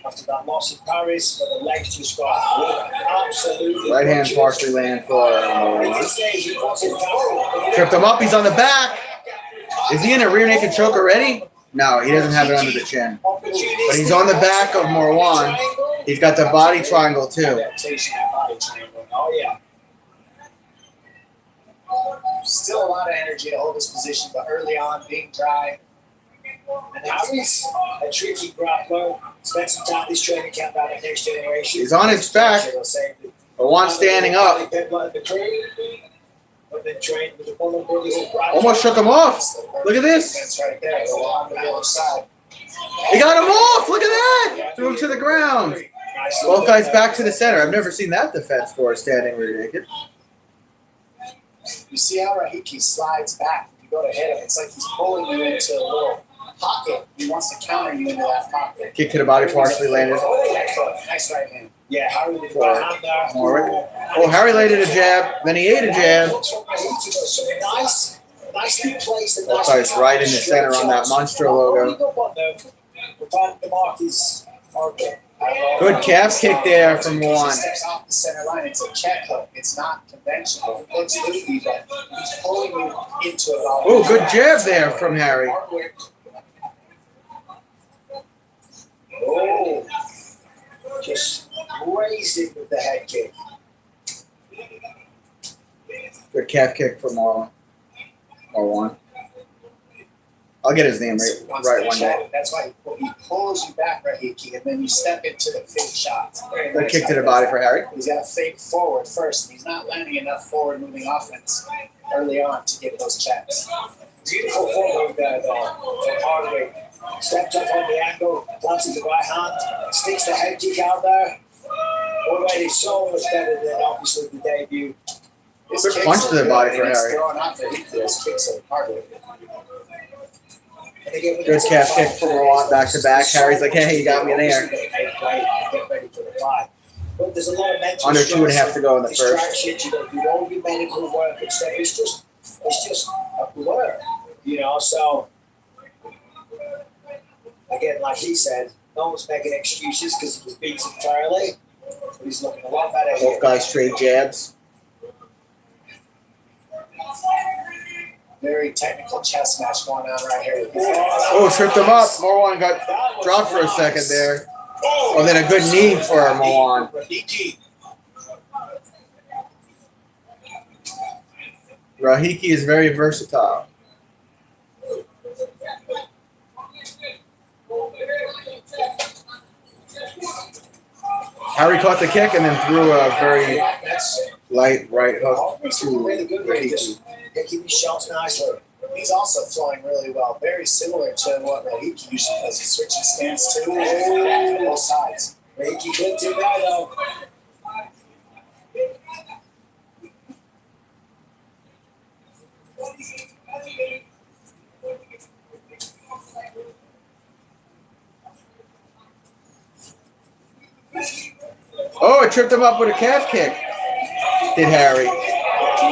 after that loss in Paris, but the legs just got absolutely. Right hand partially land for Marwan. Tripped him up. He's on the back. Is he in a rear naked choke already? No, he doesn't have it under the chin. But he's on the back of Marwan. He's got the body triangle too. Oh yeah. Still a lot of energy to hold his position, but early on, being dry. And Harry's a tricky grappler. Spent some time this training camp out at Next Generation. He's on his back. One standing up. Almost shook him off. Look at this. Right there, along the other side. He got him off. Look at that. Threw him to the ground. Both guys back to the center. I've never seen that defense for a standing rear naked. You see how Rahiki slides back. You go to hit him. It's like he's pulling you into a little pocket. He wants to counter you into that pocket. Kick to the body partially landed. Nice right hand. Yeah, Harry with For hand there. Oh, Harry landed a jab. Then he ate a jab. Nicely placed. Both guys right in the center on that Monstro logo. Good calf kick there from Juan. Steps off the center line. It's a check hook. It's not conventional. It looks loopy, but he's pulling you into it. Oh, good jab there from Harry. Oh, just raised it with the head kick. Good calf kick from Marlon. Marwan. I'll get his name right one day. That's why he pulls you back, Rahiki, and then you step into the fake shots. Good kick to the body for Harry. He's got to fake forward first, and he's not landing enough forward-moving offense early on to get those checks. Beautiful forward there, though, from Hardwick. Stepped up on the angle, planted the right hand, sticks the head kick out there. Already so much better than obviously the debut. Good punch to the body for Harry. Good calf kick from Marwan back to back. Harry's like, hey, you got me there. But there's a lot of mental Under 2.5 to go in the first. distractions. You don't do all your medical work and stuff. It's just a blur, you know. So again, like he said, no one's making excuses because he was beaten fairly. But he's looking a lot better here. Both guys straight jabs. Very technical chess match going on right here. Oh, tripped him up. Marwan got dropped for a second there. Oh, then a good knee for Marwan. Rahiki is very versatile. Harry caught the kick and then threw a very light right hook to Rahiki. They keep his shots nicely. He's also flowing really well. Very similar to what Rahiki usually does. He switches stance too. Both sides. Rahiki clipped him there, though. Oh, it tripped him up with a calf kick. Did Harry.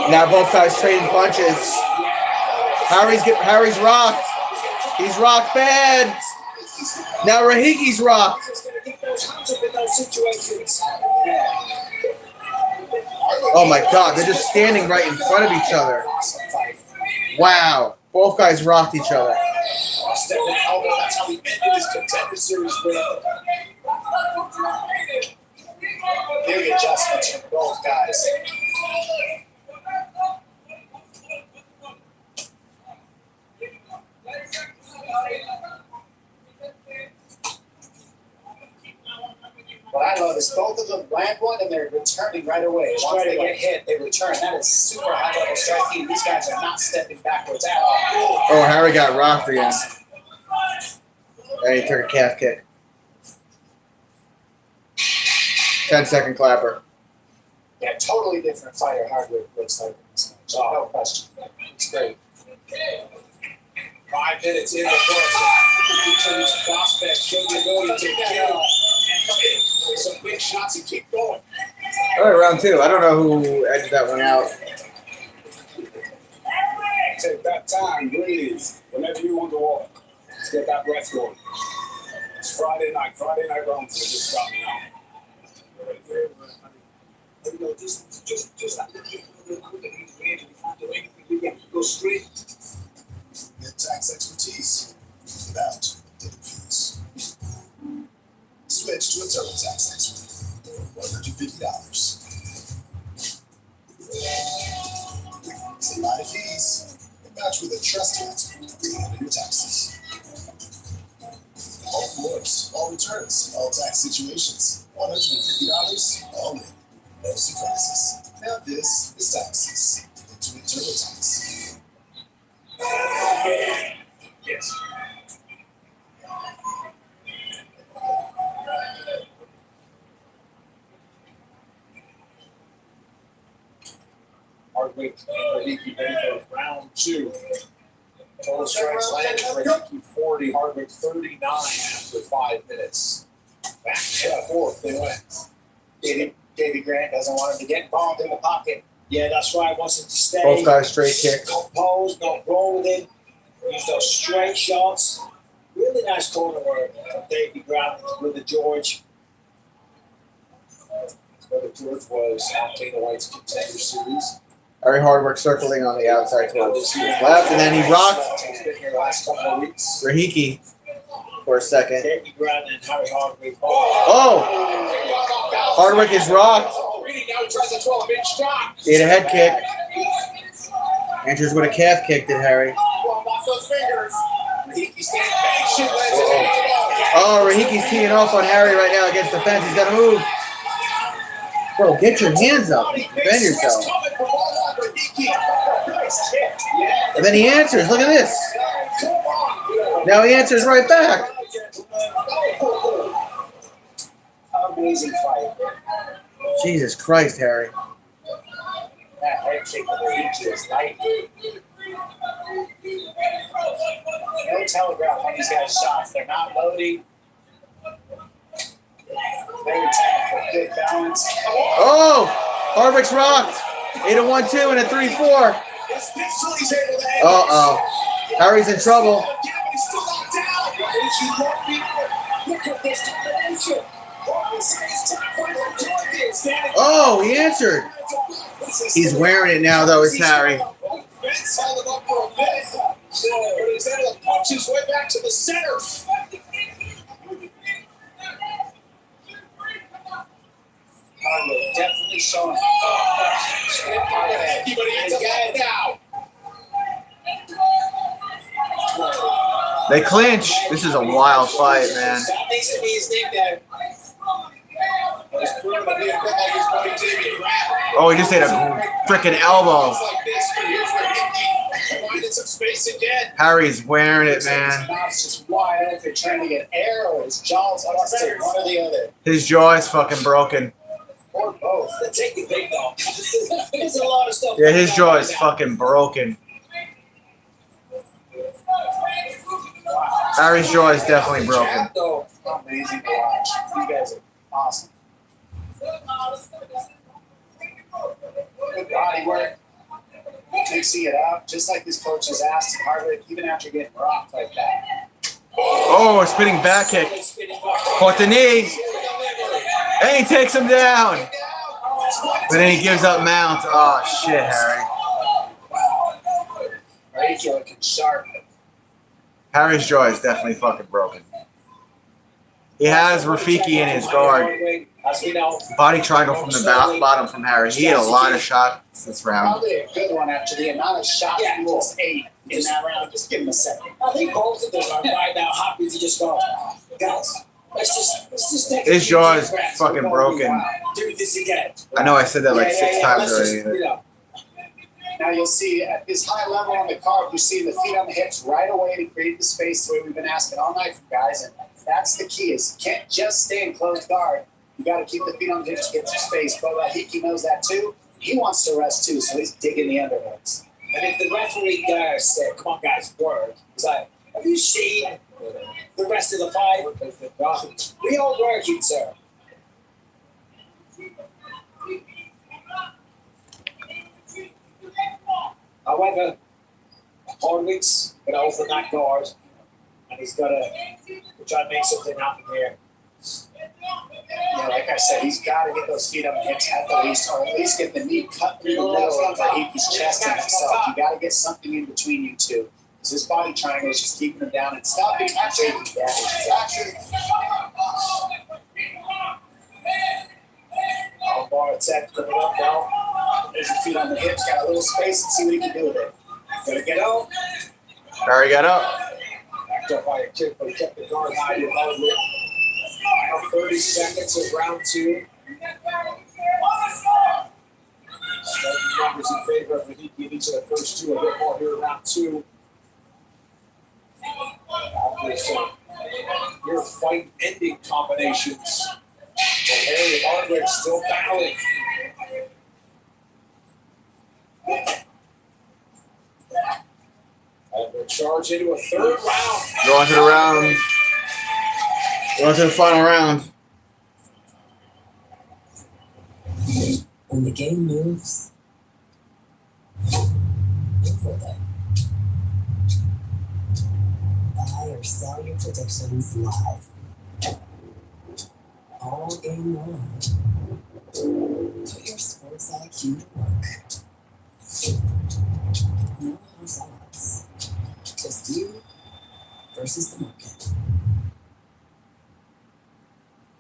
Now both guys trading punches. Harry's rocked. He's rocked bad. Now Rahiki's rocked. Oh my God, they're just standing right in front of each other. Wow. Both guys rocked each other. That's how he ended his Contender Series win. Big adjustments from both guys. What I love is both of them land one and they're returning right away. Once they get hit, they return. That is super high level striking. These guys are not stepping backwards at all. Oh, Harry got rocked again. And he took a calf kick. 10-second clapper. Yeah, totally different fighter Hardwick looks like in this match. No question. It's great. 5 minutes in the first. Each of these prospects show the ability to kill and come in with some big shots and keep going. All right, round 2. I don't know who edged that one out. Take that time, breathe. Whenever you want to walk, just get that breath going. It's Friday night round 2. Just stop me now. You know, just like go straight. Get tax expertise without hidden fees. Switch to a TurboTax expert for $150. It's a lot of fees. Match with a trusted expert to handle your taxes. All floors, all returns, all tax situations. $150 all in. No surprises. Now this is taxes. Intuit TurboTax. Yes. Hardwick and Rahiki ready for round 2. Total strikes landed for Rahiki 40, Hardwick 39 after 5 minutes. Back to fourth, they went. Davey Grant doesn't want him to get involved in the pocket. Yeah, that's why I wants him to stay. Both guys straight kicks. Don't pose, don't roll with it. Use those straight shots. Really nice corner work from Davey Grant with the George. Brother George was on Dana White's Contender Series. Very hard work circling on the outside towards his left, and then he rocked He's been here the last couple of weeks. Rahiki for a second. Davey Grant and Harry Hardwick. Oh! Hardwick is rocked. Now he tries to throw a big shot. He had a head kick. Enters with a calf kick, did Harry. Off those fingers. Rahiki staying patient. Oh, Rahiki's teeing off on Harry right now against the fence. He's got to move. Bro, get your hands up. Defend yourself. And then he answers. Look at this. Now he answers right back. Amazing fight. Jesus Christ, Harry. That head kick of Rahiki is light. No telegraph on these guys' shots. They're not loading. Very technical, good balance. Oh! Hardwick's rocked. 8-1-2 and a 3-4. Uh-oh. Harry's in trouble. Oh, he answered. He's wearing it now, though, it's Harry. Vince held him up for a bit. But he's able to punch his way back to the center. Definitely showing. But he ends up now. They clinch. This is a wild fight, man. That needs to be his nickname. He's proven to be a bit like his buddy Davey Grant. Oh, he just hit a freaking elbow. Like this, but here's Rahiki finding some space again. Harry's wearing it, man. His mouth's just wide open, trying to get air, or his jaw's busted, one or the other. His jaw is fucking broken. Or both. Take the big dog. There's a lot of stuff. Yeah, his jaw is fucking broken. Harry's jaw is definitely broken. Amazing to watch. You guys are awesome. Good body work. Mixing it up, just like his coach has asked him. Hardwick, even after getting rocked like that. Oh, a spinning back kick. Caught the knee. And he takes him down. But then he gives up Mount. Oh, shit, Harry. Rahiki looking sharp. Harry's jaw is definitely fucking broken. He has Rafiki in his guard. Body triangle from the bottom from Harry. He had a lot of shots this round. Probably a good one after the amount of shots he just ate in that round. Just give him a second. I think both of them are right now happy to just go, guys, let's just take His jaw is fucking broken. Do this again. I know I said that like 6 times already. Now you'll see at this high level on the card, you see the feet on the hips right away to create the space the way we've been asking all night from guys. And that's the key is you can't just stay in closed guard. You got to keep the feet on the hips to get some space. But Rahiki knows that too. He wants to rest too, so he's digging the underhooks. And if the referee there said, come on guys, work, he's like, have you seen the rest of the fight? We all working, sir. However, Hardwick's going to open that guard, and he's got to try to make something happen here. Yeah, like I said, he's got to get those feet on the hips at the least, or at least get the knee cut through the middle of Rahiki's chest and himself. You got to get something in between you two. Because this body triangle is just keeping him down and stopping Rahiki's damage. Bar attack coming up now. There's your feet on the hips, got a little space, and see what he can do with it. Gotta get out. Barry got up. Backed up by a kick, but he kept the guard high to Hardwick. Now 30 seconds of round 2. Starting numbers in favor of Rahiki in each of the first 2. A bit more here in round 2. After some near fight-ending combinations. But Harry Hardwick still battling. And we'll charge into a third round. Going to the round. Going to the final round. When the game moves, look for them. Buy or sell your predictions live. All game long. Put your sports IQ to work. No house odds. Just you versus the market.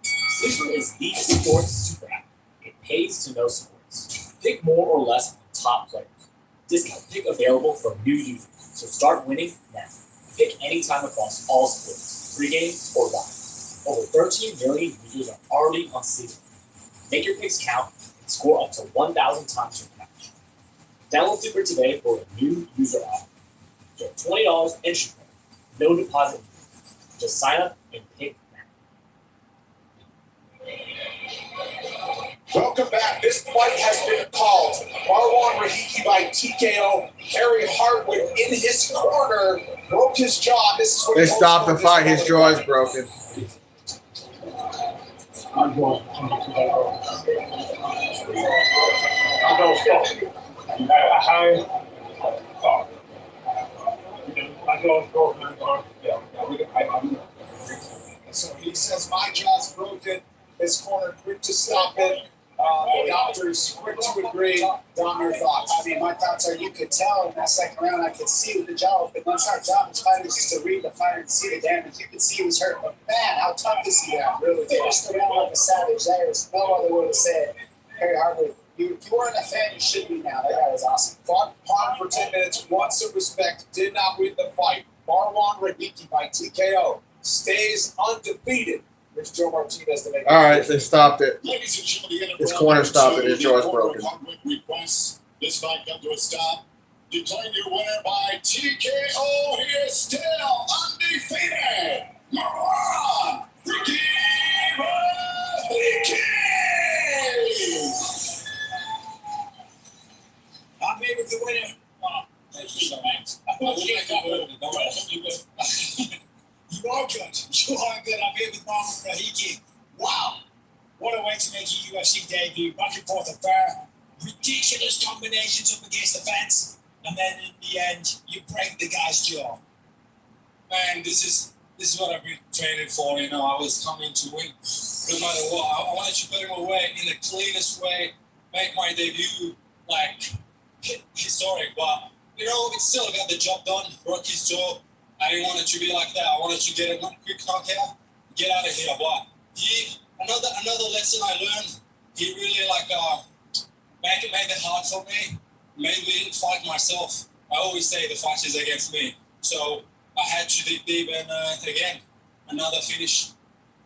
Sleeper is the sports super app. It pays to know sports. Pick more or less on top players. Discount pick available for new users. So start winning now. Pick anytime across all sports, pregame or live. Over 13 million users are already on Sleeper. Make your picks count and score up to 1,000 times your cash. Download Sleeper today for a new user offer. Get $20 entry fee. No deposit needed. Just sign up and pick now. Welcome back. This fight has been called. Marwan Rahiki by TKO. Harry Hardwick in his corner broke his jaw. This is what They stopped the fight. His jaw is broken. So he says, my jaw's broken. His corner quick to stop it. The doctors quick to agree. Dom, your thoughts? I mean, my thoughts are you could tell in that second round, I could see with the jaw open. Once our job as fighters is to read the fight and see the damage. You could see he was hurt, but man, how tough is he now? Really finished around like a savage. There is no other way to say it. Harry Hardwick, if you weren't a fan, you should be now. That guy was awesome. Fought for 10 minutes, won some respect, did not win the fight. Marwan Rahiki by TKO stays undefeated. There's Joe Martinez to make All right, they stopped it. Ladies and gentlemen, His corner stopped it. His jaw is broken. Requests this fight come to a stop. Declaring your winner by TKO. He is still undefeated. Marwan Rahiki. I'm here with the winner. Thank you so much. You are good. You are good. I'm here with Marwan Rahiki. Wow. What a way to make your UFC debut. Back and forth affair. Ridiculous combinations up against the fence. And then in the end, you break the guy's jaw. Man, this is what I've been training for. You know, I was coming to win. No matter what, I wanted to put him away in the cleanest way, make my debut like historic. But you know, we still got the job done. Broke his jaw. I didn't want it to be like that. I wanted to get a quick knockout, get out of here. But another lesson I learned. He really made it hard for me. Made me fight myself. I always say the fight is against me. So I had to dig deep and again, another finish.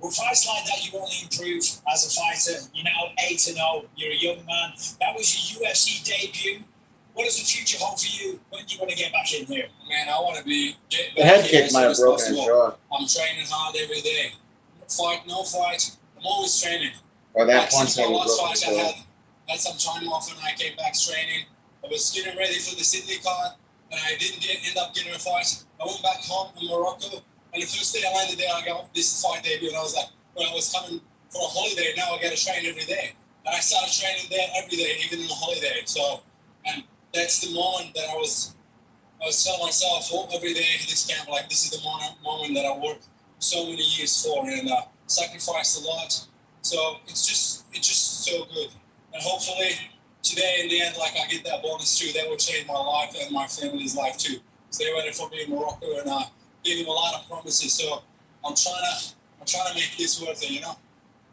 With fights like that, you only improve as a fighter. You're now 8-0. You're a young man. That was your UFC debut. What does the future hold for you when you want to get back in here? Man, I want to get The back head here kick as might soon have as broken his possible. jaw. I'm training hard every day. No fight. I'm always training. Or that Like, punch since might my have last broken his fight, I jaw. had some time off and I came back training. I was getting ready for the Sydney card and I didn't end up getting a fight. I went back home in Morocco and the first day I landed there, I got this fight debut and I was like, well, I was coming for a holiday, now I got to train every day. And I started training there every day, even in the holiday. So, and that's the moment that I was telling myself every day at this camp, like, this is the moment that I worked so many years for and sacrificed a lot. So it's just so good. And hopefully today in the end, like, I get that bonus too. That will change my life and my family's life too. So they waited for me in Morocco and gave him a lot of promises. So I'm trying to make this worth it, you know?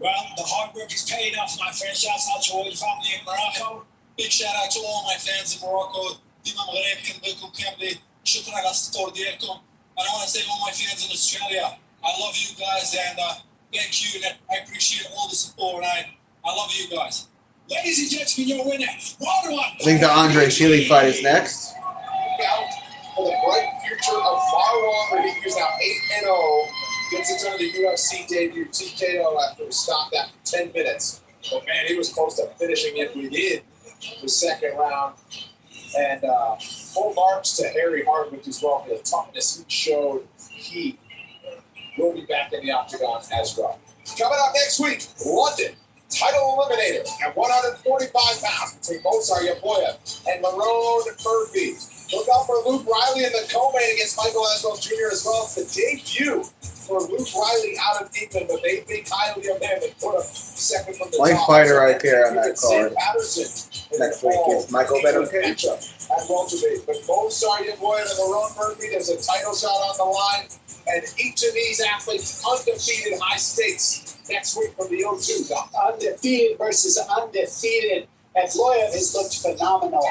Well, the hard work is paying off, my friend. Shouts out to all your family in Morocco. Big shout out to all my fans in Morocco. Dimam Ghareb, Kenbeku Kemli, Shukran Astor Dierkom. And I want to say to all my fans in Australia, I love you guys and thank you. And I appreciate all the support. And I love you guys. Ladies and gentlemen, your winner. I think the Andre Feely fight is next. Out for the bright future of Marlon Rodriguez, now 8-0. Gets into the UFC debut TKO after he stopped after 10 minutes. But man, he was close to finishing it within the second round. And full marks to Harry Hardwick as well for the toughness he showed. He will be back in the octagon as well. Coming up next week, London. Title eliminator at 145 pounds between Movsar Yaboya and Lerone Murphy. Look out for Luke Riley in the co-main against Michael Aswell Jr. as well as the debut for Luke Riley out of England, but they think highly of him and put him second from the Light top. fighter right there on that Sam card. Patterson Next week is Michael Benavides. at welterweight. But Movsar Yaboya and Lerone Murphy, there's a title shot on the line, and each of these athletes undefeated, high stakes. Next week from the O2, Doc. Undefeated versus undefeated. And Loyev has looked phenomenal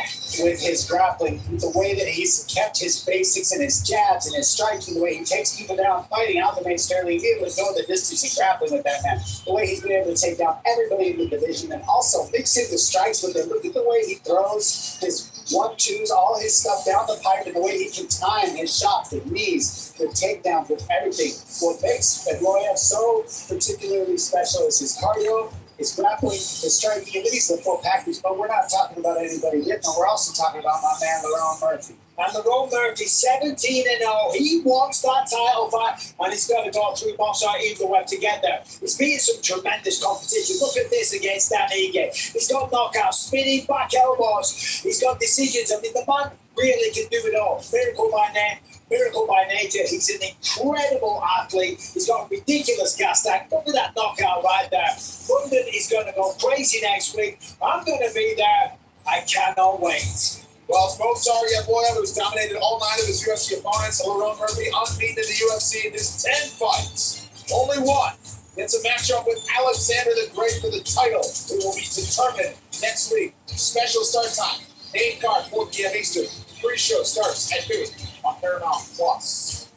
with his grappling, the way that he's kept his basics and his jabs and his striking, the way he takes people down fighting. Aljamain Sterling, he able to go the distance in grappling with that man. The way he's been able to take down everybody in the division and also mixing the strikes with him. Look at the way he throws his 1-2s, all his stuff down the pipe, and the way he can time his shots, the knees, the takedowns, with everything. What makes Loyev so particularly special is his cardio, his grappling, his striking, and he's the full package. But we're not talking about anybody different. We're also talking about my man, Lerone Murphy. And Lerone Murphy, 17-0. He wants that title fight, and he's got to go through Movsar Yaboya to get there. He's beating some tremendous competition. Look at this against Dan Ige. He's got knockouts, spinning back elbows. He's got decisions. I mean, the man really can do it all. Miracle by name. Miracle by nature. He's an incredible athlete. He's got a ridiculous gas tank. Look at that knockout right there. London is going to go crazy next week. I'm going to be there. I cannot wait. Well, it's Movsar Yaboya, who's dominated all 9 of his UFC opponents. Lerone Murphy unbeaten in the UFC in his 10 fights. Only one. It's a matchup with Alexander the Great for the title. It will be determined next week. Special start time. 8 card, 4 p.m. Eastern. Pre-show starts at noon on Paramount Plus.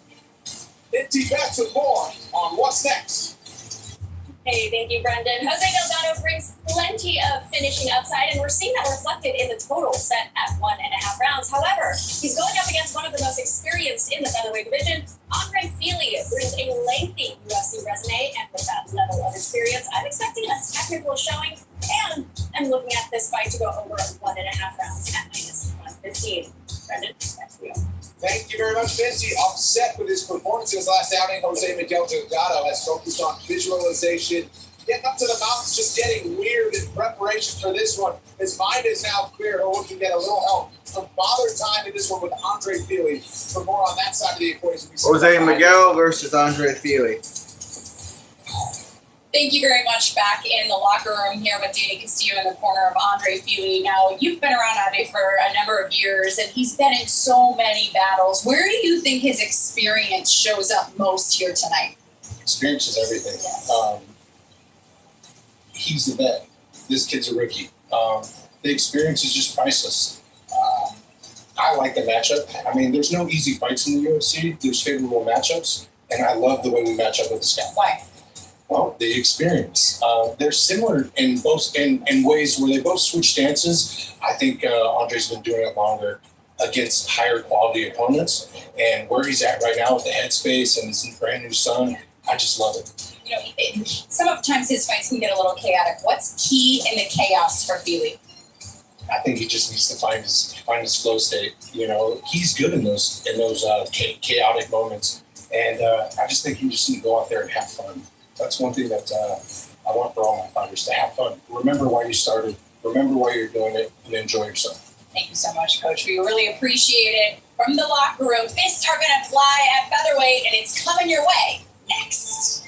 Inti back with more on What's Next. Hey, thank you, Brendan. Jose Delgado brings plenty of finishing upside, and we're seeing that reflected in the total set at 1.5 rounds. However, he's going up against one of the most experienced in the featherweight division. Andre Feely brings a lengthy UFC resume, and with that level of experience, I'm expecting a technical showing, and I'm looking at this fight to go over 1.5 rounds at -115. Brendan, back to you. Thank you very much, Vinci. Upset with his performance in his last outing, Jose Miguel Delgado has focused on visualization, getting up to the mountains, just getting weird in preparation for this one. His mind is now clear. He'll look to get a little help from Father Time in this one with Andre Feely. For more on that side of the equation, Jose Miguel versus Andre Feely. Thank you very much. Back in the locker room here with Danny Castillo in the corner of Andre Feely. Now, you've been around Andre for a number of years, and he's been in so many battles. Where do you think his experience shows up most here tonight? Experience is everything. He's the vet. This kid's a rookie. The experience is just priceless. I like the matchup. I mean, there's no easy fights in the UFC. There's favorable matchups, and I love the way we match up with this guy. Why? Well, the experience. They're similar in both in ways where they both switch stances. I think Andre's been doing it longer against higher quality opponents, and where he's at right now with the headspace and his brand new son, I just love it. You know, sometimes his fights can get a little chaotic. What's key in the chaos for Feely? I think he just needs to find his flow state. You know, he's good in those chaotic moments, and I just think he just need to go out there and have fun. That's one thing that I want for all my fighters, to have fun. Remember why you started. Remember why you're doing it, and enjoy yourself. Thank you so much, Coach. We really appreciate it. From the locker room, fists are going to fly at featherweight, and it's coming your way next.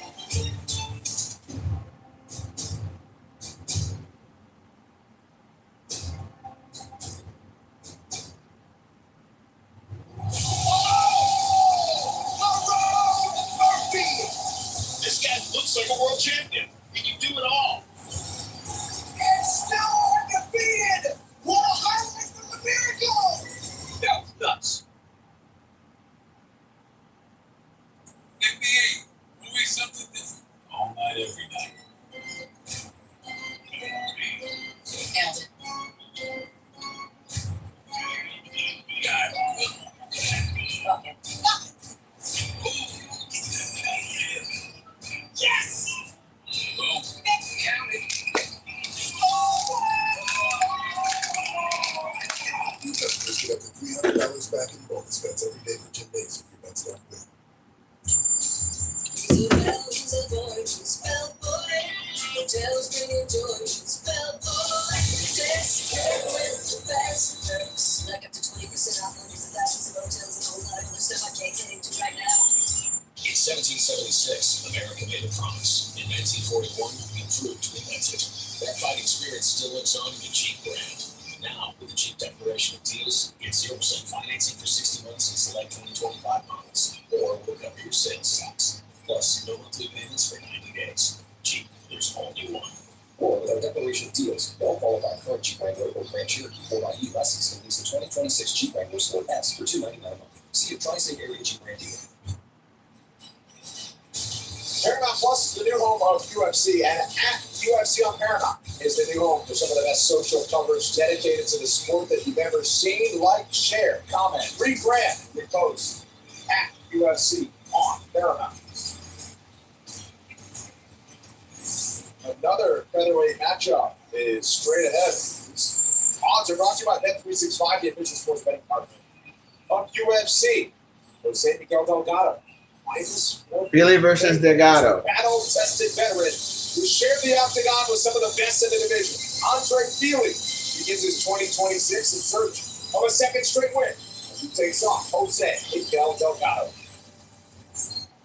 This guy looks like a world champion. He can do it all. And still undefeated. 1 back in bonus bets every day for 10 days if your bets don't win. Like up to 20% off hundreds of thousands of hotels and a whole lot of other stuff I can't get into right now. In 1776, America made a promise. In 1941, we proved we meant it. That fighting spirit still lives on in the Jeep brand. Now, with the Jeep declaration of deals, get 0% financing for 60 months in select 2025 models, or we'll cover your sales tax. Plus, no monthly payments for 90 days. Jeep, there's all you want. Or with our declaration of deals, all qualified current Jeep Wrangler or Grand Cherokee 4xe lessons can lease the 2026 Jeep Wrangler Sport S for $299 a month. See a Tri-State area Jeep brand dealer. Paramount Plus is the new home of UFC, and at UFC on Paramount is the new home for some of the best social coverage dedicated to the sport that you've ever seen. Like, share, comment, rebrand, repost at UFC on Paramount. Another featherweight matchup is straight ahead. Odds are brought to you by Bet365, the official sports betting partner of UFC. Jose Miguel Delgado. Fili versus Delgado. Battle-tested veteran who shared the octagon with some of the best in the division. Andre Fili begins his 2026 in search of a second straight win as he takes on Jose Miguel Delgado.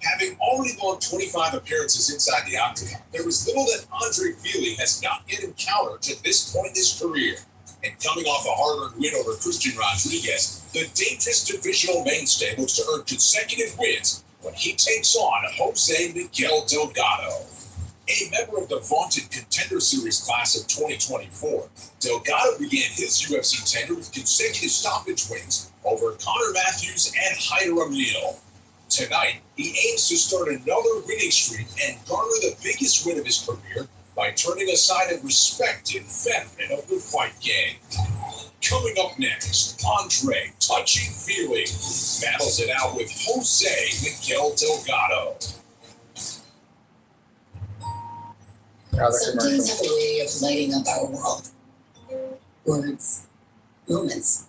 Having already logged 25 appearances inside the octagon, there is little that Andre Fili has not yet encountered to this point in his career. And coming off a hard-earned win over Christian Rodriguez, the dangerous divisional mainstay looks to earn consecutive wins when he takes on Jose Miguel Delgado. A member of the vaunted Contender Series class of 2024, Delgado began his UFC tenure with consecutive stoppage wins over Conor Matthews and Haider Emil. Tonight, he aims to start another winning streak and garner the biggest win of his career by turning aside a respected veteran of the fight game. Coming up next, Andre Touching Fili battles it out with Jose Miguel Delgado. Some things have a way of lighting up our world. Words, moments,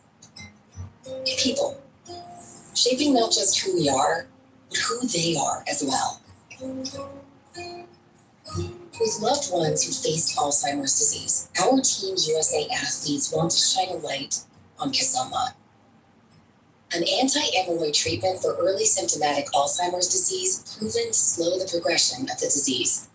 people, shaping not just who we are, but who they are as well. With loved ones who faced Alzheimer's disease, our Team USA athletes want to shine a light on Kisunla, an anti-amyloid treatment for early symptomatic Alzheimer's disease proven to slow the progression of the disease.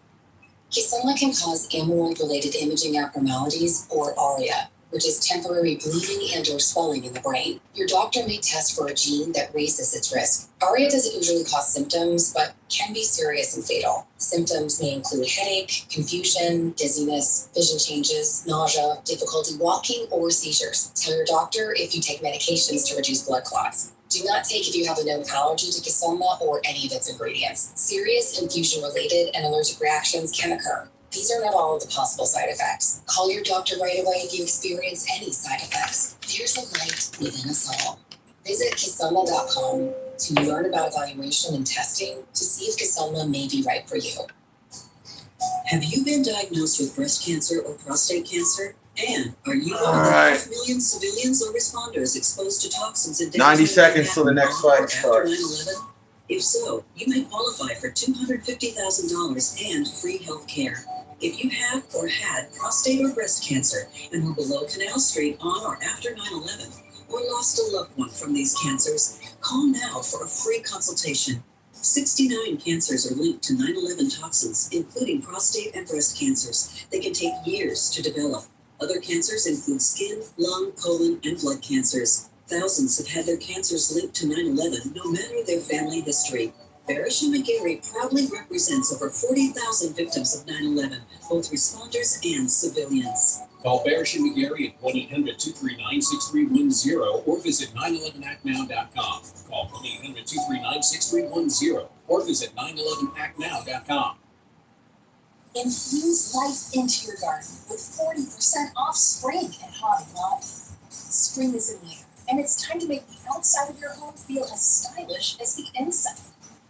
Kisunla can cause amyloid-related imaging abnormalities, or ARIA, which is temporary bleeding and or swelling in the brain. Your doctor may test for a gene that raises its risk. ARIA doesn't usually cause symptoms, but can be serious and fatal. Symptoms may include headache, confusion, dizziness, vision changes, nausea, difficulty walking, or seizures. Tell your doctor if you take medications to reduce blood clots. Do not take if you have a known allergy to Kisunla or any of its ingredients. Serious infusion-related and allergic reactions can occur. These are not all of the possible side effects. Call your doctor right away if you experience any side effects. There's a light within us all. Visit Kisunla.com to learn about evaluation and testing to see if Kisunla may be right for you. Have you been diagnosed with breast cancer or prostate cancer? And are you one All of the right. 500,000 civilians or responders exposed to toxins and 90 seconds till the next fight starts. 9/11? If so, you may qualify for $250,000 and free health care. If you have or had prostate or breast cancer and were below Canal Street on or after 9/11, or lost a loved one from these cancers, call now for a free consultation. 69 cancers are linked to 9/11 toxins, including prostate and breast cancers. They can take years to develop. Other cancers include skin, lung, colon, and blood cancers. Thousands have had their cancers linked to 9/11, no matter their family history. Barish and McGarry proudly represents over 40,000 victims of 9/11, both responders and civilians. Call Barish and McGarry at 1-800-239-6310 or visit 911actnow.com. Call 1-800-239-6310 or visit 911actnow.com. Infuse life into your garden with 40% off spring at Hobby Lobby. Spring is in the air, and it's time to make the outside of your home feel as stylish as the inside.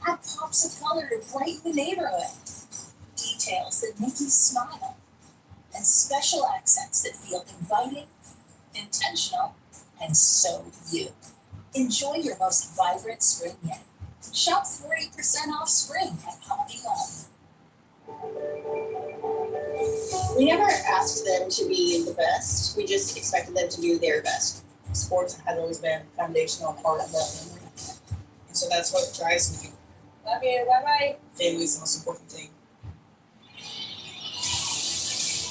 Add pops of color to brighten the neighborhood. Details that make you smile. And special accents that feel inviting, intentional, and so you. Enjoy your most vibrant spring yet. Shop 40% off spring at Home Depot. We never asked them to be the best. We just expected them to do their best. Sports has always been a foundational part of our family. And so that's what drives me. Love you. Bye-bye. Family is the most important thing.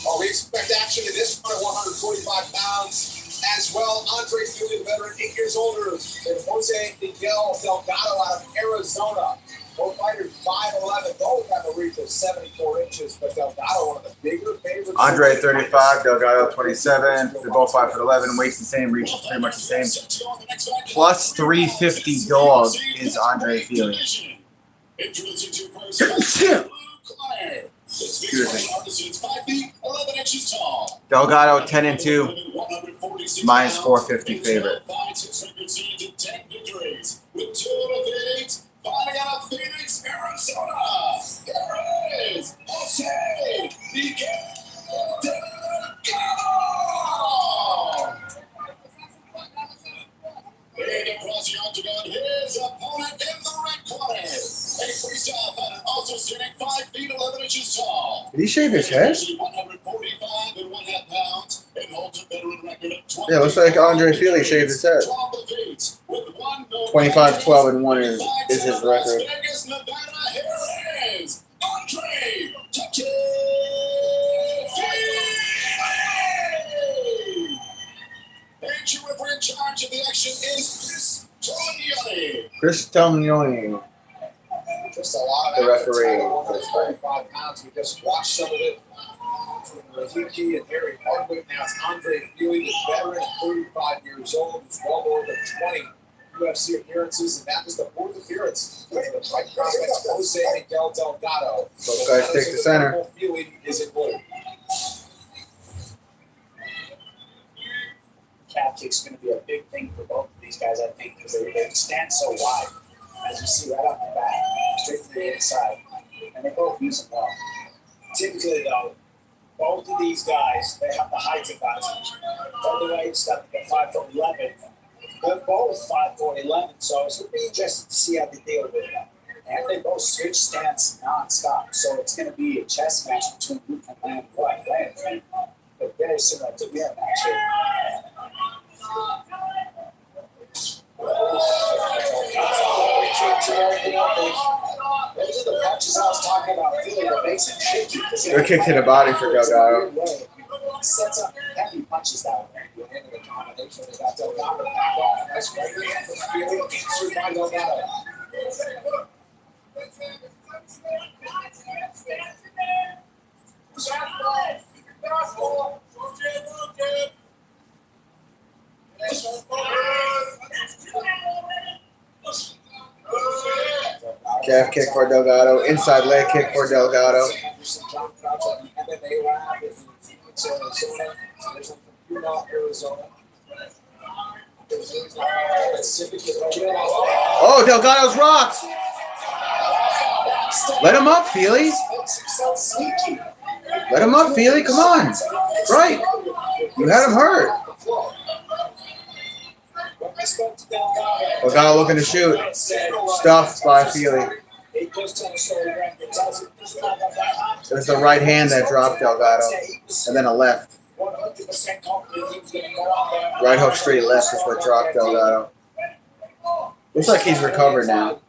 Oh, we expect action in this one at 145 pounds as well. Andre Fili, the veteran, 8 years older than Jose Miguel Delgado out of Arizona. Both fighters 5'11", both have a reach of 74 inches, but Delgado, one of the bigger favorites. Andre 35, Delgado 27. They're both 5'11", weights the same, reach is pretty much the same. Plus 350 dog is Andre Fili. Delgado 10-2, minus 450 favorite. Fighting out of Phoenix, Arizona. Here is Jose Miguel Delgado. And across the octagon, his opponent in the red corner. A freestyle fighter, also standing 5 feet 11 inches tall. Did he shave his head? 145 and 1/2 pounds. And holds a veteran record of 20. Yeah, looks like Andre Fili shaved his head. 25, 12, and 1 is his record. Vegas, Nevada, here is Andre Fili. And your referee in charge of the action is Chris Tognoni, Just a lot the of referee. 145 pounds. We just watched some of it from Rahiki and Harry Hardwick. Now it's Andre Fili, the veteran, 35 years old, who's well more than 20 UFC appearances, and that was the 4th appearance. The fight prospect Jose Miguel Delgado. Both guys take the center. Fili is in blue. Calf kick's going to be a big thing for both of these guys, I think, because they stand so wide, as you see right off the bat, straight to the inside, and they both use them well. Typically, though, both of these guys, they have the height advantage. Featherweights that get 5'11", they're both 5'11", so it's going to be interesting to see how they deal with that. And they both switch stance non-stop, so it's going to be a chess match between who can land what. But very similar to their match here. Those are the punches I was talking about, Fili, that makes it tricky. Good kick to the body for Delgado. He sets up heavy punches down there. You end the combination. They got Delgado back off. Nice right hand from Fili. Answered by Delgado. Calf kick for Delgado. Inside leg kick for Delgado. Oh, Delgado's rocked. Let him up, Fili. Let him up, Fili. Come on. Right. You had him hurt. Delgado looking to shoot. Stuffed by Fili. It was the right hand that dropped Delgado. And then a left. Right hook straight left is what dropped Delgado. Looks like he's recovered now.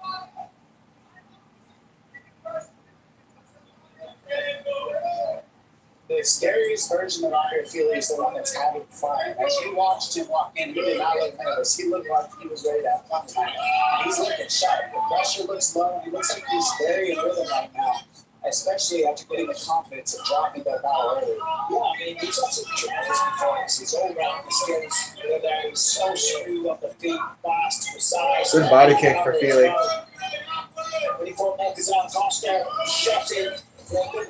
The scariest version of Andre Fili is the one that's having fun. As you watched him walk in, he did not look nervous. He looked like he was ready to have fun tonight. And he's looking sharp. The pressure looks low. He looks like he's very in rhythm right now, especially after getting the confidence of dropping that ball early. Yeah, I mean, he's got some tremendous performances all around the skills. He's so smooth on the feet, fast, precise. Good body kick for Fili. 24 meters on Costa, shot in.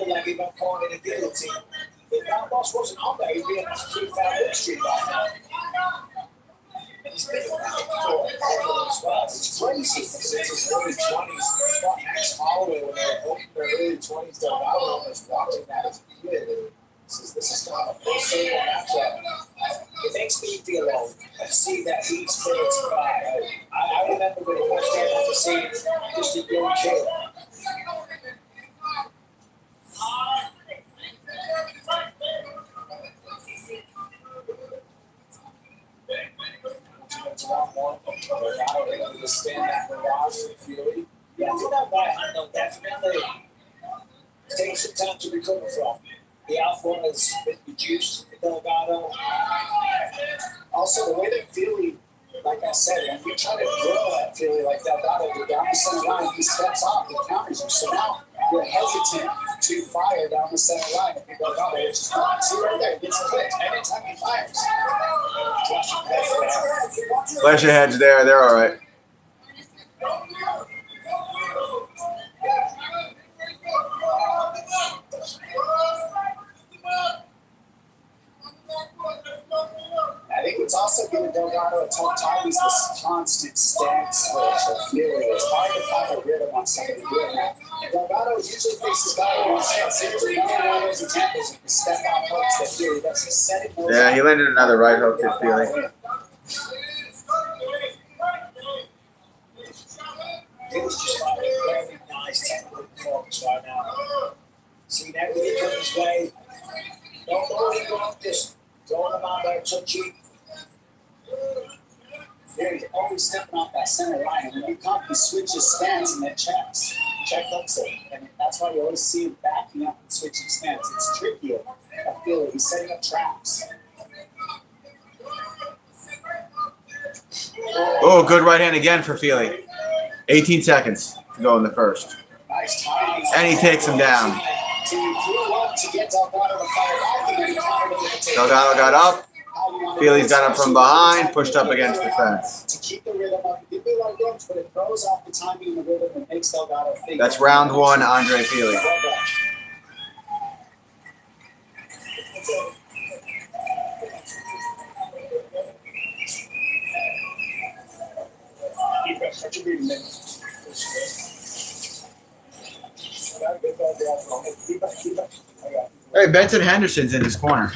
Like he got caught in a guillotine. If that boss wasn't on there, he'd be able to keep that street right now. And he's been around for as well. It's crazy since his early 20s. Fought Max Holloway when they were both in their early 20s. Delgado was watching that as a kid. This is kind of a full circle matchup. It makes me feel old. I see that he's 35. scene, just a young kid. Able to stand that barrage of Fury. Yeah, I think that right hand though definitely takes some time to recover from. The alpha has been reduced for Delgado. Also, the way that Fury, like I said, when you try to drill at Fury like Delgado, you're down the center line, he steps off, he counters you. So now you're hesitant to fire down the center line if you go down there. It's just not. See right there, he gets clipped every time he fires. Flash your heads there. They're all right. I think what's also giving Delgado a tough time is this constant stance switch for Fury. It's hard to find a rhythm on somebody doing that. Delgado usually faces guy on one stance. Usually one of those examples of the step out hooks that Fury does. He's setting those Yeah, up. he landed another right hook to Feely. Fury's just finding a very nice technical performance right now. Seeing everything come his way. Don't worry about this. Throwing him out there touchy. Fury's always stepping off that center line. And when you come, he switches stance and then checks. Check hooks it. And that's why you always see him backing up and switching stance. It's trickier. I feel it. He's setting up traps. Oh, good right hand again for Feely. 18 seconds to go in the first. Nice timing. And he takes him down. So you grew up to get Delgado to fire back and then you countered with the take. Delgado got up. Feely's got him from behind, pushed up against the fence. To keep the rhythm up, you do like damage, but it throws off the timing and the rhythm and makes Delgado think. That's round one, Andre Feely. Hey, Benson Henderson's in his corner.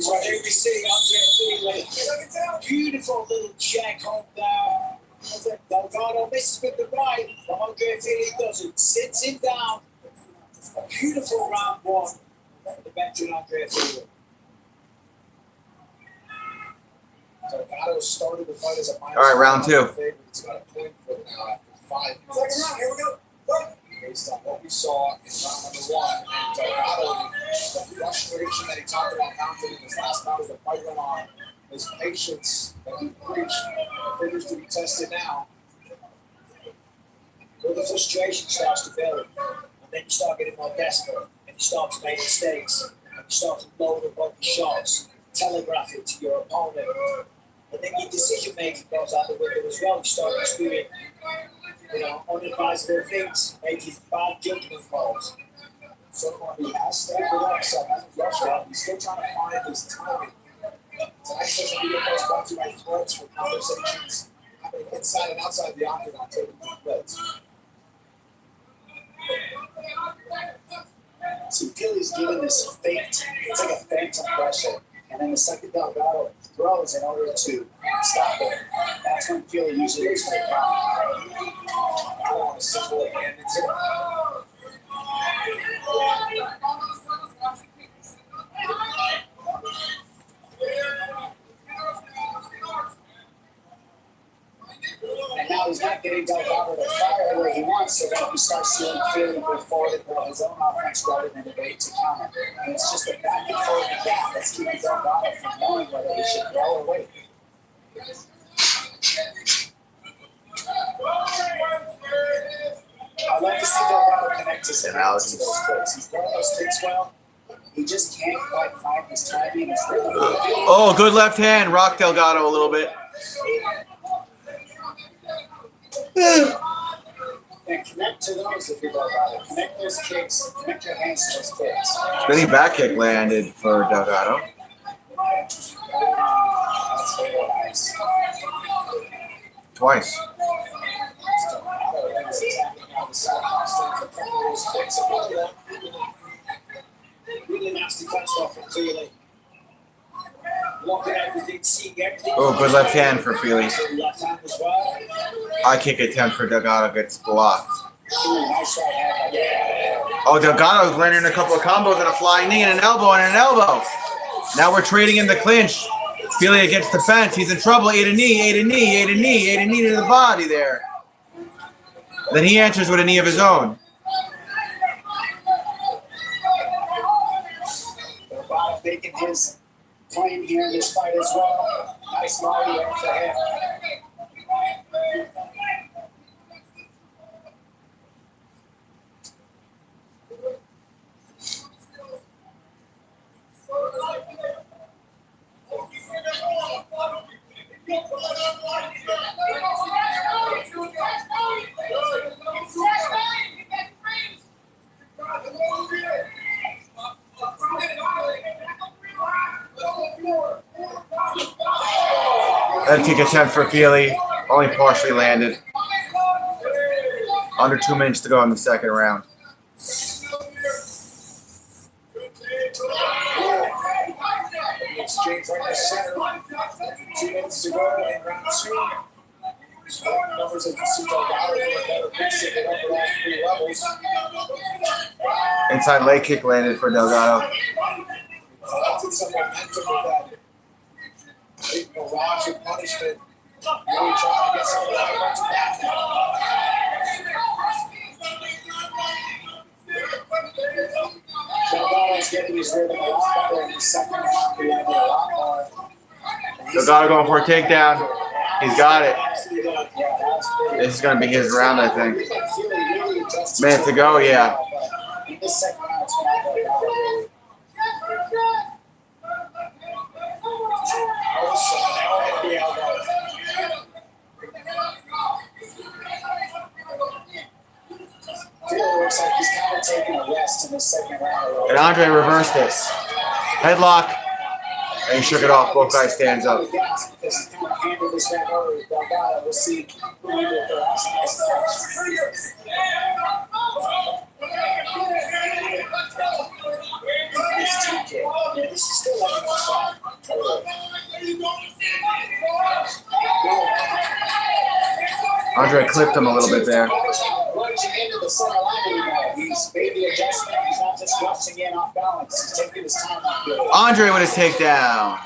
So here we see Andre Feely. Beautiful little check on there. Delgado misses with the right. But Andre Feely doesn't. Sits him down. A beautiful round one. The veteran Andre Feely. Delgado started the fight as a minus. All right, round two. He's got a point for now after 5 minutes. Second round, here we go. Based on what we saw in round number one, and Delgado, the frustration that he talked about mounting in his last bout as the fight went on, his patience that he preached appears to be tested now. Well, the frustration starts to build, and then you start getting more desperate, and you start to make mistakes, and you start to load a bunch of shots, telegraph it to your opponent, and then your decision making goes out the window as well. You start doing, unadvisable things, making bad judgment calls. So far, he has stayed with us. Rushed out. He's still trying to find his timing. Tonight's social media post brought to you by Threads for conversations happening inside and outside the octagon, taking Threads. So Feely's giving this feint. It's like a phantom pressure. And then the second Delgado throws in order to stop it. That's when Feely usually looks for the count. I don't want to simple it hand into it. And now he's not getting Delgado to fire the way he wants, so then you start seeing Feely move forward and build his own offense rather than debate to counter. And it's just a back and forth gap that's keeping Delgado from knowing whether he should roll or wait. I like to see Delgado connect his hands to those kicks. He's throwing those kicks well. He just can't quite find his timing, his rhythm. Oh, good left hand. Rock Delgado a little bit. And those if you're Delgado. Connect those kicks. Connect your hands to those kicks. Spinning back kick landed for Delgado. That's very nice. Twice. Really nasty touchdown from Feely. Looking at everything, seeing everything. Oh, good left hand for Feely. Left hand as well. High kick attempt for Delgado gets blocked. Nice right hand. Oh, Delgado's landing a couple of combos and a flying knee and an elbow and an elbow. Now we're trading in the clinch. Feely against the fence. He's in trouble. Ate a knee, ate a knee, ate a knee, ate a knee to the body there. Then he answers with a knee of his own. Delgado making his claim here in this fight as well. Nice body there for him. That kick attempt for Feely only partially landed. Under 2 minutes to go in the second round. Exchange right in the center. 2 minutes to go in round 2. Numbers of Delgado doing a better pace than over the last 3 levels. Inside leg kick landed for Delgado. Collected some momentum with that big barrage of punishment. Really trying to get some of that momentum back now. Delgado's getting his rhythm a lot better in the second round. He landed a lot more. Delgado going for a takedown. He's got it. This is going to be his round, I think. Minute to go, yeah. In this second round, it's going to go. Looks like he's kind of taking a rest in the second round. And Andre reversed it. Headlock. And he shook it off. Both guys stands up. Because he kind of handled this back over to Delgado. We'll see who he will go This is still like a fight. Andre clipped him a little bit there. Lunging into the center line anymore. He's made the adjustment. He's not just rushing in off balance. He's taking his time out there. Andre with a takedown.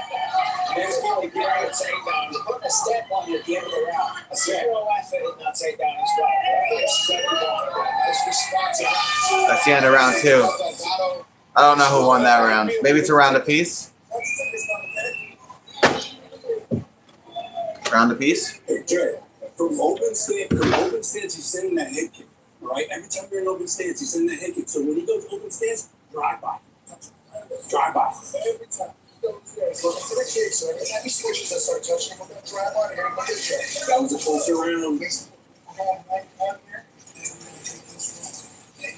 There's Billy getting a takedown. He's putting a step on you at the end of the round. A zero effort in that takedown as well. Nice response. That's the end of round 2. I don't know who won that round. Maybe it's a round apiece. Round apiece. Hey, Jerry, from open stance, you send in that head kick, right? Every time you're in open stance, you send in that head kick. So when you go to open stance, drive by. Drive by. Every time. So for the kick, so every time he switches, I start touching him with that drive by. That was a closer round. This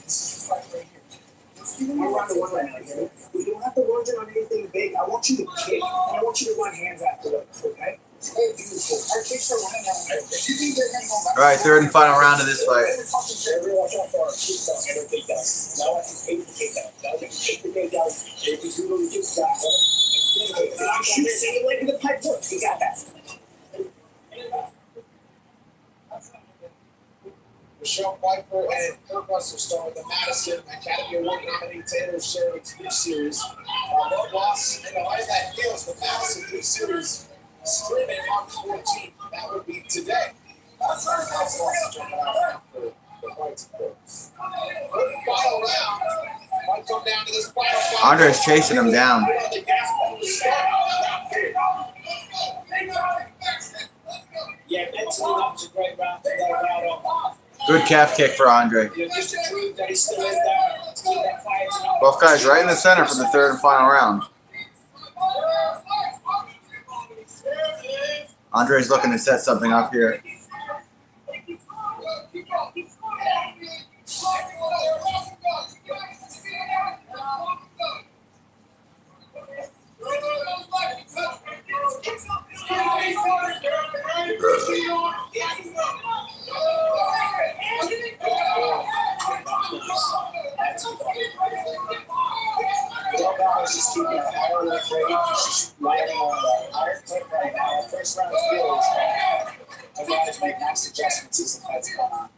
is the fight right here. We're around the one right now, okay? We don't have to lunge on anything big. I want you to kick, and I want you to run hands afterwards, okay? Hey, beautiful. Our kicks are running out. If you can get him on All right, third and final round of this fight. Now I can take the takedown. Now I can take the takedown. If you do the kick down, shoot it like the pipe hook. You got that. Michelle Pfeiffer and Kurt Russell star the Madison Academy Award nominee Taylor Sherrick's new series. One loss in the light of that deals the Madison new series streaming March 14th. That would be today. That's our next loss jumping out for the fights, of course. Final round. Might come down to this final round. Andre's chasing him down. Yeah, mentally that was a great round for Delgado. Good calf kick for Andre. Just to prove that he's still in there. To keep that fight. Both guys right in the center for the third and final round. Andre's looking to set something up here. Delgado's just keeping a higher lift rate. He's just riding on the higher clip right now. First round of field is about to make nice adjustments as the fight's gone on.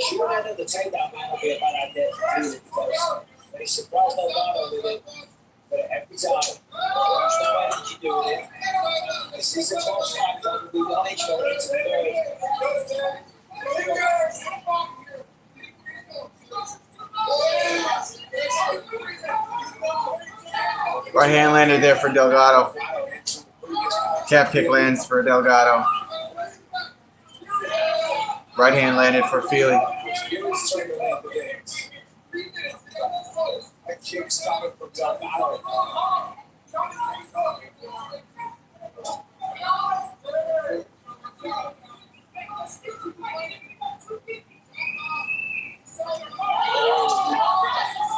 Shooting out of the takedown might not be a bad idea for Fury because they surprised Delgado with it, but every time there's no energy doing it. This is a close fight that will be one each going into the third. Right hand landed there for Delgado. Calf kick lands for Delgado. Right hand landed for Feely. A kick started from Delgado.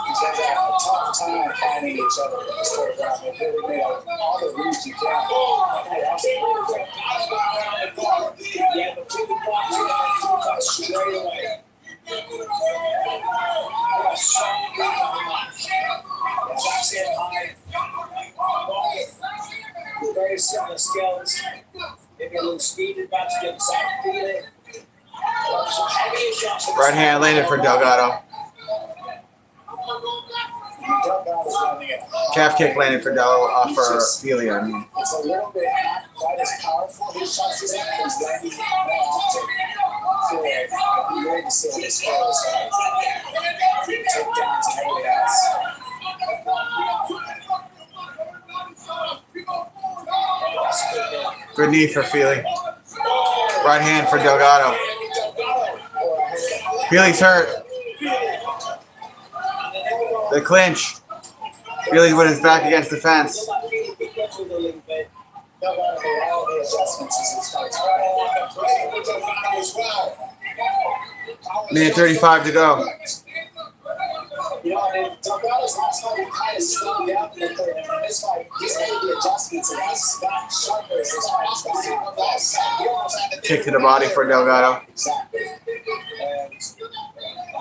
These guys have a tough time finding each other in this third round. They really made all the moves you can. Yeah, but Fury blocks it and cuts straight away. That's it, high. Very similar skills. Maybe a little speed advantage inside Feely. Right hand landed for Delgado. Calf kick landed for Feely. I mean. It's a little bit not quite as powerful. His shots isn't as landing more often. Feel like I'm ready to see what this goes. Takedowns and everything else. Good knee for Feely. Right hand for Delgado. Feely's hurt. The clinch. Feely's with his back against the fence. Minute 35 to go. You know, Delgado's last fight, he kind of slowed down in the third. And this fight, he's made the adjustments, and he's got sharper as this fight. He's got more blocks. He almost had to Kick to the body for Delgado. Exactly. And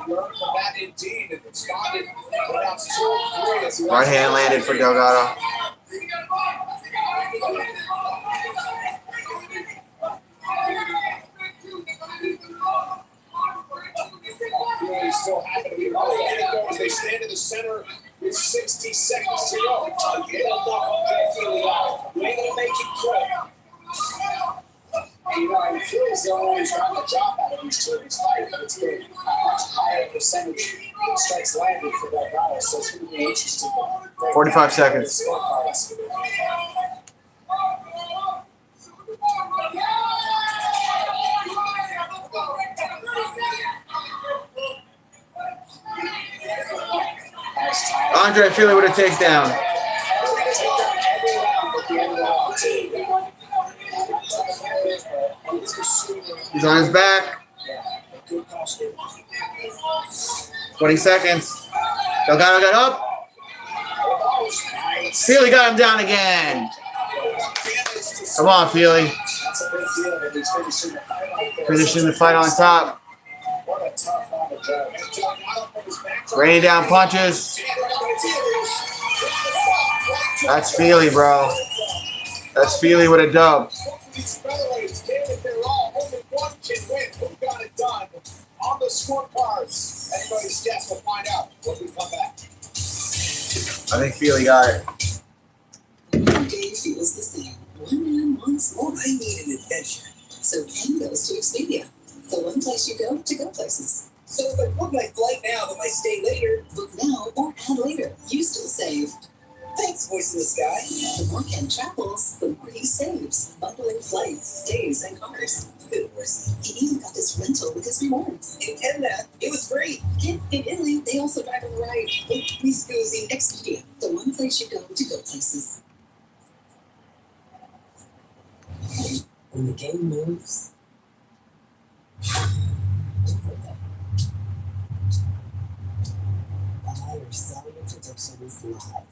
learned from that indeed and responded perhaps 2 or 3 as he Right hand landed for Delgado. Fury still happy to be right as they stand in the center with 60 seconds to go. Get up on that Feely out. You ain't gonna make it quick. You know, and Fury's the only one who's gotten the drop out of these two of these fights, but it's been a much higher percentage of strikes landed for Delgado, so it's going to be interesting. 45 seconds. Andre Feely with a takedown. He's on his back. 20 seconds. Delgado got up. Feely got him down again. Come on, Feely. Finishing the fight on top. Raining down punches. That's Feely, bro. That's Feely with a dub. On the scorecards, anybody's guess. We'll find out when we come back. I think Feely got it. Every day feels the same. One man wants more. I need an adventure. So Ken goes to Expedia, the one place you go to go places. So if I book my flight now but might stay later, book now or add later. You still save. Thanks, voice in the sky. travels, the more he saves, bundling flights, stays, and cars. Good Horsey. He even got this rental with his rewards. And it was free. Yeah, in Italy, they also drive him right. Mi scusi, Expedia, the one place you go to go places. When the game moves, buy or sell your predictions live.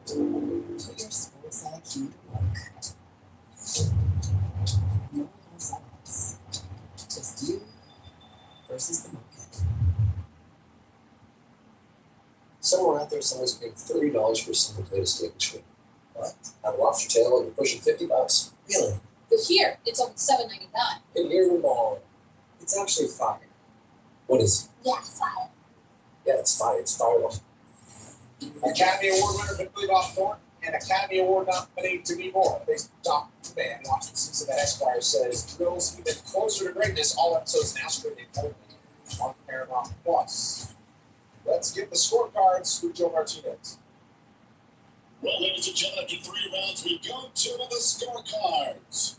Put your sports IQ to work. No one has odds. Just you versus the market. Somewhere out there, someone's paying $30 for a single plate of steak and shrimp. What? At Lobster Tail, and you're pushing $50. Really? But here, it's only $7.99. And here we're all. It's actually fire. What is it? Yeah, fire. Yeah, it's fire. It's firewall. Academy Award winner Billy Bob Thornton and Academy Award nominee Demi Moore. They talk today on watching season that Esquire says drills even closer to greatness. All episodes now streaming only on Paramount Plus. Let's get the scorecards with Joe Martinez. Well, ladies and gentlemen, after 3 rounds, we go to the scorecards.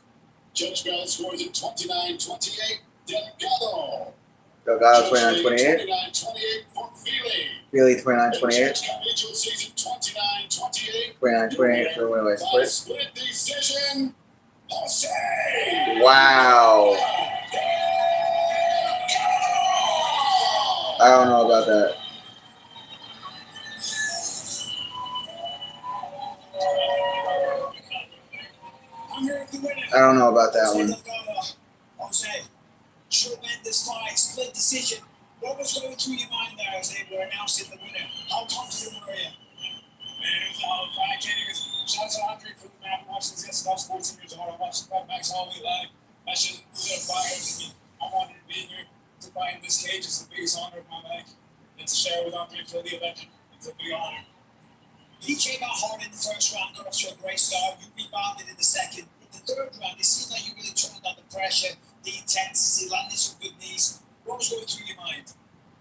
Judge Bell scores at 29-28. Delgado. Delgado 29-28. 29-28 for Feely. Feely 29-28. 29-28. 29-28 for Winaway split. Split decision. Jose. Wow. I don't know about that. I don't know about that one. Jose, tremendous fight, split decision. What was going through your mind there as they were announcing the winner? How confident were you? Man, it was all fine. Shout out to Andre for the man watching this. I was 14 years old. I watched the comebacks all week long. I should have put fire to me. I wanted to be here to fight in this cage. It's the biggest honor of my life. And to share with Andre for the legend. It's a big honor. He came out hard in the first round, got off to a great start. You rebounded in the second. In the third round, it seemed like you really turned on the pressure, the intensity, landed some good knees. What was going through your mind?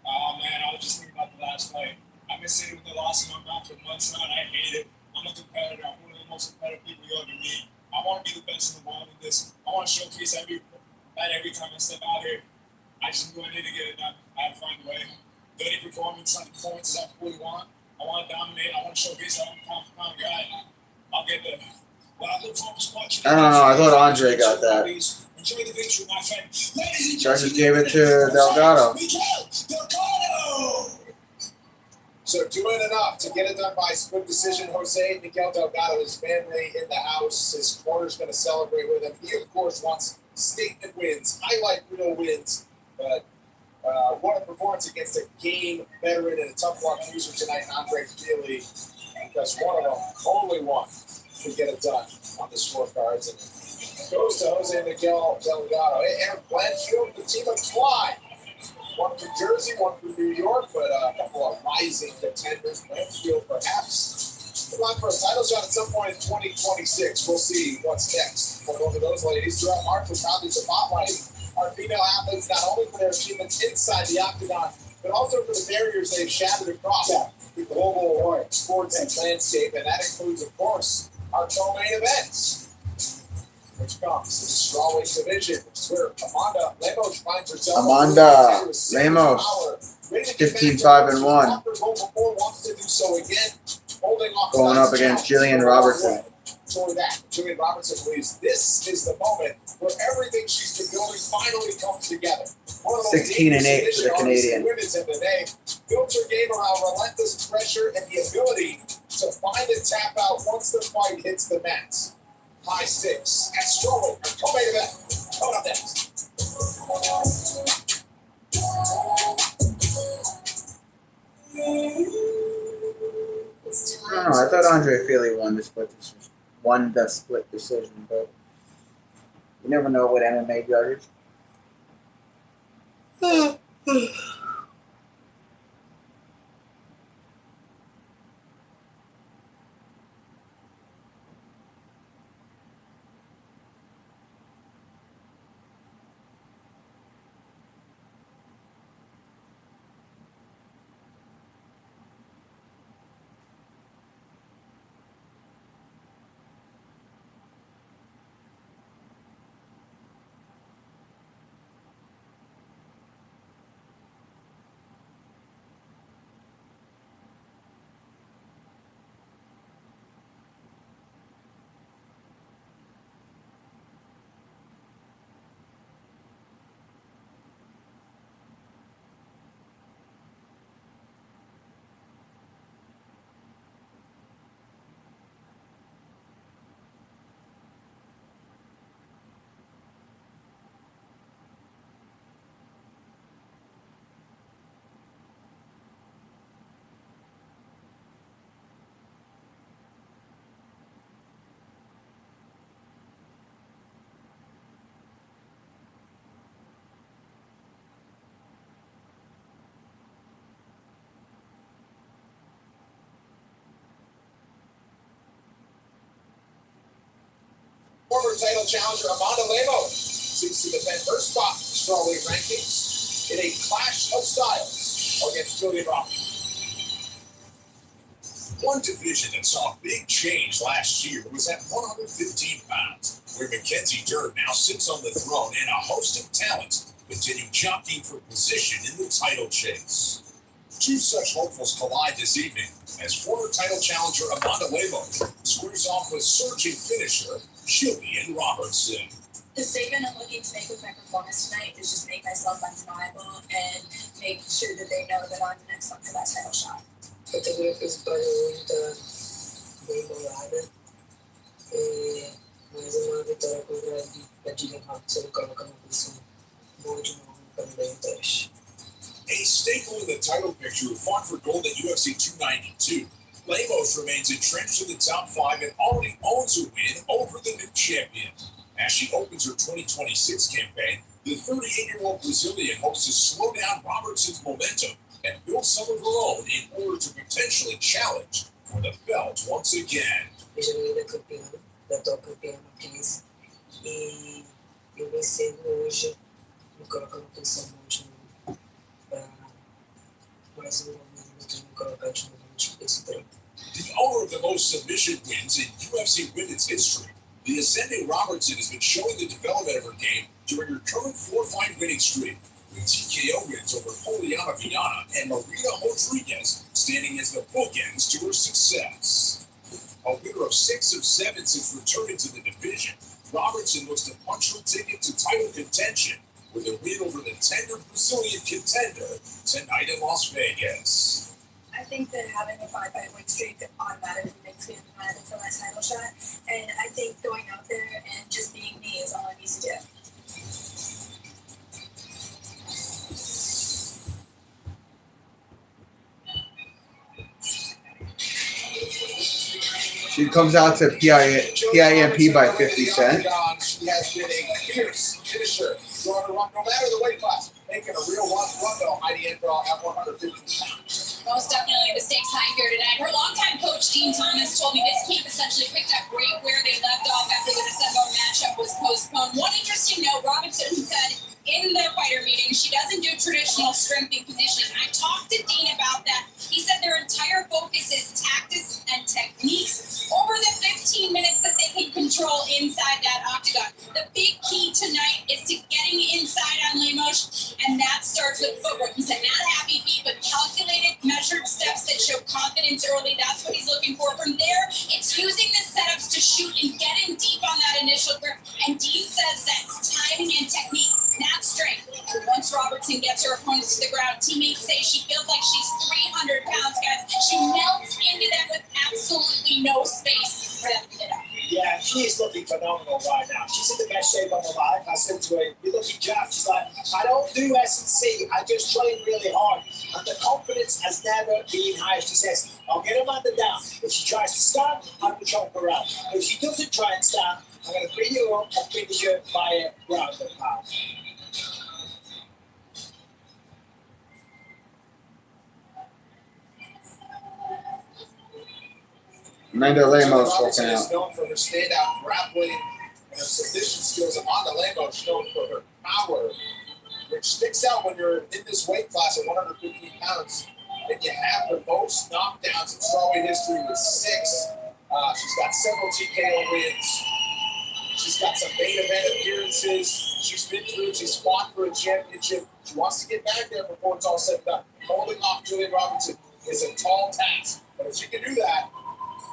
Oh, man, I was just thinking about the last fight. I've been sitting with the loss in my mouth for months now, and I hate it. I'm a competitor. I'm one of the most competitive people you'll ever meet. I want to be the best in the world in this. I want to showcase every time I step out here. I just knew I need to get it done. I had to find a way. Dirty performances I fully want. I want to dominate. I want to showcase that I'm a pound-for-pound guy. I'll get there. But I look forward to watching. I don't know. I thought Andre got that. Enjoy the victory, my friend. Judges gave it to Delgado. So doing enough to get it done by split decision. Jose Miguel Delgado, his family in the house. His corner's going to celebrate with him. He, of course, wants statement wins, highlight reel wins. But what a performance against a game veteran and a tough luck user tonight, Andre Feely. Because one of them, only one, could get it done on the scorecards. And it goes to Jose Miguel Delgado. Hey, Eric Blanchfield, the team of Fly. One for Jersey, one for New York, but a couple of rising contenders. Blanchfield, perhaps. Come on for a title shot at some point in 2026. We'll see what's next for both of those ladies. Throughout March, we're proudly spotlighting our female athletes not only for their achievements inside the octagon, but also for the barriers they've shattered across the global sports landscape. And that includes, of course, our co-main events, which comes in the strawweight division, which is where Amanda Lemos finds herself. Amanda Lemos, 15-5-1. Wants to do so again, holding off going up against Jillian Robertson. For that, Jillian Robertson believes this is the moment where everything she's been building finally comes together. 16-8 for the Canadian. Women's MMA built her game around relentless pressure and the ability to find and tap out once the fight hits the mat. High stakes at strawweight, our co-main event. Coming up next. I don't know. I thought Andre Feely won the split decision, but you never know with MMA judges. Former title challenger Amanda Lemos seeks to defend her spot in the strawweight rankings in a clash of styles against Julia Roberts. One division that saw a big change last year was at 115 pounds, where Mackenzie Dern now sits on the throne and a host of talents continue jockeying for position in the title chase. Two such hopefuls collide this evening as former title challenger Amanda Lemos squares off with surging finisher Jillian Robertson. The statement I'm looking to make with my performance tonight is just make myself undeniable and make sure that they know that I'm the next one for that title shot. Categoria principal está bem bolada. Mais uma vitória contra a Jillian Robertson, coloca uma posição boa de novo também no teste. A staple in the title picture who fought for gold at UFC 292, Lemos remains entrenched in the top 5 and already owns a win over the new champion. As she opens her 2026 campaign, the 38-year-old Brazilian hopes to slow down Robertson's momentum and build some of her own in order to potentially challenge for the belt once again. Janeiro é campeã, da atual campeã Mackenzie, e eu vencendo hoje, me coloca na posição boa de novo, para mais um momento me colocar de novo nesse treino. The owner of the most submission wins in UFC women's history, the ascending Robertson has been showing the development of her game during her current 4-fight winning streak, with TKO wins over Juliana Viana and Maria Rodriguez standing as the bookends to her success. A winner of 6 of 7 since returning to the division, Robertson looks to punch her ticket to title contention with a win over the tender Brazilian contender tonight in Las Vegas. I think that having a 5-fight win streak automatically makes me undeniable for my title shot, and I think going out there and just being me is all I need to do. She comes out to PIMP by 50 Cent. She has been a fierce finisher, no matter the weight class, making a real run though, Heidi Enbraw at 150 pounds. Most definitely the stakes high here tonight. Her longtime coach, Dean Thomas, told me this camp essentially picked up right where they left off after the December matchup was postponed. One interesting note, Robinson said in their fighter meeting, she doesn't do traditional strength and conditioning. I talked to Dean about that. He said their entire focus is tactics and techniques over the 15 minutes that they can control inside that octagon. The big key tonight is to getting inside on Lemos, and that starts with footwork. He said not happy feet, but calculated, measured steps that show confidence early. That's what he's looking for. From there, it's using the setups to shoot and get in deep on that initial grip. And Dean says that's timing and technique, not strength. Once Robertson gets her opponent to the ground, teammates say she feels like she's 300 pounds, guys. She melts into them with absolutely no space for them to get up. Yeah, she is looking phenomenal right now. She's in the best shape of her life. I said to her, "You're looking jacked." She's like, "I don't do S&C. I just train really hard." And the confidence has never been higher. She says, "I'll get Amanda down. If she tries to stand, I'm going to choke her out. If she doesn't try and stand, I'm going to beat her up and finish her by a round and a half." Amanda Lemos Robertson walking is out. known for her standout grappling and her submission skills. Amanda Lemos is known for her power, which sticks out when you're in this weight class at 115 pounds. And you have the most knockdowns in strawweight history with 6. She's got several TKO wins. She's got some main event appearances. She's been through. She's fought for a championship. She wants to get back there before it's all said and done. Holding off Julian Robertson is a tall task, but if she can do that,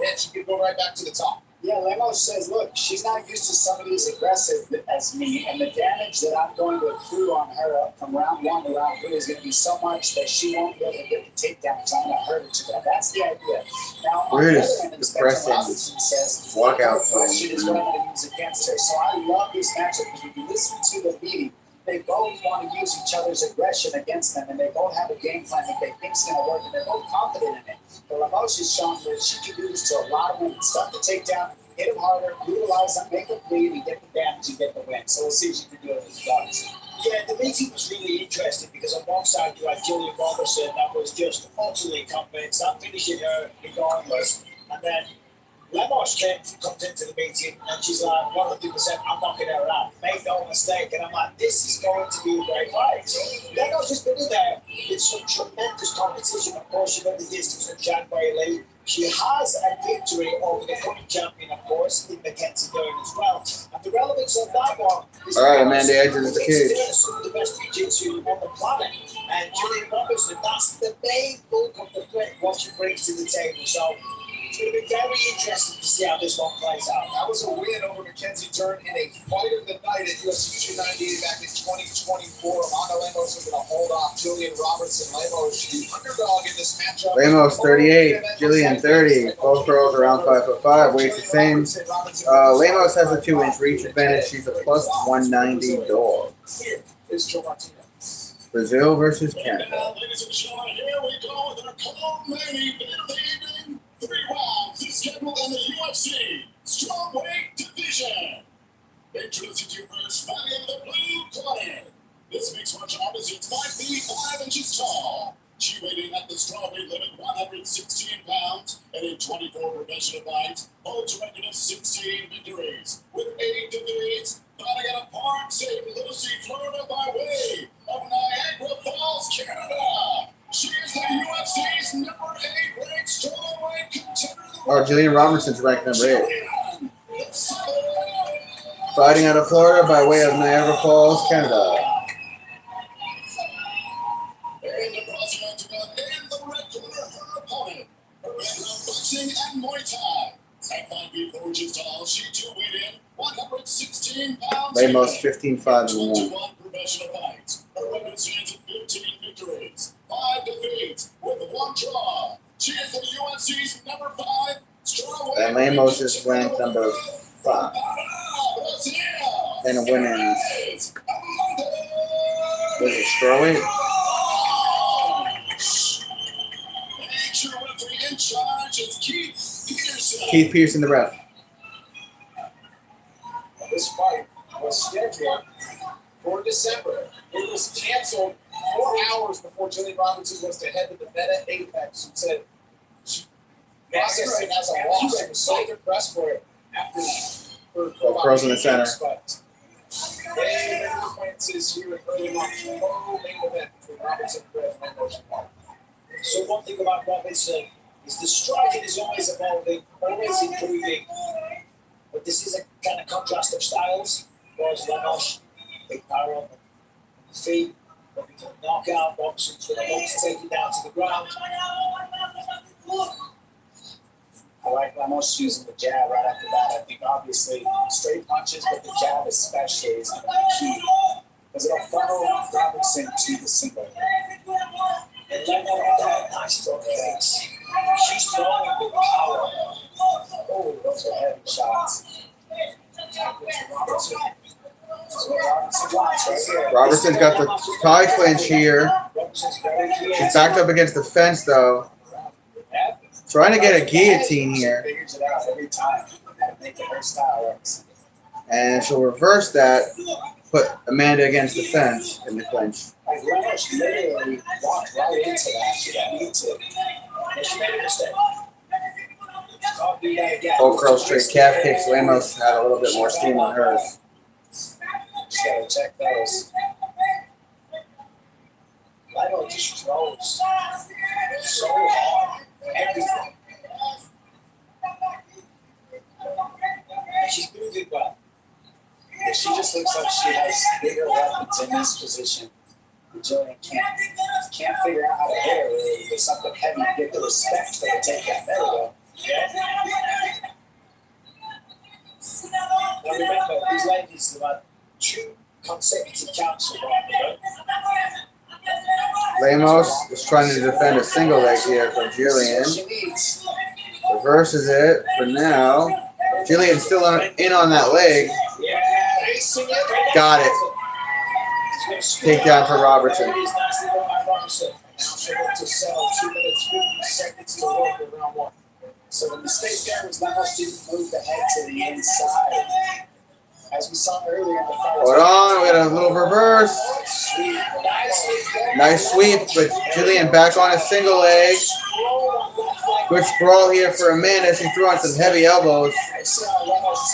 then she can go right back to the top. Yeah, Lemos says, look, she's not used to somebody as aggressive as me, and the damage that I'm going to accrue on her from round 1 to round 3 is going to be so much that she won't be able to get the takedown because I'm going to hurt her to death. That's the idea. Now, on We're the just other end, Inspector depressing Robinson says, walkout the question is what I'm going to use against her. So I love this matchup because if you listen to the meeting, they both want to use each other's aggression against them, and they both have a game plan that they think is going to work, and they're both confident in it. But Lemos has shown that she can do this to a lot of women. Start the takedown, hit him harder, utilize them, make them bleed, and get the damage and get the win. So we'll see if she can do it with Robinson. Yeah, the meeting was really interesting because on one side you had Jillian Robertson that was just utterly convinced, I'm finishing her regardless. And then Lemos comes into the meeting and she's like 100%, I'm knocking her out. Make no mistake. And I'm like, this is going to be a great fight. Lemos has been in there with some tremendous competition. Of course, she went the distance with Jan Whaley. She has a victory over the current champion, of course, in Mackenzie Dern as well. And the relevance of that one is All right, Amanda enters the cage. some of the best jiu-jitsu on the planet. And Gillian Robertson, that's the main bulk of the threat, what she brings to the table. So it's going to be very interesting to see how this one plays out. That was a win over Mackenzie Dern in a fight of the night at UFC 298 back in 2024. Amanda Lemos is going to hold off Gillian Robertson. Lemos, the underdog in this matchup. Lemos 38, Gillian 30. Both girls around 5'5", weights the same. Lemos has a 2-inch reach advantage. She's a plus 190 dog. Here is Joe Martinez. Brazil versus Canada. Now, ladies and gentlemen, here we go with our co-main event of the evening. 3 rounds is scheduled in the UFC Strawweight Division. Introducing you first, fighting in the blue corner. This mixed martial artist is 5 feet 5 inches tall. She weighed in at the strawweight limit 116 pounds and in 24 professional fights, holds a record of 16 victories with 8 defeats. Fighting out of Park St. Lucie, Florida, by way of Niagara Falls, Canada. She is the UFC's number 8 ranked strawweight contender. Oh, Gillian Robertson's ranked number 8. Fighting out of Florida by way of Niagara Falls, Canada. And the prospect in the red corner, her opponent. Her background boxing and Muay Thai. At 5 feet 4 inches tall, she too weighed in 116 pounds. Lemos 15-5-1. 21 professional fights. Her record stands at 15 victories, 5 defeats, with 1 draw. She is the UFC's number 5 strawweight. And Lemos is ranked number 5. And a winning. There's a strawweight. Major referee in charge is Keith Peterson. Keith Pearson, the ref. This fight was scheduled for December. It was canceled 4 hours before Gillian Robertson was to head to the Meta Apex and said she processed it as a loss and sold her press for it after Girls in the center. Main consequences here at early March. No main event between Robertson and Lemos. So one thing about Robinson is the striking is always evolving, always improving. But this is a kind of contrast of styles. Whereas Lemos, big power on the feet, looking for a knockout, Robinson's going to look to take it down to the ground. I like Lemos using the jab right after that. I think obviously straight punches, but the jab especially is going to be key. Because it'll funnel Robertson to the single. And Lemos, nice throw kicks. She's throwing with power. Oh, those are heavy shots. Robertson. Robertson's got the tie clinch here. She's backed up against the fence, though. Trying to get a guillotine here. Figures it out every time. Make it her style works. And she'll reverse that, put Amanda against the fence in the clinch. Like Lemos literally walked right into that. She didn't need to. And she made a mistake. Both girls straight calf kicks. Lemos had a little bit more steam on hers. Just gotta check those. Lemos just throws so hard. Everything. And she's moving well. Yeah, she just looks like she has bigger weapons in this position. Gillian can't figure out how to hit her really with something heavy to get the respect for the takedown. There we go. Now remember, these ladies have had 2 consecutive counts of right? Lemos is trying to defend a single leg here from Gillian. Reverses it for now. Gillian's still in on that leg. Got it. Takedown for Robertson. Now she'll have to settle 2 minutes, 50 seconds to work in round 1. So the mistake there was Lemos didn't move the head to the inside. As we saw earlier in the fight. Hold on, we got a little reverse. Nice sweep, but Gillian back on a single leg. Good sprawl here for Amanda. She threw on some heavy elbows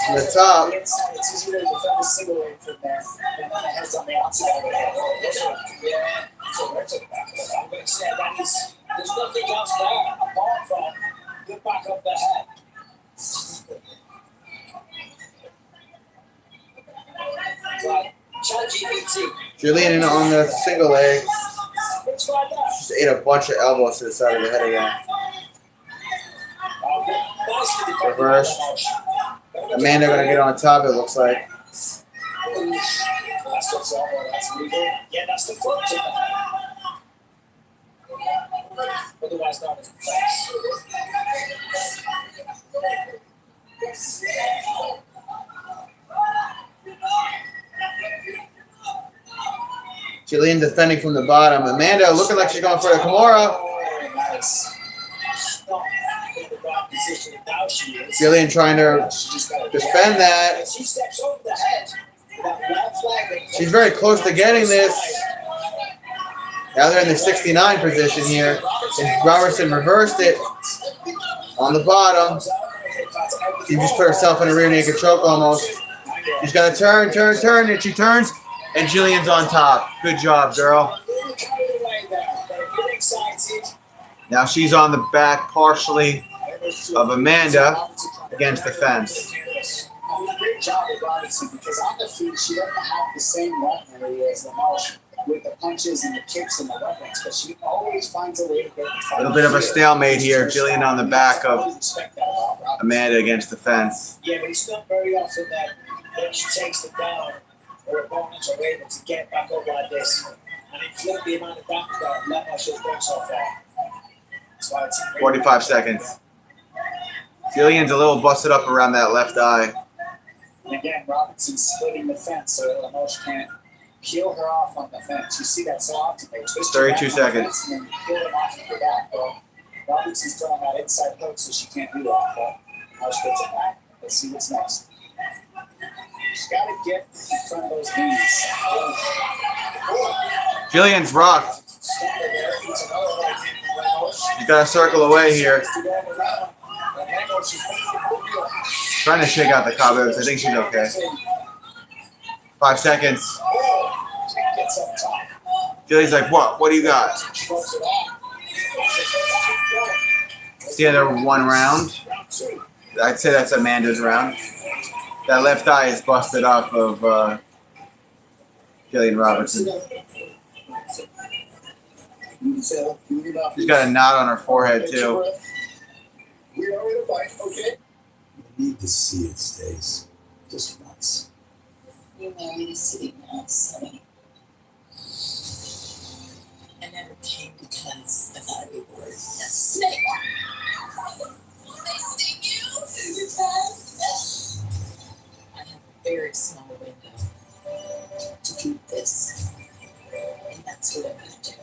from the top. It's easier to defend a single leg from there. And then the head's on the outside of the head. So I'm going to say that there's nothing else there apart from the back of the head. Like ChatGPT. Julian on the single leg. Just ate a bunch of elbows to the side of the head again. Reversed. Amanda gonna get on top, it looks like. That's legal. Yeah, that's the foot to the head. Otherwise known as the face. Jillian defending from the bottom. Amanda looking like she's going for the Kimura. Jillian trying to defend that. She's very close to getting this. Now they're in the 69 position here. And Robertson reversed it on the bottom. She just put herself in a rear naked choke almost. She's got to turn, and she turns. And Jillian's on top. Good job, girl. Now she's on the back partially of Amanda against the fence. Great job with Robinson because on the feet she doesn't have the same weapon area as Lamoche with the punches and the kicks and the weapons, but she always finds a way to get the fight. A little bit of a stalemate here. Jillian on the back of Amanda against the fence. Yeah, but it's not very often that when she takes them down, her opponents are able to get back up like this and inflict the amount of damage that Lamoche has done so far. 45 seconds. Jillian's a little busted up around that left eye. And again, Robinson's splitting the fence so Lamoche can't peel her off on the fence. You see that so often. They twist 32 seconds. And then you peel them off of her back. Well, Robinson's throwing that inside hook so she can't do that. But Lamoche gets it back. Let's see what's next. She's got to get in front of those knees. Jillian's rocked. You got to circle away here. Trying to shake out the cobwebs. I think she's okay. 5 seconds. Jillian's like, what? What do you got? It's the other one round. I'd say that's Amanda's round. That left eye is busted up of Jillian Robertson. She's got a knot on her forehead, too. We are in a fight, okay? You need to see it, Stace. Just once. You married a city mouse, Sonny. I never came because I thought I'd be bored. That's snake. Will they sting you? I have a very small window to keep this, and that's what I'm going to do.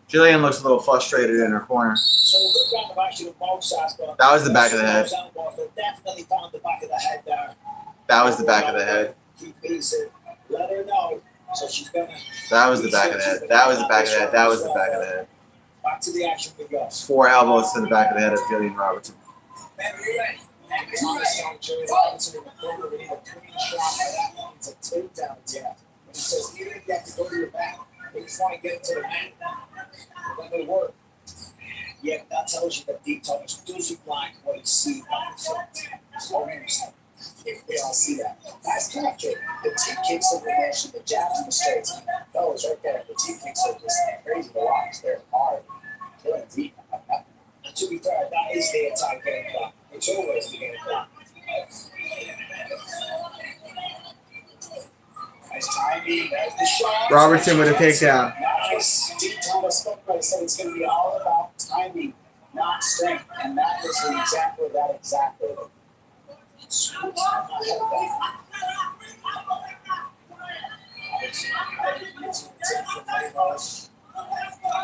Jillian looks a little frustrated in her corner. So a good round of action on both sides. That was the back of the head. Definitely found the back of the head there. That was the back of the head. Let her know. So she's gonna. That was the back of the head. That was the back of the head. That was the back of the head. Back to the action we go. 4 elbows to the back of the head of Jillian Robertson. Thomas down Jillian Robinson in the corner. We need a clean shot. It's a takedown attempt. When he says, even if you have to go to your back, we just want to get to the mat. When they work. Yeah, that tells you that Deep Thomas doesn't like what he sees on the front. So interesting. If we all see that. Nice calf kick. The team kicks of the nation, the jabs and the straights. That was right there. The team kicks are just crazy to watch. They're hard. Killing deep. And to be fair, that is the attack game plan. It's always the game plan. Nice timing. There's the shot. Robertson with a takedown. Nice. Deep Thomas spoke about it, said it's going to be all about timing, not strength. And that is an example of that exactly.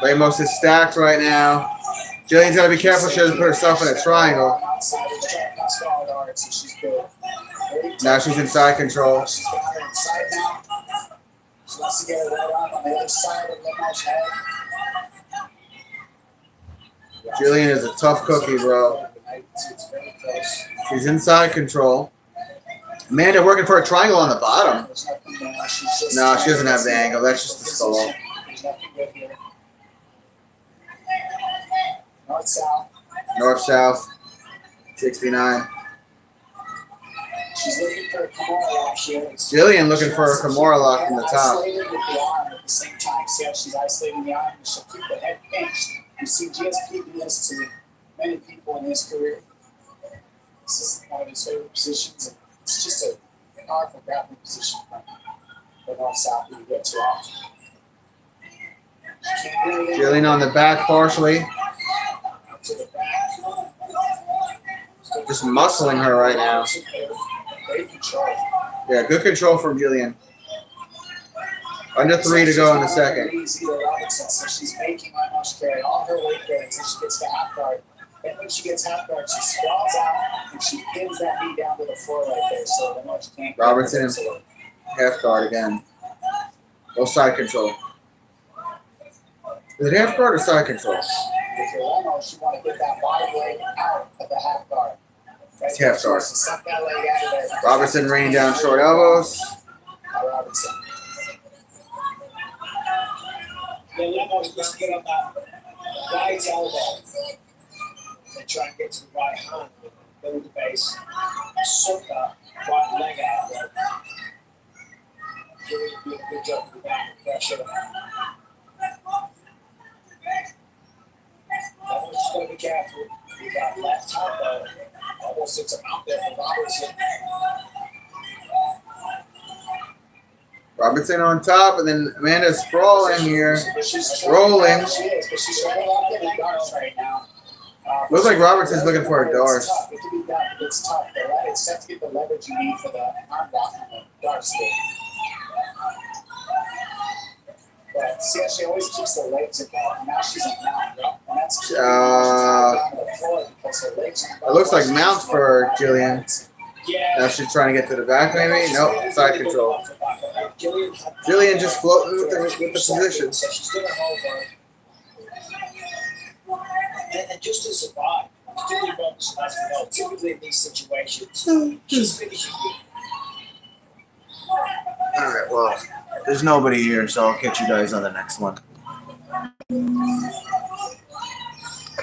Ramos is stacked right now. Jillian's got to be careful she doesn't put herself in a triangle. She's good. Now she's in side control. She's got her inside now. She's She wants to get her right arm on the other side of Limoges' head. Jillian is a tough cookie, bro. It's very close. She's inside control. Amanda working for a triangle on the bottom. There's nothing there. She's just No, she doesn't have the angle. That's just the stall. There's nothing good here. North-south. North-south, 69. She's looking for a Kimura lock here. Jillian looking for a Kimura lock from the top. Isolated with the arm at the same time. See how she's isolating the arm? She'll keep the head pinched. You see GSP do this to many people in his career. This is one of his favorite positions. And it's just a powerful grappling position for North-South when you get too often. Jillian on the back partially. To the back. Just muscling her right now. Great control. Yeah, good control from Jillian. Under 3 to go in the second. Easy to Robinson, so she's making Limoges carry all her weight there until she gets to half guard. And when she gets half guard, she sprawls out and she pins that knee down to the floor right there. So Limoges can't. Robertson in half guard again. No side control. Is it half guard or side control? If you're Limoges, you want to get that wide leg out of the half guard. Right It's half guard. So suck that leg out of there. Robertson raining down short elbows. Robinson. Yeah, Lemos needs to get on that right elbow and try and get to the right hand and build the base. Suck that right leg out there. Doing a good job with that pressure. Lemos just got to be careful with that left hand though. Almost sits him out there for Robertson. Robertson on top, and then Amanda sprawling here. Rolling. She is, but she's trying to lock in the darts right now. Looks like Robertson's looking for a dart. It's tough. It can be done. It's tough. It's tough to get the leverage you need for the arm lock on the dart stick. But see how she always keeps the legs involved. Now she's in mount. And that's down to the floor because her legs are involved. It looks like mount for Jillian. Now she's trying to get to the back, maybe? Nope, side control. Jillian just floating with the position. So she's going to hold her. And just to survive, Jillian Robinson, as we know, typically in these situations, she's finishing you. All right, well, there's nobody here, so I'll catch you guys on the next one.